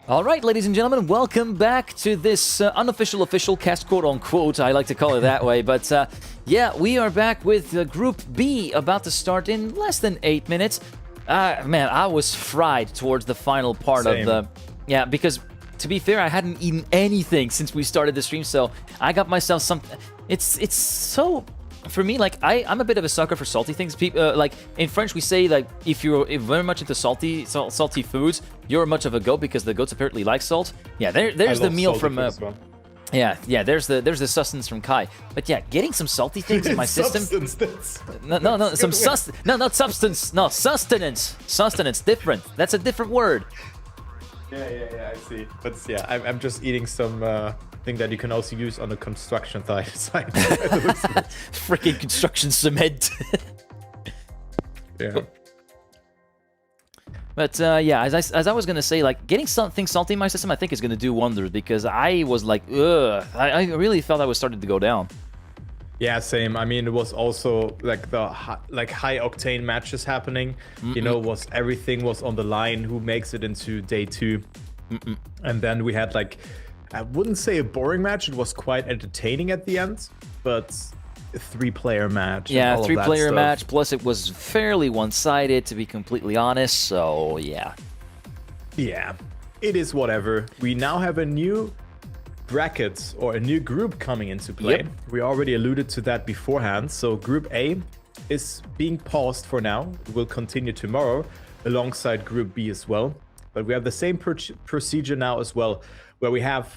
All right, ladies and gentlemen, welcome back to this unofficial official cast, quote unquote. I like to call it that way. But yeah, we are back with Group B about to start in less than 8 minutes. Man, I was fried towards the final part Same. of the... Yeah, because to be fair, I hadn't eaten anything since we started the stream, so I got myself some... It's so... For me, like, I'm a bit of a sucker for salty things. People, like, in French, we say, like, if you're very much into salty foods, you're much of a goat, because the goats apparently like salt. Yeah, there's the meal from... Yeah, there's the sustenance from Kai. But yeah, getting some salty things in my system... No, not substance. No, sustenance. Sustenance, different. That's a different word. Yeah, I see. But yeah, I'm just eating some thing that you can also use on the construction side. Freaking construction cement. Yeah. But yeah, as I was gonna say, like, getting something salty in my system, I think is gonna do wonders, because I was like, ugh, I really felt I was starting to go down. Yeah, same. I mean, it was also like the high octane matches happening. You know, everything was on the line. Who makes it into day 2? And then we had, like, I wouldn't say a boring match. It was quite entertaining at the end, but a 3-player match. Yeah, 3-player match. Plus, it was fairly one-sided, to be completely honest. So yeah. Yeah, it is whatever. We now have a new bracket or a new group coming into play. Yep. We already alluded to that beforehand. So Group A is being paused for now. It will continue tomorrow alongside Group B as well. But we have the same procedure now as well, where we have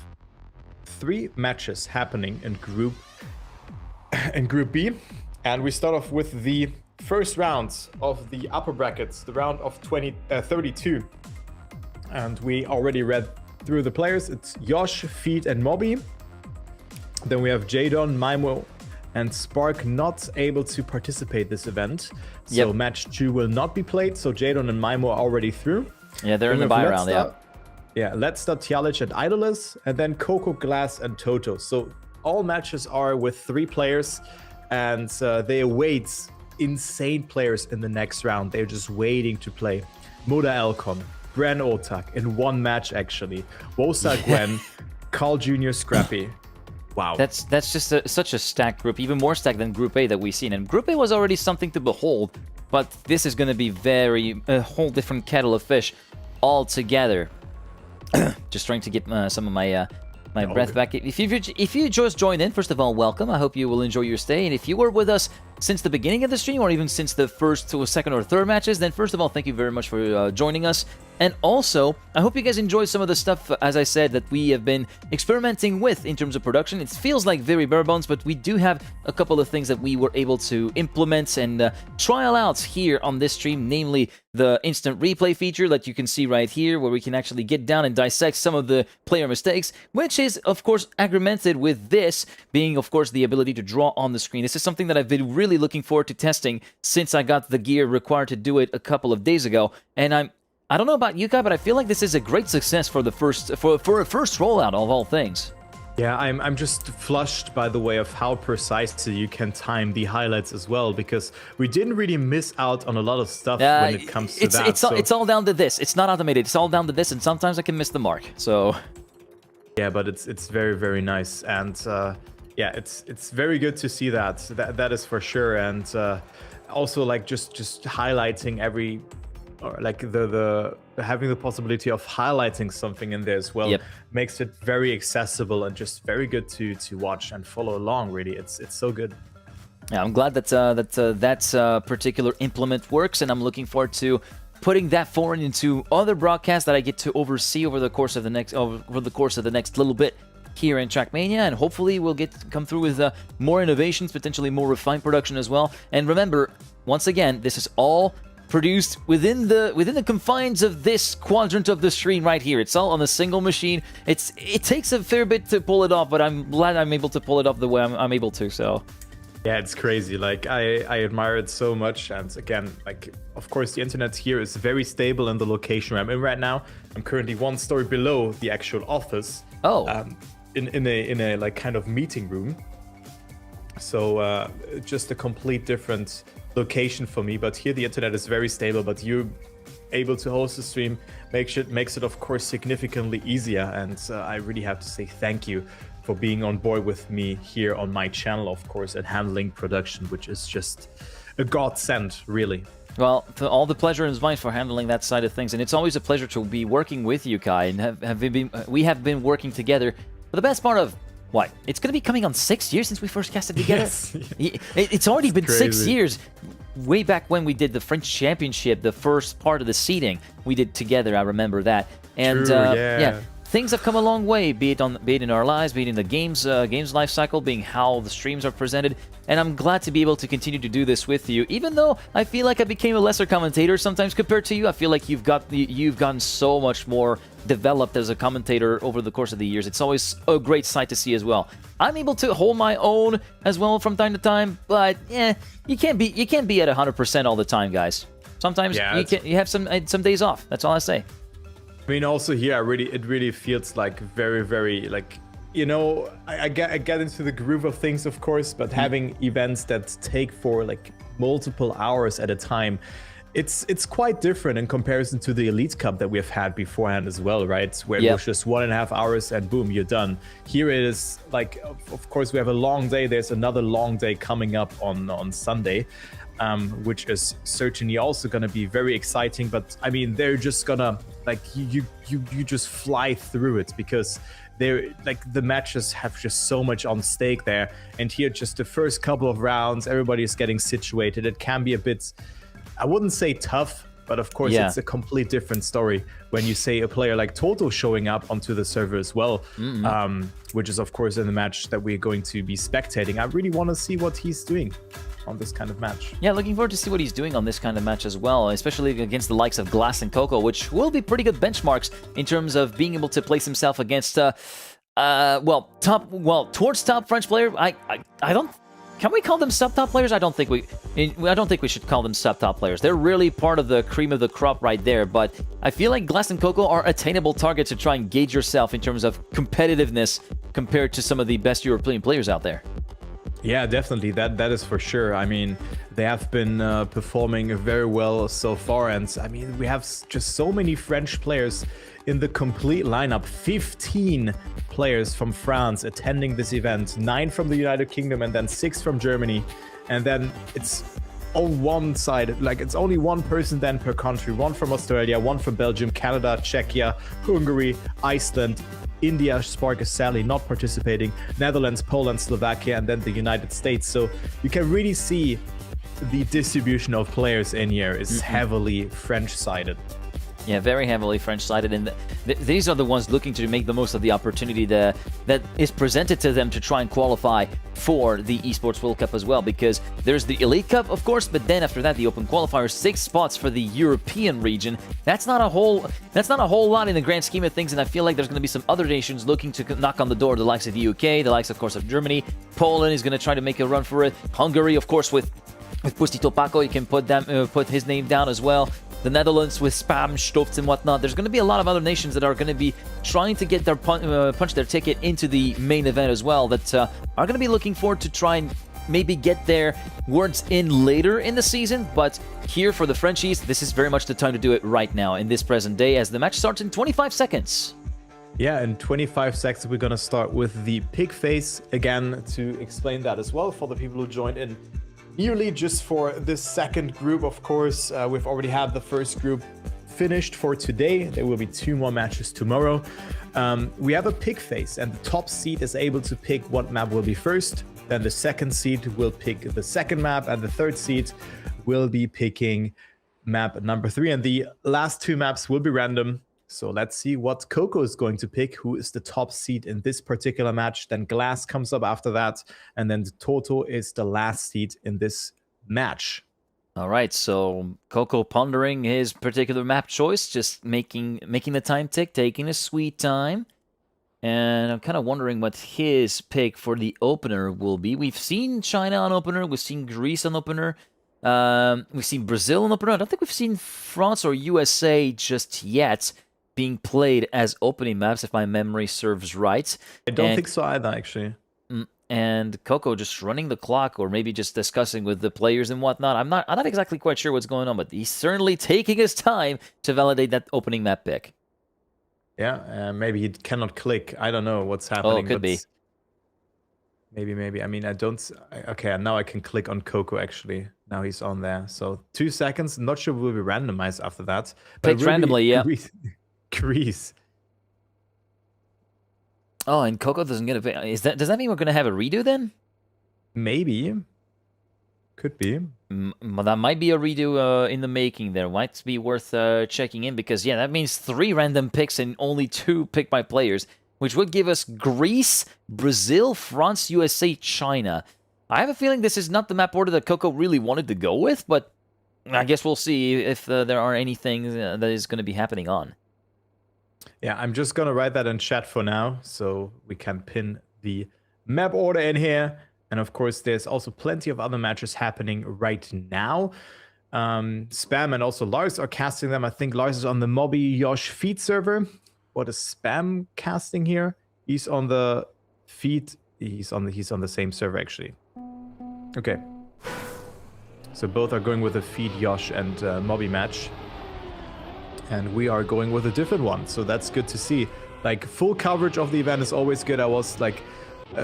3 matches happening in Group B. And we start off with the first round of the upper brackets, the round of 32. And we already read through the players. It's Yosh, Feed, and Mobby. Then we have Jadon, Maimo, and Spark not able to participate this event. So Yep. match 2 will not be played. So Jadon and Maimo are already through. Yeah, they're in the Then we bye have round, Let's yeah. Yeah, Let's Start Tialic and Idolus, and then Coco, Glass, and Toto. So all matches are with 3 players, and they await insane players in the next round. They're just waiting to play. Moda Elcon, Bren Otak in 1 match, actually. Wosa Gwen, Carl Jr. Scrappy. Wow. That's just such a stacked group, even more stacked than Group A that we've seen. And Group A was already something to behold, but this is going to be a whole different kettle of fish altogether. Just trying to get some of my breath back. If you just joined in, first of all, welcome. I hope you will enjoy your stay. And if you were with us since the beginning of the stream, or even since the first to second or third matches, then first of all, thank you very much for joining us. And also, I hope you guys enjoyed some of the stuff, as I said, that we have been experimenting with in terms of production. It feels like very bare bones, but we do have a couple of things that we were able to implement and trial out here on this stream, namely the instant replay feature that you can see right here, where we can actually get down and dissect some of the player mistakes, which is, of course, augmented with this being, of course, the ability to draw on the screen. This is something that I've been really looking forward to testing since I got the gear required to do it a couple of days ago, and I don't know about you, Kai, but I feel like this is a great success for the first for a first rollout of all things. Yeah, I'm just flushed by the way of how precisely you can time the highlights as well, because we didn't really miss out on a lot of stuff when it comes to that. It's all down to this. It's not automated. It's all down to this, and sometimes I can miss the mark. So yeah, but it's very, very nice, and yeah, it's very good to see that. That is for sure, and also like just highlighting every. Or like the having the possibility of highlighting something in there as well makes it very accessible and just very good to watch and follow along. Really, it's so good. Yeah, I'm glad that that particular implement works, and I'm looking forward to putting that forward into other broadcasts that I get to oversee over the course of the next little bit here in Trackmania, and hopefully we'll come through with more innovations, potentially more refined production as well. And remember, once again, this is all produced within the confines of this quadrant of the screen right here. It's all on a single machine. It takes a fair bit to pull it off, but I'm glad I'm able to pull it off the way I'm able to. So yeah, it's crazy. Like I admire it so much, and again, like of course the internet here is very stable in the location where I'm in right now. I'm currently 1 story below the actual office. Oh, in a like kind of meeting room. So just a complete different location for me, but here the internet is very stable, but you able to host the stream makes it of course significantly easier, and I really have to say thank you for being on board with me here on my channel, of course, and handling production, which is just a godsend, really. Well, all the pleasure is mine for handling that side of things, and it's always a pleasure to be working with you, Kai, and we have been working together for the best part of, what? It's going to be coming on 6 years since we first casted together? Yes. It's already been crazy. 6 years. Way back when we did the French Championship, the first part of the seeding, we did together, I remember that. And True, yeah. Things have come a long way, be it in our lives, be it in the game's life cycle, being how the streams are presented, and I'm glad to be able to continue to do this with you. Even though I feel like I became a lesser commentator sometimes compared to you, I feel like you've gotten so much more developed as a commentator over the course of the years. It's always a great sight to see as well. I'm able to hold my own as well from time to time, but you can't be at 100% all the time, guys. Sometimes you have some days off. That's all I say. I mean, also here, it really feels like very, very, like, you know, I get into the groove of things, of course, but having events that take for like multiple hours at a time, it's quite different in comparison to the Elite Cup that we have had beforehand as well, right? Where it was just 1.5 hours and boom, you're done. Here it is like, of course, we have a long day. There's another long day coming up on Sunday. Which is certainly also going to be very exciting. But I mean, they're just gonna, like, you just fly through it, because they're like, the matches have just so much on stake there. And here, just the first couple of rounds, everybody's getting situated. It can be a bit, I wouldn't say tough, but of course it's a complete different story when you say a player like Toto showing up onto the server as well, which is of course in the match that we're going to be spectating. I really want to see what he's doing on this kind of match. Yeah, looking forward to see what he's doing on this kind of match as well, especially against the likes of Glass and Coco, which will be pretty good benchmarks in terms of being able to place himself against towards top French player. I don't. Can we call them sub-top players? I don't think we should call them sub-top players. They're really part of the cream of the crop right there, but I feel like Glass and Coco are attainable targets to try and gauge yourself in terms of competitiveness compared to some of the best European players out there. Yeah, definitely. That is for sure. I mean, they have been performing very well so far, and I mean, we have just so many French players in the complete lineup. 15 players from France attending this event, 9 from the United Kingdom, and then 6 from Germany. And then it's on one side, like, it's only one person then per country, 1 from Australia, 1 from Belgium, Canada, Czechia, Hungary, Iceland, India, Spark is sadly not participating, Netherlands, Poland, Slovakia, and then the United States. So you can really see the distribution of players in here is heavily French-sided. Yeah, very heavily French-sided, and these are the ones looking to make the most of the opportunity that is presented to them to try and qualify for the Esports World Cup as well, because there's the Elite Cup, of course, but then after that, the Open Qualifier, 6 spots for the European region. That's not a whole lot in the grand scheme of things, and I feel like there's going to be some other nations looking to knock on the door, the likes of the UK, the likes, of course, of Germany. Poland is going to try to make a run for it. Hungary, of course, with Pustito Paco, you can put his name down as well. The Netherlands with Spam, Stofts, and whatnot. There's going to be a lot of other nations that are going to be trying to get their punch their ticket into the main event as well, that are going to be looking forward to try and maybe get their words in later in the season. But here for the Frenchies, this is very much the time to do it right now in this present day, as the match starts in 25 seconds. Yeah, in 25 seconds, we're going to start with the pig face. Again, to explain that as well for the people who joined in nearly just for this second group, of course. We've already had the first group finished for today. There will be 2 more matches tomorrow. We have a pig face, and the top seed is able to pick what map will be first. Then the second seed will pick the second map, and the third seed will be picking map number 3. And the last 2 maps will be random. So let's see what Coco is going to pick, who is the top seed in this particular match. Then Glass comes up after that, and then Toto is the last seed in this match. All right, so Coco pondering his particular map choice, just making the time tick, taking his sweet time. And I'm kind of wondering what his pick for the opener will be. We've seen China on opener, we've seen Greece on opener, we've seen Brazil on opener. I don't think we've seen France or USA just yet being played as opening maps, if my memory serves right. I don't think so either, actually. and Coco just running the clock, or maybe just discussing with the players and whatnot. I'm not exactly quite sure what's going on, but he's certainly taking his time to validate that opening map pick. Yeah, maybe he cannot click. I don't know what's happening. Oh, it could be. Maybe. I mean, okay, now I can click on Coco, actually. Now he's on there. So 2 seconds. Not sure will be randomized after that. Picked randomly, yeah. Grease. Oh, and Coco doesn't get a pick. Does that mean we're going to have a redo then? Maybe. Could be. Well, that might be a redo in the making there. Might be worth checking in, because, yeah, that means 3 random picks and only 2 picked by players, which would give us Greece, Brazil, France, USA, China. I have a feeling this is not the map order that Coco really wanted to go with, but I guess we'll see if there are anything that is going to be happening on. Yeah, I'm just going to write that in chat for now, so we can pin the map order in here. And of course, there's also plenty of other matches happening right now. Spam and also Lars are casting them. I think Lars is on the Mobby Yosh feed server. What is Spam casting here? He's on the feed. He's on the same server, actually. Okay. So both are going with a feed Yosh and Mobby match. And we are going with a different one. So that's good to see. Like, full coverage of the event is always good. I was like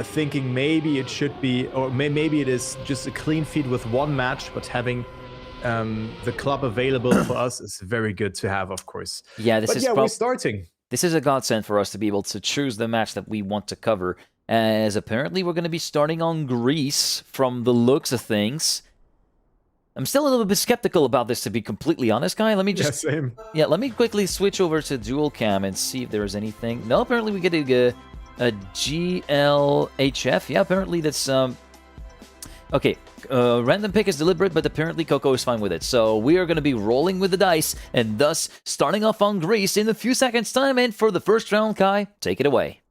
thinking maybe it should be, or maybe it is just a clean feed with 1 match, but having the club available for us is very good to have, of course. Yeah, we're starting. This is a godsend for us to be able to choose the match that we want to cover, as apparently we're going to be starting on Greece from the looks of things. I'm still a little bit skeptical about this, to be completely honest, Guy. Let me just... Yeah, same. Yeah, let me quickly switch over to dual cam and see if there is anything. No, apparently we get a GLHF. Yeah, apparently that's... Okay, random pick is deliberate, but apparently Coco is fine with it. So we are going to be rolling with the dice, and thus starting off on Greece in a few seconds' time. And for the first round, Kai, take it away.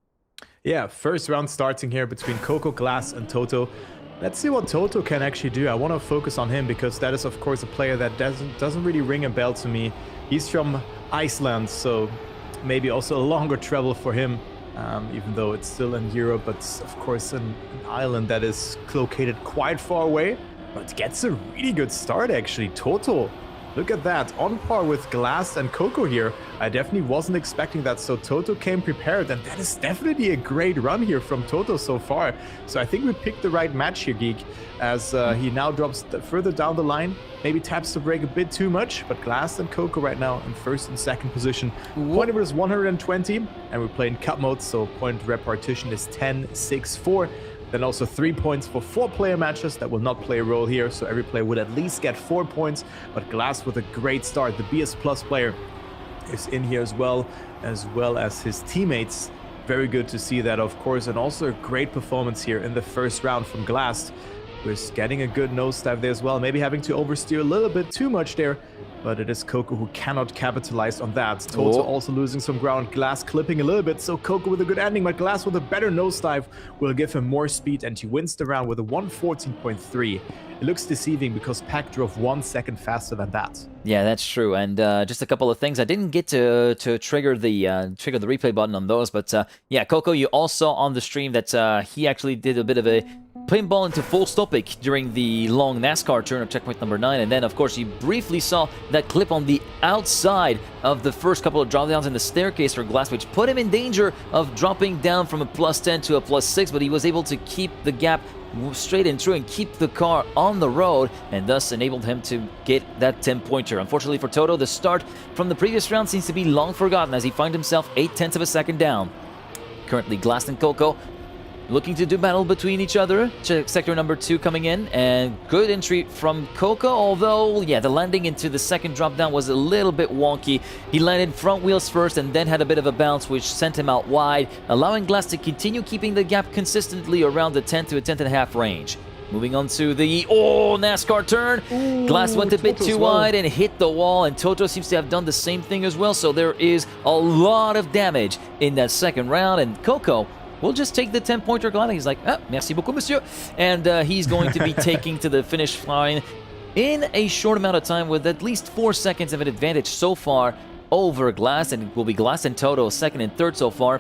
Yeah, first round starting here between Coco, Glass, and Toto. Let's see what Toto can actually do. I want to focus on him because that is, of course, a player that doesn't really ring a bell to me. He's from Iceland, so maybe also a longer travel for him. Even though it's still in Europe, but of course an island that is located quite far away, but gets a really good start actually. Toto, look at that, on par with Glass and Coco here. I definitely wasn't expecting that, so Toto came prepared, and that is definitely a great run here from Toto so far. So I think we picked the right match here, Geek, as he now drops further down the line. Maybe taps the brake a bit too much, but Glass and Coco right now in first and second position. Point average is 120, and we're playing cup mode, so point repartition is 10-6-4. Then also 3 points for 4-player matches that will not play a role here, so every player would at least get 4 points. But Glass with a great start. The BS Plus player is in here as well as his teammates. Very good to see that, of course, and also a great performance here in the first round from Glass. We're getting a good nosedive there as well, maybe having to oversteer a little bit too much there, but it is Coco who cannot capitalize on that. Toto also losing some ground, Glass clipping a little bit, so Coco with a good ending, but Glass with a better nosedive will give him more speed, and he wins the round with a 114.3. It looks deceiving because Pack drove 1 second faster than that. Yeah, that's true. And just a couple of things. I didn't get to trigger the replay button on those, but yeah, Coco, you all saw on the stream that he actually did a bit of a pinball into full stopping during the long NASCAR turn of checkpoint number 9, and then of course you briefly saw that clip on the outside of the first couple of drop downs in the staircase for Glass, which put him in danger of dropping down from a +10 to a +6, but he was able to keep the gap straight and true and keep the car on the road, and thus enabled him to get that 10-pointer. Unfortunately for Toto, the start from the previous round seems to be long forgotten as he finds himself 0.8 of a second down. Currently Glass and Coco looking to do battle between each other. Sector number 2 coming in, and good entry from Coco, although, yeah, the landing into the second drop down was a little bit wonky. He landed front wheels first and then had a bit of a bounce, which sent him out wide, allowing Glass to continue keeping the gap consistently around the 10 to a 10.5 range. Moving on to the NASCAR turn. Glass went a bit too wide and hit the wall, and Toto seems to have done the same thing as well, so there is a lot of damage in that second round, and Coco will just take the 10-pointer gladly. He's like, merci beaucoup, monsieur. And he's going to be taking to the finish line in a short amount of time with at least 4 seconds of an advantage so far over Glass, and it will be Glass and Toto second and third so far.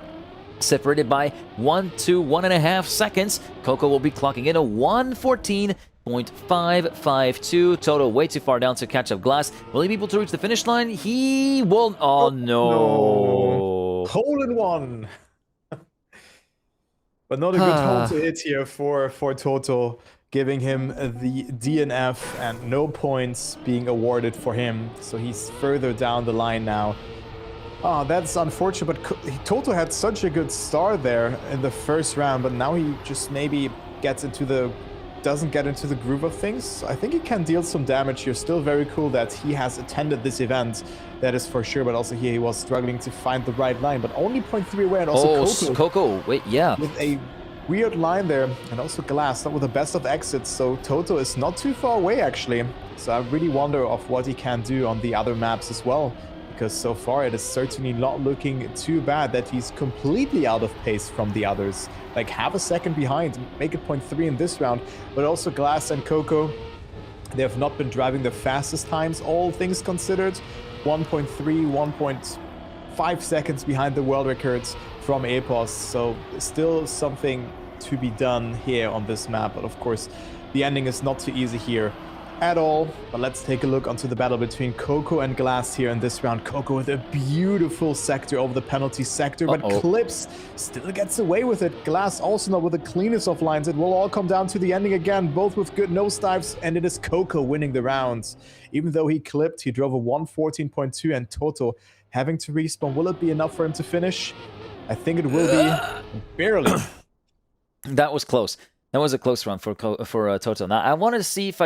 separated by 1 to 1.5 seconds. Coco will be clocking in a 1:14.552. Toto way too far down to catch up Glass. Will he be able to reach the finish line? He will. Oh, no. Hole in one. But not a good hole to hit here for Toto, giving him the DNF and no points being awarded for him. So he's further down the line now. Oh, that's unfortunate, but Toto had such a good start there in the first round, but now he just maybe doesn't get into the groove of things. I think he can deal some damage here. Still very cool that he has attended this event, that is for sure, but also here he was struggling to find the right line, but only 0.3 away, and also Coco, wait, yeah. With a weird line there, and also Glass, not with the best of exits, so Toto is not too far away actually. So I really wonder of what he can do on the other maps as well, because so far it is certainly not looking too bad that he's completely out of pace from the others. Like half a second behind, make it 0.3 in this round, but also Glass and Coco, they have not been driving the fastest times, all things considered. 1.3, 1.5 seconds behind the world records from Epos, so still something to be done here on this map, but of course the ending is not too easy here at all. But let's take a look onto the battle between Coco and Glass here in this round. Coco with a beautiful sector over the penalty sector, but Clips still gets away with it. Glass also not with the cleanest of lines. It will all come down to the ending again, both with good nosedives, and it is Coco winning the rounds. Even though he clipped, he drove a 1:14.2, and Toto having to respawn. Will it be enough for him to finish? I think it will be. Barely. That was close. That was a close run for Toto. Now, I wanted to see if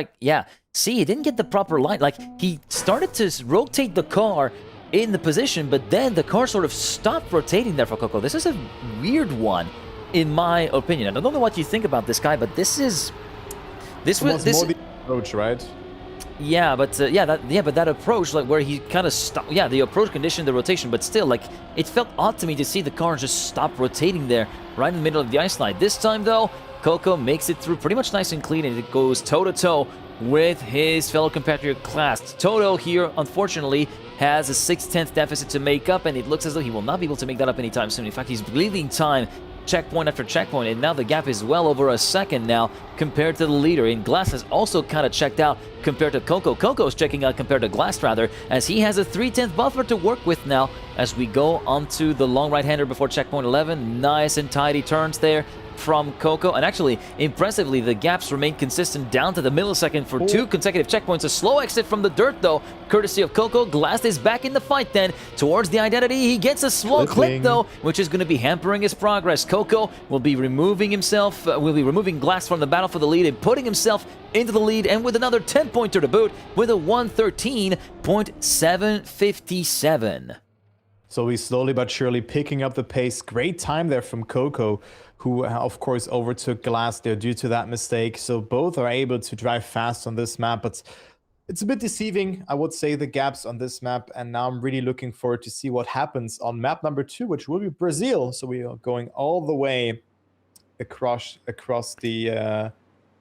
see, he didn't get the proper line. Like, he started to rotate the car in the position, but then the car sort of stopped rotating there for Coco. This is a weird one, in my opinion. I don't know what you think about this guy, but this was more the approach, right? Yeah, but but that approach, like where he kind of stopped. Yeah, the approach conditioned the rotation, but still, like, it felt odd to me to see the car just stop rotating there, right in the middle of the ice slide. This time, though, Coco makes it through pretty much nice and clean, and it goes toe-to-toe with his fellow compatriot Glass. Toto here, unfortunately, has a 6/10 deficit to make up, and it looks as though he will not be able to make that up anytime soon. In fact, he's bleeding time checkpoint after checkpoint, and now the gap is well over a second now compared to the leader. And Glass has also kind of checked out compared to Coco. Coco's checking out compared to Glass, rather, as he has a 3/10 buffer to work with now as we go onto the long right-hander before checkpoint 11. Nice and tidy turns there from Coco, and actually, impressively, the gaps remain consistent down to the millisecond for 2 consecutive checkpoints. A slow exit from the dirt, though, courtesy of Coco. Glass is back in the fight then towards the identity. He gets a small clip, though, which is going to be hampering his progress. Coco will be removing Glass from the battle for the lead and putting himself into the lead, and with another 10-pointer to boot with a 1:13.757. So he's slowly but surely picking up the pace. Great time there from Coco, who of course overtook Glass there due to that mistake. So both are able to drive fast on this map, but it's a bit deceiving, I would say, the gaps on this map. And now I'm really looking forward to see what happens on map number 2, which will be Brazil. So we are going all the way across the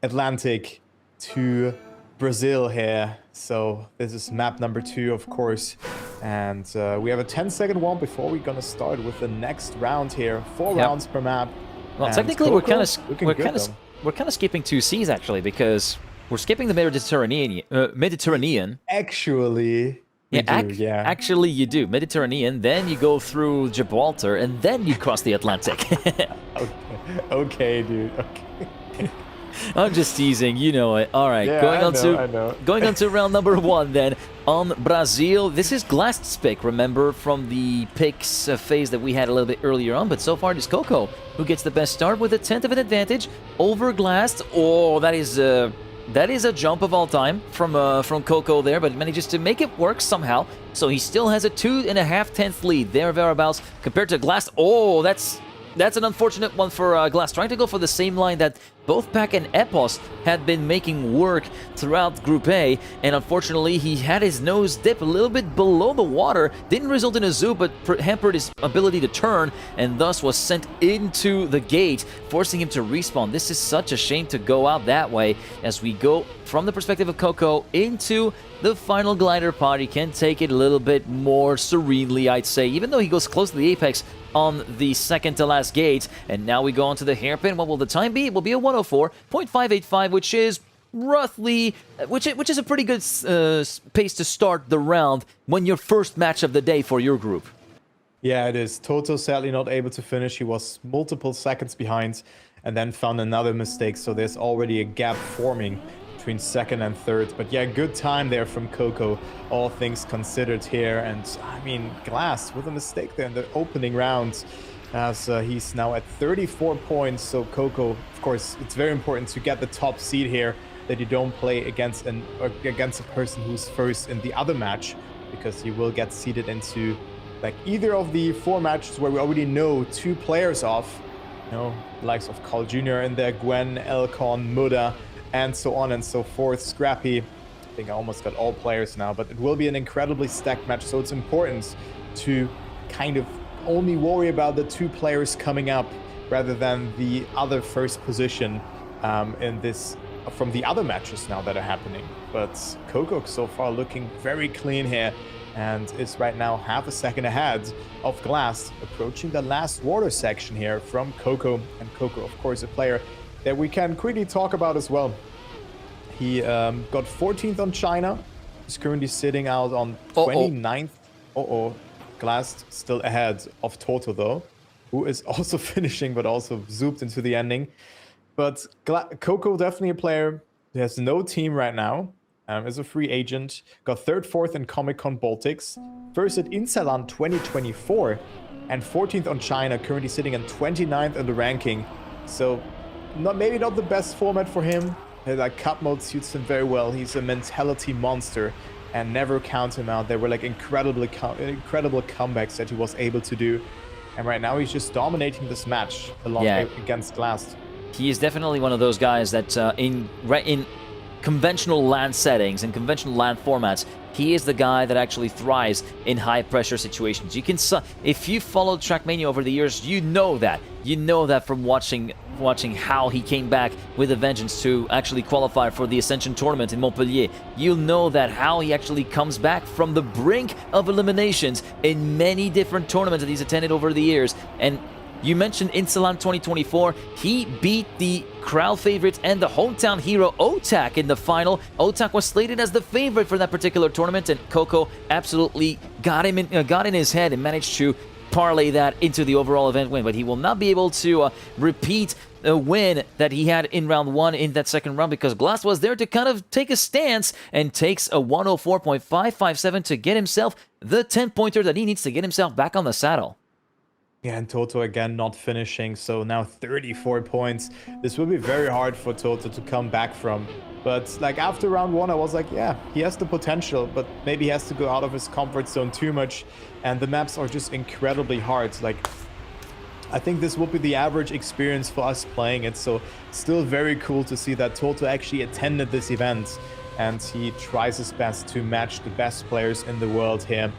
Atlantic to Brazil here. So this is map number 2, of course, and we have a 10-second one before we're gonna start with the next round here. 4 rounds per map. Well, and technically, Coco, we're kind of skipping 2 C's actually, because we're skipping the Mediterranean. Actually, actually you do Mediterranean. Then you go through Gibraltar, and then you cross the Atlantic. Okay, dude. Okay. I'm just teasing, you know it. All right, Yeah, going on to round number 1 then on Brazil. This is Glass's pick, remember, from the picks phase that we had a little bit earlier on. But so far, it is Coco who gets the best start with a 10th of an advantage over Glass. Oh, that is a jump of all time from Coco there, but manages to make it work somehow. So he still has a 2.5 lead there, thereabouts, compared to Glass. Oh, that's an unfortunate one for Glass, trying to go for the same line that both Pac and Epos had been making work throughout Group A, and unfortunately he had his nose dip a little bit below the water. Didn't result in a zoo, but hampered his ability to turn, and thus was sent into the gate, forcing him to respawn. This is such a shame to go out that way, as we go from the perspective of Coco into the final glider pod. He can take it a little bit more serenely, I'd say. Even though he goes close to the apex on the second to last gate. And now we go on to the hairpin. What will the time be? It will be a 104.585, which is roughly, which is a pretty good pace to start the round when your first match of the day for your group. Yeah, it is. Toto sadly not able to finish. He was multiple seconds behind and then found another mistake. So there's already a gap forming between second and third. But yeah, good time there from Coco, all things considered here. And I mean, Glass with a mistake there in the opening round, as he's now at 34 points. So Coco, of course, it's very important to get the top seed here, that you don't play against a person who's first in the other match, because you will get seeded into like either of the 4 matches where we already know 2 players off. You know, the likes of Carl Jr. in there, Gwen, Elcon, Muda, and so on and so forth. Scrappy, I think I almost got all players now, but it will be an incredibly stacked match. So it's important to kind of only worry about the 2 players coming up rather than the other first position in this from the other matches now that are happening. But Coco so far looking very clean here and is right now half a second ahead of Glass, approaching the last water section here from Coco. And Coco, of course, a player that we can quickly talk about as well. He got 14th on China. He's currently sitting out on 29th. Glass still ahead of Toto though, who is also finishing but also zooped into the ending. But Coco, definitely a player who has no team right now, is a free agent, got 3rd, 4th in Comic-Con Baltics, first at Insalan 2024, and 14th on China, currently sitting in 29th in the ranking. So maybe not the best format for him. Like cup mode suits him very well. He's a mentality monster, and never count him out. There were like incredible comebacks that he was able to do. And right now he's just dominating this match against Glass. He is definitely one of those guys that in conventional LAN settings and conventional LAN formats, he is the guy that actually thrives in high-pressure situations. You can, if you followed Trackmania over the years, you know that. You know that from watching how he came back with a vengeance to actually qualify for the Ascension tournament in Montpellier. You'll know that how he actually comes back from the brink of eliminations in many different tournaments that he's attended over the years. And you mentioned Insalan 2024. He beat the crowd favorite and the hometown hero Otak in the final. Otak was slated as the favorite for that particular tournament, and Coco absolutely got in his head and managed to parlay that into the overall event win. But he will not be able to repeat a win that he had in round 1 in that second round, because Glass was there to kind of take a stance and takes a 104.557 to get himself the 10-pointer that he needs to get himself back on the saddle. Yeah, and Toto again not finishing, so now 34 points. This will be very hard for Toto to come back from. But like after round 1, I was like, yeah, he has the potential, but maybe he has to go out of his comfort zone too much. And the maps are just incredibly hard. Like, I think this will be the average experience for us playing it. So still very cool to see that Toto actually attended this event, and he tries his best to match the best players in the world here.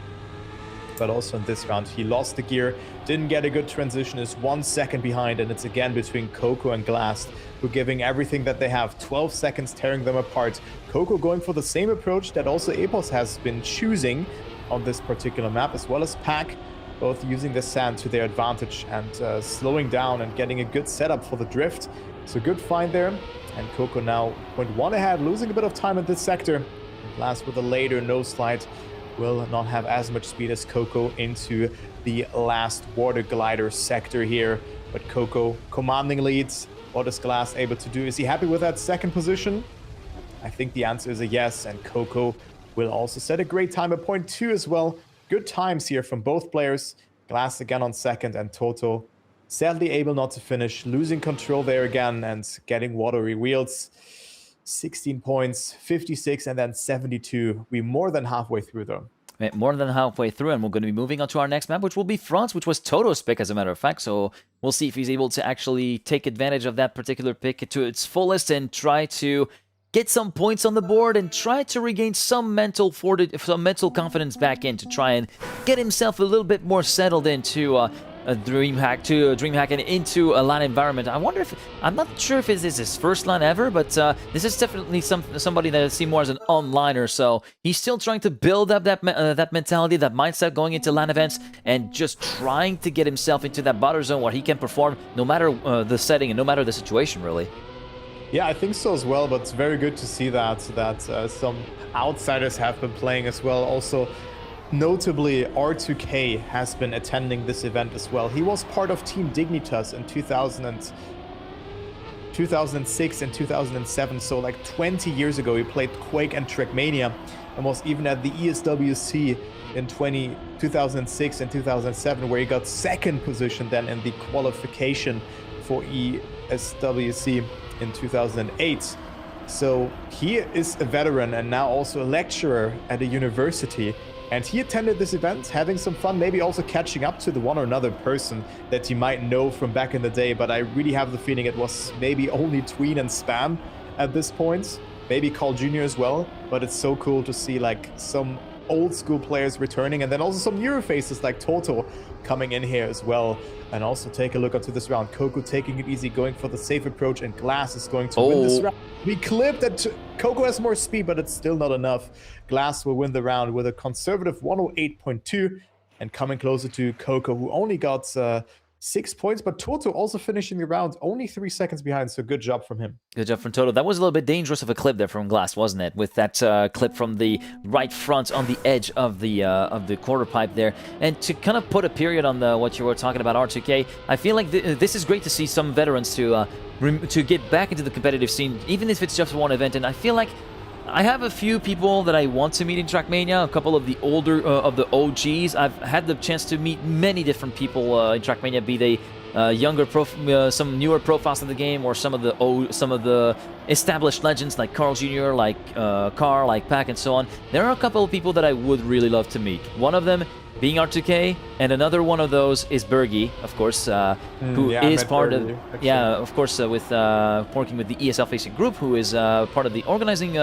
But also in this round, he lost the gear, didn't get a good transition, is 1 second behind, and it's again between Coco and Glass, who are giving everything that they have, 12 seconds tearing them apart. Coco going for the same approach that also Epos has been choosing on this particular map, as well as Pack, both using the sand to their advantage and slowing down and getting a good setup for the drift. So good find there, and Coco now 0.1 ahead, losing a bit of time in this sector. Glass with a later no slide will not have as much speed as Coco into the last water glider sector here. But Coco commanding leads. What is Glass able to do? Is he happy with that second position? I think the answer is a yes, and Coco will also set a great time at 0.2 as well. Good times here from both players. Glass again on second, and Toto sadly able not to finish, losing control there again and getting watery wheels. 16 points, 56, and then 72. We're more than halfway through, though. More than halfway through, and we're going to be moving on to our next map, which will be France, which was Toto's pick, as a matter of fact. So we'll see if he's able to actually take advantage of that particular pick to its fullest and try to get some points on the board and try to regain some mental confidence back in to try and get himself a little bit more settled into DreamHack and into a LAN environment. I'm not sure if this is his first LAN ever, but this is definitely somebody that I see more as an onliner. So he's still trying to build up that mentality, that mindset going into LAN events, and just trying to get himself into that butter zone where he can perform no matter the setting and no matter the situation, really. Yeah, I think so as well, but it's very good to see that some outsiders have been playing as well. Also, notably, R2K has been attending this event as well. He was part of Team Dignitas in 2006 and 2007, so like 20 years ago he played Quake and Trackmania and was even at the ESWC in 2006 and 2007, where he got second position then in the qualification for ESWC in 2008. So he is a veteran and now also a lecturer at a university, and he attended this event having some fun, maybe also catching up to the one or another person that he might know from back in the day, but I really have the feeling it was maybe only Tween and Spam at this point, maybe Carl Jr. as well. But it's so cool to see like some old school players returning, and then also some newer faces like Toto coming in here as well. And also take a look onto this round. Coco taking it easy, going for the safe approach, and Glass is going to win this round. We clipped that Coco has more speed, but it's still not enough. Glass will win the round with a conservative 108.2, and coming closer to Coco, who only got 6 points, but Toto also finishing the round only 3 seconds behind, so good job from him. Good job from Toto. That was a little bit dangerous of a clip there from Glass, wasn't it? With that clip from the right front on the edge of the quarter pipe there. And to kind of put a period on what you were talking about, R2K, I feel like this is great to see some veterans to get back into the competitive scene, even if it's just one event. And I feel like I have a few people that I want to meet in Trackmania, a couple of the older, of the OGs. I've had the chance to meet many different people in Trackmania, be they younger, some newer profiles in the game, or some of the established legends like Carl Jr., like Carl, like Pac, and so on. There are a couple of people that I would really love to meet. One of them being R2K, and another one of those is Bergie, of course, who is part of, of course, with working with the ESL Facing Group, who is part of the organizing.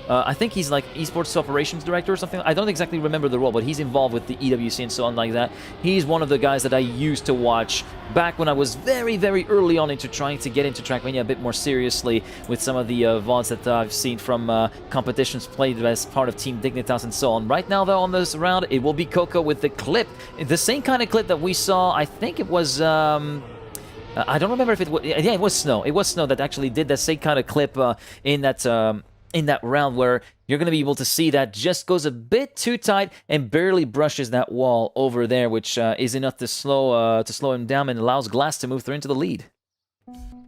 I think he's like esports operations director or something. I don't exactly remember the role, but he's involved with the EWC and so on like that. He's one of the guys that I used to watch back when I was very, very early on into trying to get into Trackmania a bit more seriously, with some of the VODs that I've seen from competitions played as part of Team Dignitas and so on. Right now, though, on this round, it will be Coco with the clip. The same kind of clip that we saw, I think it was... I don't remember if it was... Yeah, it was Snow. It was Snow that actually did that same kind of clip in that round, where you're going to be able to see that just goes a bit too tight and barely brushes that wall over there, which is enough to slow him down and allows Glass to move through into the lead.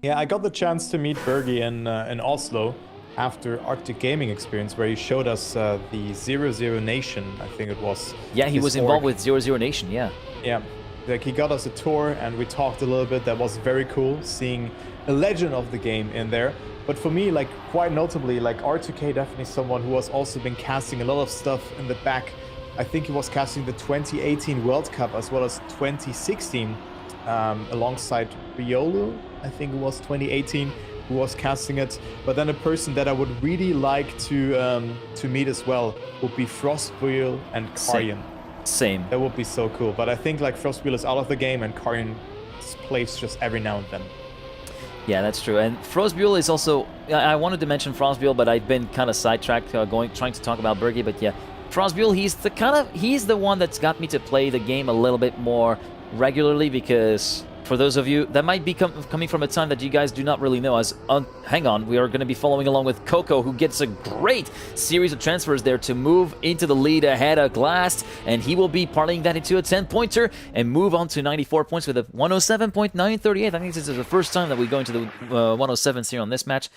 Yeah, I got the chance to meet Bergie in Oslo after Arctic Gaming Experience, where he showed us the 00 Nation, I think it was. Yeah, he was involved with 00 Nation, yeah. Yeah, like he got us a tour and we talked a little bit. That was very cool, seeing a legend of the game in there. But for me, like, quite notably, like, R2K definitely someone who has also been casting a lot of stuff in the back. I think he was casting the 2018 World Cup as well as 2016 alongside Riolu, I think it was 2018, who was casting it. But then a person that I would really like to meet as well would be Frostwheel and Karyan. Same. That would be so cool. But I think, like, Frostwheel is out of the game and Karyan plays just every now and then. Yeah, that's true. And Frostbuel is also... I wanted to mention Frostbuel, but I've been kind of sidetracked trying to talk about Bergie. But yeah, Frostbuel, he's the one that's got me to play the game a little bit more regularly, because for those of you that might be coming from a time that you guys do not really know, as hang on, we are going to be following along with Coco, who gets a great series of transfers there to move into the lead ahead of Glass, and he will be parlaying that into a 10-pointer and move on to 94 points with a 107.938. I think this is the first time that we go into the 107s here on this match.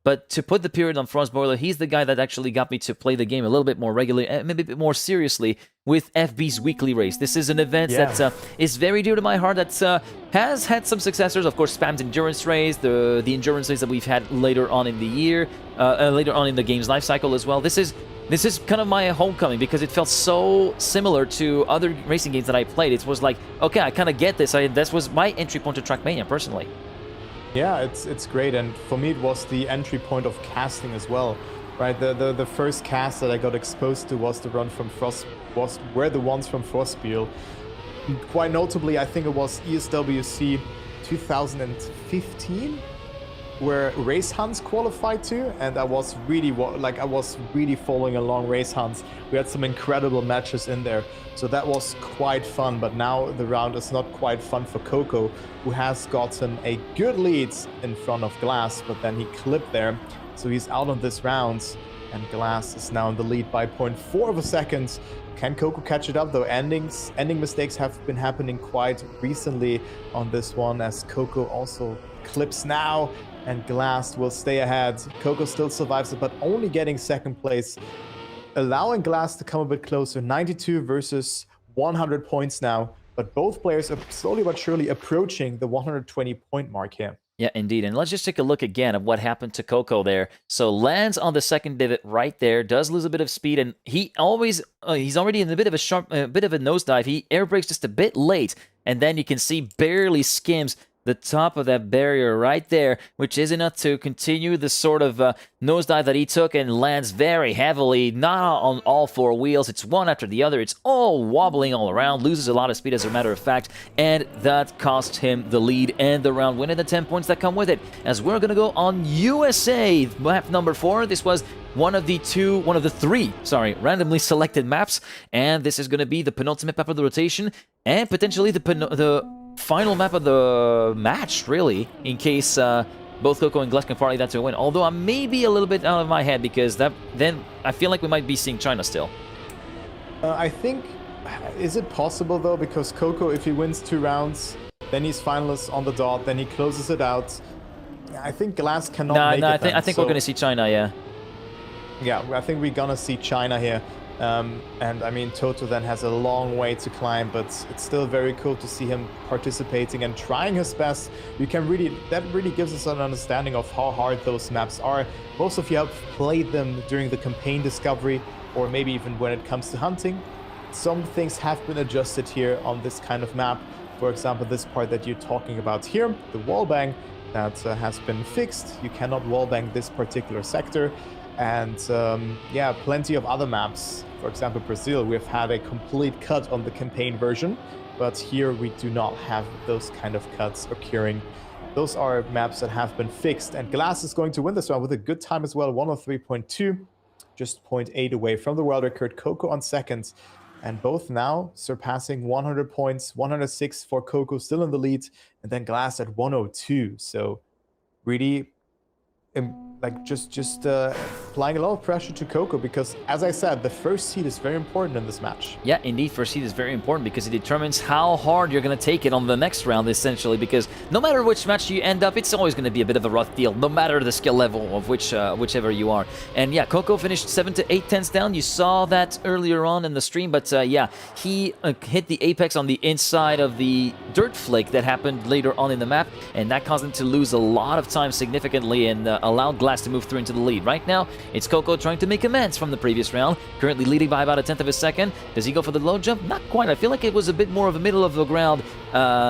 But to put the period on Frostboiler, he's the guy that actually got me to play the game a little bit more regularly, and maybe a bit more seriously, with FB's weekly race. This is an event that is very dear to my heart, that has had some successors. Of course, Spam's endurance race, the endurance race that we've had later on in the year, later on in the game's life cycle as well. This is kind of my homecoming, because it felt so similar to other racing games that I played. It was like, okay, I kind of get this. This was my entry point to Trackmania, personally. Yeah, it's great, and for me it was the entry point of casting as well, right? The first cast that I got exposed to was the run from were the ones from Frostbuel, quite notably, I think it was ESWC 2015 where Race Hans qualified to, and I was really following along Race Hans. We had some incredible matches in there, so that was quite fun. But now the round is not quite fun for Coco, who has gotten a good lead in front of Glass, but then he clipped there, so he's out on this round, and Glass is now in the lead by 0.4 of a second. Can Coco catch it up though? Ending mistakes have been happening quite recently on this one, as Coco also clips now, and Glass will stay ahead. Coco still survives it, but only getting second place, allowing Glass to come a bit closer. 92 versus 100 points now, but both players are slowly but surely approaching the 120 point mark here. Yeah, indeed. And let's just take a look again at what happened to Coco there. So lands on the second divot right there, does lose a bit of speed, and he's already in a bit of a nosedive. He air brakes just a bit late, and then you can see barely skims the top of that barrier right there, which is enough to continue the sort of nosedive that he took, and lands very heavily, not on all four wheels. It's one after the other. It's all wobbling all around, loses a lot of speed as a matter of fact, and that cost him the lead and the round win and the 10 points that come with it. As we're going to go on USA, map number 4. This was one of the three randomly selected maps, and this is going to be the penultimate map of the rotation, and potentially the final map of the match, really, in case both Coco and Glass can parlay that to a win. Although I may be a little bit out of my head, because then I feel like we might be seeing China still. I think, is it possible though? Because Coco, if he wins 2 rounds, then he's finalist on the dot, then he closes it out. I think Glass cannot make it. I think we're going to see China, yeah. Yeah, I think we're going to see China here. And I mean, Toto then has a long way to climb, but it's still very cool to see him participating and trying his best. That really gives us an understanding of how hard those maps are. Most of you have played them during the campaign discovery, or maybe even when it comes to hunting. Some things have been adjusted here on this kind of map. For example, this part that you're talking about here, the wallbang, that has been fixed. You cannot wallbang this particular sector. And yeah, plenty of other maps. For example, Brazil, we've had a complete cut on the campaign version, but here we do not have those kind of cuts occurring. Those are maps that have been fixed, and Glass is going to win this round with a good time as well, 103.2, just 0.8 away from the world record. Coco on second, and both now surpassing 100 points, 106 for Coco, still in the lead, and then Glass at 102. So really, like just applying a lot of pressure to Coco, because as I said, the first seed is very important in this match. Yeah, indeed, first seed is very important because it determines how hard you're going to take it on the next round, essentially, because no matter which match you end up, it's always going to be a bit of a rough deal, no matter the skill level of whichever you are. And yeah, Coco finished 7 to 8 tenths down. You saw that earlier on in the stream, but yeah, he hit the apex on the inside of the dirt flake that happened later on in the map, and that caused him to lose a lot of time significantly and allowed Glass to move through into the lead. Right now, it's Coco trying to make amends from the previous round, currently leading by about a tenth of a second. Does he go for the low jump? Not quite. I feel like it was a bit more of a middle of the ground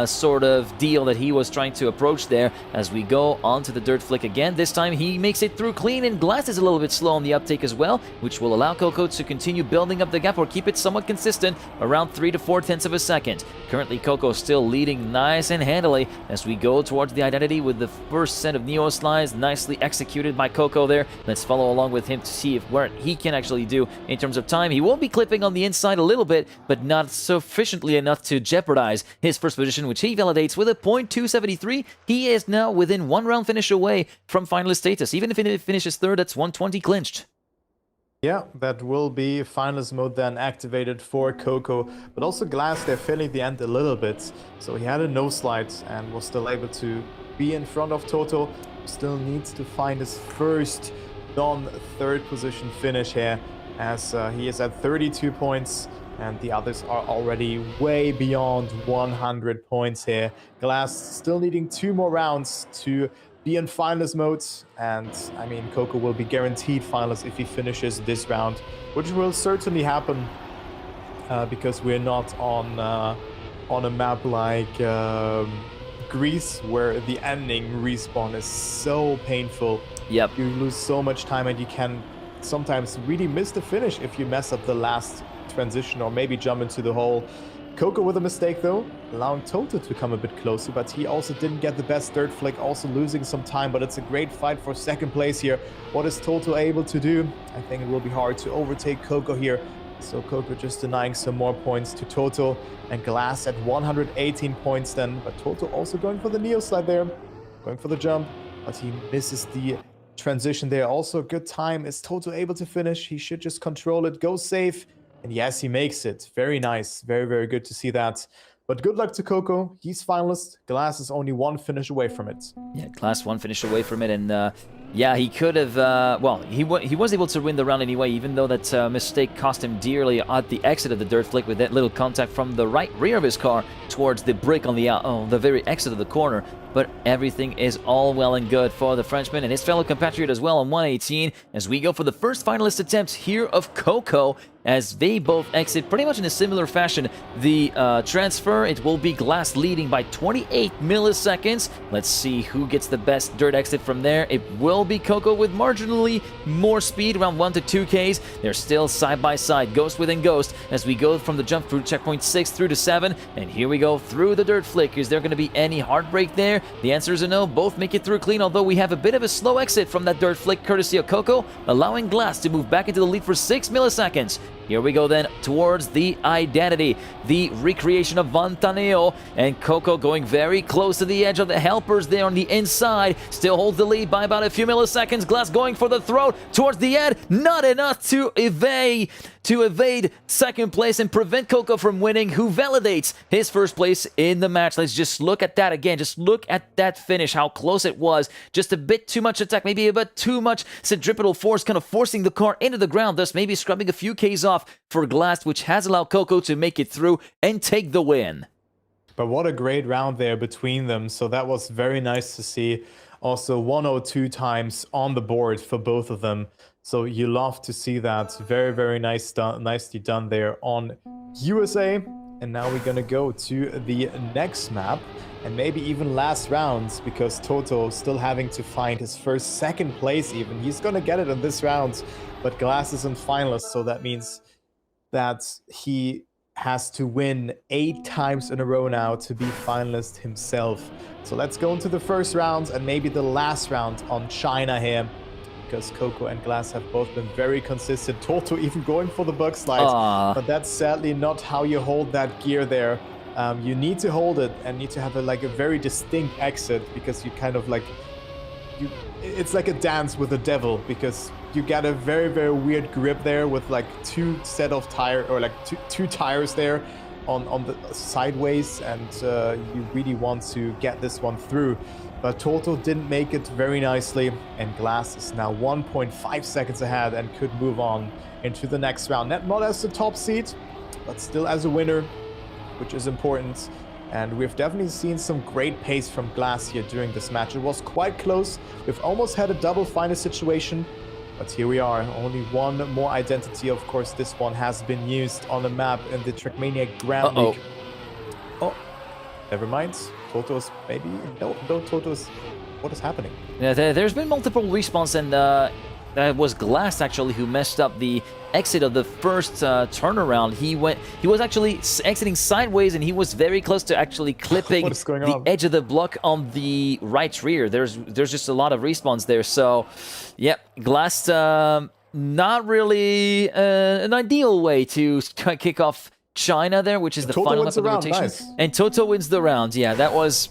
sort of deal that he was trying to approach there. As we go onto the dirt flick again, this time he makes it through clean, and Glass is a little bit slow on the uptake as well, which will allow Coco to continue building up the gap or keep it somewhat consistent around 3 to 4 tenths of a second. Currently, Coco still leading nice and handily as we go towards the identity with the first set of Neo slides nicely executed by Coco there. Let's follow along with him to see what he can actually do in terms of time. He will be clipping on the inside a little bit, but not sufficiently enough to jeopardize his first position, which he validates with a 0.273. He is now within 1 round finish away from finalist status. Even if he finishes third, that's 120 clinched. Yeah, that will be finalist mode then activated for Coco, but also Glass, they're failing the end a little bit. So he had a no slide and was still able to be in front of Toto. Still needs to find his first non-third position finish here, as he is at 32 points and the others are already way beyond 100 points here. Glass still needing 2 more rounds to be in finalist mode, and I mean, Coco will be guaranteed finalist if he finishes this round, which will certainly happen because we're not on a map like Greece, where the ending respawn is so painful. Yep. You lose so much time, and you can sometimes really miss the finish if you mess up the last transition or maybe jump into the hole. Coco with a mistake though, allowing Toto to come a bit closer, but he also didn't get the best dirt flick, also losing some time, but it's a great fight for second place here. What is Toto able to do? I think it will be hard to overtake Coco here. So Coco just denying some more points to Toto, and Glass at 118 points then, but Toto also going for the Neo slide there, going for the jump, but he misses the transition there. Also a good time. Is Toto able to finish? He should just control it, go safe. And yes, he makes it. Very nice. Very, very good to see that. But good luck to Coco. He's finalist. Glass is only one finish away from it. Yeah, Glass one finish away from it. And yeah, he could have... well, he was able to win the round anyway, even though that mistake cost him dearly at the exit of the dirt flick with that little contact from the right rear of his car towards the brick on the very exit of the corner. But everything is all well and good for the Frenchman and his fellow compatriot as well on 118 as we go for the first finalist attempt here of Coco, as they both exit pretty much in a similar fashion. The transfer, it will be Glass leading by 28 milliseconds. Let's see who gets the best dirt exit from there. It will be Coco with marginally more speed, around 1 to 2Ks. They're still side by side, ghost within ghost, as we go from the jump through checkpoint 6 through to 7. And here we go through the dirt flick. Is there going to be any heartbreak there? The answer is a no. Both make it through clean, although we have a bit of a slow exit from that dirt flick courtesy of Coco, allowing Glass to move back into the lead for 6 milliseconds. Here we go then towards the identity, the recreation of Vantaneo, and Coco going very close to the edge of the helpers there on the inside, still holds the lead by about a few milliseconds. Glass going for the throat towards the end, not enough to evade second place and prevent Coco from winning, who validates his first place in the match. Let's just look at that again. Just look at that finish, how close it was. Just a bit too much attack, maybe a bit too much centripetal force, kind of forcing the car into the ground, thus maybe scrubbing a few Ks off for Glass, which has allowed Coco to make it through and take the win. But what a great round there between them. So that was very nice to see. Also 102 times on the board for both of them. So you love to see that. Very, very nicely done there on USA. And now we're gonna go to the next map, and maybe even last rounds, because Toto still having to find his second place even. He's gonna get it in this round, but Glass is in finalist, so that means that he has to win 8 times in a row now to be finalist himself. So let's go into the first round and maybe the last round on China here, because Coco and Glass have both been very consistent. Toto even going for the bug slide, but that's sadly not how you hold that gear there. You need to hold it and need to have a very distinct exit, because you kind of it's like a dance with the devil, because you get a very, very weird grip there with two set of tire, or two tires there on the sideways, and you really want to get this one through. But Toto didn't make it very nicely, and Glass is now 1.5 seconds ahead and could move on into the next round. Not as the top seed, but still as a winner, which is important. And we've definitely seen some great pace from Glass here during this match. It was quite close. We've almost had a double final situation, but here we are. Only one more identity. Of course, this one has been used on the map in the Trackmania Grand League. Oh, never mind. Toto's maybe? No, Toto's... What is happening? Yeah, there's been multiple respawns, and that was Glass actually who messed up the exit of the first turnaround. He was actually exiting sideways, and he was very close to actually clipping the edge of the block on the right rear. There's just a lot of respawns there. So, yeah, Glass not really an ideal way to kick off China there, which is the final lap of the rotation. Nice. And Toto wins the round. Yeah, that was...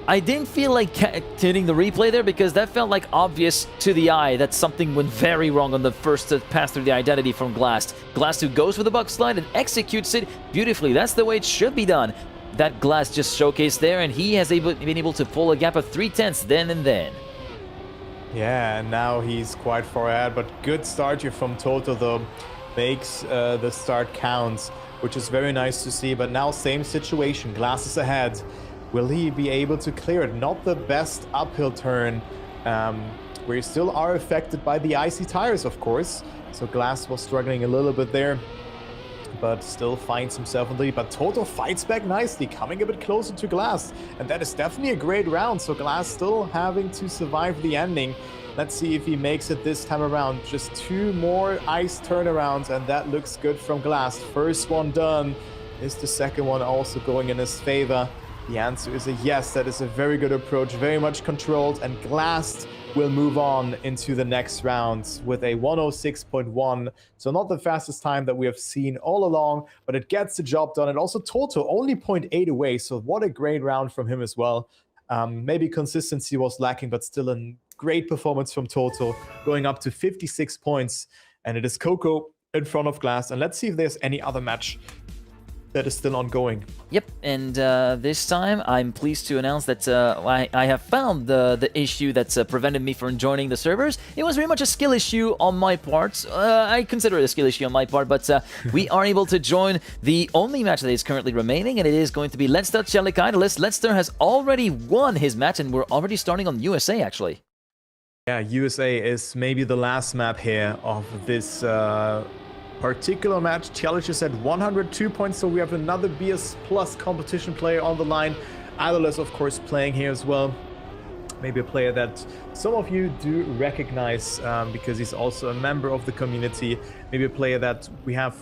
I didn't feel like hitting the replay there, because that felt like obvious to the eye that something went very wrong on the first pass through the identity from Glass. Glass, who goes for the bug slide and executes it beautifully. That's the way it should be done. That Glass just showcased there, and he has been able to pull a gap of 3/10 then and then. Yeah, and now he's quite far ahead, but good start here from Toto though. Makes the start count, which is very nice to see. But now same situation, Glass is ahead. Will he be able to clear it? Not the best uphill turn. We still are affected by the icy tires, of course. So Glass was struggling a little bit there, but still finds himself in the lead. But Toto fights back nicely, coming a bit closer to Glass. And that is definitely a great round. So Glass still having to survive the ending. Let's see if he makes it this time around. Just 2 more ice turnarounds, and that looks good from Glass. First one done. Is the second one also going in his favor? The answer is a yes. That is a very good approach, very much controlled, and Glass will move on into the next round with a 106.1. So not the fastest time that we have seen all along, but it gets the job done. And also Toto only 0.8 away, so what a great round from him as well. Maybe consistency was lacking, but still a great performance from Toto, going up to 56 points. And it is Coco in front of Glass. And let's see if there's any other match that is still ongoing. Yep, and this time I'm pleased to announce that I have found the issue that's prevented me from joining the servers. It was very much a skill issue on my part. I consider it a skill issue on my part, but we are able to join the only match that is currently remaining, and it is going to be Leicester Celik Idolist. Leicester has already won his match, and we're already starting on USA, actually. Yeah, USA is maybe the last map here of this particular match. Celik is at 102 points, so we have another BS Plus competition player on the line. Idolist, of course, playing here as well. Maybe a player that some of you do recognize because he's also a member of the community. Maybe a player that we have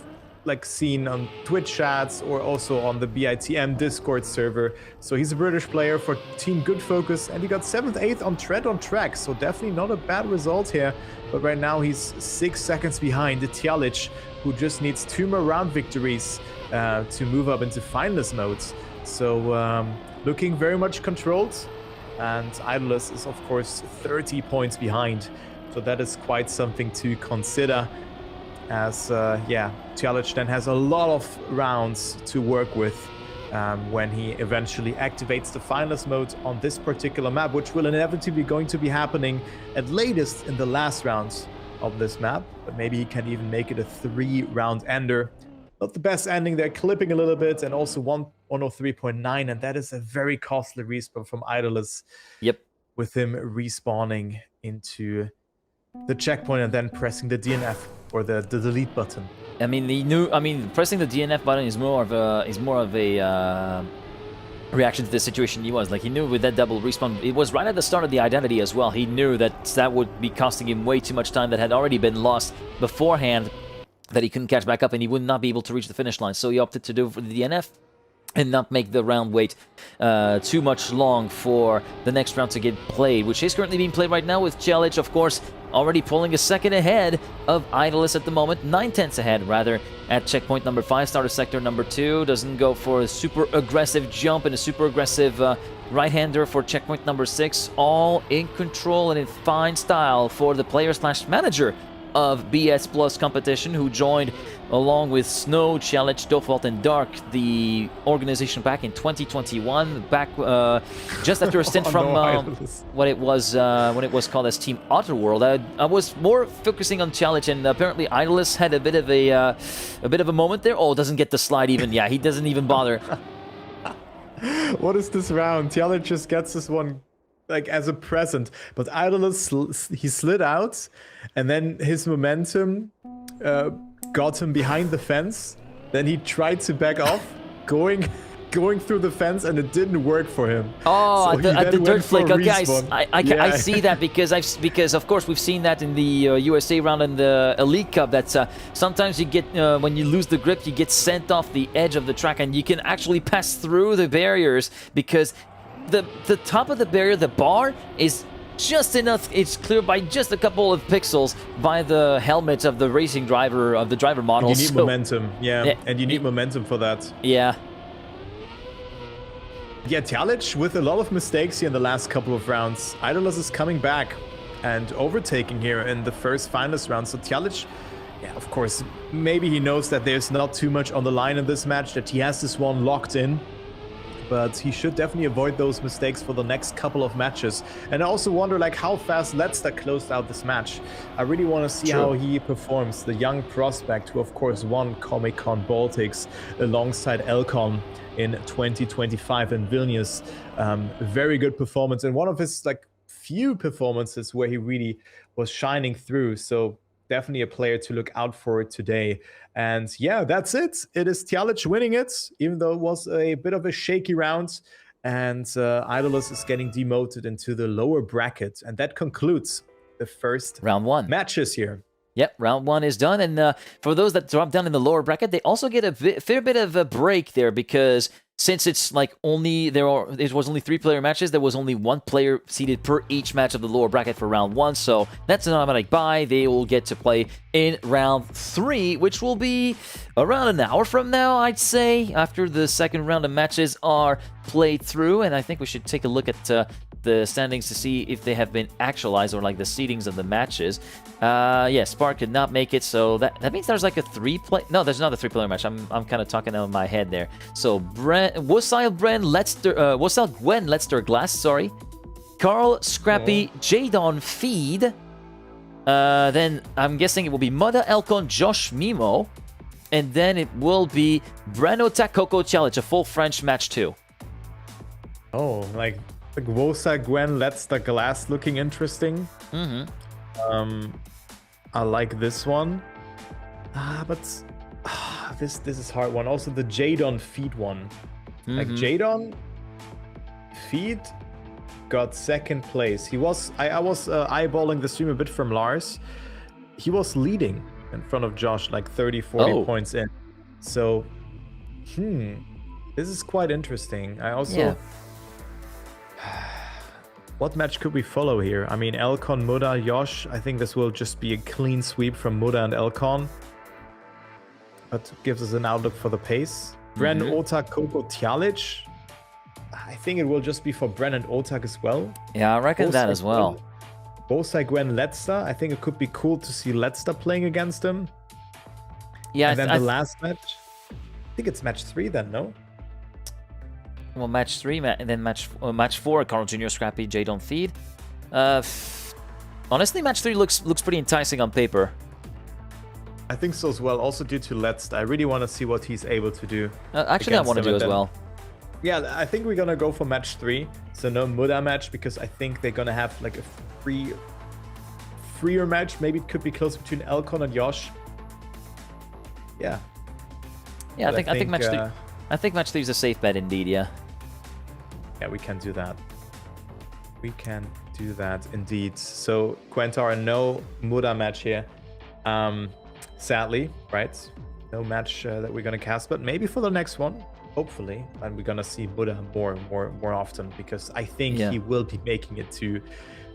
seen on Twitch chats or also on the BITM Discord server. So he's a British player for Team Good Focus, and he got 7th, 8th on Tread on Track, so definitely not a bad result here. But right now he's 6 seconds behind the Celik, who just needs 2 more round victories to move up into finalist mode. So looking very much controlled, and Idolist is of course 30 points behind. So that is quite something to consider, as Celik then has a lot of rounds to work with when he eventually activates the finalist mode on this particular map, which will inevitably going to be happening at latest in the last rounds of this map. But maybe he can even make it a 3-round ender. Not the best ending there, clipping a little bit, and also 103.9, and that is a very costly respawn from Idolist. Yep. With him respawning into the checkpoint and then pressing the DNF or the delete button. I mean, he knew. I mean, pressing the DNF button is more of a reaction to the situation he was. Like, he knew with that double respawn, it was right at the start of the identity as well. He knew that would be costing him way too much time that had already been lost beforehand, that he couldn't catch back up, and he would not be able to reach the finish line. So he opted to do for the DNF and not make the round wait too much long for the next round to get played, which is currently being played right now with Celik, of course, already pulling a second ahead of Idolist at the moment, 9/10 ahead, rather, at checkpoint number 5, starter sector number 2. Doesn't go for a super aggressive jump and a super aggressive right-hander for checkpoint number 6. All in control and in fine style for the player/manager of BS Plus competition, who joined along with Snow, Celik, Dofalt, and Dark, the organization back in 2021, back just after a stint from what it was when it was called as Team Otterworld. I was more focusing on Celik, and apparently Idolist had a bit of a moment there. Oh, doesn't get the slide even. Yeah, he doesn't even bother. What is this round? Celik just gets this one as a present, but Idolist, he slid out, and then his momentum got him behind the fence. Then he tried to back off, going through the fence, and it didn't work for him. Oh, so at the dirt flick. Okay, I see Yeah. that because of course we've seen that in the USA round and the Elite Cup. That's sometimes you get when you lose the grip, you get sent off the edge of the track, and you can actually pass through the barriers because the top of the barrier, the bar, is just enough. It's clear by just a couple of pixels by the helmet of the racing driver, of the driver model. You need momentum, yeah, and you need momentum for that. Yeah. Yeah, Celik with a lot of mistakes here in the last couple of rounds. Idolist is coming back and overtaking here in the first finalist round. So Celik, yeah, of course, maybe he knows that there's not too much on the line in this match, that he has this one locked in. But he should definitely avoid those mistakes for the next couple of matches. And I also wonder how fast Leicester closed out this match. I really want to see how he performs, the young prospect who of course won Comic-Con Baltics alongside Elcon in 2025 in Vilnius. Very good performance, and one of his few performances where he really was shining through. So definitely a player to look out for today. And yeah, that's it. It is Celik winning it, even though it was a bit of a shaky round. And Idolist is getting demoted into the lower bracket. And that concludes the first Round 1. matches here. Yep, round 1 is done. And for those that drop down in the lower bracket, they also get a fair bit of a break there because since it's like it was only 3-player matches, there was only 1 player seated per each match of the lower bracket for round 1. So that's an automatic bye. They will get to play in round 3, which will be around an hour from now, I'd say, after the second round of matches are played through. And I think we should take a look at the standings to see if they have been actualized or like the seedings of the matches. Yeah, Spark could not make it, so that means there's like a 3-play. No, there's not a 3-player match. I'm kind of talking out of my head there. So Wasile Gwen Letster Glass, sorry. Carl Scrappy Jadon Feed. Then I'm guessing it will be Moda Elcon Josh Mimo. And then it will be Breno Takoko Challenge, a full French match too. Oh, like Wosa Gwen lets the glass looking interesting. I like this one. But this is hard one. Also the Jadon Feed one. Like Jadon Feed got second place. He was I was eyeballing the stream a bit from Lars. He was leading in front of Josh like 30-40 points in. So this is quite interesting. I also what match could we follow here? I mean, Elcon, Muda, Yosh. I think this will just be a clean sweep from Muda and Elcon. But gives us an outlook for the pace. Bren, Otak, Koko, Tjalic. I think it will just be for Bren and Otak as well. Yeah, I reckon that as well. Bosai Gwen Letsta. I think it could be cool to see Letsta playing against him. Yeah, and then the last match. I think it's match 3 then, no? Well, match 3, and then match 4, Carl Jr., Scrappy, Jadon Feed. Honestly, match 3 looks pretty enticing on paper. I think so as well. Also due to Let's, I really want to see what he's able to do. Actually, I want to do as well. Yeah, I think we're gonna go for match 3. So no Muda match because I think they're gonna have like a freer match. Maybe it could be close between Elcon and Yosh. Yeah. Yeah, I think match 3. I think match 3 is a safe bet indeed. Yeah. Yeah, we can do that. We can do that indeed. So Quentar, no Muda match here. Sadly, right? No match that we're gonna cast, but maybe for the next one, hopefully, and we're gonna see Muda more often because I think he will be making it to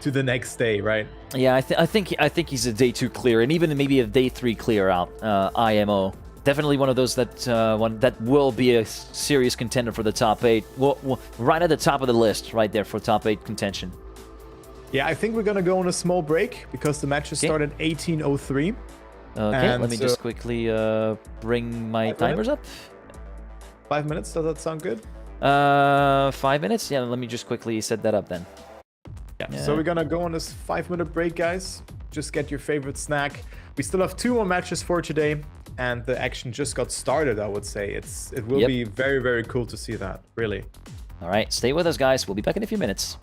the next day, right? Yeah, I think he's a day 2 clear, and even maybe a day 3 clear out. IMO. Definitely one of those that will be a serious contender for the top 8. Well, right at the top of the list, right there for top 8 contention. Yeah, I think we're gonna go on a small break because the matches started 18:03. Okay, and let me just quickly bring my timers up. 5 minutes, does that sound good? 5 minutes? Yeah, let me just quickly set that up then. Yeah. So we're gonna go on this 5-minute break, guys. Just get your favorite snack. We still have 2 more matches for today. And the action just got started, I would say. It will be very, very cool to see that, really. All right, stay with us, guys. We'll be back in a few minutes.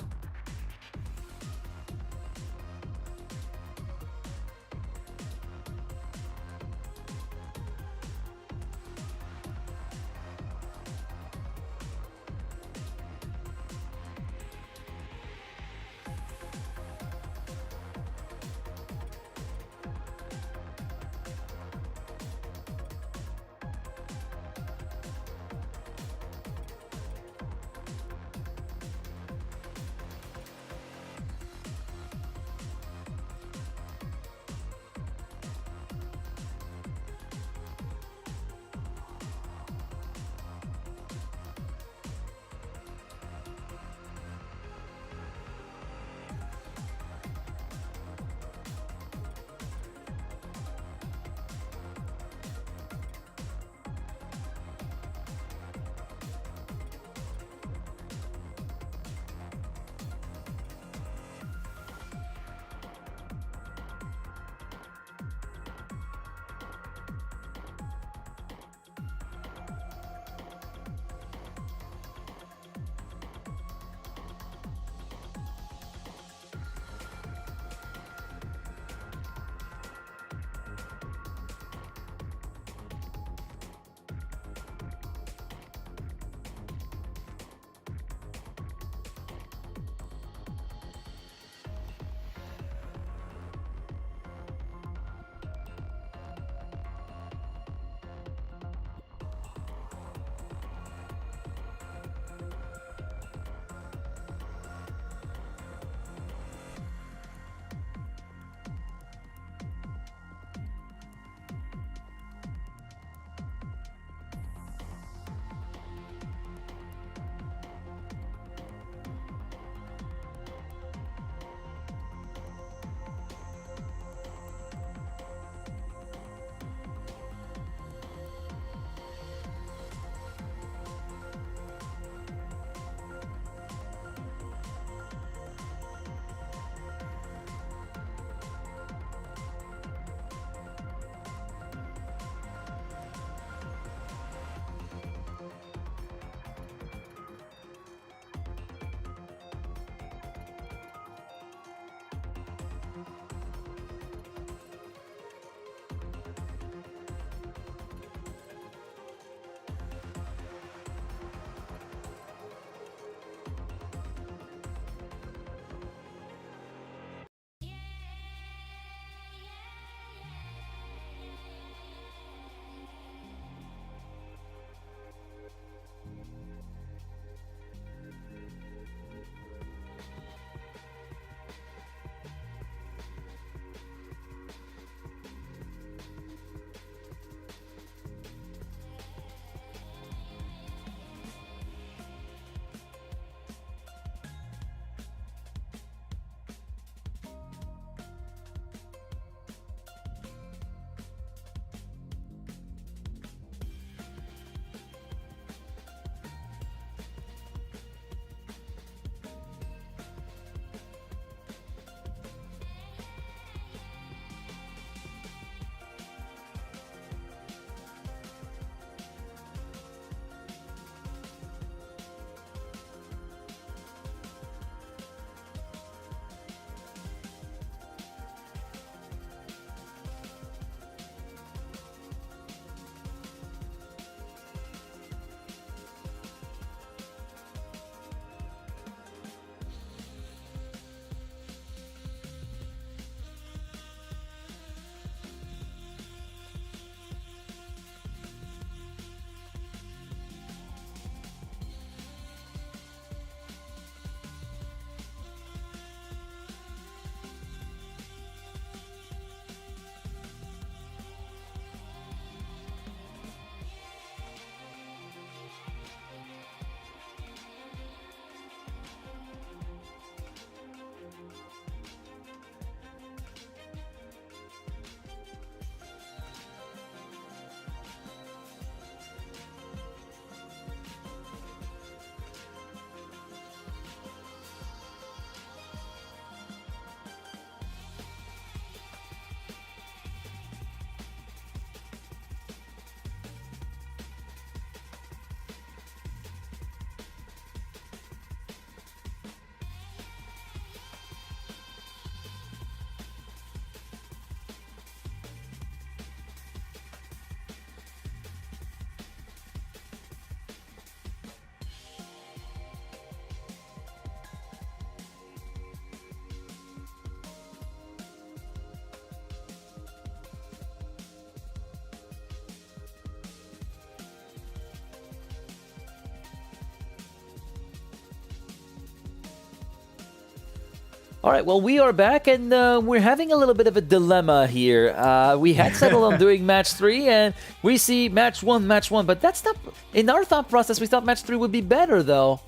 All right, well, we are back, and we're having a little bit of a dilemma here. We had settled on doing match 3, and we see match 1, but that's not... In our thought process, we thought match 3 would be better, though.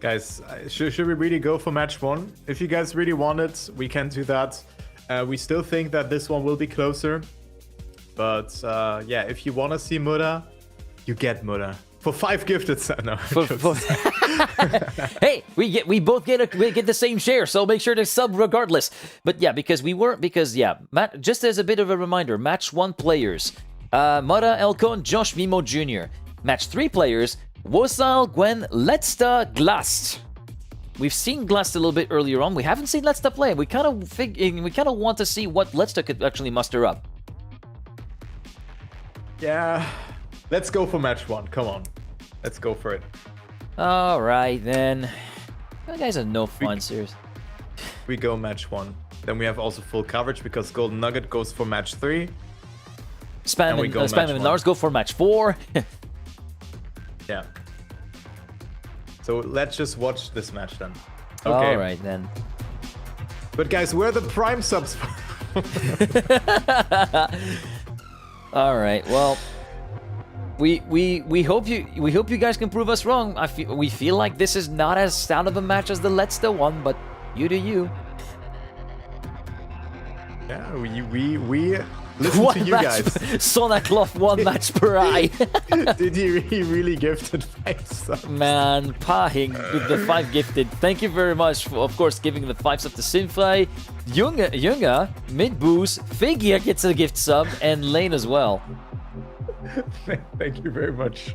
Guys, should we really go for match 1? If you guys really want it, we can do that. We still think that this one will be closer. But yeah, if you want to see Muda, you get Muda. For 5 gifted no. Hey, we both get the same share, so make sure to sub regardless. But yeah, because just as a bit of a reminder, match 1 players, Muda, Elkon, Josh, Mimo Jr. Match 3 players, Wosal, Gwen, Letsta, Glast. We've seen Glast a little bit earlier on. We haven't seen Letsta play. We kind of want to see what Letsta could actually muster up. Yeah, let's go for match 1. Come on, let's go for it. All right then. You guys are no fun, seriously. We go match 1. Then we have also full coverage because Golden Nugget goes for match 3. Spam and Lars go for match 4. Yeah. So let's just watch this match then. Okay. All right then. But guys, where are the Prime subs? All right. Well, we hope you guys can prove us wrong. We feel like this is not as sound of a match as the Letsta one, but you do you. Yeah, we listen to you guys. Sona Cloth 1 match per eye. Did he really gifted 5 subs? Man, Pahing with the 5 gifted. Thank you very much for, of course, giving the 5 sub to Sinfei. Junga, Midboos, Figia gets a gift sub, and Lane as well. Thank you very much.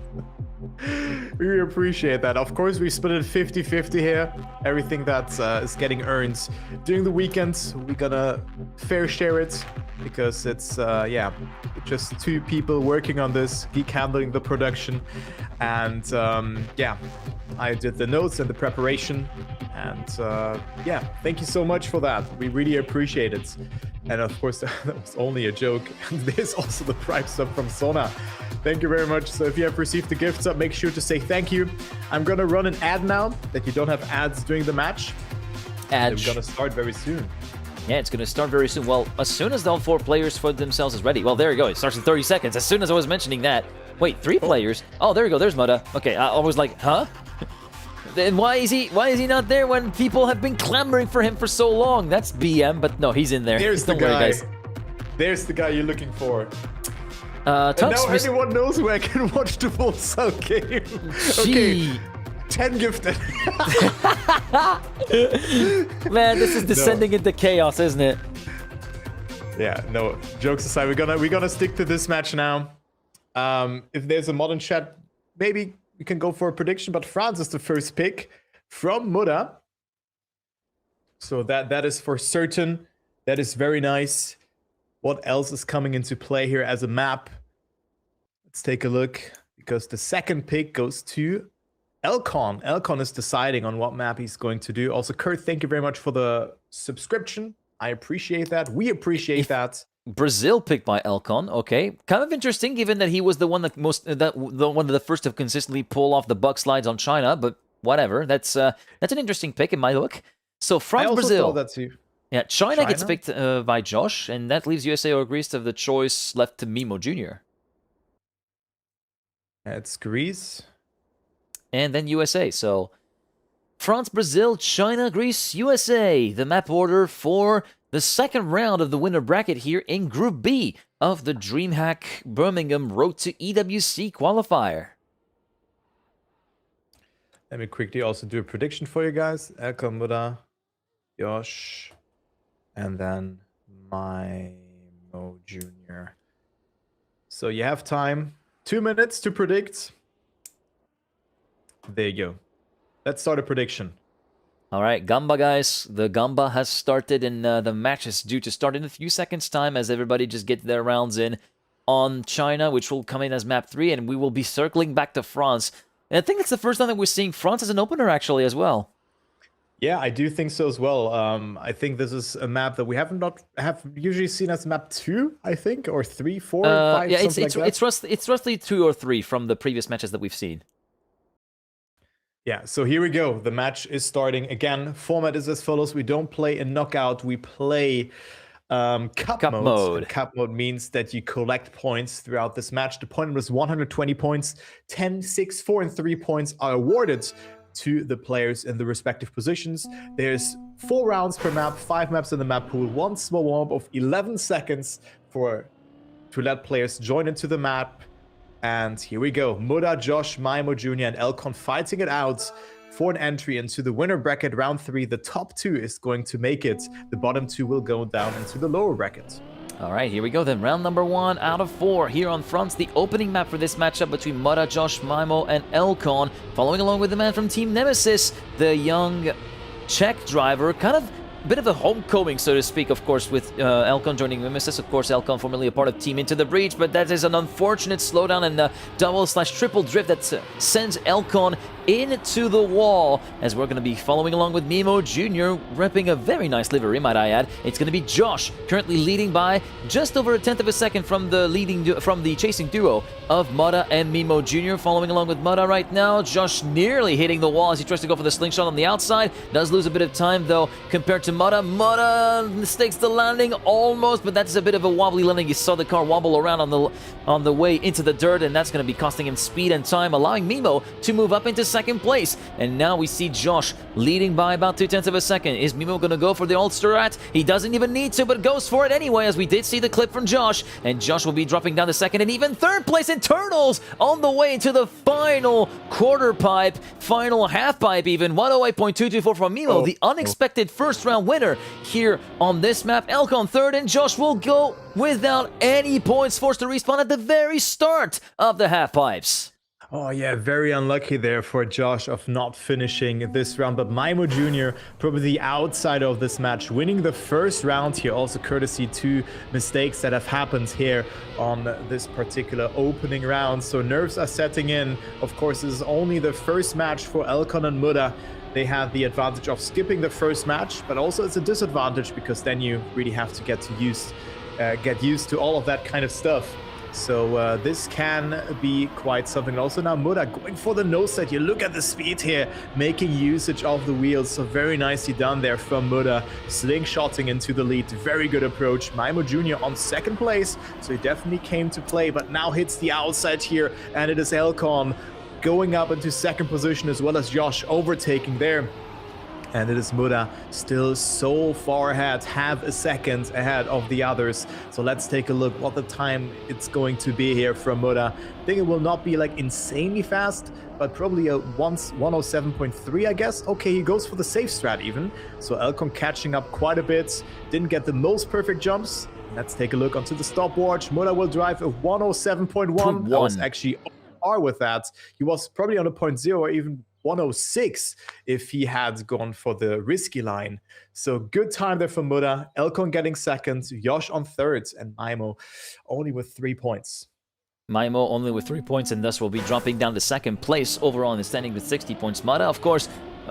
We really appreciate that. Of course, we split it 50-50 here. Everything that is getting earned during the weekends, we're gonna fair share it because it's just 2 people working on this, Geek handling the production, and yeah, I did the notes and the preparation, and yeah, thank you so much for that. We really appreciate it. And of course, that was only a joke. There's also the Prime sub from Sona. Thank you very much. So if you have received the gift sub, make sure to say thank you. I'm gonna run an ad now that you don't have ads during the match. It's gonna start very soon. Yeah, it's gonna start very soon. Well, as soon as all 4 players for themselves is ready. Well, there you go. It starts in 30 seconds. As soon as I was mentioning that. Wait, 3 players? Oh, there you go. There's Muda. Okay, I was like, huh? Then why is he not there when people have been clamoring for him for so long? That's BM, but no, he's in there. There's the Don't guy. worry, guys. There's the guy you're looking for. And now everyone knows where I can watch the full cell game. Okay, 10 gifted. Man, this is descending into chaos, isn't it? Yeah, no, jokes aside, we're gonna stick to this match now. If there's a modern chat, maybe we can go for a prediction, but France is the first pick from Muda. So that is for certain. That is very nice. What else is coming into play here as a map? Let's take a look, because the second pick goes to Elkon. Elkon is deciding on what map he's going to do. Also, Kurt, thank you very much for the subscription. I appreciate that. We appreciate that. Brazil picked by Elkon. Okay, kind of interesting, given that he was the one one of the first to consistently pull off the buck slides on China. But whatever, that's an interesting pick in my book. So France, Brazil. That too. Yeah, China gets picked by Josh, and that leaves USA or Greece to have the choice left to Mimo Jr. It's Greece. And then USA. So France, Brazil, China, Greece, USA. The map order for the second round of the winner bracket here in Group B of the DreamHack Birmingham Road to EWC qualifier. Let me quickly also do a prediction for you guys. Elkon, Muda, Josh, and then Mimo Jr. So you have time. 2 minutes to predict. There you go. Let's start a prediction. All right, Gamba, guys. The Gamba has started, and the match is due to start in a few seconds' time as everybody just gets their rounds in on China, which will come in as map 3, and we will be circling back to France. And I think it's the first time that we're seeing France as an opener, actually, as well. Yeah, I do think so as well. I think this is a map that we have usually seen as map 2, I think, or 3, 4, 5. Yeah, it's roughly 2 or 3 from the previous matches that we've seen. Yeah, so here we go. The match is starting. Again, format is as follows. We don't play a knockout. We play cup mode. And cup mode means that you collect points throughout this match. The point was 120 points. 10, 6, 4, and 3 points are awarded to the players in the respective positions. There's 4 rounds per map, 5 maps in the map pool, 1 small warm-up of 11 seconds to let players join into the map. And here we go. Muda, Josh, Maimo Jr., and Elcon fighting it out for an entry into the winner bracket round 3. The top 2 is going to make it. The bottom 2 will go down into the lower bracket. All right, here we go then. Round number 1 out of 4 here on Fronts, the opening map for this matchup between Muda, Josh, Maimo, and Elcon. Following along with the man from Team Nemesis, the young Czech driver, kind of a bit of a homecoming, so to speak, of course, with Elcon joining Nemesis. Of course, Elcon formerly a part of Team Into the Breach, but that is an unfortunate slowdown and double/triple drift that sends Elcon into the wall, as we're going to be following along with Mimo Jr. repping a very nice livery, might I add. It's going to be Josh, currently leading by just over a tenth of a second from the chasing duo of Muda and Mimo Jr. Following along with Muda right now. Josh nearly hitting the wall as he tries to go for the slingshot on the outside. Does lose a bit of time, though, compared to Muda. Muda mistakes the landing almost, but that's a bit of a wobbly landing. You saw the car wobble around on the way into the dirt, and that's going to be costing him speed and time, allowing Mimo to move up into second place. And now we see Josh leading by about 0.2 of a second. Is Mimo going to go for the old strat? He doesn't even need to, but goes for it anyway, as we did see the clip from Josh. And Josh will be dropping down to second and even third place in Turtles on the way into the final quarter pipe, final half pipe even. 108.224 from Mimo, the unexpected first round winner here on this map. Elcon third, and Josh will go without any points, forced to respawn at the very start of the half pipes. Oh yeah, very unlucky there for Josh of not finishing this round, but Maimo Jr. probably the outsider of this match, winning the first round here, also courtesy to mistakes that have happened here on this particular opening round. So nerves are setting in. Of course, this is only the first match for Elcon and Muda. They have the advantage of skipping the first match, but also it's a disadvantage because then you really have to get used to all of that kind of stuff. So this can be quite something. And also now Muda going for the nose set. You look at the speed here, making usage of the wheels. So very nicely done there from Muda, slingshotting into the lead. Very good approach. Maimo Jr. on second place, so he definitely came to play, but now hits the outside here, and it is Elcon going up into second position, as well as Josh overtaking there. And it is Muda still so far ahead, half a second ahead of the others. So let's take a look what the time it's going to be here from Muda. I think it will not be like insanely fast, but probably a 107.3, I guess. Okay, he goes for the safe strat even. So Elcon catching up quite a bit. Didn't get the most perfect jumps. Let's take a look onto the stopwatch. Muda will drive a 107.1. That was actually on par with that. He was probably on a 0.0 or even 106 if he had gone for the risky line. So good time there for Muda. Elcon getting second, Josh on third, and Maimo only with 3 points. Maimo only with 3 points, and thus will be dropping down to second place overall in the standing with 60 points. Muda, of course,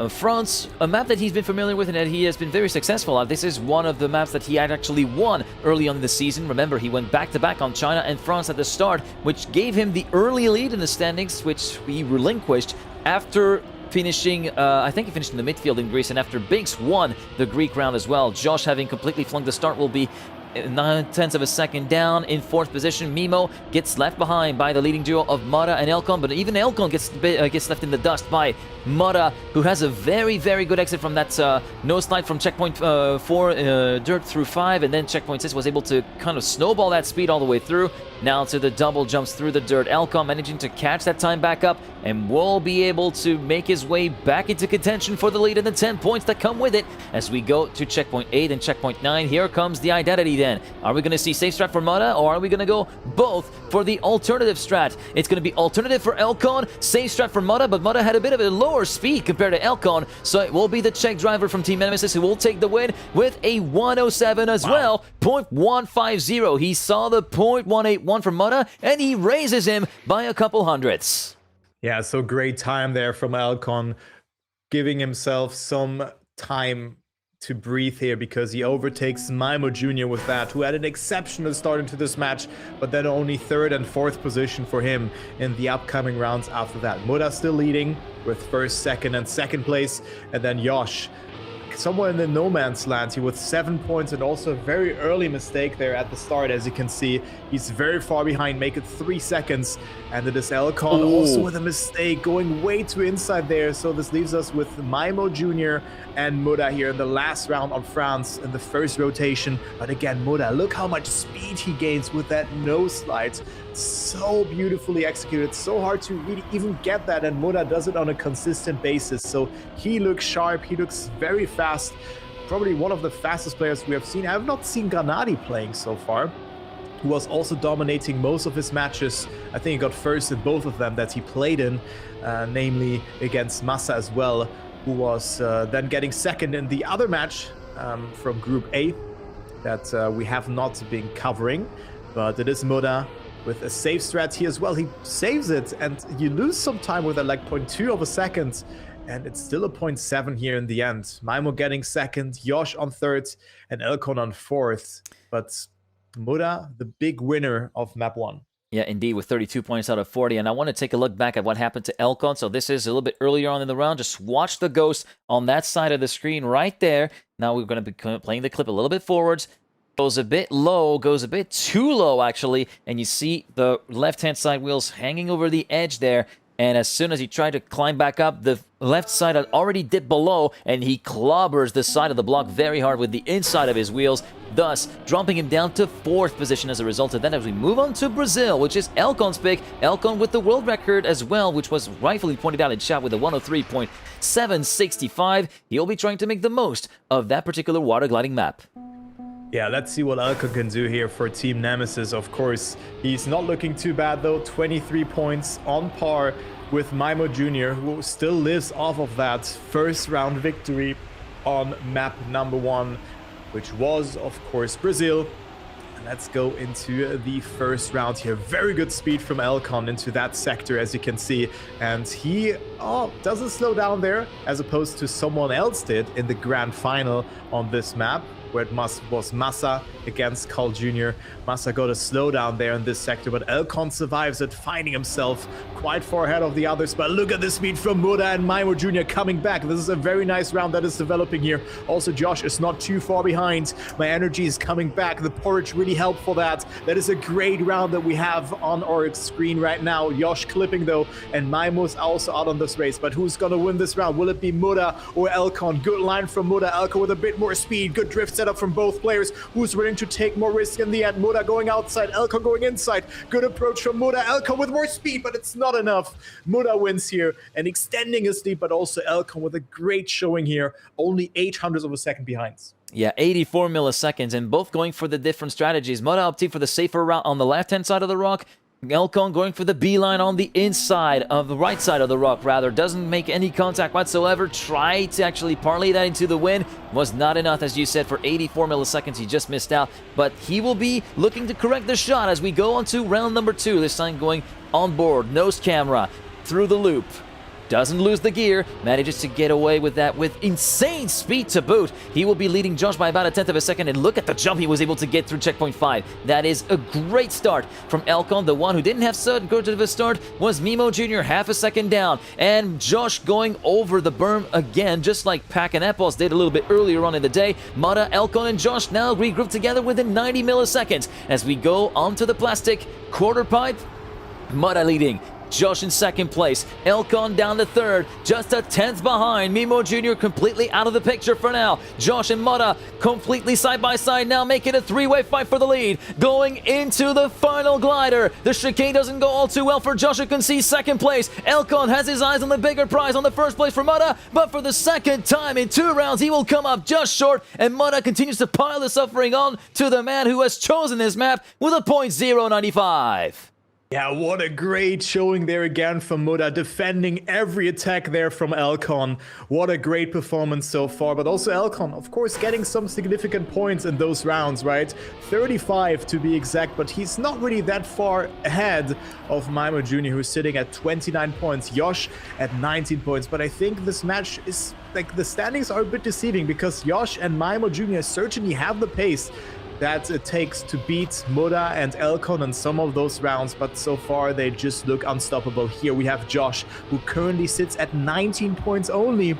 France, a map that he's been familiar with and that he has been very successful at. This is one of the maps that he had actually won early on in the season. Remember, he went back-to-back on China and France at the start, which gave him the early lead in the standings, which he relinquished after finishing, I think he finished in the midfield in Greece, and after Binks won the Greek round as well. Josh, having completely flunked the start, will be 9/10 of a second down in fourth position. Mimo gets left behind by the leading duo of Muda and Elcon, but even Elcon gets left in the dust by Muda, who has a very, very good exit from that nose slide from checkpoint 4, dirt through 5, and then checkpoint 6 was able to kind of snowball that speed all the way through. Now to the double jumps through the dirt. Elcon managing to catch that time back up and will be able to make his way back into contention for the lead and the 10 points that come with it as we go to checkpoint 8 and checkpoint 9. Here comes the identity then. Are we going to see safe strat for Muda, or are we going to go both for the alternative strat? It's going to be alternative for Elcon, safe strat for Muda, but Muda had a bit of a lower speed compared to Elcon, so it will be the Czech driver from Team Nemesis who will take the win with a 107 as well, 0.150. He saw the 0.181 from Muda, and he raises him by a couple hundredths. Yeah, so great time there from Elcon, giving himself some time to breathe here because he overtakes Maimo Jr. with that, who had an exceptional start into this match, but then only third and fourth position for him in the upcoming rounds after that. Muda still leading with first, second, and second place, and then Josh somewhere in the no man's land here with 7 points, and also a very early mistake there at the start. As you can see, he's very far behind, make it 3 seconds, and it is Elcon also with a mistake going way too inside there. So this leaves us with Maimo Jr. and Muda here in the last round on France in the first rotation. But again, Muda, look how much speed he gains with that nose slide. So beautifully executed, so hard to really even get that, and Muda does it on a consistent basis. So he looks sharp, he looks very fast, probably one of the fastest players we have seen. I have not seen Granadi playing so far, who was also dominating most of his matches. I think he got first in both of them that he played in, namely against Massa as well, who was then getting second in the other match from Group A that we have not been covering. But it is Muda with a save strat here as well. He saves it, and you lose some time with a like 0.2 of a second, and it's still a 0.7 here in the end. Maimo getting second, Josh on third, and Elcon on fourth. But Muda, the big winner of map 1. Yeah, indeed, with 32 points out of 40. And I want to take a look back at what happened to Elcon. So this is a little bit earlier on in the round. Just watch the ghost on that side of the screen right there. Now we're going to be playing the clip a little bit forwards. Goes a bit low, goes a bit too low, actually. And you see the left-hand side wheels hanging over the edge there. And as soon as he tried to climb back up, the left side had already dipped below, and he clobbers the side of the block very hard with the inside of his wheels, thus dropping him down to 4th position as a result of that. As we move on to Brazil, which is Elcon's pick, Elcon with the world record as well, which was rightfully pointed out in chat with a 103.765. He'll be trying to make the most of that particular water gliding map. Yeah, let's see what Elcon can do here for Team Nemesis. Of course, he's not looking too bad though. 23 points on par with Maimo Jr., who still lives off of that first round victory on map number 1, which was, of course, Brazil. And let's go into the first round here. Very good speed from Elcon into that sector, as you can see. And he doesn't slow down there, as opposed to someone else did in the grand final on this map, where it was Massa against Carl Jr. Massa got a slowdown there in this sector, but Elcon survives it, finding himself quite far ahead of the others. But look at the speed from Muda and Maimo Jr. coming back. This is a very nice round that is developing here. Also, Josh is not too far behind. My energy is coming back. The porridge really helped for that. That is a great round that we have on our screen right now. Josh clipping though, and Maimo's also out on this race. But who's gonna win this round? Will it be Muda or Elcon? Good line from Muda. Elcon with a bit more speed. Good drift setup from both players. Who's willing to take more risk in the end? Muda going outside, Elcon going inside. Good approach from Muda. Elcon with more speed, but it's not enough. Muda wins here and extending his lead, but also Elcon with a great showing here. Only 0.08 of a second behind. Yeah, 84 milliseconds, and both going for the different strategies. Muda opting for the safer route on the left-hand side of the rock. Elcon going for the beeline on the inside of the right side of the rock, rather. Doesn't make any contact whatsoever. Tried to actually parlay that into the win. Was not enough, as you said, for 84 milliseconds. He just missed out. But he will be looking to correct the shot as we go on to round number 2. This time going on board, nose camera, through the loop. Doesn't lose the gear, manages to get away with that with insane speed to boot. He will be leading Josh by about 1/10 of a second, and look at the jump he was able to get through checkpoint 5. That is a great start from Elcon. The one who didn't have so good of a start was Maimo Jr., half a second down. And Josh going over the berm again, just like Pac and Epos did a little bit earlier on in the day. Muda, Elcon, and Josh now regrouped together within 90 milliseconds. As we go onto the plastic quarter pipe, Muda leading. Josh in second place, Elcon down to third, just 1/10 behind. Maimo Jr. completely out of the picture for now. Josh and Muda completely side by side now, making a 3-way fight for the lead. Going into the final glider. The chicane doesn't go all too well for Josh, who can see second place. Elcon has his eyes on the bigger prize on the first place for Muda, but for the second time in 2 rounds, he will come up just short, and Muda continues to pile the suffering on to the man who has chosen this map with a .095. Yeah, what a great showing there again from Muda, defending every attack there from Elcon. What a great performance so far, but also Elcon, of course, getting some significant points in those rounds, right? 35 to be exact, but he's not really that far ahead of Maimo Jr., who's sitting at 29 points, Josh at 19 points, but I think this match is like the standings are a bit deceiving because Yosh and Maimo Jr. certainly have the pace that it takes to beat Muda and Elcon in some of those rounds, but so far they just look unstoppable. Here we have Josh, who currently sits at 19 points only,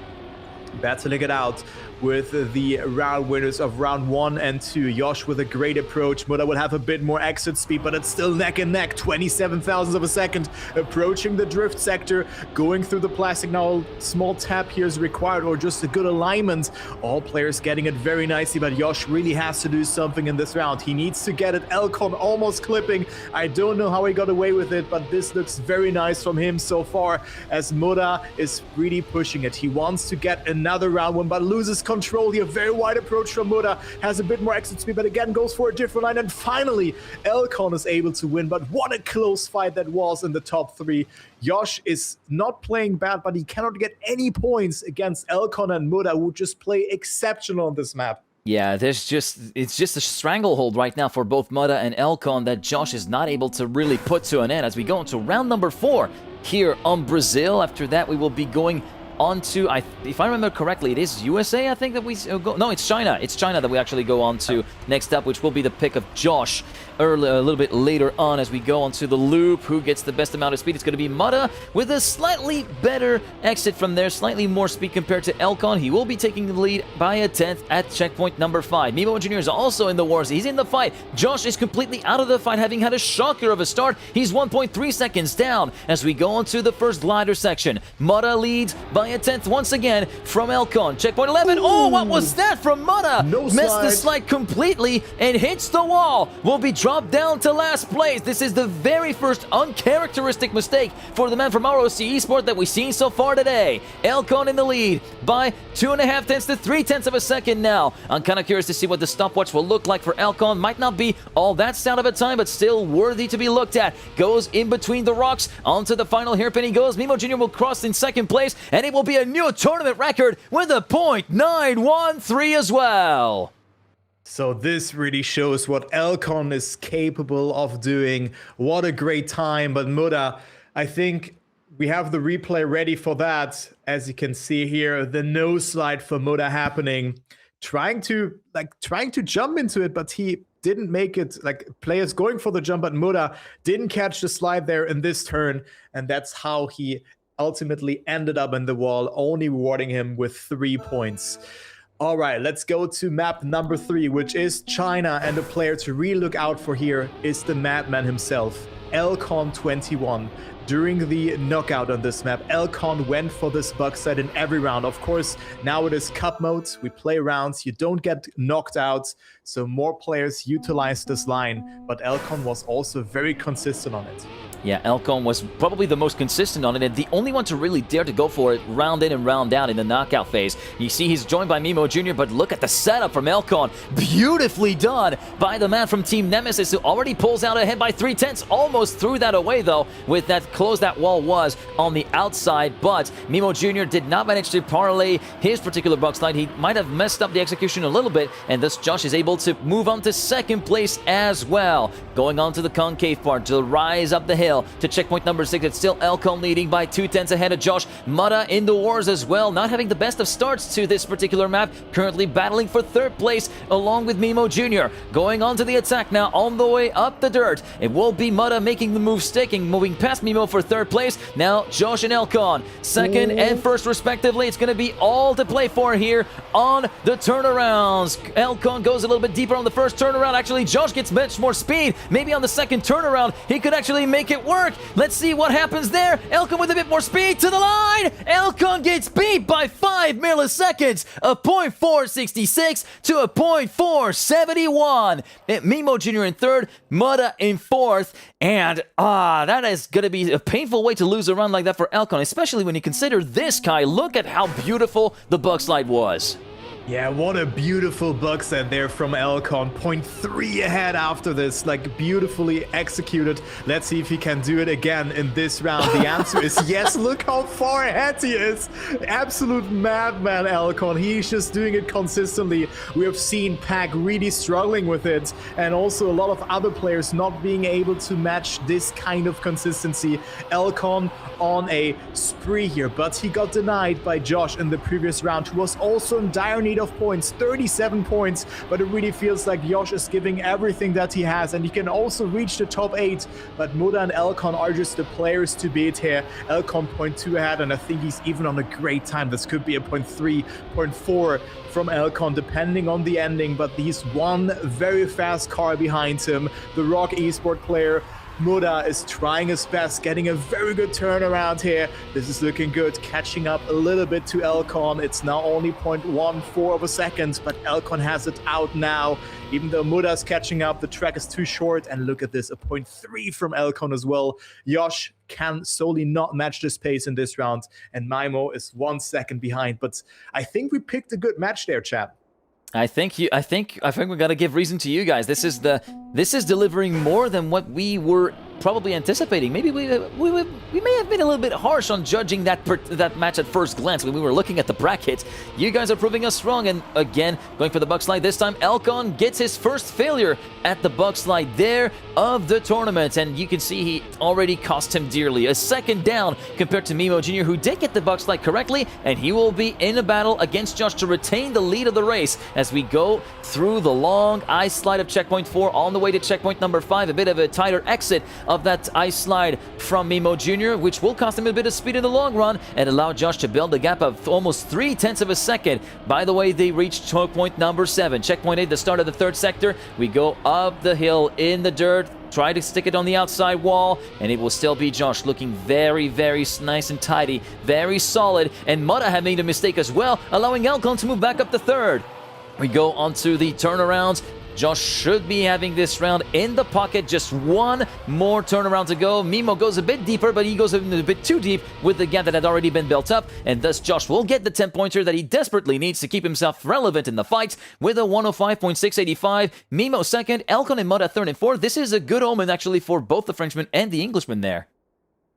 battling it out with the round winners of round 1 and 2. Yosh with a great approach. Muda will have a bit more exit speed, but it's still neck and neck. 27 thousandths of a second, approaching the drift sector, going through the plastic. Now a small tap here is required, or just a good alignment. All players getting it very nicely, but Yosh really has to do something in this round. He needs to get it. Elcon almost clipping. I don't know how he got away with it, but this looks very nice from him so far, as Muda is really pushing it. He wants to get another round one, but loses control here. Very wide approach from Muda. Has a bit more exit speed, but again goes for a different line. And finally, Elcon is able to win. But what a close fight that was in the top 3. Yosh is not playing bad, but he cannot get any points against Elcon and Muda, who just play exceptional on this map. Yeah, it's just a stranglehold right now for both Muda and Elcon that Josh is not able to really put to an end as we go into round number 4 here on Brazil. After that, we will be going on to, if I remember correctly, it is USA, I think, that we go. No, it's China. It's China that we actually go on to next up, which will be the pick of Josh a little bit later on as we go onto the loop. Who gets the best amount of speed? It's going to be Muda with a slightly better exit from there, slightly more speed compared to Elcon. He will be taking the lead by a 10th at checkpoint number 5. Mimo Jr. is also in the wars. He's in the fight. Josh is completely out of the fight, having had a shocker of a start. He's 1.3 seconds down as we go onto the first glider section. Muda leads by a 10th once again from Elcon. Checkpoint 11. Ooh. Oh, what was that from Muda? Missed the slide completely and hits the wall. Will be dropped down to last place. This is the very first uncharacteristic mistake for the man from ROC Esport that we've seen so far today. Elcon in the lead by 2.5 tenths to 3 tenths of a second now. I'm kind of curious to see what the stopwatch will look like for Elcon. Might not be all that sound of a time, but still worthy to be looked at. Goes in between the rocks. Onto the final hairpin he goes. Mimo Jr. will cross in second place, and it will be a new tournament record with a .913 as well. So this really shows what Elcon is capable of doing. What a great time. But Muda, I think we have the replay ready for that. As you can see here, the no slide for Muda happening. Trying to jump into it, but he didn't make it. Like, players going for the jump, but Muda didn't catch the slide there in this turn. And that's how he ultimately ended up in the wall, only rewarding him with 3 points. All right, let's go to map number 3, which is China, and the player to really look out for here is the madman himself, Elcon 21. During the knockout on this map, Elcon went for this bug set in every round. Of course, now it is cup mode. We play rounds. You don't get knocked out, so more players utilize this line. But Elcon was also very consistent on it. Yeah, Elcon was probably the most consistent on it, and the only one to really dare to go for it round in and round out in the knockout phase. You see he's joined by Mimo Jr., but look at the setup from Elcon. Beautifully done by the man from Team Nemesis, who already pulls out ahead by 3 tenths. Almost threw that away, though, with that close that wall was on the outside, but Mimo Jr. did not manage to parlay his particular bug slide. He might have messed up the execution a little bit, and thus Josh is able to move on to second place as well. Going on to the concave part to rise up the hill to checkpoint number 6. It's still Elcon leading by 2 tenths ahead of Josh. Muda in the wars as well, not having the best of starts to this particular map, currently battling for 3rd place along with Mimo Jr. Going on to the attack now on the way up the dirt. It will be Muda making the move, sticking, moving past Mimo for 3rd place. Now Josh and Elcon, 2nd and 1st respectively. It's going to be all to play for here on the turnarounds. Elcon goes a little bit deeper on the first turnaround. Actually, Josh gets much more speed. Maybe on the second turnaround, he could actually make it work. Let's see what happens there. Elcon with a bit more speed to the line. Elcon gets beat by 5 milliseconds. A .466 to a .471. Mimo Jr. in 3rd, Muda in 4th. And that is going to be a painful way to lose a run like that for Elcon, especially when you consider this guy. Look at how beautiful the bug slide was. Yeah, what a beautiful bug set there from Elcon. 0.3 ahead after this, like beautifully executed. Let's see if he can do it again in this round. The answer is yes. Look how far ahead he is. Absolute madman, Elcon. He's just doing it consistently. We have seen Pack really struggling with it, and also a lot of other players not being able to match this kind of consistency. Elcon on a spree here, but he got denied by Josh in the previous round, who was also in dire need of points, 37 points, but it really feels like Josh is giving everything that he has, and he can also reach the top 8, but Muda and Elcon are just the players to beat here. Elcon 0.2 ahead, and I think he's even on a great time. This could be a 0.3, 0.4 from Elcon, depending on the ending, but he's one very fast car behind him. The Rock Esport player Muda is trying his best, getting a very good turnaround here. This is looking good, catching up a little bit to Elcon. It's now only 0.14 of a second, but Elcon has it out now. Even though Muda's catching up, the track is too short. And look at this, a 0.3 from Elcon as well. Josh can solely not match this pace in this round, and Maimo is 1 second behind. But I think we picked a good match there, chat. I think we got to give reason to you guys. This is delivering more than what we were probably anticipating. Maybe we may have been a little bit harsh on judging that match at first glance when we were looking at the bracket. You guys are proving us wrong, and again, going for the bug slide this time. Elcon gets his first failure at the bug slide there of the tournament, and you can see he already cost him dearly. A second down compared to Mimo Jr., who did get the bug slide correctly, and he will be in a battle against Josh to retain the lead of the race as we go through the long ice slide of checkpoint 4 on the way to checkpoint number 5. A bit of a tighter exit of that ice slide from Mimo Jr., which will cost him a bit of speed in the long run and allow Josh to build a gap of almost 0.3 of a second. By the way, they reached checkpoint number 7. Checkpoint 8, the start of the third sector. We go up the hill in the dirt, try to stick it on the outside wall, and it will still be Josh looking very, very nice and tidy, very solid. And Muda had made a mistake as well, allowing Elcon to move back up the third. We go on to the turnarounds. Josh should be having this round in the pocket. Just one more turnaround to go. Mimo goes a bit deeper, but he goes a bit too deep with the gap that had already been built up, and thus Josh will get the 10-pointer that he desperately needs to keep himself relevant in the fight with a 105.685. Mimo second, Elcon and Muda third and fourth. This is a good omen actually for both the Frenchman and the Englishman there.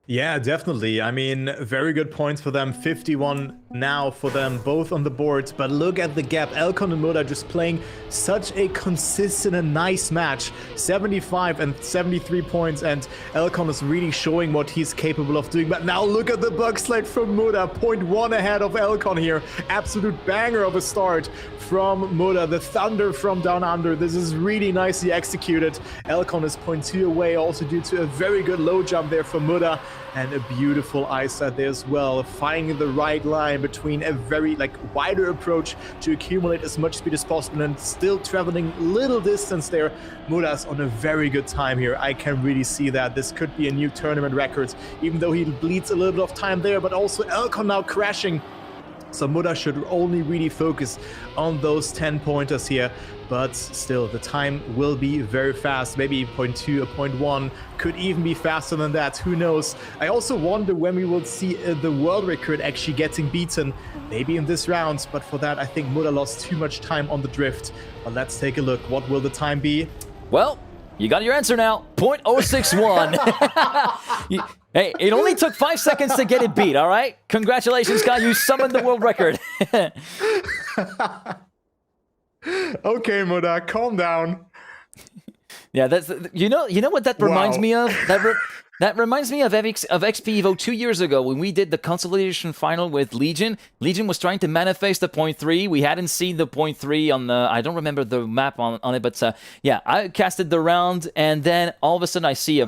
Yeah, definitely. I mean, very good points for them. 51 now for them, both on the board. But look at the gap. Elcon and Muda just playing such a consistent and nice match. 75 and 73 points, and Elcon is really showing what he's capable of doing. But now look at the bug slide from Muda. 0.1 ahead of Elcon here. Absolute banger of a start from Muda. The thunder from down under. This is really nicely executed. Elcon is 0.2 away, also due to a very good low jump there from Muda. And a beautiful ice slide there as well, finding the right line between a very wider approach to accumulate as much speed as possible and still traveling little distance there. Muda's on a very good time here. I can really see that this could be a new tournament record, even though he bleeds a little bit of time there, but also Elcon now crashing. So Muda should only really focus on those 10-pointers here, but still, the time will be very fast. Maybe 0.2 or 0.1, could even be faster than that, who knows. I also wonder when we will see the world record actually getting beaten, maybe in this round, but for that I think Muda lost too much time on the drift. But let's take a look. What will the time be? Well, you got your answer now. 0.061. Hey, it only took 5 seconds to get it beat, all right? Congratulations, guy. You summoned the world record. Okay, Muda, calm down. Yeah, that's you know what that reminds me of? That reminds me of XP Evo 2 years ago when we did the consolidation final with Legion. Legion was trying to manifest the 0.3. We hadn't seen the 0.3 on the... I don't remember the map on it, but yeah, I casted the round, and then all of a sudden I see a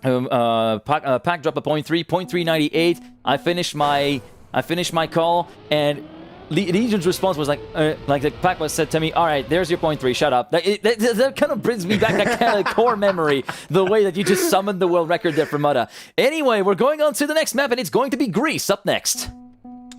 pack drop a 0.398. I finished my call, and Legion's response was like the pack was said to me, all right, there's your 0.3, shut up. That kind of brings me back that kind of core memory, the way that you just summoned the world record there from Muda. Anyway, we're going on to the next map, and it's going to be Greece up next.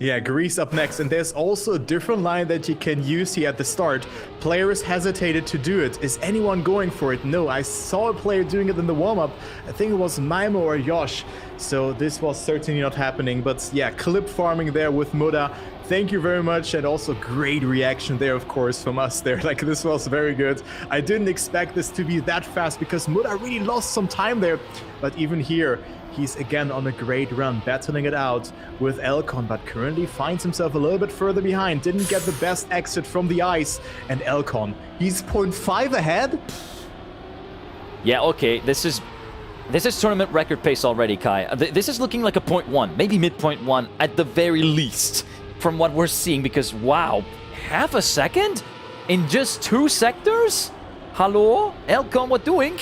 Yeah, Greece up next, and there's also a different line that you can use here at the start. Players hesitated to do it. Is anyone going for it? No, I saw a player doing it in the warm-up. I think it was Maimo or Josh, so this was certainly not happening. But yeah, clip farming there with Muda. Thank you very much, and also great reaction there, of course, from us there. Like, this was very good. I didn't expect this to be that fast because Muda really lost some time there. But even here, he's again on a great run, battling it out with Elcon, but currently finds himself a little bit further behind. Didn't get the best exit from the ice. And Elcon, he's 0.5 ahead? Yeah, okay, this is tournament record pace already, Kai. This is looking like a 0.1, maybe mid-0.1 at the very least, from what we're seeing, because, wow, half a second? In just 2 sectors? Hello? Elcon, what doing?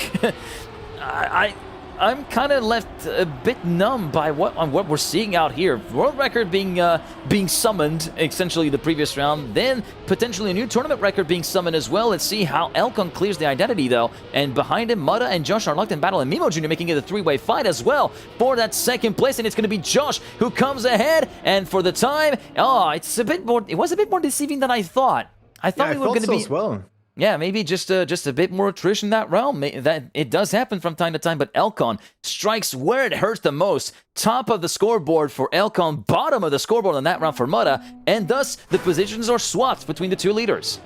I'm kind of left a bit numb by what we're seeing out here. World record being summoned, essentially the previous round, then potentially a new tournament record being summoned as well. Let's see how Elcon clears the identity, though. And behind him, Muda and Josh are locked in battle, and Mimo Jr. making it a 3-way fight as well for that second place, and it's going to be Josh who comes ahead. And for the time, it was a bit more deceiving than I thought. I thought we were going to be as well. Yeah, maybe just a bit more attrition in that realm. That it does happen from time to time, but Elcon strikes where it hurts the most. Top of the scoreboard for Elcon, bottom of the scoreboard on that round for Muda, and thus the positions are swapped between the two leaders.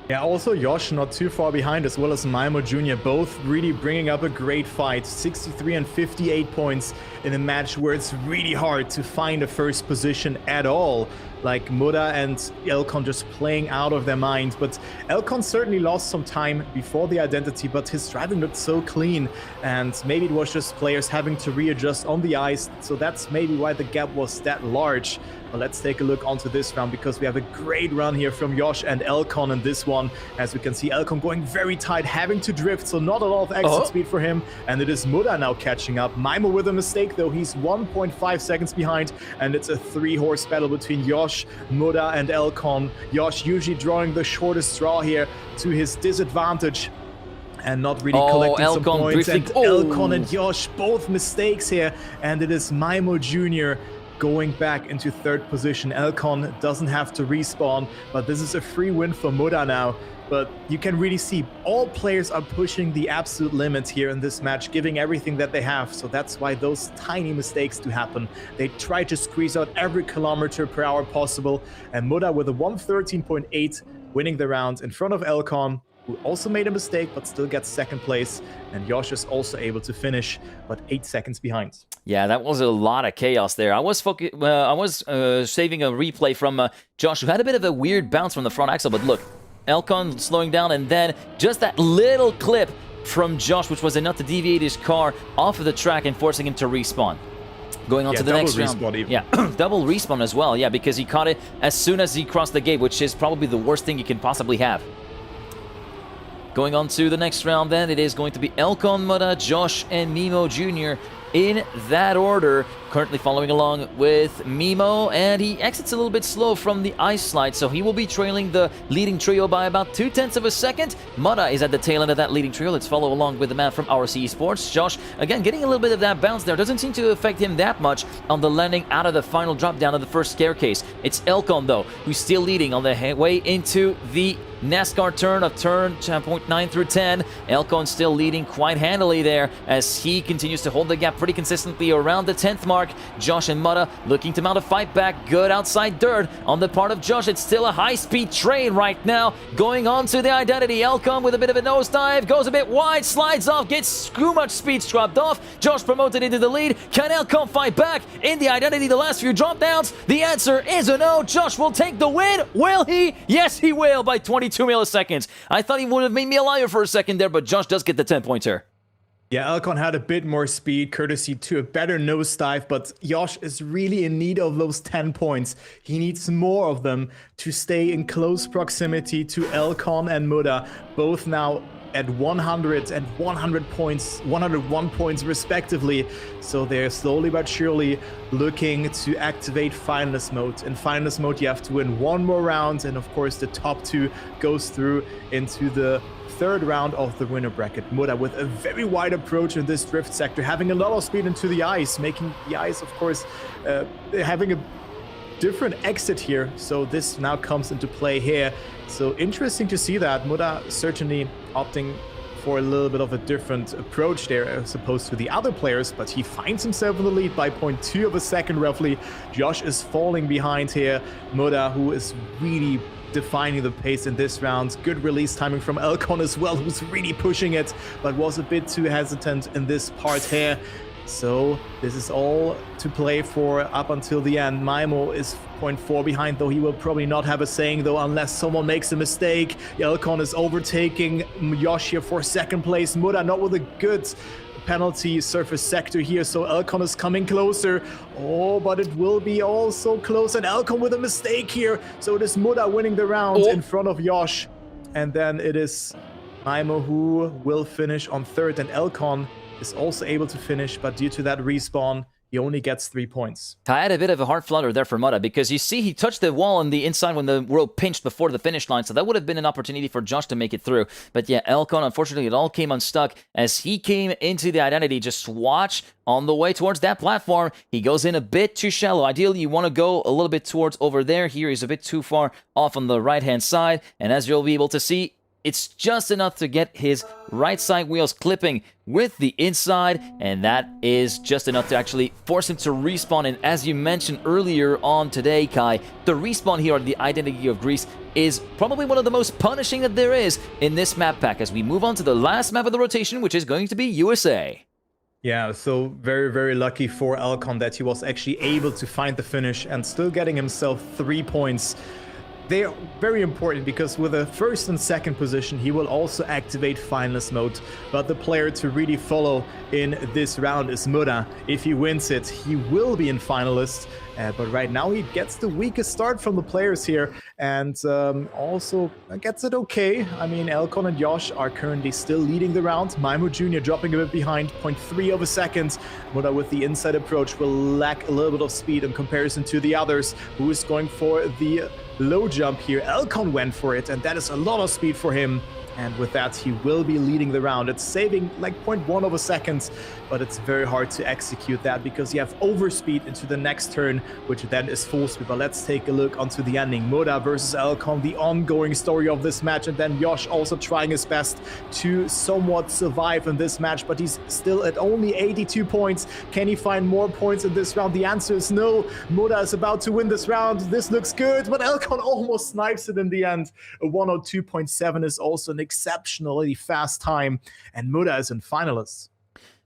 Yeah, also Josh not too far behind, as well as Mimo Jr. Both really bringing up a great fight. 63 and 58 points in a match where it's really hard to find a first position at all. Like Muda and Elcon just playing out of their minds. But Elcon certainly lost some time before the identity, but his driving looked so clean. And maybe it was just players having to readjust on the ice. So that's maybe why the gap was that large. But let's take a look onto this round, because we have a great run here from Josh and Elcon in this one. As we can see, Elcon going very tight, having to drift, so not a lot of exit speed for him. And it is Muda now catching up. Mimo with a mistake, though. He's 1.5 seconds behind, and it's a 3-horse battle between Josh, Muda, and Elcon. Josh usually drawing the shortest straw here to his disadvantage, and not really collecting some points. And Elcon and Josh, both mistakes here. And it is Mimo Jr. going back into 3rd position. Elcon doesn't have to respawn, but this is a free win for Muda now. But you can really see all players are pushing the absolute limits here in this match, giving everything that they have. So that's why those tiny mistakes do happen. They try to squeeze out every kilometer per hour possible. And Muda with a 113.8 winning the round in front of Elcon, who also made a mistake but still gets 2nd place. And Josh is also able to finish, but 8 seconds behind. Yeah, that was a lot of chaos there. I was saving a replay from Josh, who had a bit of a weird bounce from the front axle, but look, Elcon slowing down, and then just that little clip from Josh, which was enough to deviate his car off of the track and forcing him to respawn. Going on to the next round. Yeah, double respawn as well, yeah, because he caught it as soon as he crossed the gate, which is probably the worst thing you can possibly have. Going on to the next round then, it is going to be Elcon, Muda, Josh, and Mimo Jr. in that order. Currently following along with Mimo, and he exits a little bit slow from the ice slide, so he will be trailing the leading trio by about 0.2 of a second. Muda is at the tail end of that leading trio. Let's follow along with the man from RC Esports. Josh, again, getting a little bit of that bounce there. Doesn't seem to affect him that much on the landing out of the final drop down of the first staircase. It's Elcon, though, who's still leading on the way into the NASCAR turn of turn 0.9 through 10. Elcon still leading quite handily there as he continues to hold the gap pretty consistently around the 10th mark. Josh and Muda looking to mount a fight back. Good outside dirt on the part of Josh. It's still a high-speed train right now. Going on to the identity. Elcon with a bit of a nosedive. Goes a bit wide. Slides off. Gets too much speed scrubbed off. Josh promoted into the lead. Can Elcon fight back in the identity the last few drop downs? The answer is a no. Josh will take the win. Will he? Yes, he will by 22 milliseconds. I thought he would have made me a liar for a second there, but Josh does get the 10-pointer. Yeah, Elcon had a bit more speed, courtesy to a better nosedive, but Josh is really in need of those 10 points. He needs more of them to stay in close proximity to Elcon and Muda, both now at 100 and 100 points, 101 points respectively. So they're slowly but surely looking to activate finalist mode. In finalist mode, you have to win one more round, and of course the top 2 goes through into the 3rd round of the winner bracket. Muda with a very wide approach in this drift sector, having a lot of speed into the ice, making the ice, of course, having a different exit here. So this now comes into play here. So interesting to see that. Muda certainly opting for a little bit of a different approach there as opposed to the other players, but he finds himself in the lead by 0.2 of a second roughly. Josh is falling behind here. Moda, who is really defining the pace in this round. Good release timing from Elcon as well, who's really pushing it, but was a bit too hesitant in this part here. So this is all to play for up until the end. Maimo is 0.4 behind, though he will probably not have a saying, though, unless someone makes a mistake. Elcon is overtaking Yosh here for second place. Muda not with a good penalty surface sector here, so Elcon is coming closer. Oh, but it will be also close, and Elcon with a mistake here. So it is Muda winning the round in front of Yosh. And then it is Maimo who will finish on third, and Elcon is also able to finish, but due to that respawn, he only gets 3 points. I had a bit of a heart flutter there for Muda, because you see he touched the wall on the inside when the rope pinched before the finish line, so that would have been an opportunity for Josh to make it through. But yeah, Elcon, unfortunately, it all came unstuck as he came into the identity. Just watch on the way towards that platform. He goes in a bit too shallow. Ideally, you want to go a little bit towards over there. Here, he's a bit too far off on the right-hand side, and as you'll be able to see, it's just enough to get his right side wheels clipping with the inside, and that is just enough to actually force him to respawn. And as you mentioned earlier on today, Kai, the respawn here on the Identity of Greece is probably one of the most punishing that there is in this map pack as we move on to the last map of the rotation, which is going to be USA. Yeah, so very, very lucky for Elcon that he was actually able to find the finish and still getting himself 3 points. They are very important because with a first and second position, he will also activate finalist mode. But the player to really follow in this round is Muda. If he wins it, he will be in finalist. But right now he gets the weakest start from the players here, and also gets it okay. I mean, Elcon and Josh are currently still leading the round. Maimo Jr. dropping a bit behind, 0.3 of a second. Muda with the inside approach will lack a little bit of speed in comparison to the others, who is going for the low jump here. Elcon went for it, and that is a lot of speed for him. And with that, he will be leading the round. It's saving like 0.1 of a second, but it's very hard to execute that because you have overspeed into the next turn, which then is full speed. But let's take a look onto the ending. Muda versus Elcon, the ongoing story of this match. And then Yosh also trying his best to somewhat survive in this match, but he's still at only 82 points. Can he find more points in this round? The answer is no. Muda is about to win this round. This looks good, but Elcon almost snipes it in the end. A 102.7 is also an exceptionally fast time, and Muda is in finalists.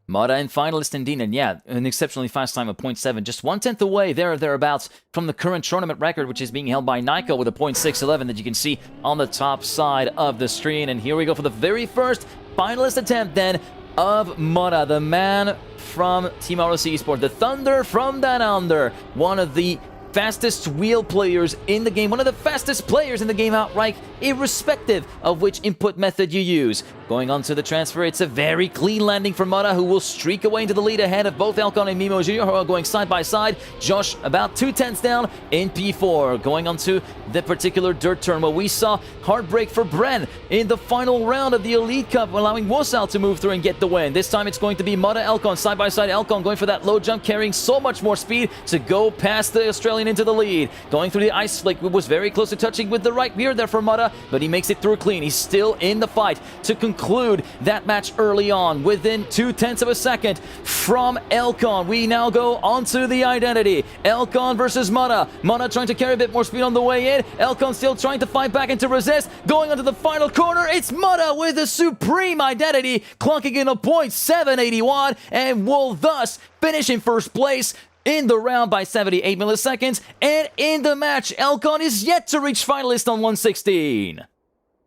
Muda in finalist indeed, and yeah, an exceptionally fast time of 0.7, just 1/10 away there or thereabouts from the current tournament record, which is being held by Nico with a 0.611 that you can see on the top side of the screen. And here we go for the very first finalist attempt then of Muda, the man from Team ROC Esports, the Thunder from Down Under, one of the fastest wheel players in the game, one of the fastest players in the game outright, irrespective of which input method you use. Going on to the transfer, it's a very clean landing for Muda, who will streak away into the lead ahead of both Elcon and Mimo Jr., who are going side by side. Josh about 2/10 down in P4. Going on to the particular dirt turn where we saw heartbreak for Bren in the final round of the Elite Cup, allowing Wosal to move through and get the win. This time it's going to be Muda, Elcon side by side. Elcon going for that low jump, carrying so much more speed to go past the Australian into the lead. Going through the ice flake, was very close to touching with the right rear there for Muda, but he makes it through clean. He's still in the fight to conclude that match early on within 2/10 of a second from Elcon. We now go onto the identity. Elcon versus Muda. Muda trying to carry a bit more speed on the way in. Elcon still trying to fight back and to resist. Going onto the final corner, it's Muda with a supreme identity, clocking in a 0.781 and will thus finish in first place in the round by 78 milliseconds. And in the match, Elcon is yet to reach finalist on 116.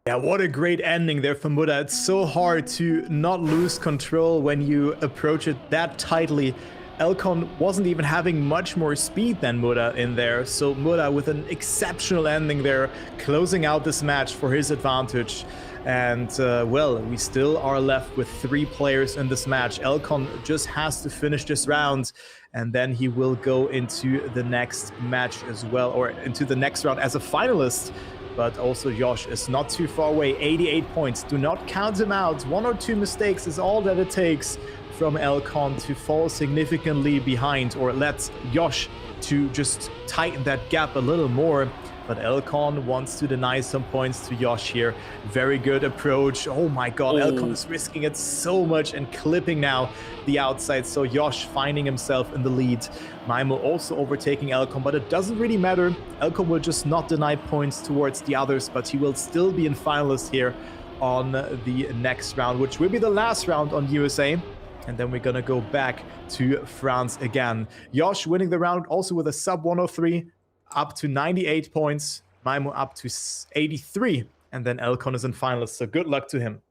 Yeah, what a great ending there for Muda. It's so hard to not lose control when you approach it that tightly. Elcon wasn't even having much more speed than Muda in there, so Muda with an exceptional ending there, closing out this match for his advantage. And, well, we still are left with 3 players in this match. Elcon just has to finish this round, and then he will go into the next match as well, or into the next round as a finalist. But also Josh is not too far away, 88 points. Do not count him out. 1 or 2 mistakes is all that it takes from Elcon to fall significantly behind, or let Josh to just tighten that gap a little more. but Elcon wants to deny some points to Yosh here. Very good approach. Oh my god, Elcon is risking it so much and clipping now the outside, so Yosh finding himself in the lead. Maimo also overtaking Elcon, but it doesn't really matter. Elcon will just not deny points towards the others, but he will still be in finalist here on the next round, which will be the last round on USA. And then we're gonna go back to France again. Yosh winning the round also with a sub 103, up to 98 points. Maimo up to 83. And then Elcon is in finalist, so good luck to him.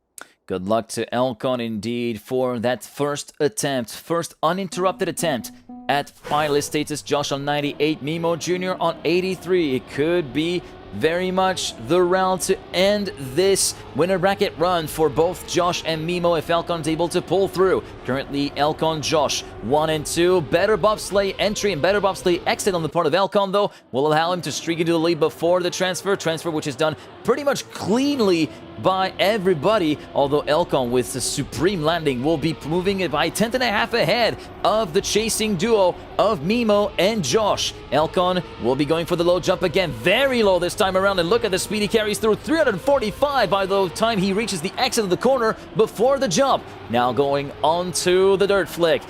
Good luck to Elcon indeed for that first attempt, first uninterrupted attempt at finalist status. Josh on 98, Mimo Jr. on 83. It could be very much the round to end this winner bracket run for both Josh and Mimo if Elcon's able to pull through. Currently, Elcon, Josh, 1 and 2. Better bobsleigh entry and better bobsleigh exit on the part of Elcon, though, will allow him to streak into the lead before the transfer which is done pretty much cleanly by everybody, although Elcon with the supreme landing will be moving it by 10th and a half ahead of the chasing duo of Mimo and Josh. Elcon will be going for the low jump again, very low this time around, and look at the speed he carries through, 345 by the time he reaches the exit of the corner before the jump. Now going on to the dirt flick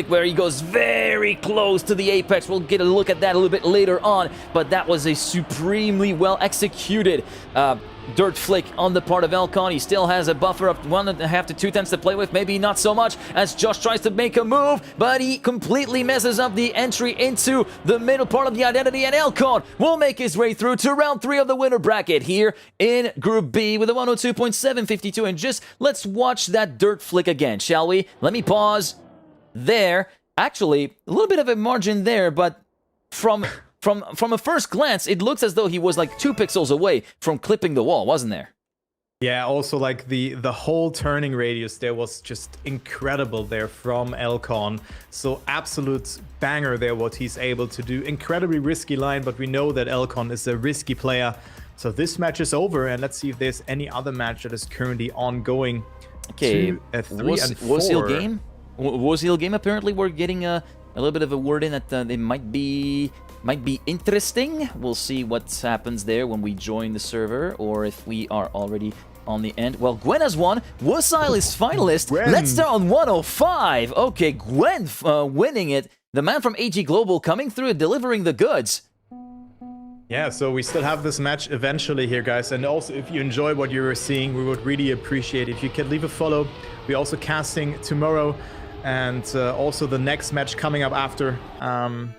where he goes very close to the apex. We'll get a look at that a little bit later on, but that was a supremely well executed dirt flick on the part of Elcon. He still has a buffer of 1.5 to 2 tenths to play with, maybe not so much as Josh tries to make a move, but he completely messes up the entry into the middle part of the identity, and Elcon will make his way through to round 3 of the winner bracket here in Group B with a 102.752. And just let's watch that dirt flick again, shall we? Let me pause there. Actually, a little bit of a margin there, but from a first glance, it looks as though he was like 2 pixels away from clipping the wall, wasn't there? Yeah, also like the whole turning radius there was just incredible there from Elcon. So absolute banger there what he's able to do. Incredibly risky line, but we know that Elcon is a risky player. So this match is over, and let's see if there's any other match that is currently ongoing. Okay, to 3 and 4. Wozil game, apparently we're getting a little bit of a word in that it might be interesting. We'll see what happens there when we join the server, or if we are already on the end. Well, Gwen has won. Wosile is finalist. Gwen. Let's start on 105. Okay, Gwen winning it. The man from AG Global coming through and delivering the goods. Yeah, so we still have this match eventually here, guys. And also, if you enjoy what you were seeing, we would really appreciate if you could leave a follow. We're also casting tomorrow, and also the next match coming up after.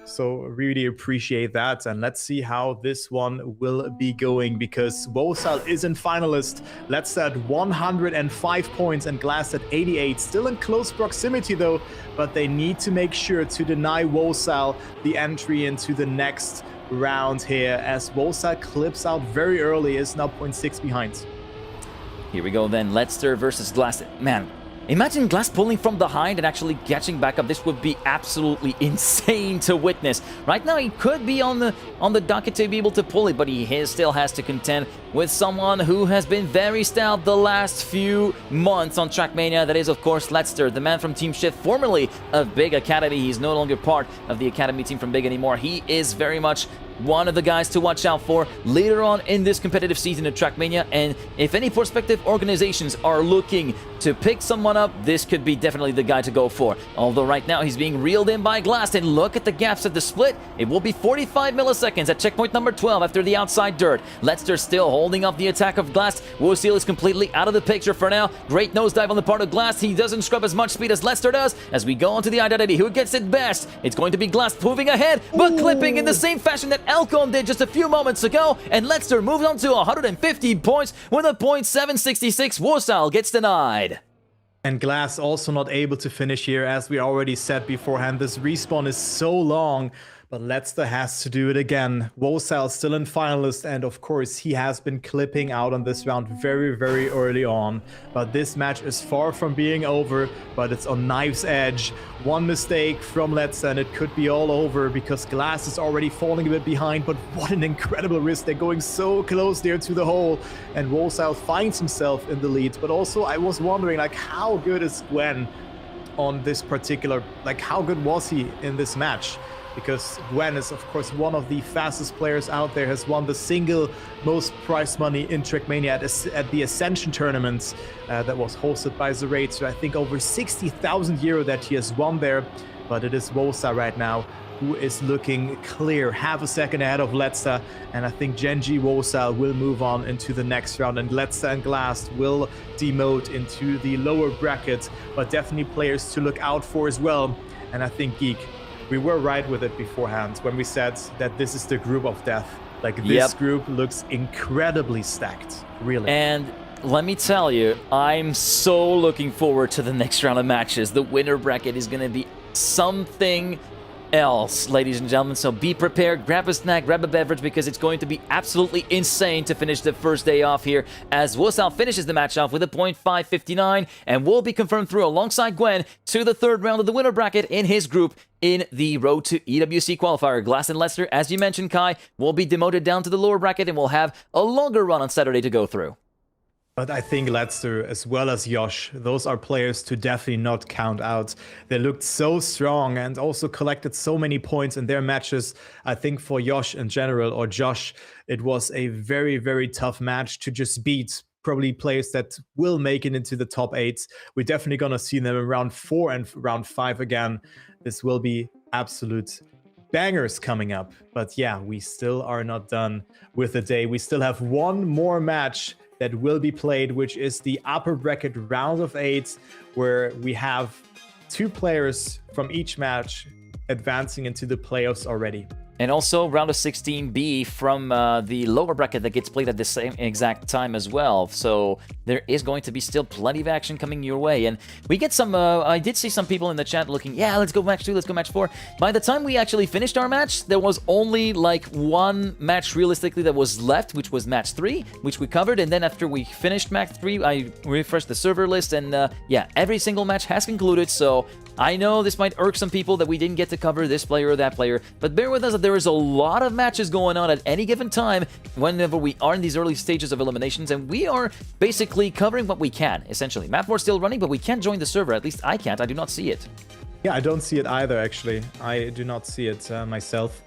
So really appreciate that. And let's see how this one will be going, because Wosal is in finalist. Let's at 105 points and Glass at 88. Still in close proximity though, but they need to make sure to deny Wosal the entry into the next round here, as Wosal clips out very early, is now 0.6 behind. Here we go then. Leicester versus Glass. Man, imagine Glass pulling from behind and actually catching back up. This would be absolutely insane to witness. Right now, he could be on the docket to be able to pull it, but he still has to contend with someone who has been very stout the last few months on Trackmania. That is, of course, Leicester, the man from Team Shift, formerly of Big Academy. He's no longer part of the Academy team from Big anymore. He is very much one of the guys to watch out for later on in this competitive season of Trackmania. And if any prospective organizations are looking to pick someone up, this could be definitely the guy to go for. Although right now he's being reeled in by Glass, and look at the gaps at the split. It will be 45 milliseconds at checkpoint number 12 after the outside dirt. Leicester still holding up the attack of Glass. Wosal is completely out of the picture for now. Great nosedive on the part of Glass. He doesn't scrub as much speed as Leicester does. As we go on to the identity, who gets it best? It's going to be Glass moving ahead, but clipping in the same fashion that Elcon did just a few moments ago, and Leicester moves on to 150 points with a 0.766. Wosal gets denied. And Glass also not able to finish here, as we already said beforehand. This respawn is so long, but Leicester has to do it again. Wosal still in finalist, and of course he has been clipping out on this round very, very early on. But this match is far from being over, but it's on knife's edge. One mistake from Leicester and it could be all over, because Glass is already falling a bit behind. But what an incredible risk. They're going so close there to the hole, and Wosal finds himself in the lead. But also I was wondering, like, how good is Gwen on this particular, like, how good was he in this match? because Gwen is, of course, one of the fastest players out there, has won the single most prize money in Trackmania at the Ascension tournament that was hosted by Zeraid. So I think over 60,000 euro that he has won there. But it is Wosa right now who is looking clear, half a second ahead of Letza, and I think Genji Wosa will move on into the next round, and Letza and Glast will demote into the lower bracket, but definitely players to look out for as well. And I think, Geek, we were right with it beforehand when we said that this is the group of death. Like, this group looks incredibly stacked, really. And let me tell you, I'm so looking forward to the next round of matches. The winner bracket is going to be something else, ladies and gentlemen, so be prepared, grab a snack, grab a beverage, because it's going to be absolutely insane to finish the first day off here, as Wosal finishes the match off with a .559 and will be confirmed through alongside Gwen to the third round of the winner bracket in his group in the Road to EWC qualifier. Glass and Lester, as you mentioned, Kai, will be demoted down to the lower bracket and will have a longer run on Saturday to go through. But I think Letster, as well as Josh, those are players to definitely not count out. They looked so strong and also collected so many points in their matches. I think for Josh in general, or Josh, it was a very, very tough match to just beat. Probably players that will make it into the top 8. We're definitely going to see them in round 4 and round 5 again. This will be absolute bangers coming up. But yeah, we still are not done with the day. We still have one more match that will be played, which is the upper bracket round of 8, where we have 2 players from each match advancing into the playoffs already. And also round of 16B from the lower bracket that gets played at the same exact time as well. So there is going to be still plenty of action coming your way. And we get some, I did see some people in the chat looking, yeah, let's go match 2, let's go match 4. By the time we actually finished our match, there was only like one match realistically that was left, which was match 3, which we covered. And then after we finished match 3, I refreshed the server list, and yeah, every single match has concluded. So I know this might irk some people that we didn't get to cover this player or that player, but bear with us that there is a lot of matches going on at any given time whenever we are in these early stages of eliminations, and we are basically covering what we can, essentially. Map War's still running, but we can't join the server. At least I can't. I do not see it. Yeah, I don't see it either, actually. I do not see it myself,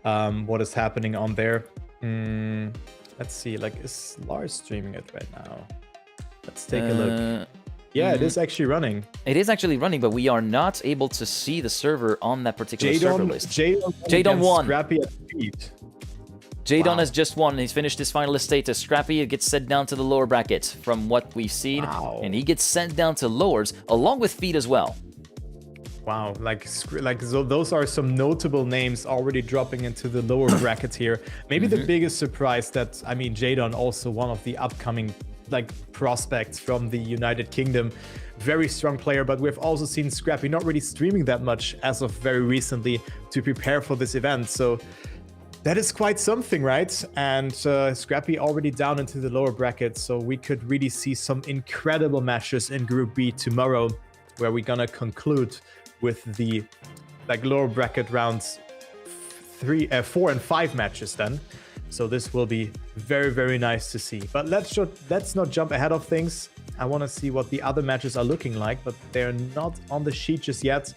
what is happening on there. Let's see, like, is Lars streaming it right now? Let's take a look. Yeah, it is actually running. It is actually running, but we are not able to see the server on that particular server list. Jadon won. Scrappy at speed. Jadon has just won. He's finished his finalist status. Scrappy gets sent down to the lower bracket from what we've seen. Wow. And he gets sent down to lowers, along with Feed as well. Wow, like so those are some notable names already dropping into the lower bracket here. Maybe the biggest surprise that, I mean, Jadon also one of the upcoming like prospects from the United Kingdom, very strong player, but we've also seen Scrappy not really streaming that much as of very recently to prepare for this event, so that is quite something, right? And Scrappy already down into the lower bracket, so we could really see some incredible matches in Group B tomorrow, where we're gonna conclude with the like lower bracket rounds 4 and 5 matches then. So this will be very, very nice to see. But let's not jump ahead of things. I want to see what the other matches are looking like, but they're not on the sheet just yet.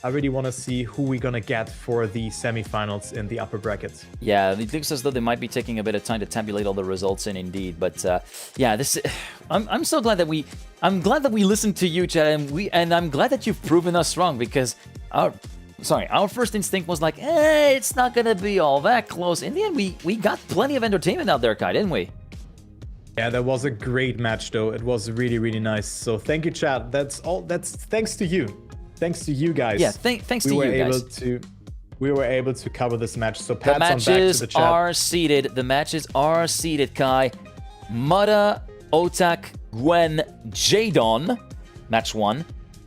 I really want to see who we're going to get for the semifinals in the upper bracket. Yeah, it looks as though they might be taking a bit of time to tabulate all the results in, indeed. But yeah, this I'm so glad that I'm glad that we listened to you, Chad, and I'm glad that you've proven us wrong, because our first instinct was like, it's not gonna be all that close. In the end, we got plenty of entertainment out there, Kai, didn't we? Yeah, that was a great match, though. It was really, really nice. So thank you, chat. That's thanks to you. Thanks to you guys. Yeah, thanks to you guys. We were able to cover this match. So pats the matches on back to the chat. are seated. The matches are seated, Kai. Mudda, Otak, Gwen, Jadon. Match 1.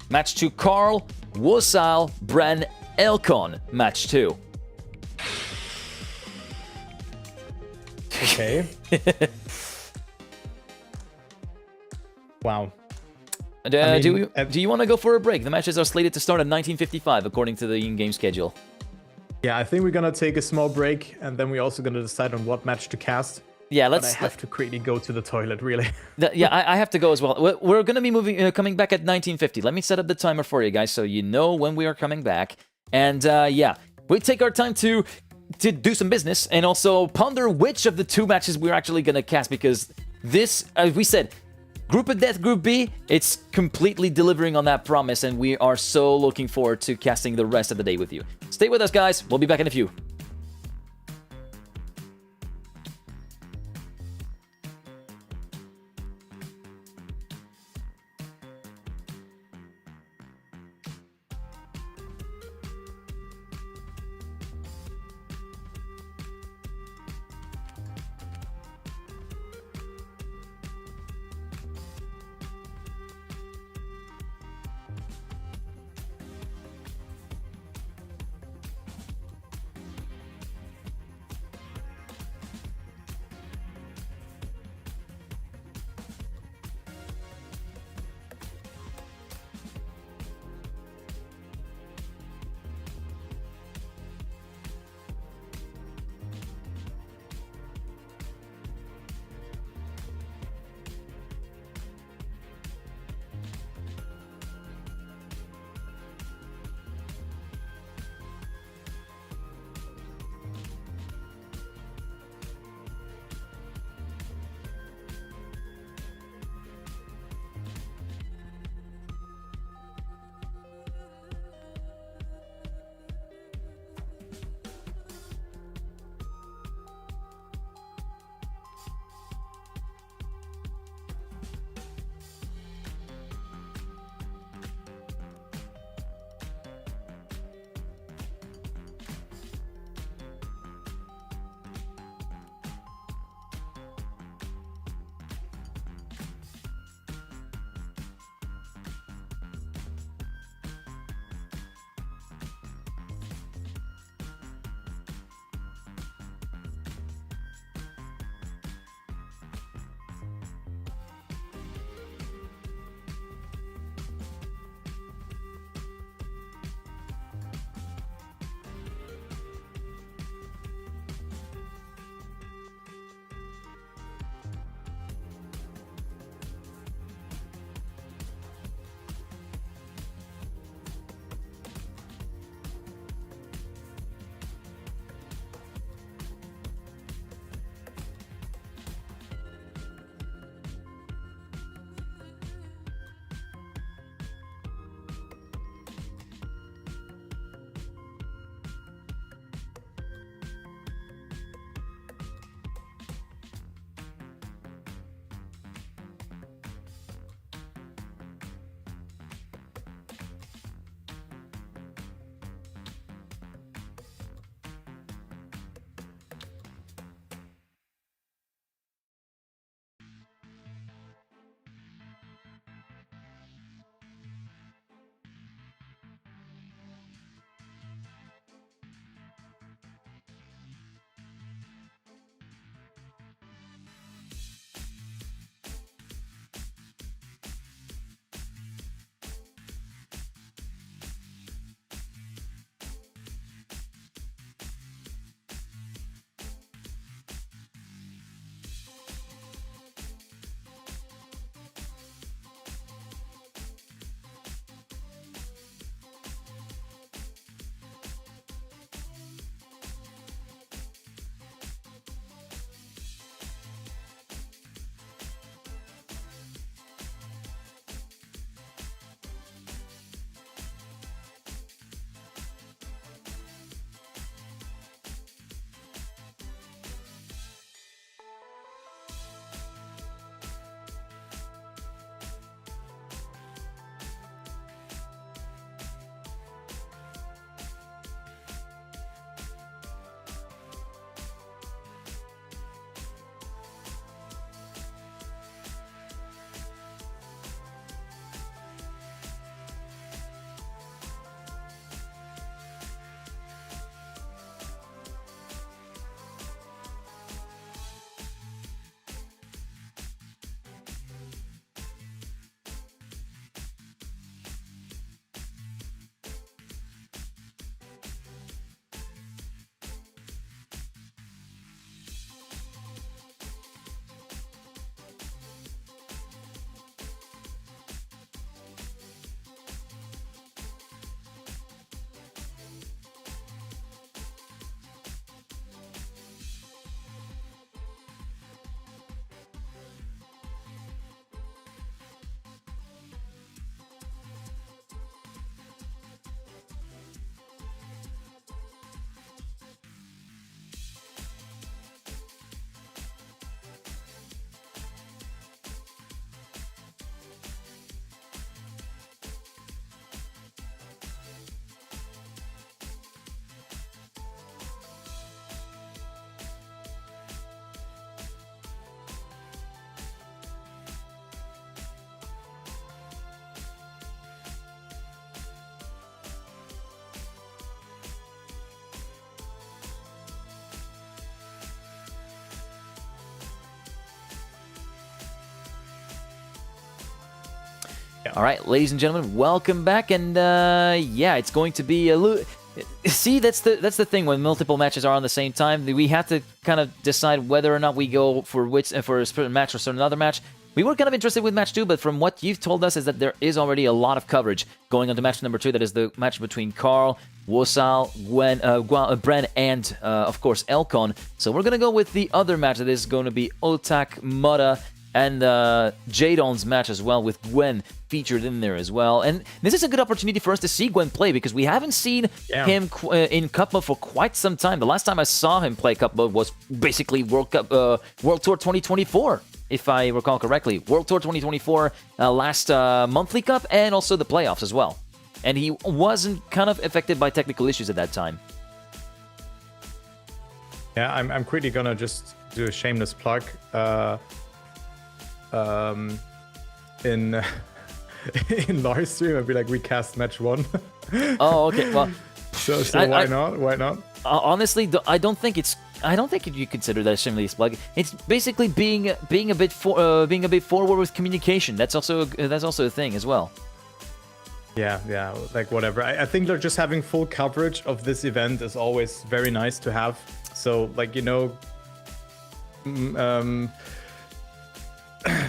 Match 2, Carl, Wosal, Bren, Elkon. Match 2. Okay. Wow. Do you want to go for a break? The matches are slated to start at 19:55 according to the in-game schedule. Yeah, I think we're gonna take a small break, and then we're also gonna decide on what match to cast. Yeah, But I have to quickly go to the toilet, really. Yeah, I have to go as well. We're gonna be coming back at 19:50. Let me set up the timer for you guys so you know when we are coming back. And yeah, we take our time to do some business and also ponder which of the 2 matches we're actually going to cast, because this, as we said, Group of Death, Group B, it's completely delivering on that promise, and we are so looking forward to casting the rest of the day with you. Stay with us, guys. We'll be back in a few. All right, ladies and gentlemen, welcome back, and yeah, it's going to be a see, that's the thing when multiple matches are on the same time. We have to kind of decide whether or not we go for a certain match or another match. We were kind of interested with match 2, but from what you've told us is that there is already a lot of coverage going on to match number 2. That is the match between Carl, Wosal, Bren, and of course Elkon. So we're gonna go with the other match that is going to be Otak, Moda, and Jadon's match as well, with Gwen featured in there as well. And this is a good opportunity for us to see Gwen play, because we haven't seen him in Cup mode for quite some time. The last time I saw him play Cup mode was basically World Tour 2024, if I recall correctly. World Tour 2024, last monthly cup, and also the playoffs as well. And he wasn't kind of affected by technical issues at that time. Yeah, I'm quickly gonna just do a shameless plug. In in Lars stream, I'd be like, recast match 1. Oh, okay. Well, so why not? Why not? Honestly, I don't think you consider that a shameless plug. It's basically being a bit forward with communication. That's also a thing as well. Yeah, like whatever. I think they're just having full coverage of this event is always very nice to have. So, like, you know,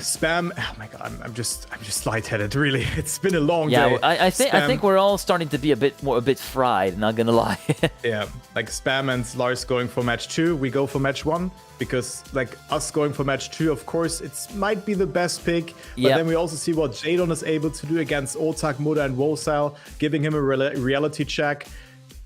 spam. Oh my god, I'm just lightheaded. Really, it's been a long day. Yeah, I think we're all starting to be a bit fried. Not gonna lie. Yeah, like Spam and Lars going for match 2, we go for match 1, because like us going for match 2, of course, it might be the best pick. But then we also see what Jadon is able to do against Otak, Moda, and Wosal, giving him a reality check.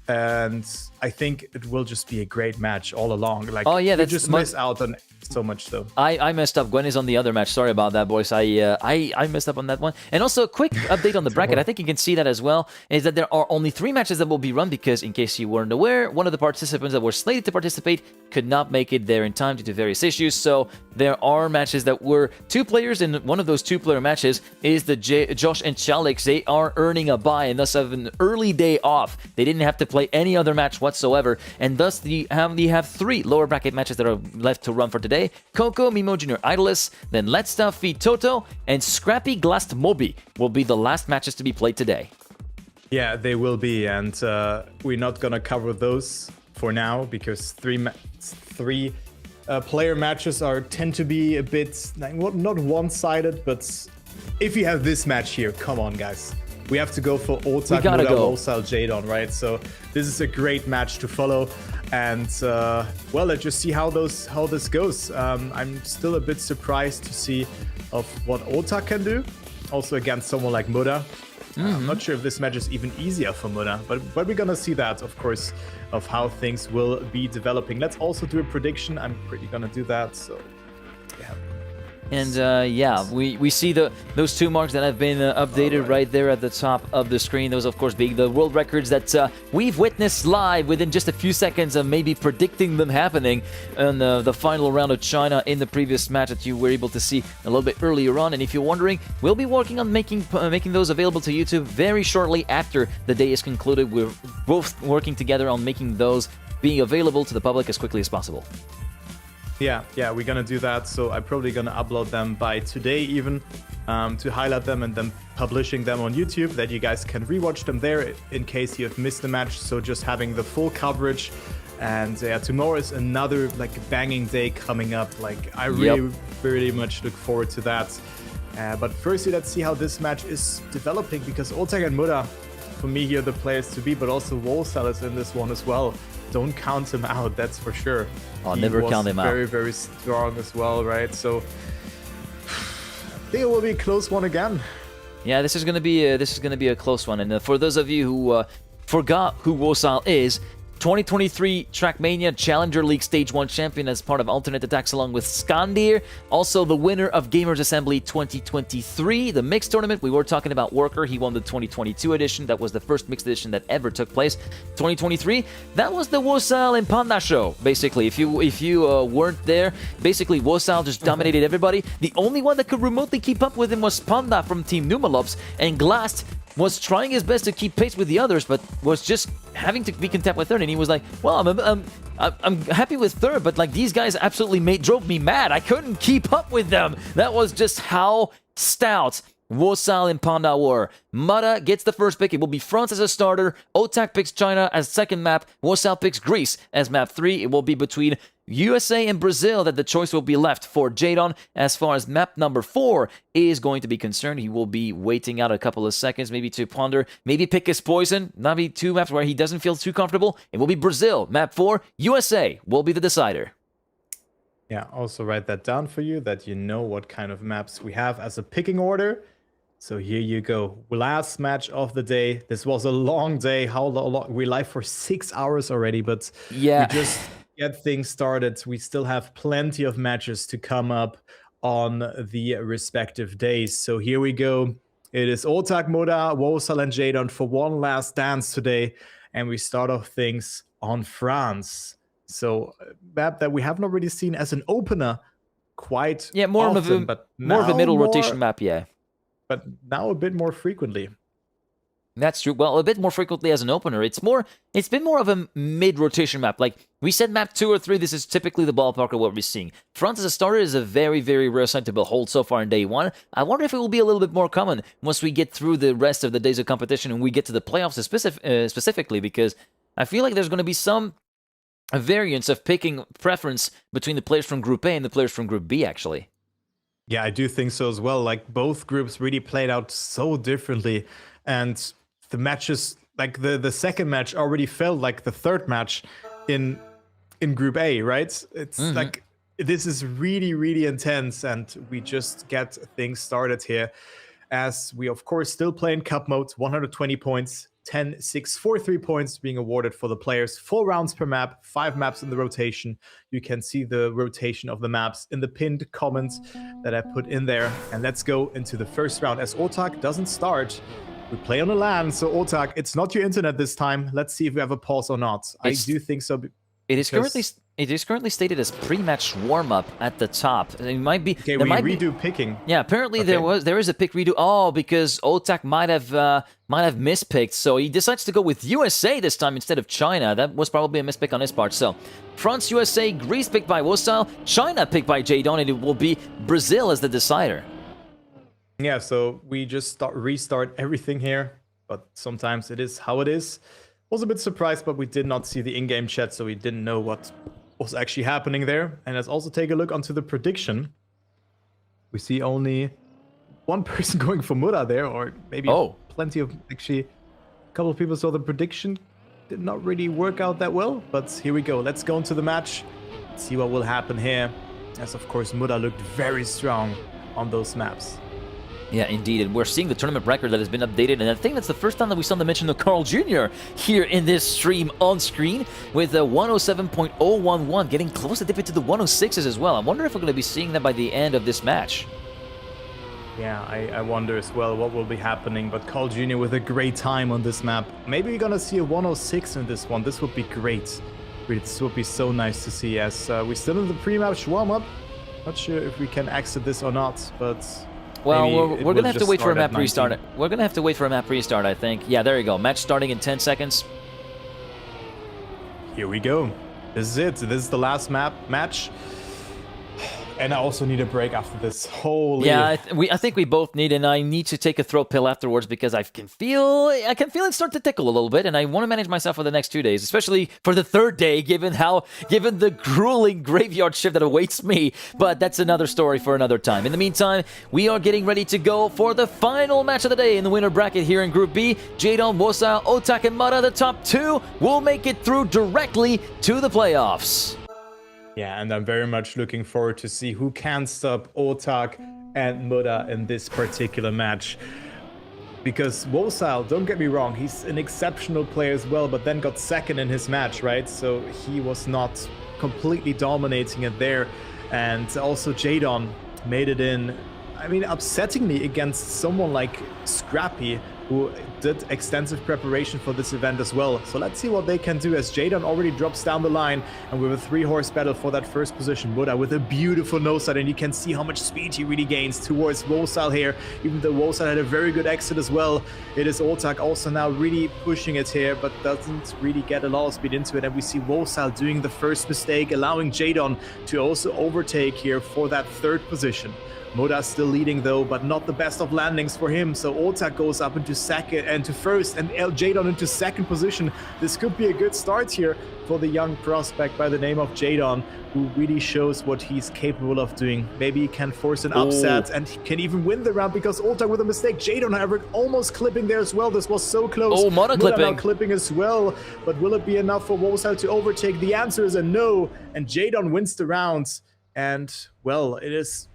And I think it will just be a great match all along. Like, oh yeah, that's just miss out on so much though. I messed up. Gwen is on the other match. Sorry about that, boys. I messed up on that one. And also a quick update on the bracket. I think you can see that as well. Is that there are only 3 matches that will be run, because in case you weren't aware, one of the participants that were slated to participate could not make it there in time due to various issues. So there are matches that were 2 players, and one of those 2-player matches is the Josh and Chalix. They are earning a bye and thus have an early day off. They didn't have to play any other match whatsoever, and thus they have 3 lower bracket matches that are left to run for today. Coco, Mimo Jr. Idolus, then Let's Stuff Feed Toto, and Scrappy Glast Moby will be the last matches to be played today. Yeah, they will be, and we're not gonna cover those for now, because 3 player matches tend to be a bit not one-sided, but if you have this match here, come on guys, we have to go for Otak, Moda, Wosal, Jadon, right? So this is a great match to follow, and well, let's just see how this goes. I'm still a bit surprised to see of what Otak can do, also against someone like Moda. I'm not sure if this match is even easier for Moda, but we're gonna see that, of course, of how things will be developing. Let's also do a prediction. I'm pretty gonna do that, so yeah. And yeah, we see those 2 marks that have been updated right there at the top of the screen. Those, of course, being the world records that we've witnessed live within just a few seconds of maybe predicting them happening in the final round of China in the previous match that you were able to see a little bit earlier on. And if you're wondering, we'll be working on making those available to YouTube very shortly after the day is concluded. We're both working together on making those being available to the public as quickly as possible. Yeah, we're gonna do that. So I'm probably gonna upload them by today even, to highlight them and then publishing them on YouTube, that you guys can rewatch them there in case you have missed the match. So just having the full coverage. And yeah, tomorrow is another like banging day coming up. Like I really much look forward to that. But firstly, let's see how this match is developing, because Otak and Moda, for me here, the players to be, but also Wosal is in this one as well. Don't count him out, that's for sure. I'll never count him out. Very, very strong as well, right? So I think it will be a close one again. Yeah, this is gonna be a close one. And for those of you who forgot who Wosal is, 2023 Trackmania Challenger League Stage 1 champion as part of Alternate Attacks along with Skandir. Also the winner of Gamers Assembly 2023, the mixed tournament. We were talking about Worker. He won the 2022 edition. That was the first mixed edition that ever took place. 2023, that was the Wosal and Panda show, basically. If you weren't there, basically Wosal just dominated everybody. The only one that could remotely keep up with him was Panda from Team Numalops, and Glast was trying his best to keep pace with the others, but was just having to be content with third. And he was like, well, I'm happy with third, but like these guys absolutely drove me mad. I couldn't keep up with them. That was just how stout Wosal in Pandawar. Mada gets the first pick. It will be France as a starter. Otak picks China as second map. Wosal picks Greece as map 3. It will be between USA and Brazil that the choice will be left for Jadon. As far as map number 4 is going to be concerned, he will be waiting out a couple of seconds, maybe to ponder, maybe pick his poison. Maybe 2 maps where he doesn't feel too comfortable. It will be Brazil. Map 4, USA will be the decider. Yeah, also write that down for you, that you know what kind of maps we have as a picking order. So here you go. Last match of the day. This was a long day. How long? We're live for 6 hours already, but yeah, we just get things started. We still have plenty of matches to come up on the respective days. So here we go. It is Otak, Moda, Wosal, and Jadon for one last dance today. And we start off things on France. So map that we haven't already seen as an opener quite more often, more of a middle rotation map, yeah. But now a bit more frequently. That's true. Well, a bit more frequently as an opener. It's been more of a mid-rotation map. Like we said, map 2 or 3, this is typically the ballpark of what we're seeing. France as a starter is a very, very rare sight to behold so far in day 1. I wonder if it will be a little bit more common once we get through the rest of the days of competition and we get to the playoffs specifically, because I feel like there's going to be some variance of picking preference between the players from Group A and the players from Group B, actually. Yeah, I do think so as well. Like both groups really played out so differently, and the matches, like the second match, already felt like the third match in Group A, right? It's like this is really, really intense, and we just get things started here, as we of course still play in Cup mode. 120 points. 10, 6, 4, 3 points being awarded for the players. 4 rounds per map, 5 maps in the rotation. You can see the rotation of the maps in the pinned comment that I put in there. And let's go into the first round. As Otak doesn't start, we play on the LAN. So Otak, it's not your internet this time. Let's see if we have a pause or not. I do think so. It is currently stated as pre-match warm-up at the top. It might be. Okay, we redo picking. Yeah, apparently there is a pick redo. Oh, because Otak might have mispicked, so he decides to go with USA this time instead of China. That was probably a mispick on his part. So France, USA, Greece picked by Wosal, China picked by Jadon, and it will be Brazil as the decider. Yeah, so we just restart everything here, but sometimes it is how it is. Was a bit surprised, but we did not see the in-game chat, so we didn't know what was actually happening there. And let's also take a look onto the prediction. We see only one person going for Muda there, or maybe plenty of, actually, a couple of people saw the prediction. Did not really work out that well, but here we go. Let's go into the match, see what will happen here. As of course, Muda looked very strong on those maps. Yeah, indeed, and we're seeing the tournament record that has been updated, and I think that's the first time that we saw the mention of Carl Jr. here in this stream on screen, with a 107.011, getting close to dipping to the 106s as well. I wonder if we're going to be seeing that by the end of this match. Yeah, I wonder as well what will be happening, but Carl Jr. with a great time on this map. Maybe we're going to see a 106 in this one. This would be great. This would be so nice to see, as we're still in the pre-match warm-up. Not sure if we can exit this or not, but... Well, we're going to have to wait for a map restart. We're going to have to wait for a map restart, I think. Yeah, there you go. Match starting in 10 seconds. Here we go. This is it. This is the last match. And I also need a break after this. Holy... Yeah, I think we both need, and I need to take a throat pill afterwards, because I can feel it start to tickle a little bit, and I want to manage myself for the next 2 days, especially for the third day, given the grueling graveyard shift that awaits me. But that's another story for another time. In the meantime, we are getting ready to go for the final match of the day in the winner bracket here in Group B. Jadon, Wosal, Otak, and Mada, the top 2, will make it through directly to the playoffs. Yeah, and I'm very much looking forward to see who can stop Otak and Muda in this particular match. Because Wosal, don't get me wrong, he's an exceptional player as well, but then got second in his match, right? So he was not completely dominating it there. And also Jadon made it in, I mean, upsettingly against someone like Scrappy, who did extensive preparation for this event as well. So let's see what they can do, as Jadon already drops down the line, and with a 3-horse battle for that first position. Muda with a beautiful no-side, and you can see how much speed he really gains towards Wosal here, even though Wosal had a very good exit as well. It is Otak also now really pushing it here, but doesn't really get a lot of speed into it, and we see Wosal doing the first mistake, allowing Jadon to also overtake here for that third position. Moda still leading though, but not the best of landings for him. So Otak goes up into second and to first, and Jadon into second position. This could be a good start here for the young prospect by the name of Jadon, who really shows what he's capable of doing. Maybe he can force an upset and he can even win the round because Otak with a mistake. Jadon, however, almost clipping there as well. This was so close. Oh, Moda clipping. Now clipping as well. But will it be enough for Wosal to overtake? The answer is a no. And Jadon wins the round. And, well, it is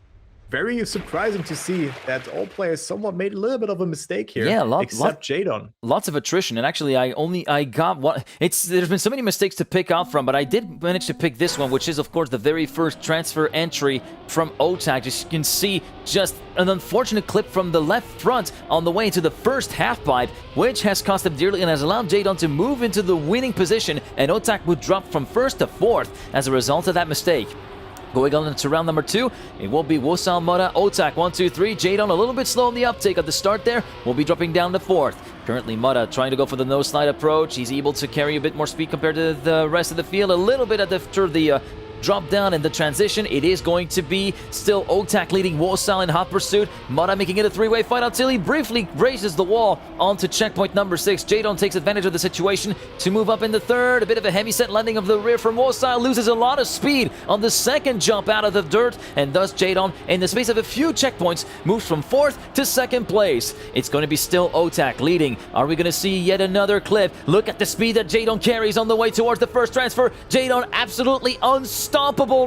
very surprising to see that all players somewhat made a little bit of a mistake here. Yeah, except Jadon. Lots of attrition, and actually I got one. There's been so many mistakes to pick out from, but I did manage to pick this one, which is of course the very first transfer entry from Otak. As you can see, just an unfortunate clip from the left front on the way into the first half pipe, which has cost him dearly and has allowed Jadon to move into the winning position, and Otak would drop from first to fourth as a result of that mistake. Going on into round number 2, it will be Wosal, Moda, Otak, 1, 2, 3. Jadon a little bit slow on the uptake at the start there. Will be dropping down to fourth. Currently, Moda trying to go for the no-slide approach. He's able to carry a bit more speed compared to the rest of the field. A little bit after the drop down in the transition. It is going to be still Otak leading Wosal in hot pursuit. Moda making it a three-way fight until he briefly raises the wall onto checkpoint number 6. Jadon takes advantage of the situation to move up in the third. A bit of a heavy-set landing of the rear from Wosal. Loses a lot of speed on the second jump out of the dirt, and thus Jadon, in the space of a few checkpoints, moves from fourth to second place. It's going to be still Otak leading. Are we going to see yet another clip? Look at the speed that Jadon carries on the way towards the first transfer. Jadon absolutely unstoppable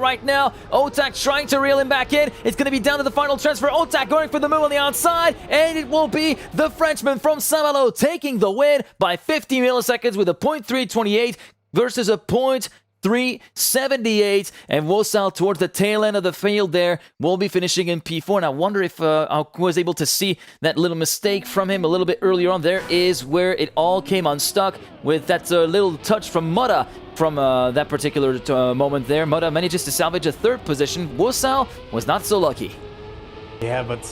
right now. Otak trying to reel him back in. It's going to be down to the final transfer. Otak going for the move on the outside, and it will be the Frenchman from Saint-Malo taking the win by 50 milliseconds with a .328 versus a .378, and Wosal towards the tail end of the field there will be finishing in P4. And I wonder if I was able to see that little mistake from him a little bit earlier on. There is where it all came unstuck with that little touch from Moda from that particular moment there. Moda manages to salvage a third position. Wosal was not so lucky. Yeah, but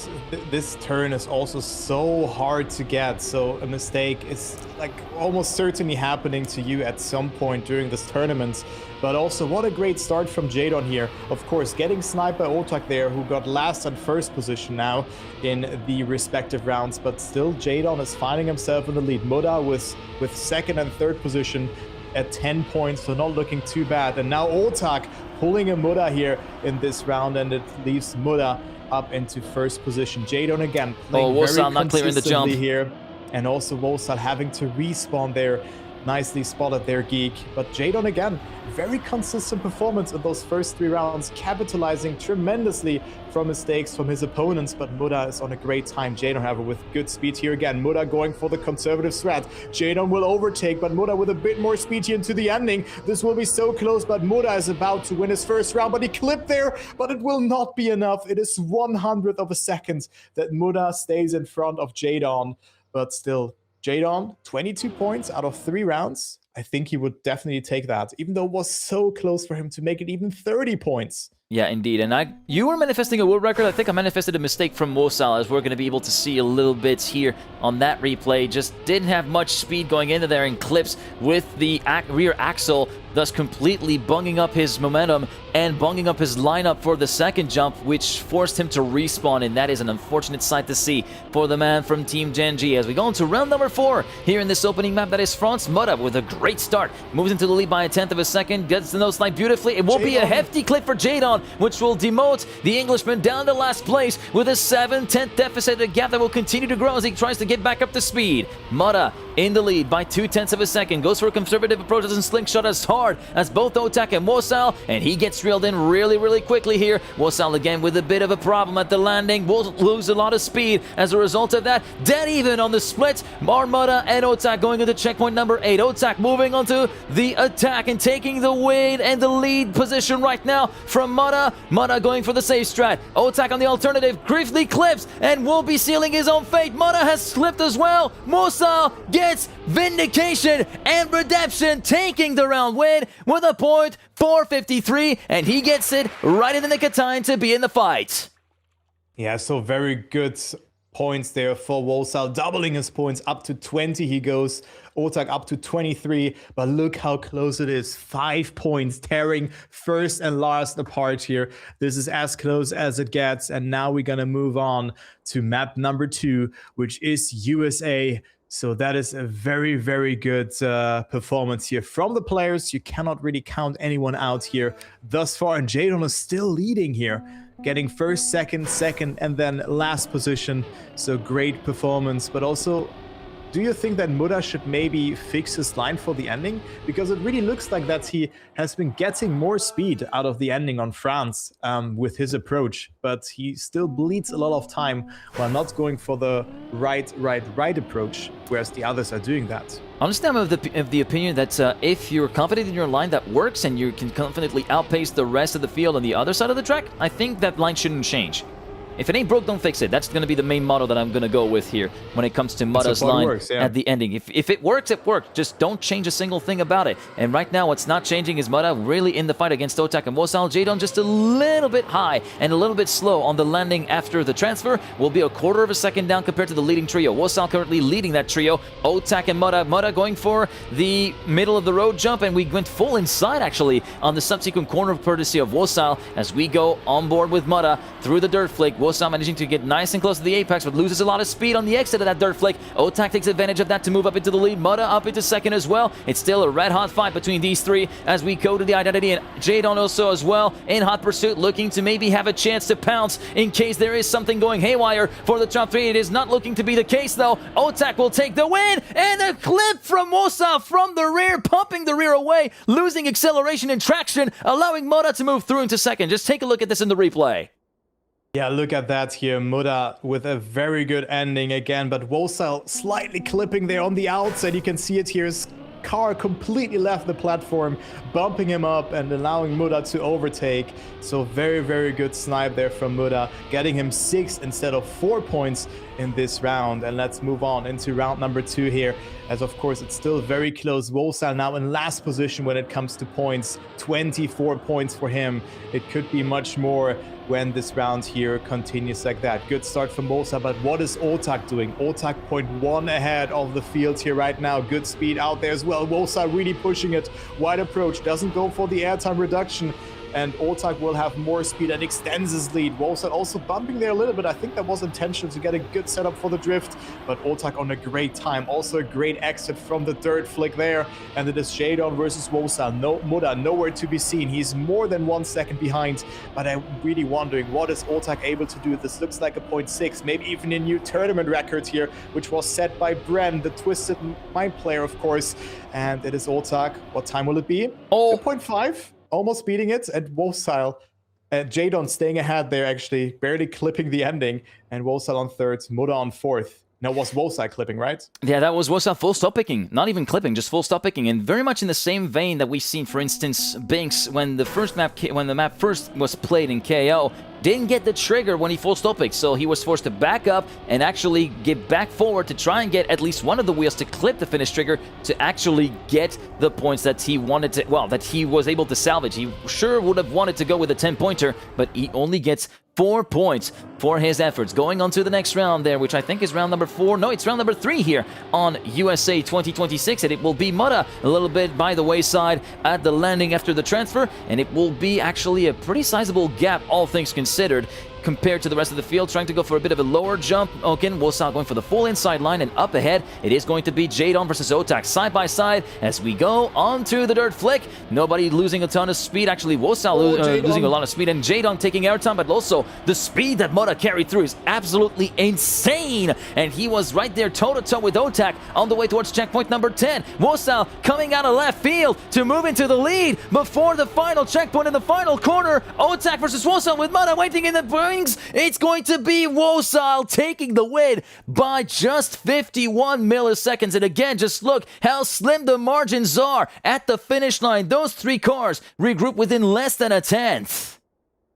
this turn is also so hard to get, so a mistake is like almost certainly happening to you at some point during this tournament. But also, what a great start from Jadon here. Of course, getting sniped by Otak there, who got last and first position now in the respective rounds, but still Jadon is finding himself in the lead. Moda with second and third position at 10 points, so not looking too bad. And now Otak pulling a Moda here in this round, and it leaves Moda up into first position. Jadon again playing Wosal very not clearing the jump here, and also Wosal having to respawn there. Nicely spotted there, Geek. But Jadon again, very consistent performance in those first 3 rounds, capitalizing tremendously from mistakes from his opponents. But Moda is on a great time. Jadon, however, with good speed here again. Moda going for the conservative strat. Jadon will overtake, but Moda with a bit more speed here into the ending. This will be so close, but Moda is about to win his first round. But he clipped there, but it will not be enough. It is 100th of a second that Moda stays in front of Jadon. But still, Jadon, 22 points out of 3 rounds. I think he would definitely take that, even though it was so close for him to make it even 30 points. Yeah, indeed. And you were manifesting a world record. I think I manifested a mistake from Wosal, as we're going to be able to see a little bit here on that replay. Just didn't have much speed going into there, and clips with the rear axle, thus completely bunging up his momentum and bunging up his lineup for the second jump, which forced him to respawn, and that is an unfortunate sight to see for the man from Team Gen.G. As we go into round number 4 here in this opening map, that is France. Moda with a great start, moves into the lead by a 10th of a second, gets the no-slide beautifully. It will be a hefty clip for Jadon, which will demote the Englishman down to last place with a 7/10 deficit, a gap that will continue to grow as he tries to get back up to speed. Moda in the lead by 0.2 of a second, goes for a conservative approach, doesn't slingshot as hard as both Otak and Wosal, and he gets reeled in really quickly here. Wosal again with a bit of a problem at the landing, will lose a lot of speed as a result of that. Dead even on the split. Moda and Otak going into checkpoint number 8. Otak moving onto the attack and taking the win and the lead position right now from Moda. Moda going for the safe strat. Otak on the alternative, briefly clips and will be sealing his own fate. Moda has slipped as well. Wosal gets vindication and redemption, taking the round win with a .453, and he gets it right in the nick of time to be in the fight. Yeah, so very good points there for Wolsal, doubling his points up to 20 he goes. Otak up to 23, but look how close it is. 5 points tearing first and last apart here. This is as close as it gets, and now we're gonna move on to map number 2, which is USA. So that is a very, very good performance here from the players. You cannot really count anyone out here thus far, and Jadon is still leading here, getting first, second, and then last position. So great performance, but also, do you think that Muda should maybe fix his line for the ending? Because it really looks like that he has been getting more speed out of the ending on France with his approach, but he still bleeds a lot of time while not going for the right approach, whereas the others are doing that. Honestly, I'm of the opinion that if you're confident in your line that works and you can confidently outpace the rest of the field on the other side of the track, I think that line shouldn't change. If it ain't broke, don't fix it. That's going to be the main motto that I'm going to go with here when it comes to Muda's line at the ending. If it works, it works. Just don't change a single thing about it. And right now, what's not changing is Muda really in the fight against Otak and Wolsal. Jadon just a little bit high and a little bit slow on the landing after the transfer. Will be a quarter of a second down compared to the leading trio. Wolsal currently leading that trio. Otak and Muda. Muda going for the middle of the road jump, and we went full inside actually on the subsequent corner courtesy of Wolsal as we go on board with Muda through the dirt flick. Wolsal managing to get nice and close to the apex, but loses a lot of speed on the exit of that dirt flick. Otak takes advantage of that to move up into the lead. Muda up into second as well. It's still a red-hot fight between these three as we go to the identity, and Jadon also as well in hot pursuit, looking to maybe have a chance to pounce in case there is something going haywire for the top 3. It is not looking to be the case, though. Otak will take the win, and a clip from Wolsal from the rear, pumping the rear away, losing acceleration and traction, allowing Muda to move through into second. Just take a look at this in the replay. Yeah, look at that here. Muda with a very good ending again, but Wolsal slightly clipping there on the outside. You can see it here. His car completely left the platform, bumping him up and allowing Muda to overtake. So very, very good snipe there from Muda, getting him 6 instead of 4 points in this round. And let's move on into round number 2 here, as of course it's still very close. Wolsal now in last position when it comes to points, 24 points for him. It could be much more when this round here continues like that. Good start from Wolsal, but what is Otak doing? Otak 0.1 ahead of the field here right now. Good speed out there as well. Wolsal really pushing it. Wide approach, doesn't go for the airtime reduction, and Otak will have more speed and extends his lead. Wolsal also bumping there a little bit. I think that was intentional to get a good setup for the drift, but Otak on a great time. Also a great exit from the dirt flick there, and it is Jadon versus Wolsal. No, Muda nowhere to be seen. He's more than 1 second behind, but I'm really wondering, what is Otak able to do? This looks like a 0.6, maybe even a new tournament record here, which was set by Bren, the Twisted Mind player, of course. And it is Otak. What time will it be? Oh, 0.5. Almost beating it, and Wolsal and Jadon staying ahead there, actually barely clipping the ending, and Wolsal on 3rd, Muda on 4th. Now was Wolsal clipping, right? Yeah, that was Wolsal full stop picking. Not even clipping, just full stop picking. And very much in the same vein that we've seen, for instance, Binks when the map first was played in KO. Didn't get the trigger when he full stop picked, so he was forced to back up and actually get back forward to try and get at least one of the wheels to clip the finish trigger to actually get the points that he wanted to, well, that he was able to salvage. He sure would have wanted to go with a 10-pointer, but he only gets 4 points for his efforts. Going on to the next round there, which I think is round number 4. No, it's round number 3 here on USA 2026, and it will be Muda a little bit by the wayside at the landing after the transfer, and it will be actually a pretty sizable gap, all things considered, compared to the rest of the field, trying to go for a bit of a lower jump. Again, Wolsal going for the full inside line, and up ahead, it is going to be Jadon versus Otak side by side as we go onto the dirt flick. Nobody losing a ton of speed. Actually, Wolsal losing a lot of speed, and Jadon taking airtime, but also the speed that Muda carried through is absolutely insane. And he was right there toe-to-toe with Otak on the way towards checkpoint number 10. Wolsal coming out of left field to move into the lead before the final checkpoint in the final corner. Otak versus Wolsal with Muda waiting in the wings. It's going to be Wolsal taking the win by just 51 milliseconds. And again, just look how slim the margins are at the finish line. Those 3 cars regroup within less than a tenth.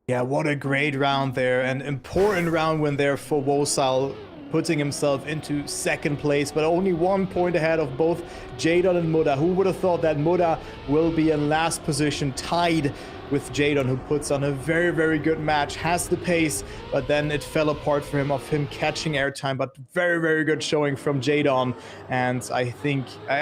Yeah, what a great round there. An important round win there for Wolsal, putting himself into 2nd place, but only 1 point ahead of both Jadon and Muda. Who would have thought that Muda will be in last position, tied with Jadon, who puts on a very, very good match, has the pace, but then it fell apart for him of him catching airtime, but very, very good showing from Jadon. And I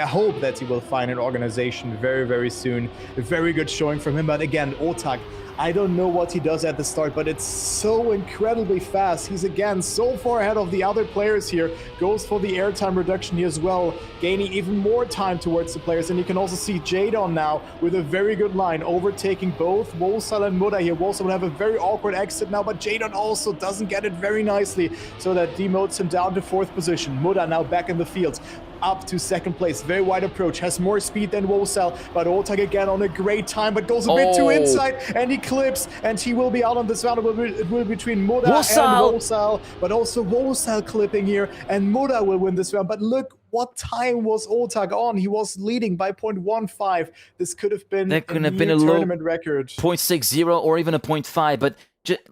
hope that he will find an organization very, very soon. A very good showing from him, but again, Otak, I don't know what he does at the start, but it's so incredibly fast. He's again so far ahead of the other players here. Goes for the airtime reduction here as well, gaining even more time towards the players. And you can also see Jadon now with a very good line, overtaking both Wolsal and Muda here. Wolsal will have a very awkward exit now, but Jadon also doesn't get it very nicely, so that demotes him down to 4th position. Muda now back in the field, up to 2nd place. Very wide approach, has more speed than Wolsal, but Otak again on a great time, but goes a bit too inside, and he clips, and he will be out on this round. It will be between Muda and Wolsal, but also Wolsal clipping here, and Muda will win this round. But look, what time was Otak on? He was leading by 0.15. This could have been a tournament record. 0.60 or even a 0.5, but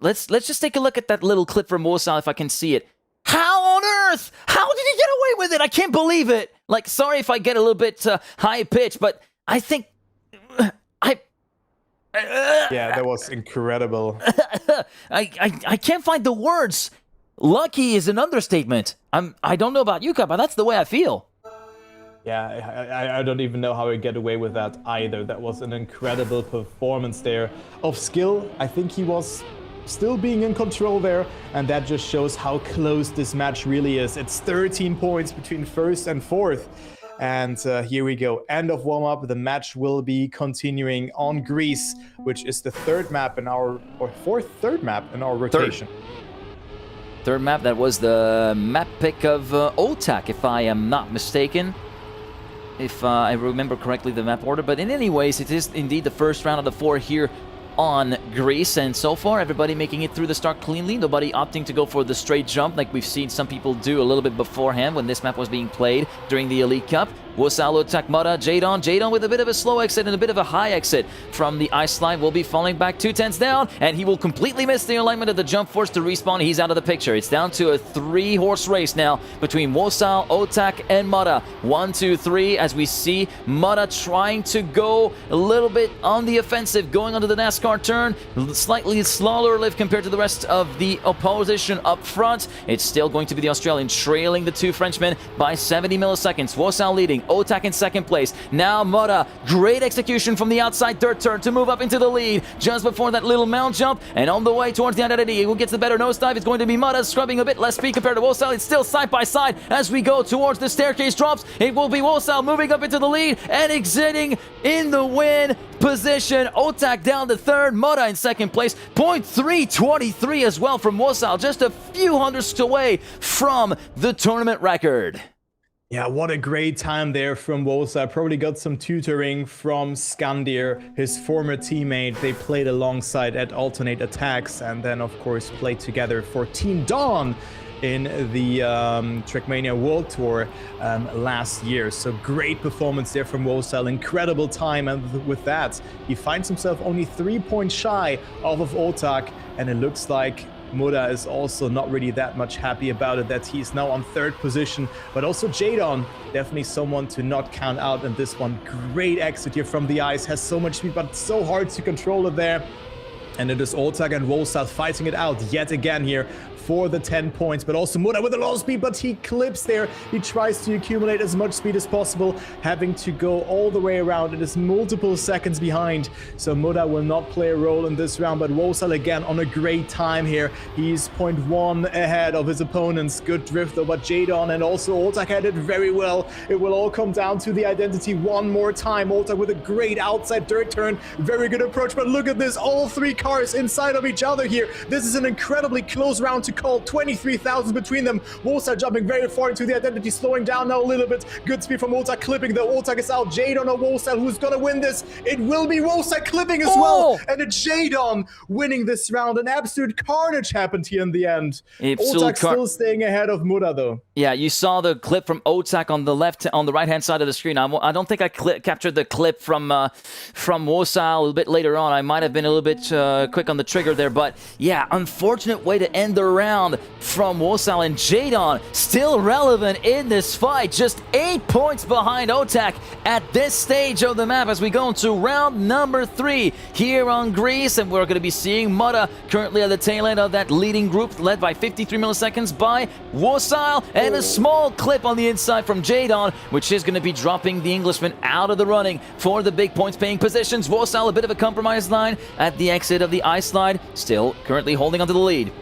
let's just take a look at that little clip from Wolsal if I can see it. How on earth? How did he get away with it? I can't believe it. Like, sorry if I get a little bit high pitch, but I think yeah, that was incredible. I can't find the words. Lucky is an understatement. I don't know about you, but that's the way I feel. Yeah, I don't even know how he get away with that either. That was an incredible performance there of skill. I think he was still being in control there, and that just shows how close this match really is. It's 13 points between 1st and 4th. And here we go. End of warm-up. The match will be continuing on Greece, which is the third map in our rotation. Third map, that was the map pick of Otak, if I am not mistaken. If I remember correctly the map order. But in any ways, it is indeed the first round of the 4 here on Greece, and so far everybody making it through the start cleanly. Nobody opting to go for the straight jump like we've seen some people do a little bit beforehand when this map was being played during the Elite Cup. Wolsal, Otak, Muda, Jadon with a bit of a slow exit and a bit of a high exit from the ice slide, will be falling back 2/10 down, and he will completely miss the alignment of the jump, forced to respawn. He's out of the picture. It's down to a 3-horse race now between Wolsal, Otak, and Muda. 1, 2, 3, as we see Muda trying to go a little bit on the offensive, going onto the NASCAR turn, slightly slower lift compared to the rest of the opposition up front. It's still going to be the Australian trailing the 2 Frenchmen by 70 milliseconds. Wolsal leading, Otak in 2nd place. Now Muda, great execution from the outside dirt turn to move up into the lead just before that little mount jump, and on the way towards the identity. Who gets the better nosedive? It's going to be Muda, scrubbing a bit less speed compared to Wolsal. It's still side by side as we go towards the staircase drops. It will be Wolsal moving up into the lead and exiting in the win position. Otak down to 3rd, Muda in 2nd place. 0.323 as well from Wolsal, just a few hundredths away from the tournament record. Yeah, what a great time there from Wolsal. Probably got some tutoring from Skandir, his former teammate. They played alongside at alternate attacks, and then of course played together for Team Dawn in the Trackmania World Tour last year. So great performance there from Wolsal, incredible time, and with that he finds himself only 3 points shy of Otak, and it looks like Muda is also not really that much happy about it, that he's now on 3rd position. But also Jadon, definitely someone to not count out in this one. Great exit here from the ice, has so much speed, but so hard to control it there. And it is Otak and Wolsal fighting it out yet again here for the 10 points, but also Muda with a low speed, but he clips there. He tries to accumulate as much speed as possible, having to go all the way around. It is multiple seconds behind, so Muda will not play a role in this round, but Wolsal again on a great time here. He's 0.1 ahead of his opponents. Good drift though, but Jadon and also Otak had it very well. It will all come down to the identity one more time. Otak with a great outside dirt turn. Very good approach, but look at this. All 3 cars inside of each other here. This is an incredibly close round to call. 23,000 between them. Wolsal jumping very far into the identity, slowing down now a little bit. Good speed from Otak, clipping though. Otak is out. Jadon or Wolsal, who's gonna win this? It will be Wolsal clipping as well. And it's Jadon winning this round. An absolute carnage happened here in the end. Otak still staying ahead of Muda though. Yeah, you saw the clip from Otak on the right-hand side of the screen. I don't think I captured the clip from Wolsal a little bit later on. I might have been a little bit quick on the trigger there, but yeah, unfortunate way to end the round from Wosal, and Jadon still relevant in this fight, just 8 points behind Otak at this stage of the map as we go into round number 3 here on Greece, and we're going to be seeing Mutta currently at the tail end of that leading group led by 53 milliseconds by Wosal, and a small clip on the inside from Jadon, which is going to be dropping the Englishman out of the running for the big points paying positions. Wosal a bit of a compromise line at the exit of the ice slide, still currently holding onto the lead.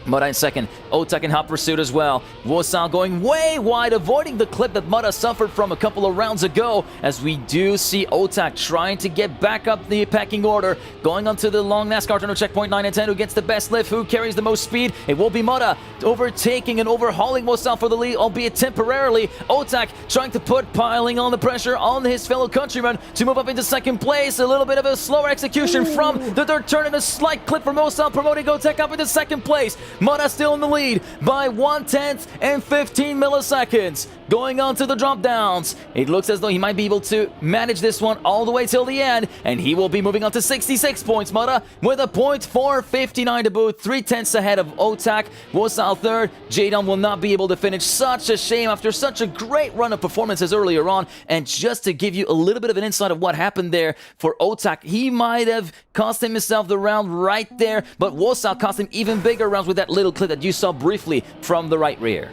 Mutta in second, Otak in hot pursuit as well. Wosal going way wide, avoiding the clip that Mutta suffered from a couple of rounds ago, as we do see Otak trying to get back up the pecking order, going onto the long NASCAR turn of checkpoint 9 and 10. Who gets the best lift? Who carries the most speed? It will be Mutta, overtaking and overhauling Wosal for the lead, albeit temporarily. Otak trying to piling on the pressure on his fellow countryman to move up into second place. A little bit of a slower execution from the third turn, and a slight clip from Wosal, promoting Otak up into second place. Mutta still in the lead by 1/10 and 15 milliseconds. Going on to the drop downs. It looks as though he might be able to manage this one all the way till the end, and he will be moving on to 66 points. Mutta with a .459 to boot, 3/10 ahead of Otak. Wosal third. Jadon will not be able to finish. Such a shame after such a great run of performances earlier on. And just to give you a little bit of an insight of what happened there for Otak, he might have cost himself the round right there, but Wosal cost him even bigger rounds with that little clip that you saw briefly from the right rear.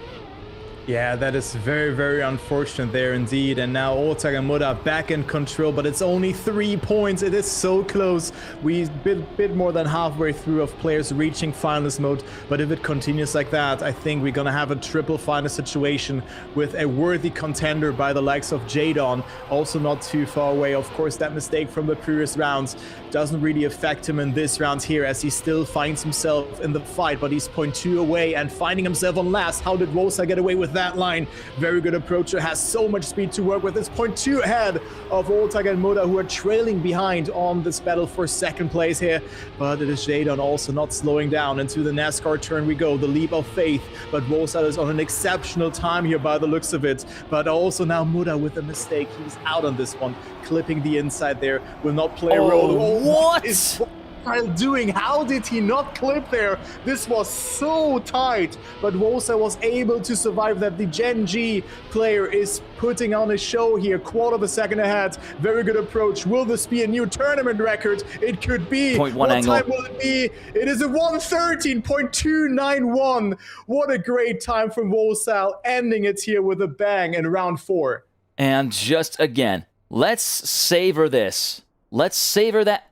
Yeah, that is very, very unfortunate there indeed. And now Otak and Mutta back in control, but it's only 3 points. It is so close. We've bit more than halfway through of players reaching finalist mode. But if it continues like that, I think we're going to have a triple final situation with a worthy contender by the likes of Jadon. Also not too far away. Of course, that mistake from the previous rounds doesn't really affect him in this round here, as he still finds himself in the fight, but he's 0.2 away and finding himself on last. How did Wosal get away with that line? Very good approacher, has so much speed to work with. It's 0.2 ahead of Otak and Mutta, who are trailing behind on this battle for second place here. But it is Jadon also not slowing down. Into the NASCAR turn we go, the leap of faith. But Wosal is on an exceptional time here by the looks of it. But also now Mutta with a mistake. He's out on this one, clipping the inside there. Will not play a role. What is Wosal doing? How did he not clip there? This was so tight, but Wosal was able to survive that. The Gen G player is putting on a show here, quarter of a second ahead. Very good approach. Will this be a new tournament record? It could be. 0.1 what angle. time will it be? It is a 1:13.291. What a great time from Wosal, ending it here with a bang in round 4. And just again, let's savor this. Let's savor that.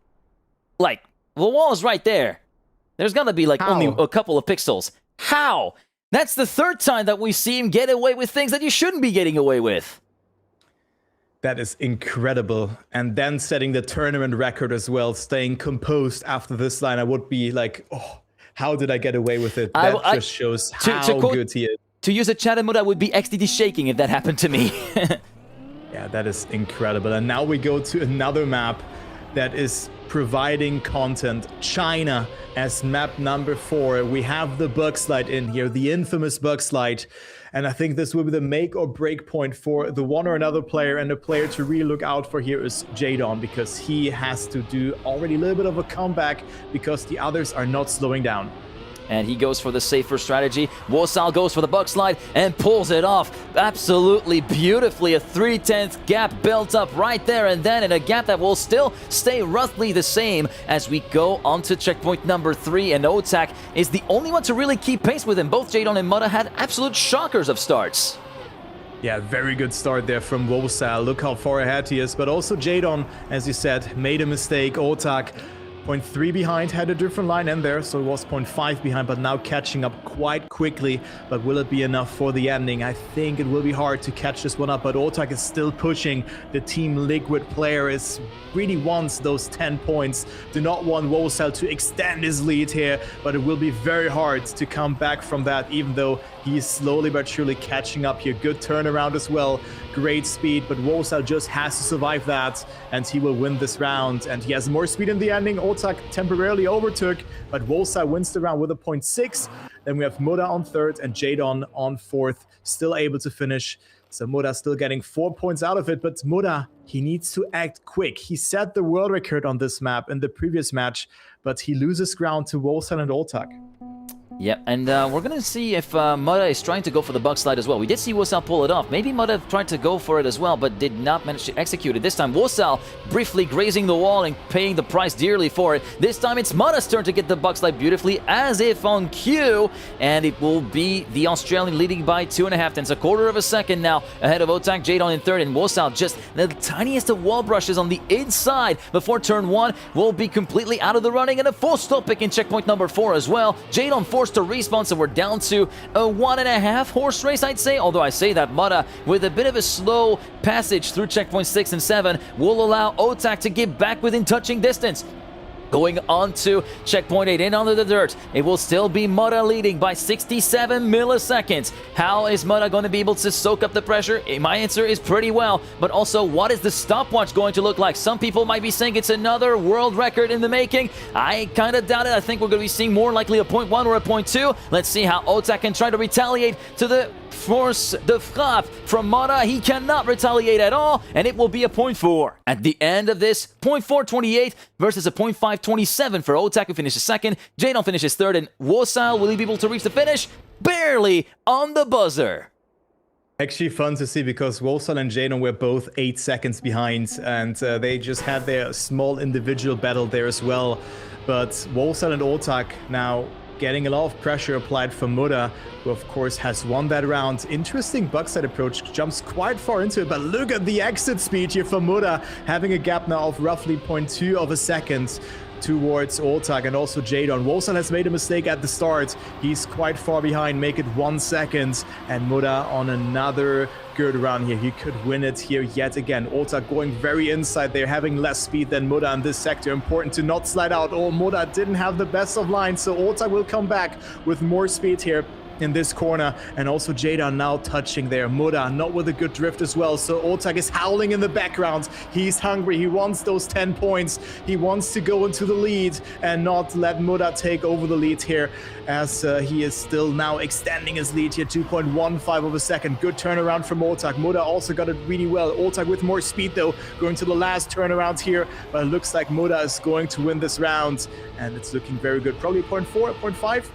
Like, the wall is right there. There's gonna be like only a couple of pixels. How? That's the third time that we see him get away with things that you shouldn't be getting away with. That is incredible. And then setting the tournament record as well, staying composed after this line. I would be like, oh, how did I get away with it? That just shows how good he is. To use a chat mode, I would be XDD shaking if that happened to me. Yeah, that is incredible. And now we go to another map that is providing content. China as map number 4. We have the bug slide in here, the infamous bug slide. And I think this will be the make or break point for the one or another player, and the player to really look out for here is Jadon, because he has to do already a little bit of a comeback because the others are not slowing down. And he goes for the safer strategy. Wosal goes for the bug slide and pulls it off absolutely beautifully. A 3/10 gap built up right there and then, in a gap that will still stay roughly the same as we go on to checkpoint number 3. And Otak is the only one to really keep pace with him. Both Jadon and Mutta had absolute shockers of starts. Yeah, very good start there from Wosal. Look how far ahead he is. But also Jadon, as you said, made a mistake. Otak 0.3 behind, had a different line in there, so it was 0.5 behind, but now catching up quite quickly. But will it be enough for the ending? I think it will be hard to catch this one up, but Otak is still pushing. The Team Liquid player is really wants those 10 points. Do not want Wosal to extend his lead here, but it will be very hard to come back from that, even though he is slowly but surely catching up here. Good turnaround as well, great speed, but Wosal just has to survive that, and he will win this round. And he has more speed in the ending. Otak temporarily overtook, but Wosal wins the round with a 0.6. Then we have Mutta on 3rd and Jadon on 4th, still able to finish. So Mutta still getting 4 points out of it, but Mutta, he needs to act quick. He set the world record on this map in the previous match, but he loses ground to Wosal and Otak. Yep, and we're going to see if Muda is trying to go for the bug slide as well. We did see Wosal pull it off. Maybe Muda tried to go for it as well, but did not manage to execute it. This time, Wosal briefly grazing the wall and paying the price dearly for it. This time, it's Muda's turn to get the bug slide beautifully, as if on cue, and it will be the Australian leading by 2.5 tenths, a quarter of a second now, ahead of Otak, Jadon in third, and Wosal just the tiniest of wall brushes on the inside before turn 1 will be completely out of the running, and a full stop pick in checkpoint number 4 as well. Jadon forced to respawn, so we're down to a 1.5 horse race, I'd say. Although I say that Muda, with a bit of a slow passage through checkpoint 6 and 7, will allow Otak to get back within touching distance. Going on to checkpoint 8 in under the dirt, it will still be Muda leading by 67 milliseconds. How is Muda going to be able to soak up the pressure? My answer is pretty well, but also what is the stopwatch going to look like? Some people might be saying it's another world record in the making. I kind of doubt it. I think we're going to be seeing more likely a 0.1 or a 0.2. Let's see how Otak can try to retaliate to the force de frappe from Muda. He cannot retaliate at all, and it will be a 0.4. At the end of this, 0.428 versus a 0.527 for Otak, who finishes second. Jadon finishes third, and Wosal, will he be able to reach the finish? Barely on the buzzer. Actually fun to see, because Wosal and Jadon were both 8 seconds behind, and they just had their small individual battle there as well. But Wosal and Otak now getting a lot of pressure applied from Muda, who of course has won that round. Interesting backside approach, jumps quite far into it, but look at the exit speed here for Muda, having a gap now of roughly 0.2 of a second towards Otak and also Jadon. Wosal has made a mistake at the start. He's quite far behind, make it 1 second, and Muda on another good run here. He could win it here yet again. Otak going very inside there, having less speed than Muda in this sector. Important to not slide out. Oh, Muda didn't have the best of lines, so Otak will come back with more speed here in this corner, and also Jadon now touching there. Muda not with a good drift as well, so Otak is howling in the background. He's hungry, he wants those 10 points. He wants to go into the lead and not let Muda take over the lead here, as he is still now extending his lead here, 2.15 of a second. Good turnaround from Otak. Muda also got it really well. Otak with more speed though, going to the last turnaround here, but it looks like Muda is going to win this round, and it's looking very good. Probably 0.4, 0.5?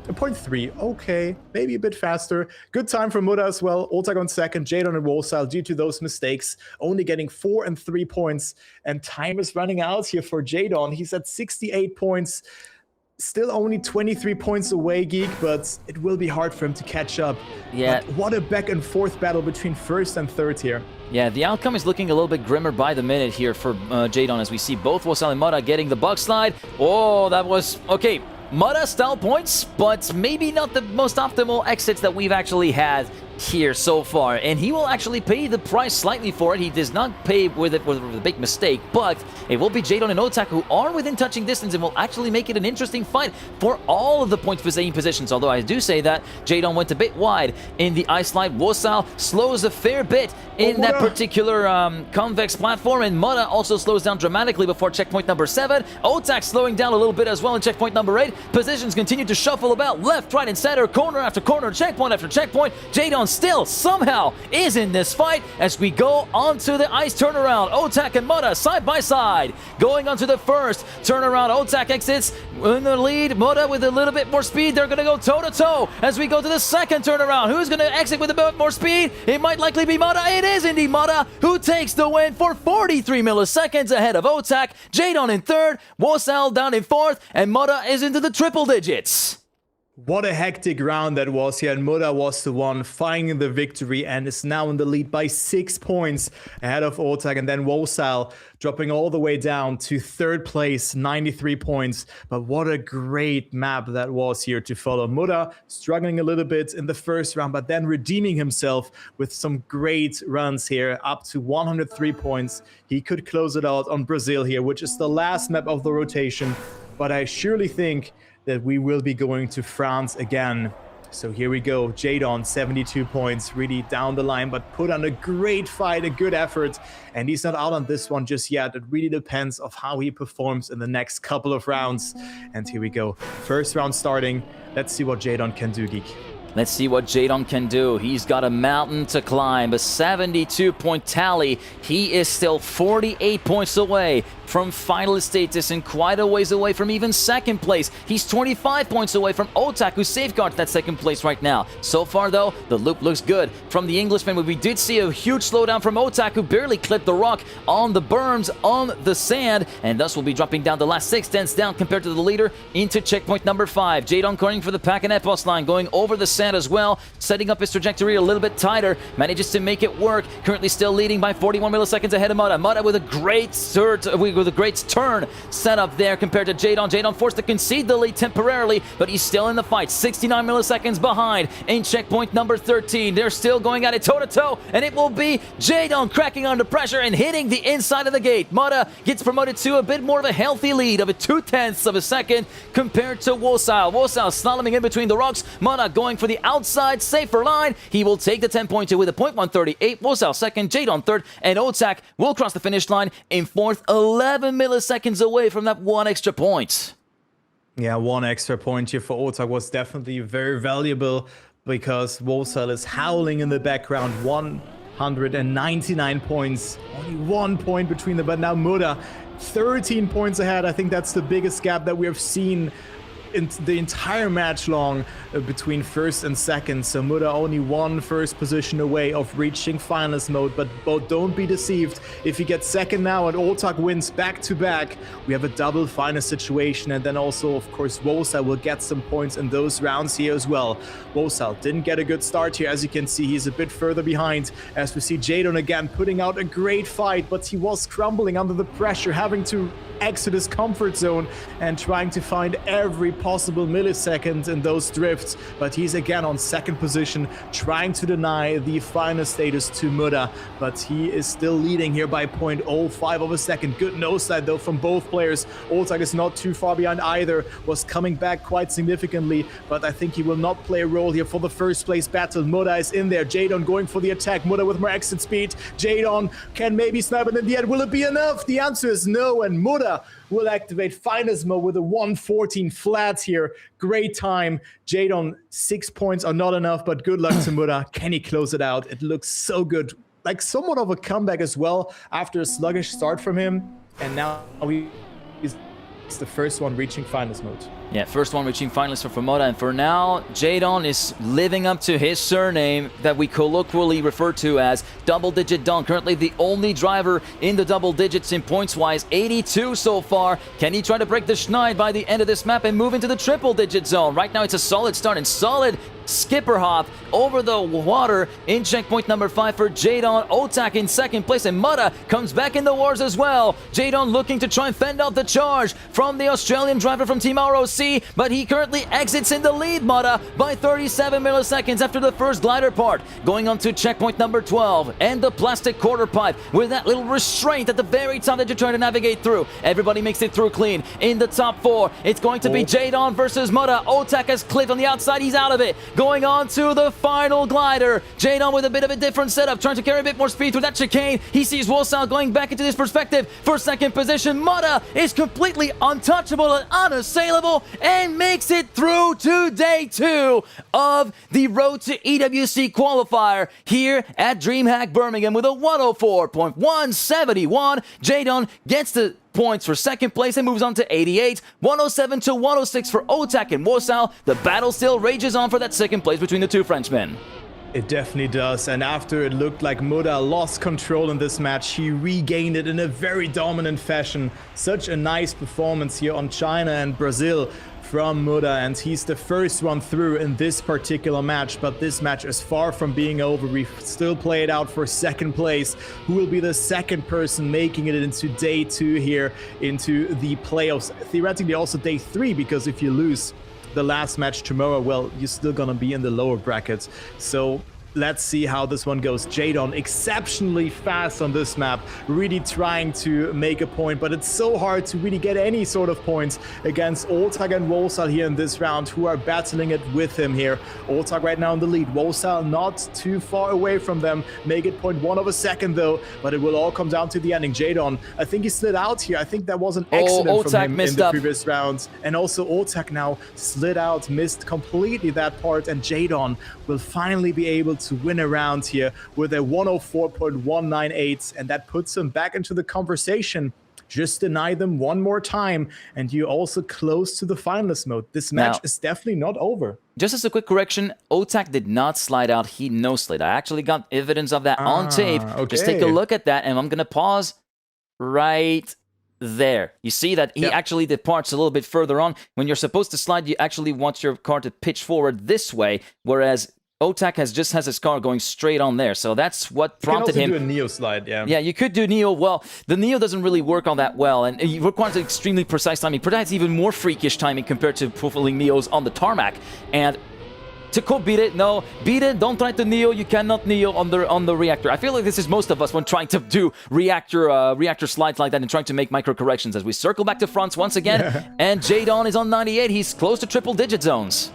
A 0.3, okay, maybe a bit faster. Good time for Muda as well. Otak on second, Jadon and Wosal, due to those mistakes, only getting 4 and 3 points. And time is running out here for Jadon. He's at 68 points. Still only 23 points away, Geek, but it will be hard for him to catch up. Yeah. But what a back and forth battle between first and third here. Yeah, the outcome is looking a little bit grimmer by the minute here for Jadon, as we see both Wosal and Muda getting the bug slide. Oh, that was... okay. Muda style points, but maybe not the most optimal exits that we've actually had here so far, and he will actually pay the price slightly for it. He does not pay with it with a big mistake, but it will be Jadon and Otak who are within touching distance and will actually make it an interesting fight for all of the point positions. Although I do say that Jadon went a bit wide in the ice slide. Wosal slows a fair bit in that particular convex platform, and Muda also slows down dramatically before checkpoint number 7. Otak slowing down a little bit as well in checkpoint number 8. Positions continue to shuffle about left, right, and center, corner after corner, checkpoint after checkpoint. Jadon still somehow is in this fight as we go onto the ice turnaround. Otak and Muda side by side. Going onto the first turnaround, Otak exits in the lead. Muda with a little bit more speed. They're going to go toe-to-toe as we go to the second turnaround. Who's going to exit with a bit more speed? It might likely be Muda. It is indeed Muda who takes the win for 43 milliseconds ahead of Otak. Jadon in third, Wosal down in fourth, and Muda is into the triple digits. What a hectic round that was here, and Muda was the one finding the victory and is now in the lead by 6 points ahead of Otak, and then Wosal dropping all the way down to third place, 93 points. But what a great map that was here to follow. Muda struggling a little bit in the first round, but then redeeming himself with some great runs here, up to 103 points. He could close it out on Brazil here, which is the last map of the rotation, but I surely think that we will be going to France again. So here we go. Jadon, 72 points, really down the line, but put on a great fight, a good effort. And he's not out on this one just yet. It really depends on how he performs in the next couple of rounds. And here we go. First round starting. Let's see what Jadon can do, Geek. Let's see what Jadon can do. He's got a mountain to climb, a 72-point tally. He is still 48 points away from finalist status and quite a ways away from even second place. He's 25 points away from Otak, who safeguards that second place right now. So far, though, the loop looks good from the Englishman, but we did see a huge slowdown from Otak, who barely clipped the rock on the berms, on the sand, and thus will be dropping down the last 6 tenths down compared to the leader into checkpoint number 5. Jadon cornering for the Pack and Epos line, going over the sand as well, setting up his trajectory a little bit tighter, manages to make it work, currently still leading by 41 milliseconds ahead of Mudda. Mudda with a great turn set up there compared to Jadon. Jadon forced to concede the lead temporarily, but he's still in the fight, 69 milliseconds behind in checkpoint number 13. They're still going at it toe-to-toe, and it will be Jadon cracking under pressure and hitting the inside of the gate. Mudda gets promoted to a bit more of a healthy lead of a 2/10 of a second compared to Wosal. Wosal slaloming in between the rocks. Mudda going for the outside, safer line. He will take the 10.2 with a .138. Wosal second, Jadon third, and Otak will cross the finish line in fourth, 11 milliseconds away from that one extra point. Yeah, one extra point here for Otak was definitely very valuable because Wosal is howling in the background. 199 points, only 1 point between them, but now Mudda 13 points ahead. I think that's the biggest gap that we have seen in the entire match long between first and second. So Mudda only one first position away of reaching finalist mode, but don't be deceived. If he gets second now and Otak wins back to back, we have a double finalist situation, and then also of course Wosal will get some points in those rounds here as well. Wosal didn't get a good start here. As you can see, he's a bit further behind as we see Jadon again putting out a great fight, but he was crumbling under the pressure, having to exit his comfort zone and trying to find every possible millisecond in those drifts. But he's again on second position, trying to deny the final status to Mudda, but he is still leading here by 0.05 of a second. Good nose side though from both players. Otak is not too far behind either, was coming back quite significantly, but I think he will not play a role here for the first place battle. Mudda is in there, Jadon going for the attack, Mudda with more exit speed. Jadon can maybe snap it in the end. Will it be enough? The answer is no, and Mudda will activate finals mode with a 114 flat here. Great time. Jadon, 6 points are not enough, but good luck to Mudda. Can he close it out? It looks so good. Like somewhat of a comeback as well after a sluggish start from him. And now he's the first one reaching finals mode. Yeah, first one reaching finalists for Mudda, and for now, Jadon is living up to his surname that we colloquially refer to as Double Digit Don. Currently the only driver in the double digits in points-wise, 82 so far. Can he try to break the schneid by the end of this map and move into the triple digit zone? Right now it's a solid start and solid skipper hop over the water in checkpoint number 5 for Jadon. Otak in second place, and Mudda comes back in the wars as well. Jadon looking to try and fend off the charge from the Australian driver from Team ROC, but he currently exits in the lead, Mudda, by 37 milliseconds after the first glider part. Going on to checkpoint number 12 and the plastic quarter pipe with that little restraint at the very top that you're trying to navigate through. Everybody makes it through clean. In the top 4, it's going to be Jadon versus Mudda. Otak has clipped on the outside, he's out of it. Going on to the final glider. Jadon with a bit of a different setup, trying to carry a bit more speed through that chicane. He sees Wosal going back into this perspective for second position. Mudda is completely untouchable and unassailable and makes it through to day 2 of the Road to EWC qualifier here at DreamHack Birmingham with a 104.171. Jadon gets the points for second place and moves on to 88, 107 to 106 for Otak and Wosal. The battle still rages on for that second place between the two Frenchmen. It definitely does, and after it looked like Mudda lost control in this match, he regained it in a very dominant fashion. Such a nice performance here on China and Brazil from Mudda, and he's the first one through in this particular match, but this match is far from being over. We still play it out for second place. Who will be the second person making it into day 2 here into the playoffs? Theoretically also day 3, because if you lose the last match tomorrow, well, you're still gonna be in the lower brackets. So let's see how this one goes. Jadon exceptionally fast on this map, really trying to make a point, but it's so hard to really get any sort of points against Oltag and Wolsal here in this round, who are battling it with him here. Oltag right now in the lead, Wolsal not too far away from them, make it 0.1 of a second though, but it will all come down to the ending. Jadon, I think he slid out here. I think that was an accident from him in the previous rounds, and also Oltag now slid out, missed completely that part, and Jadon will finally be able to win a round here with a 104.198, and that puts him back into the conversation. Just deny them one more time, and you're also close to the finalist mode. This match is definitely not over. Just as a quick correction, Otak did not slide out, he no-slid. I actually got evidence of that on tape. Okay. Just take a look at that, and I'm going to pause right there. You see that he actually departs a little bit further on. When you're supposed to slide, you actually want your car to pitch forward this way, whereas Otak just has his car going straight on there. So that's what prompted him. You can also do a Neo slide, yeah. Yeah, you could do Neo. Well, the Neo doesn't really work all that well, and it requires extremely precise timing. Perhaps even more freakish timing compared to fulfilling Neos on the tarmac. And to quote Beat It, no, Beat It, don't try to Neo. You cannot Neo on the reactor. I feel like this is most of us when trying to do reactor slides like that and trying to make micro corrections. As we circle back to fronts once again, and Jadon is on 98. He's close to triple-digit zones.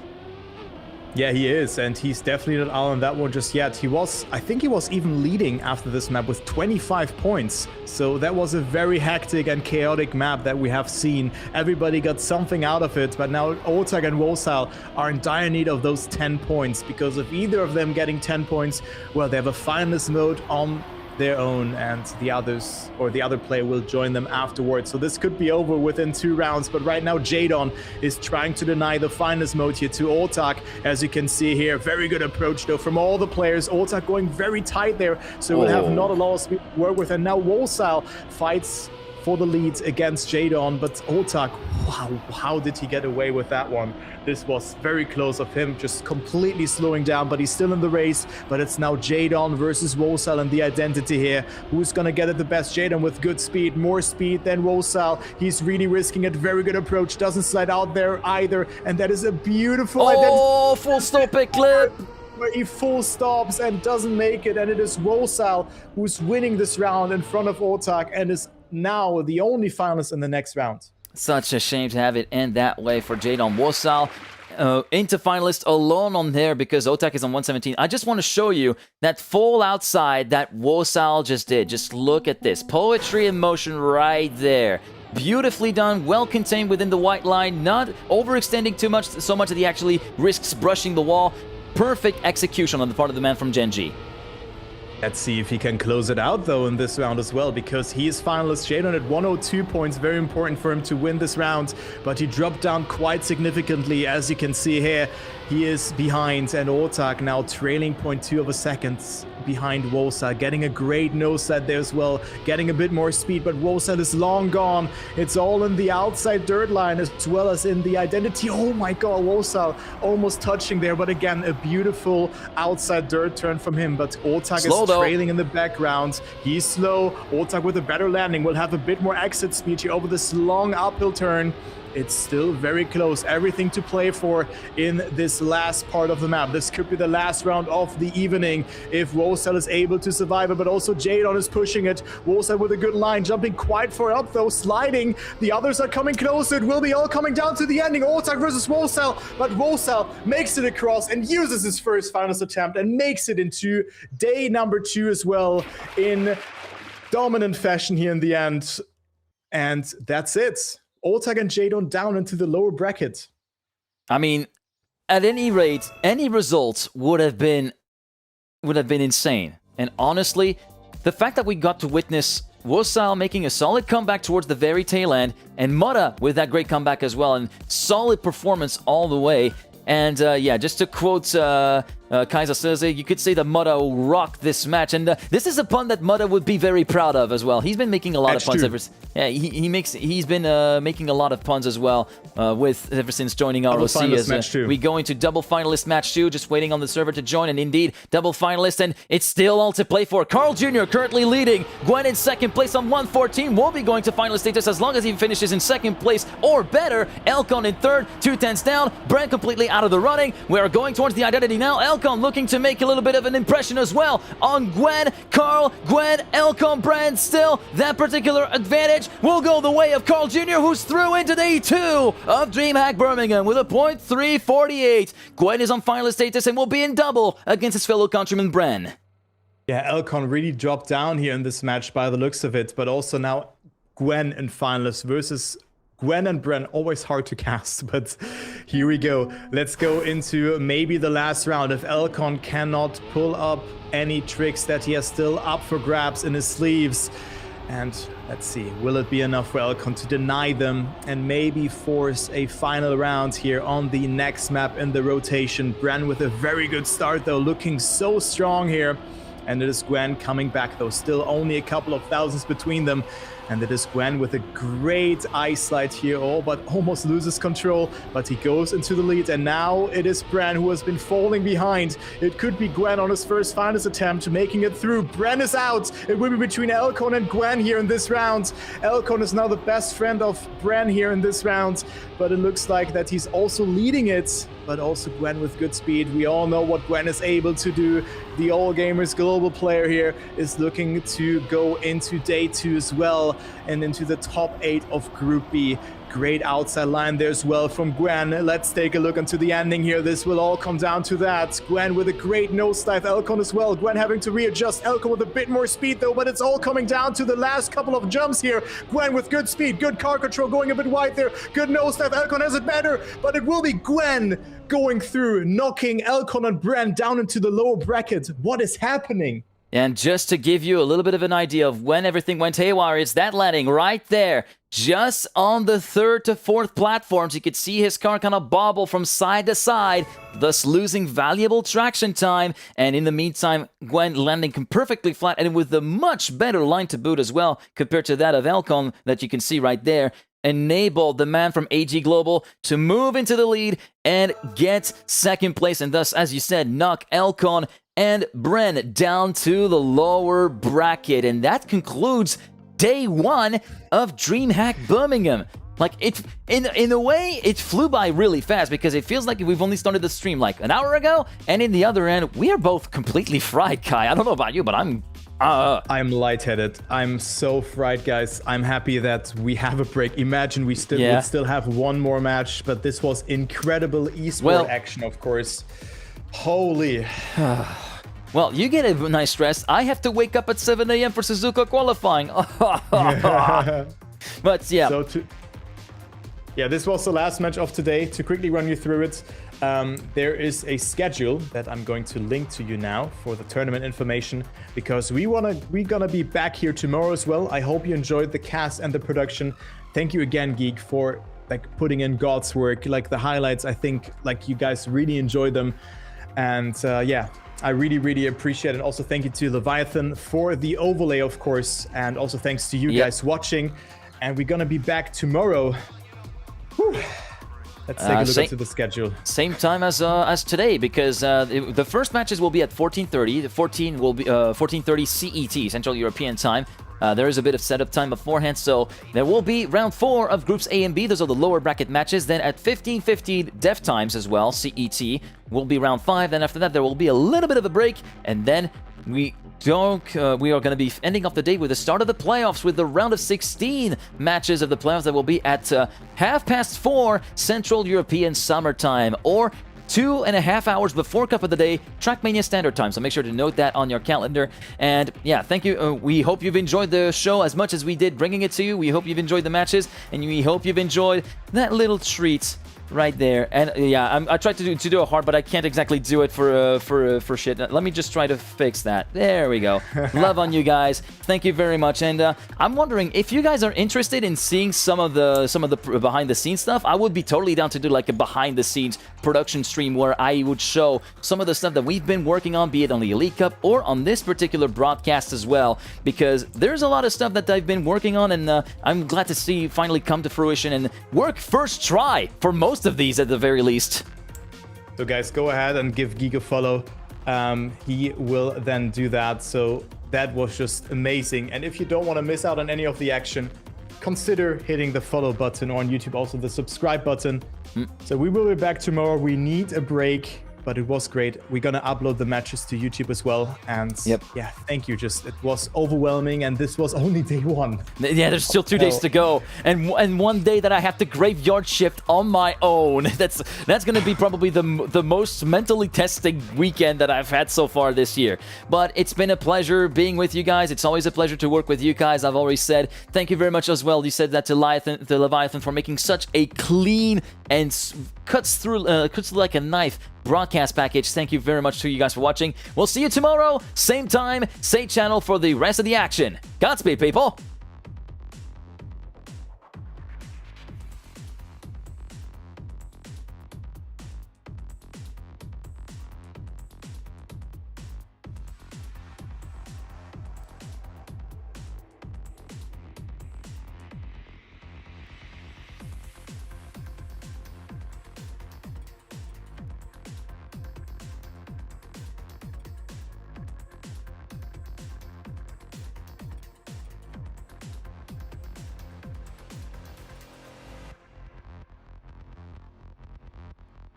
Yeah, he is, and he's definitely not out on that one just yet. I think he was even leading after this map with 25 points. So that was a very hectic and chaotic map that we have seen. Everybody got something out of it, but now Oltag and Wolsal are in dire need of those 10 points, because if either of them getting 10 points, well, they have a finalist mode on their own, and the others, or the other player, will join them afterwards. So this could be over within 2 rounds, but right now Jadon is trying to deny the finalist mode here to Oltag. As you can see here, very good approach though from all the players. Oltag going very tight there, so we'll have not a lot of speed to work with, and now Wolsal fights for the lead against Jadon, but Oltag, wow, how did he get away with that one? This was very close of him, just completely slowing down, but he's still in the race. But it's now Jadon versus Wolsal and the identity here. Who's gonna get it the best? Jadon with good speed, more speed than Wolsal. He's really risking it, very good approach, doesn't slide out there either, and that is a beautiful identity. Full stop it clip! Where he full stops and doesn't make it, and it is Wolsal who's winning this round in front of Oltag and is now the only finalist in the next round. Such a shame to have it end that way for Jadon. Wolsal into finalist alone on there because Otak is on 117. I just want to show you that full outside that Wolsal just did. Just look at this. Poetry in motion right there. Beautifully done, well contained within the white line, not overextending too much, so much that he actually risks brushing the wall. Perfect execution on the part of the man from Gen.G. Let's see if he can close it out though in this round as well, because he is finalist. Jadon at 102 points, very important for him to win this round, but he dropped down quite significantly, as you can see here. He is behind, and Oltag now trailing 0.2 of a second behind Wolsal, getting a great nose set there as well, getting a bit more speed, but Wolsal is long gone. It's all in the outside dirt line as well as in the identity. Oh my god, Wolsal almost touching there, but again, a beautiful outside dirt turn from him, but Oltag is trailing in the background. He's slow. Oltag with a better landing will have a bit more exit speed here over this long uphill turn. It's still very close. Everything to play for in this last part of the map. This could be the last round of the evening if Wolsal is able to survive it, but also Jadon is pushing it. Wolsal with a good line, jumping quite far up though, sliding. The others are coming closer. It will be all coming down to the ending. Oltag versus Wolsal, but Wolsal makes it across and uses his first finalist attempt and makes it into day number 2 as well in dominant fashion here in the end. And that's it. Oltag and Jadon down into the lower bracket. I mean, at any rate, any result would have been insane. And honestly, the fact that we got to witness Wolsal making a solid comeback towards the very tail end, and Mutta with that great comeback as well, and solid performance all the way. And yeah, just to quote Kaiser Söze, you could say that Mutta rocked this match, and this is a pun that Mutta would be very proud of as well. He's been making a lot of puns ever. Yeah, he's been making a lot of puns as well ever since joining ROC. As we go into double finalist match 2, just waiting on the server to join, and indeed double finalist, and it's still all to play for. Carl Jr. currently leading. Gwen in second place on 114. Won't be going to finalist status as long as he finishes in second place or better. Elkon in third, 2 tenths down. Brand completely out of the running. We are going towards the identity now. Elcon looking to make a little bit of an impression as well on Gwen, Carl, Gwen, Elcon, Brand. Still, that particular advantage will go the way of Carl Jr., who's through into day 2 of DreamHack Birmingham with a .348. Gwen is on finalist status and will be in double against his fellow countryman Bren. Yeah, Elcon really dropped down here in this match by the looks of it, but also now Gwen in finalists versus Gwen and Bren. Always hard to cast, but here we go. Let's go into maybe the last round. If Elcon cannot pull up any tricks that he has still up for grabs in his sleeves. And let's see, will it be enough for Elcon to deny them and maybe force a final round here on the next map in the rotation? Bren with a very good start though, looking so strong here. And it is Gwen coming back though, still only a couple of thousands between them. And it is Gwen with a great ice slide here, but almost loses control. But he goes into the lead, and now it is Bren who has been falling behind. It could be Gwen on his first finals attempt, making it through. Bren is out. It will be between Elcon and Gwen here in this round. Elcon is now the best friend of Bren here in this round, but it looks like that he's also leading it. But also Gwen with good speed. We all know what Gwen is able to do. The All Gamers global player here is looking to go into day 2 as well and into the top 8 of Group B. Great outside line there as well from Gwen. Let's take a look into the ending here. This will all come down to that. Gwen with a great nosedive. Elcon as well. Gwen having to readjust. Elcon with a bit more speed though, but it's all coming down to the last couple of jumps here. Gwen with good speed, good car control, going a bit wide there. Good nosedive. Elcon has it better, but it will be Gwen going through, knocking Elcon and Bren down into the lower bracket. What is happening? And just to give you a little bit of an idea of when everything went haywire, it's that landing right there, just on the 3rd to 4th platforms. You could see his car kind of bobble from side to side, thus losing valuable traction time. And in the meantime, Gwen landing perfectly flat and with a much better line to boot as well compared to that of Elcon that you can see right there. Enabled the man from AG Global to move into the lead and get 2nd place, and thus, as you said, knock Elcon and Bren down to the lower bracket. And that concludes day 1 of DreamHack Birmingham. Like, it, in a way, it flew by really fast because it feels like we've only started the stream like an hour ago, and in the other end, we are both completely fried, Kai. I don't know about you, but I'm lightheaded. I'm so fried, guys. I'm happy that we have a break. Imagine we would still have one more match, but this was incredible esport action, of course. Holy. Well, you get a nice rest. I have to wake up at 7 a.m. for Suzuka qualifying. But yeah. Yeah, this was the last match of today. To quickly run you through it, there is a schedule that I'm going to link to you now for the tournament information, because we're gonna be back here tomorrow as well. I hope you enjoyed the cast and the production. Thank you again, Geek, for putting in God's work. The highlights, I think you guys really enjoyed them, and yeah, I really appreciate it. Also, thank you to Leviathan for the overlay, of course, and also thanks to you guys watching. And we're gonna be back tomorrow. Whew. Let's take a look into the schedule. Same time as today, because the first matches will be at 14:30. The 14 will be 14:30 CET, Central European Time. There is a bit of setup time beforehand, so there will be round 4 of groups A and B. Those are the lower bracket matches. Then at 15:50 Def Times as well, CET, will be round 5. Then after that, there will be a little bit of a break, and then we are going to be ending off the day with the start of the playoffs with the round of 16 matches of the playoffs that will be at 4:30 Central European Summer Time, or 2.5 hours before Cup of the Day, Trackmania Standard Time. So make sure to note that on your calendar. And yeah, thank you. We hope you've enjoyed the show as much as we did bringing it to you. We hope you've enjoyed the matches, and we hope you've enjoyed that little treat right there. And yeah, I tried to do a heart, but I can't exactly do it for shit. Let me just try to fix that. There we go. Love on you guys. Thank you very much. And I'm wondering if you guys are interested in seeing some of the behind the scenes stuff. I would be totally down to do a behind the scenes production stream where I would show some of the stuff that we've been working on, be it on the Elite Cup or on this particular broadcast as well, because there's a lot of stuff that I've been working on, and I'm glad to see finally come to fruition and work first try for most of these at the very least. So guys, go ahead and give Geek a follow. He will then do that. So that was just amazing. And if you don't want to miss out on any of the action, consider hitting the follow button, or on YouTube also the subscribe button. So we will be back tomorrow. We need a break. but it was great. We're gonna upload the matches to YouTube as well. And Yep. yeah, thank you. Just, it was overwhelming, and this was only day one. Yeah, there's still 2 days to go, and one day that I have to graveyard shift on my own. That's gonna be probably the most mentally testing weekend that I've had so far this year. But it's been a pleasure being with you guys. It's always a pleasure to work with you guys. I've always said thank you very much as well. You said that to Leviathan for making such a clean and cuts through like a knife broadcast package. Thank you very much to you guys for watching. We'll see you tomorrow, same time, same channel for the rest of the action. Godspeed, people.